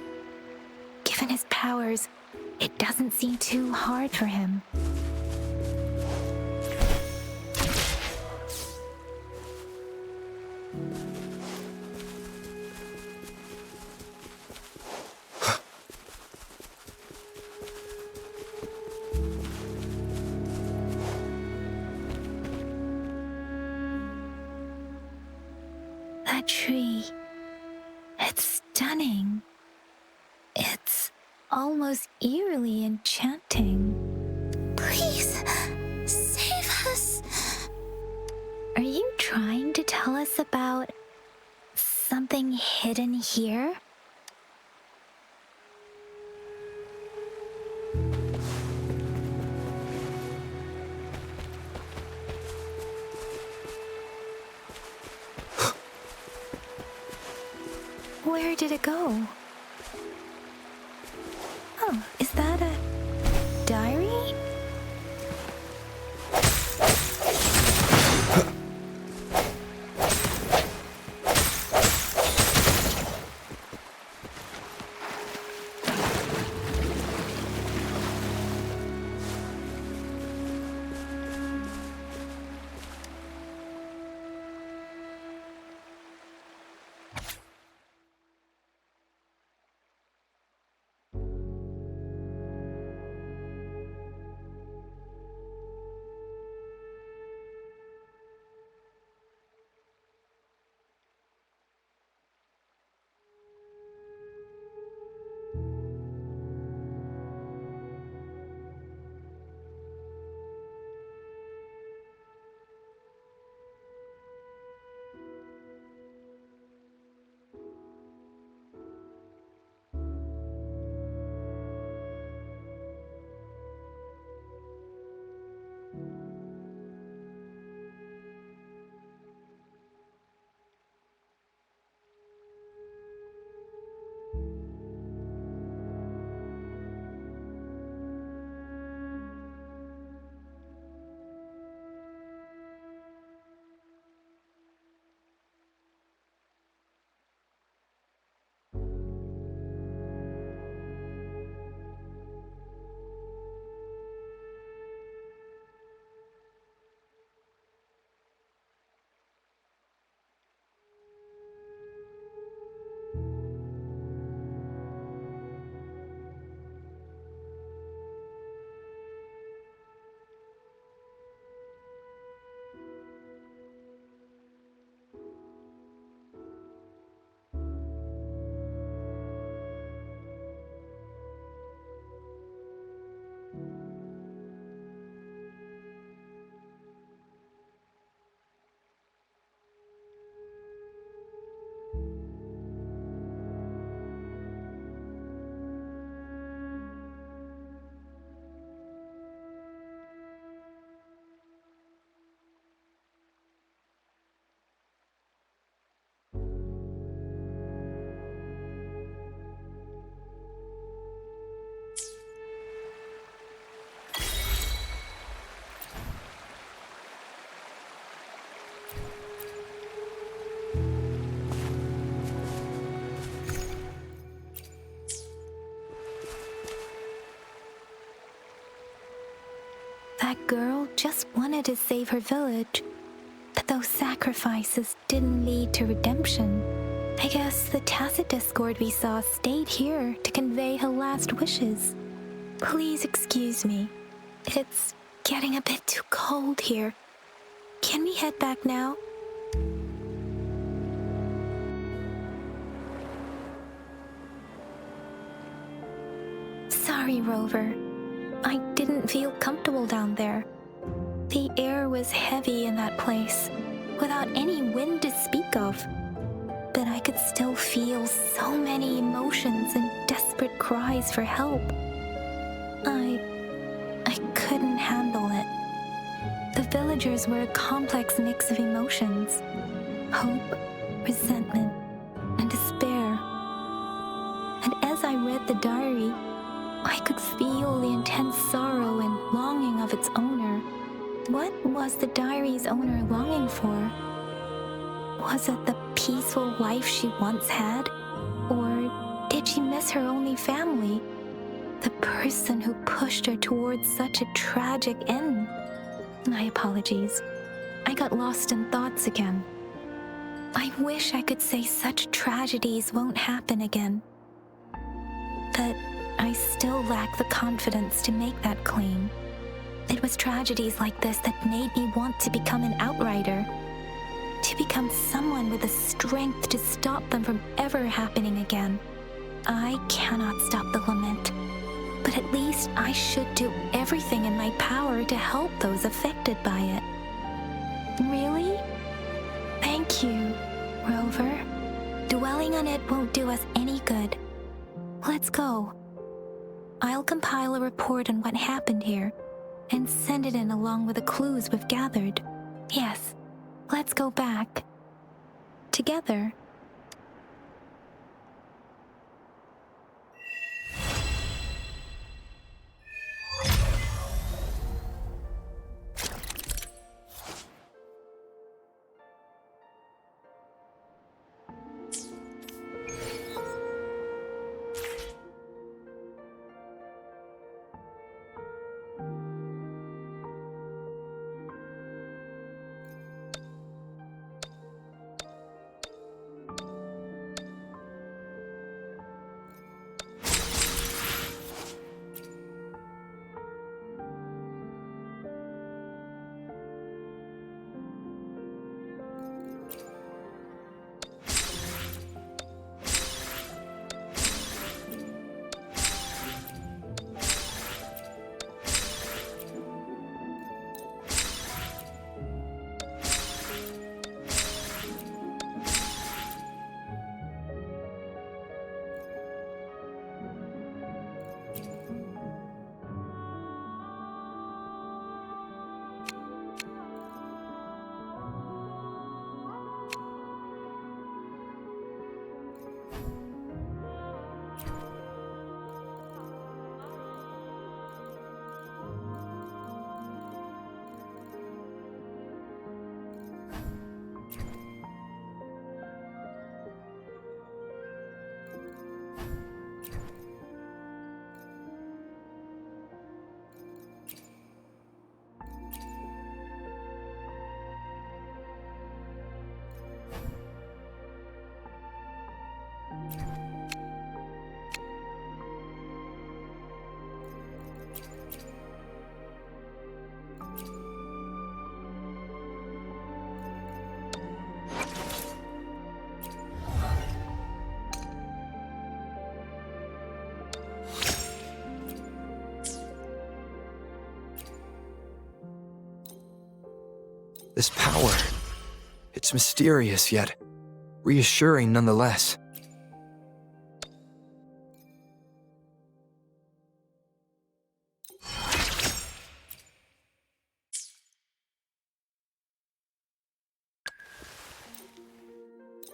Given his powers, it doesn't seem too hard for him. That tree, it's stunning. It's almost eerily enchanting. Please, save us. Are you trying to tell us about something hidden here? Where did it go? Oh, is that a diary? That girl just wanted to save her village, but those sacrifices didn't lead to redemption. I guess the tacit discord we saw stayed here to convey her last wishes. Please excuse me. It's getting a bit too cold here. Can we head back now? Sorry, Rover. I didn't feel comfortable down there. The air was heavy in that place, without any wind to speak of. But I could still feel so many emotions and desperate cries for help. I couldn't handle it. The villagers were a complex mix of emotions: hope, resentment, and despair. And as I read the diary, I could feel the intense sorrow and longing of its owner. What was the diary's owner longing for? Was it the peaceful life she once had? Or did she miss her only family? The person who pushed her towards such a tragic end? My apologies. I got lost in thoughts again. I wish I could say such tragedies won't happen again. But I still lack the confidence to make that claim. It was tragedies like this that made me want to become an outrider. To become someone with the strength to stop them from ever happening again. I cannot stop the lament, but at least I should do everything in my power to help those affected by it. Really? Thank you, Rover. Dwelling on it won't do us any good. Let's go. I'll compile a report on what happened here and send it in along with the clues we've gathered. Yes, let's go back. Together. This power, it's mysterious yet reassuring nonetheless.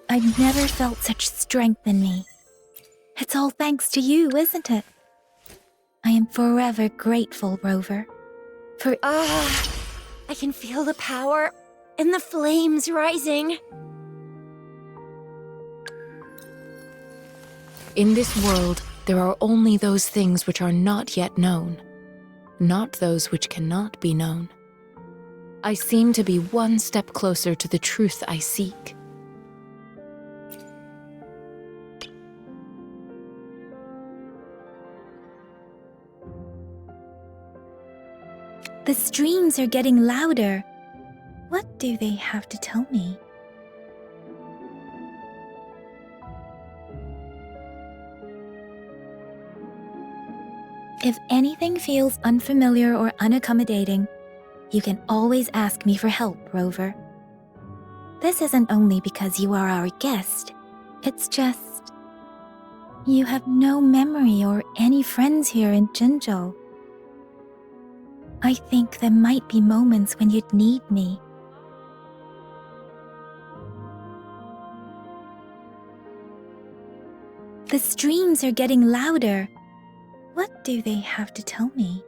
I've never felt such strength in me. It's all thanks to you, isn't it? I am forever grateful, Rover. For I can feel the power and the flames rising. In this world, there are only those things which are not yet known, not those which cannot be known. I seem to be one step closer to the truth I seek. the streams are getting louder. What do they have to tell me? If anything feels unfamiliar or unaccommodating, you can always ask me for help, Rover. This isn't only because you are our guest. It's just... you have no memory or any friends here in Jinzhou. I think there might be moments when you'd need me. The streams are getting louder. What do they have to tell me?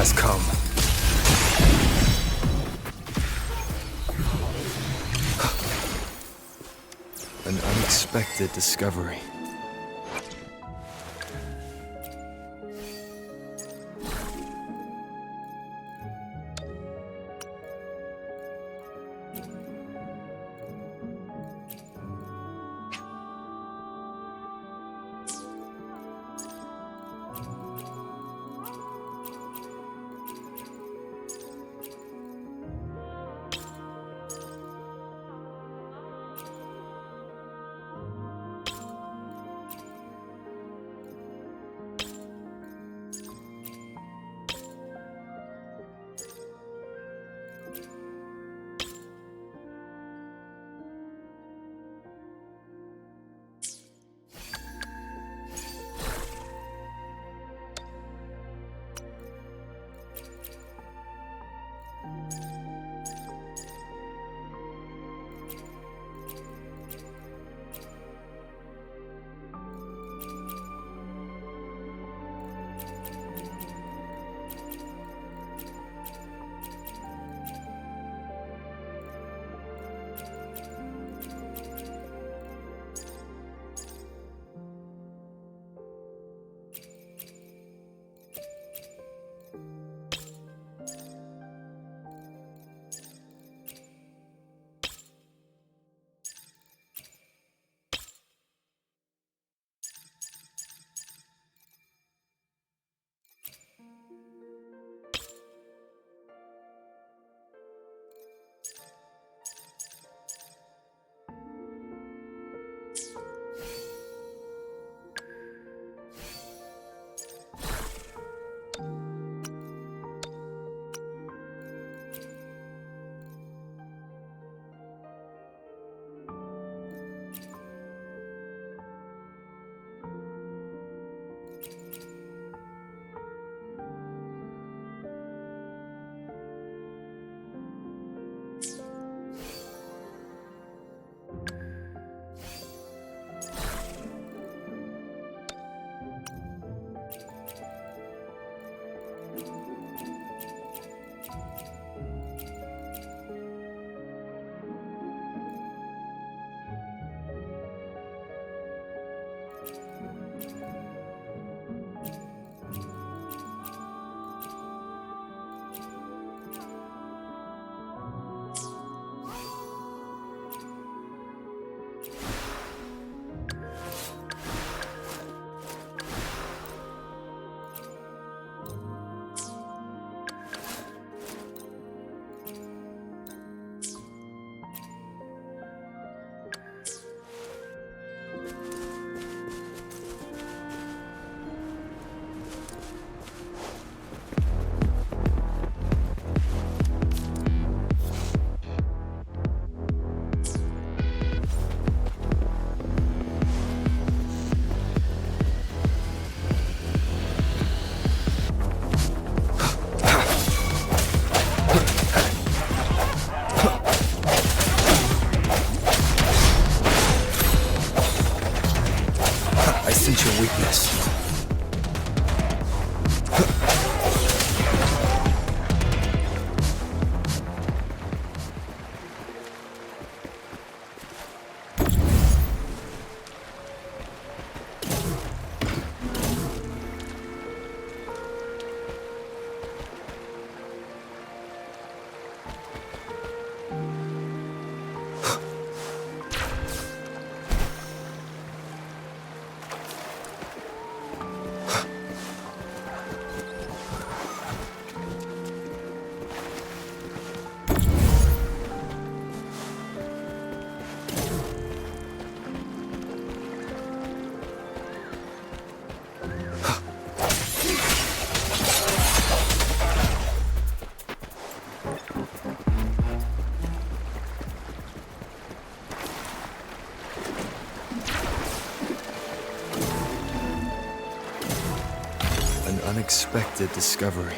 has come. An unexpected discovery. unexpected discovery.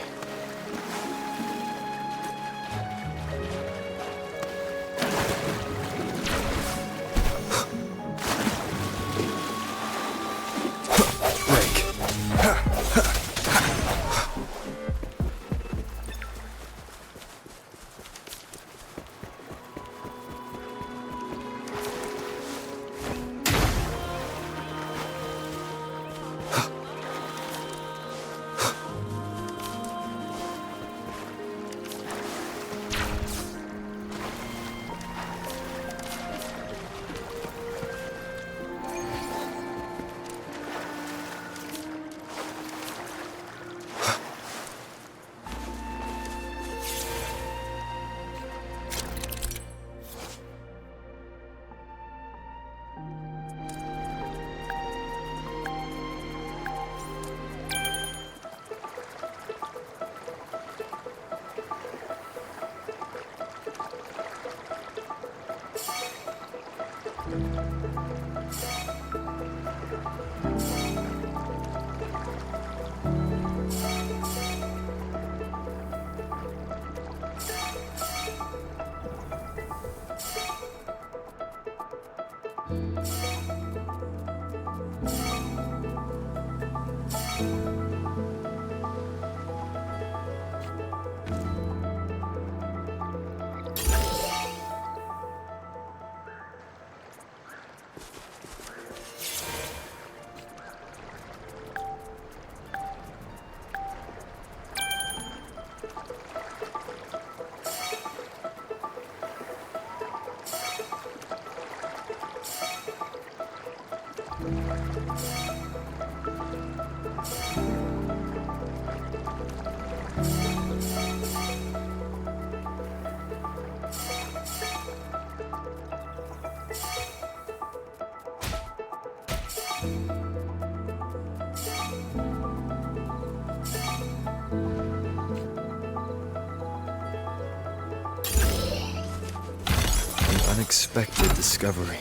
Unexpected discovery.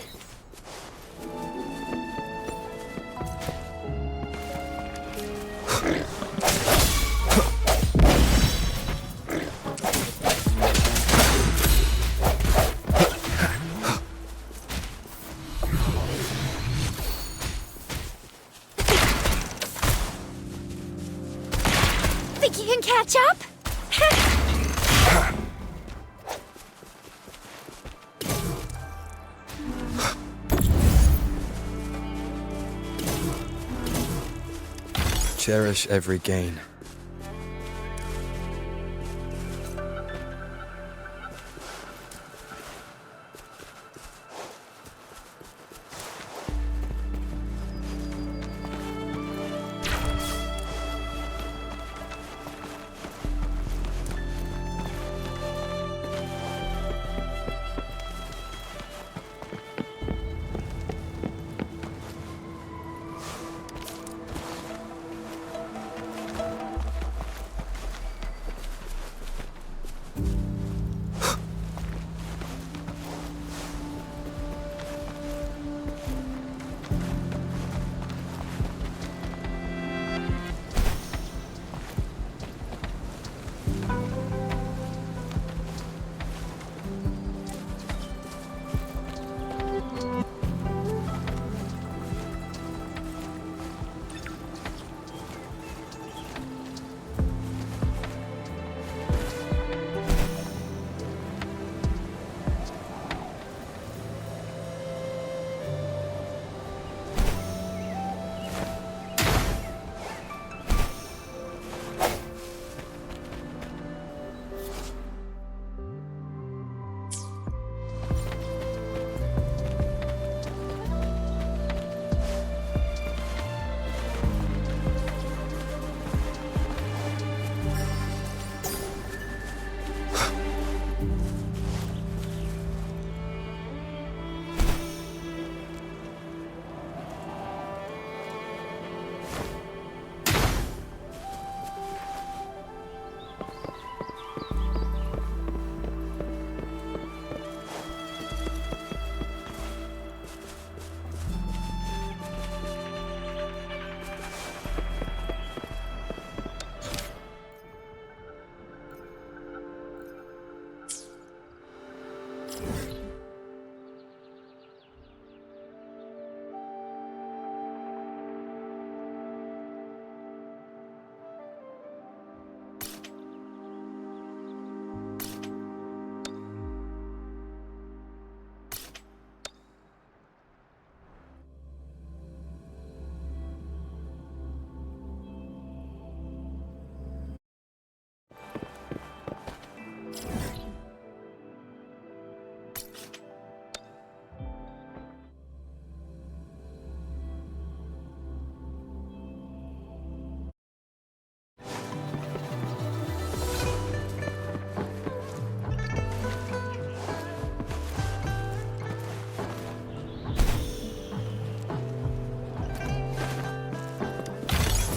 Think you can catch up? Cherish every gain.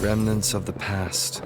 Remnants of the past.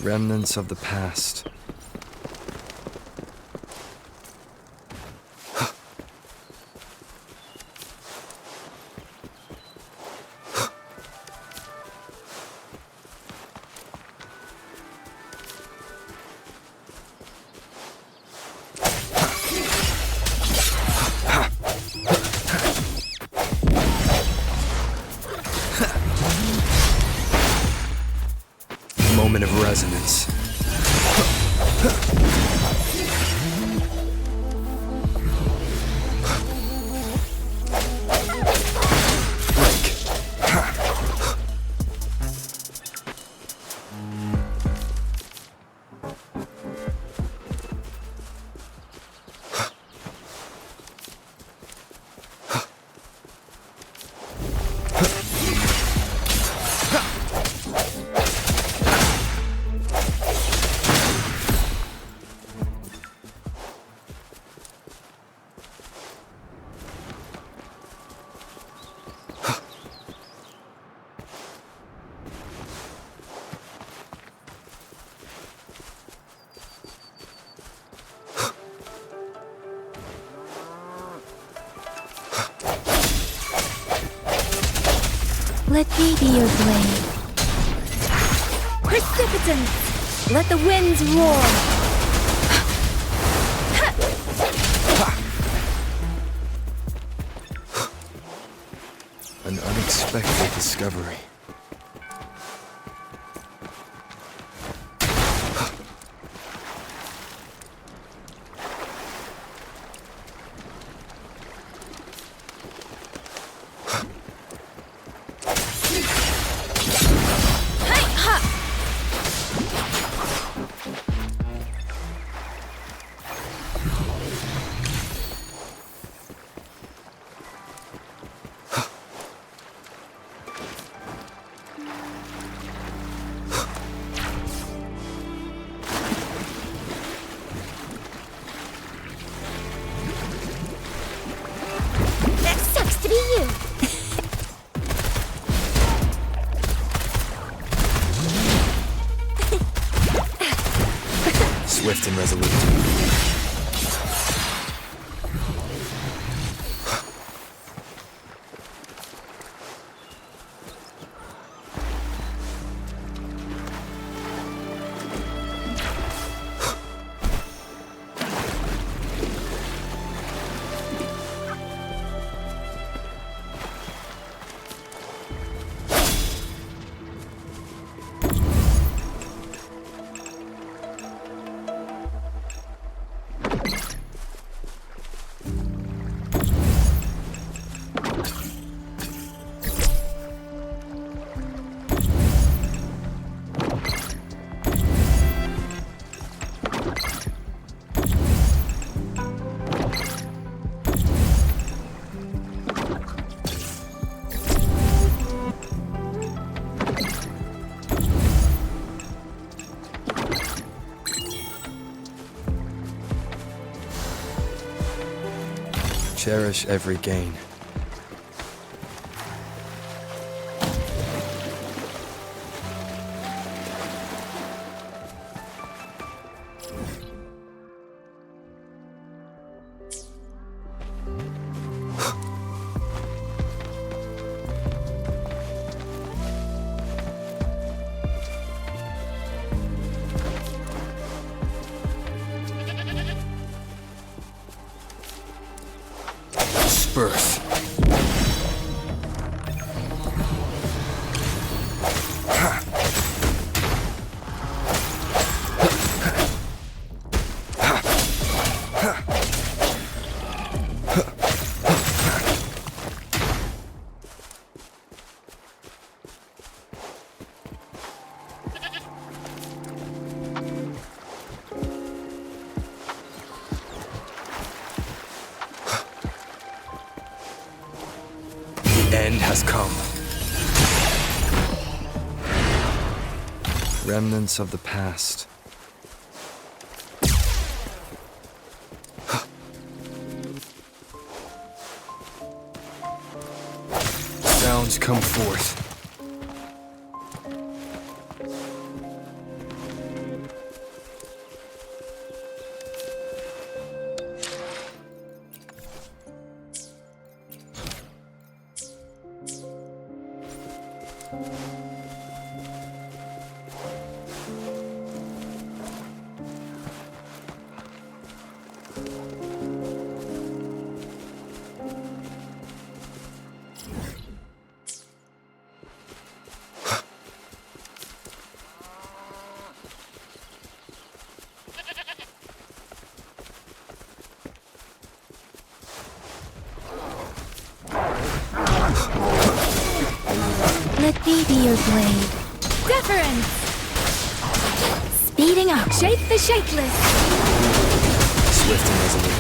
Remnants of the past. Moment of resonance. Let me be your blade. Precipitance! Let the winds roar! An unexpected discovery. Swift and resolute. Cherish every gain. Birth. End has come. Remnants of the past. Sounds come forth. Let me be your blade. Deference! Speeding up. Shape the shapeless. Swift and resolute.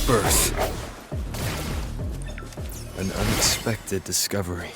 Birth. An unexpected discovery.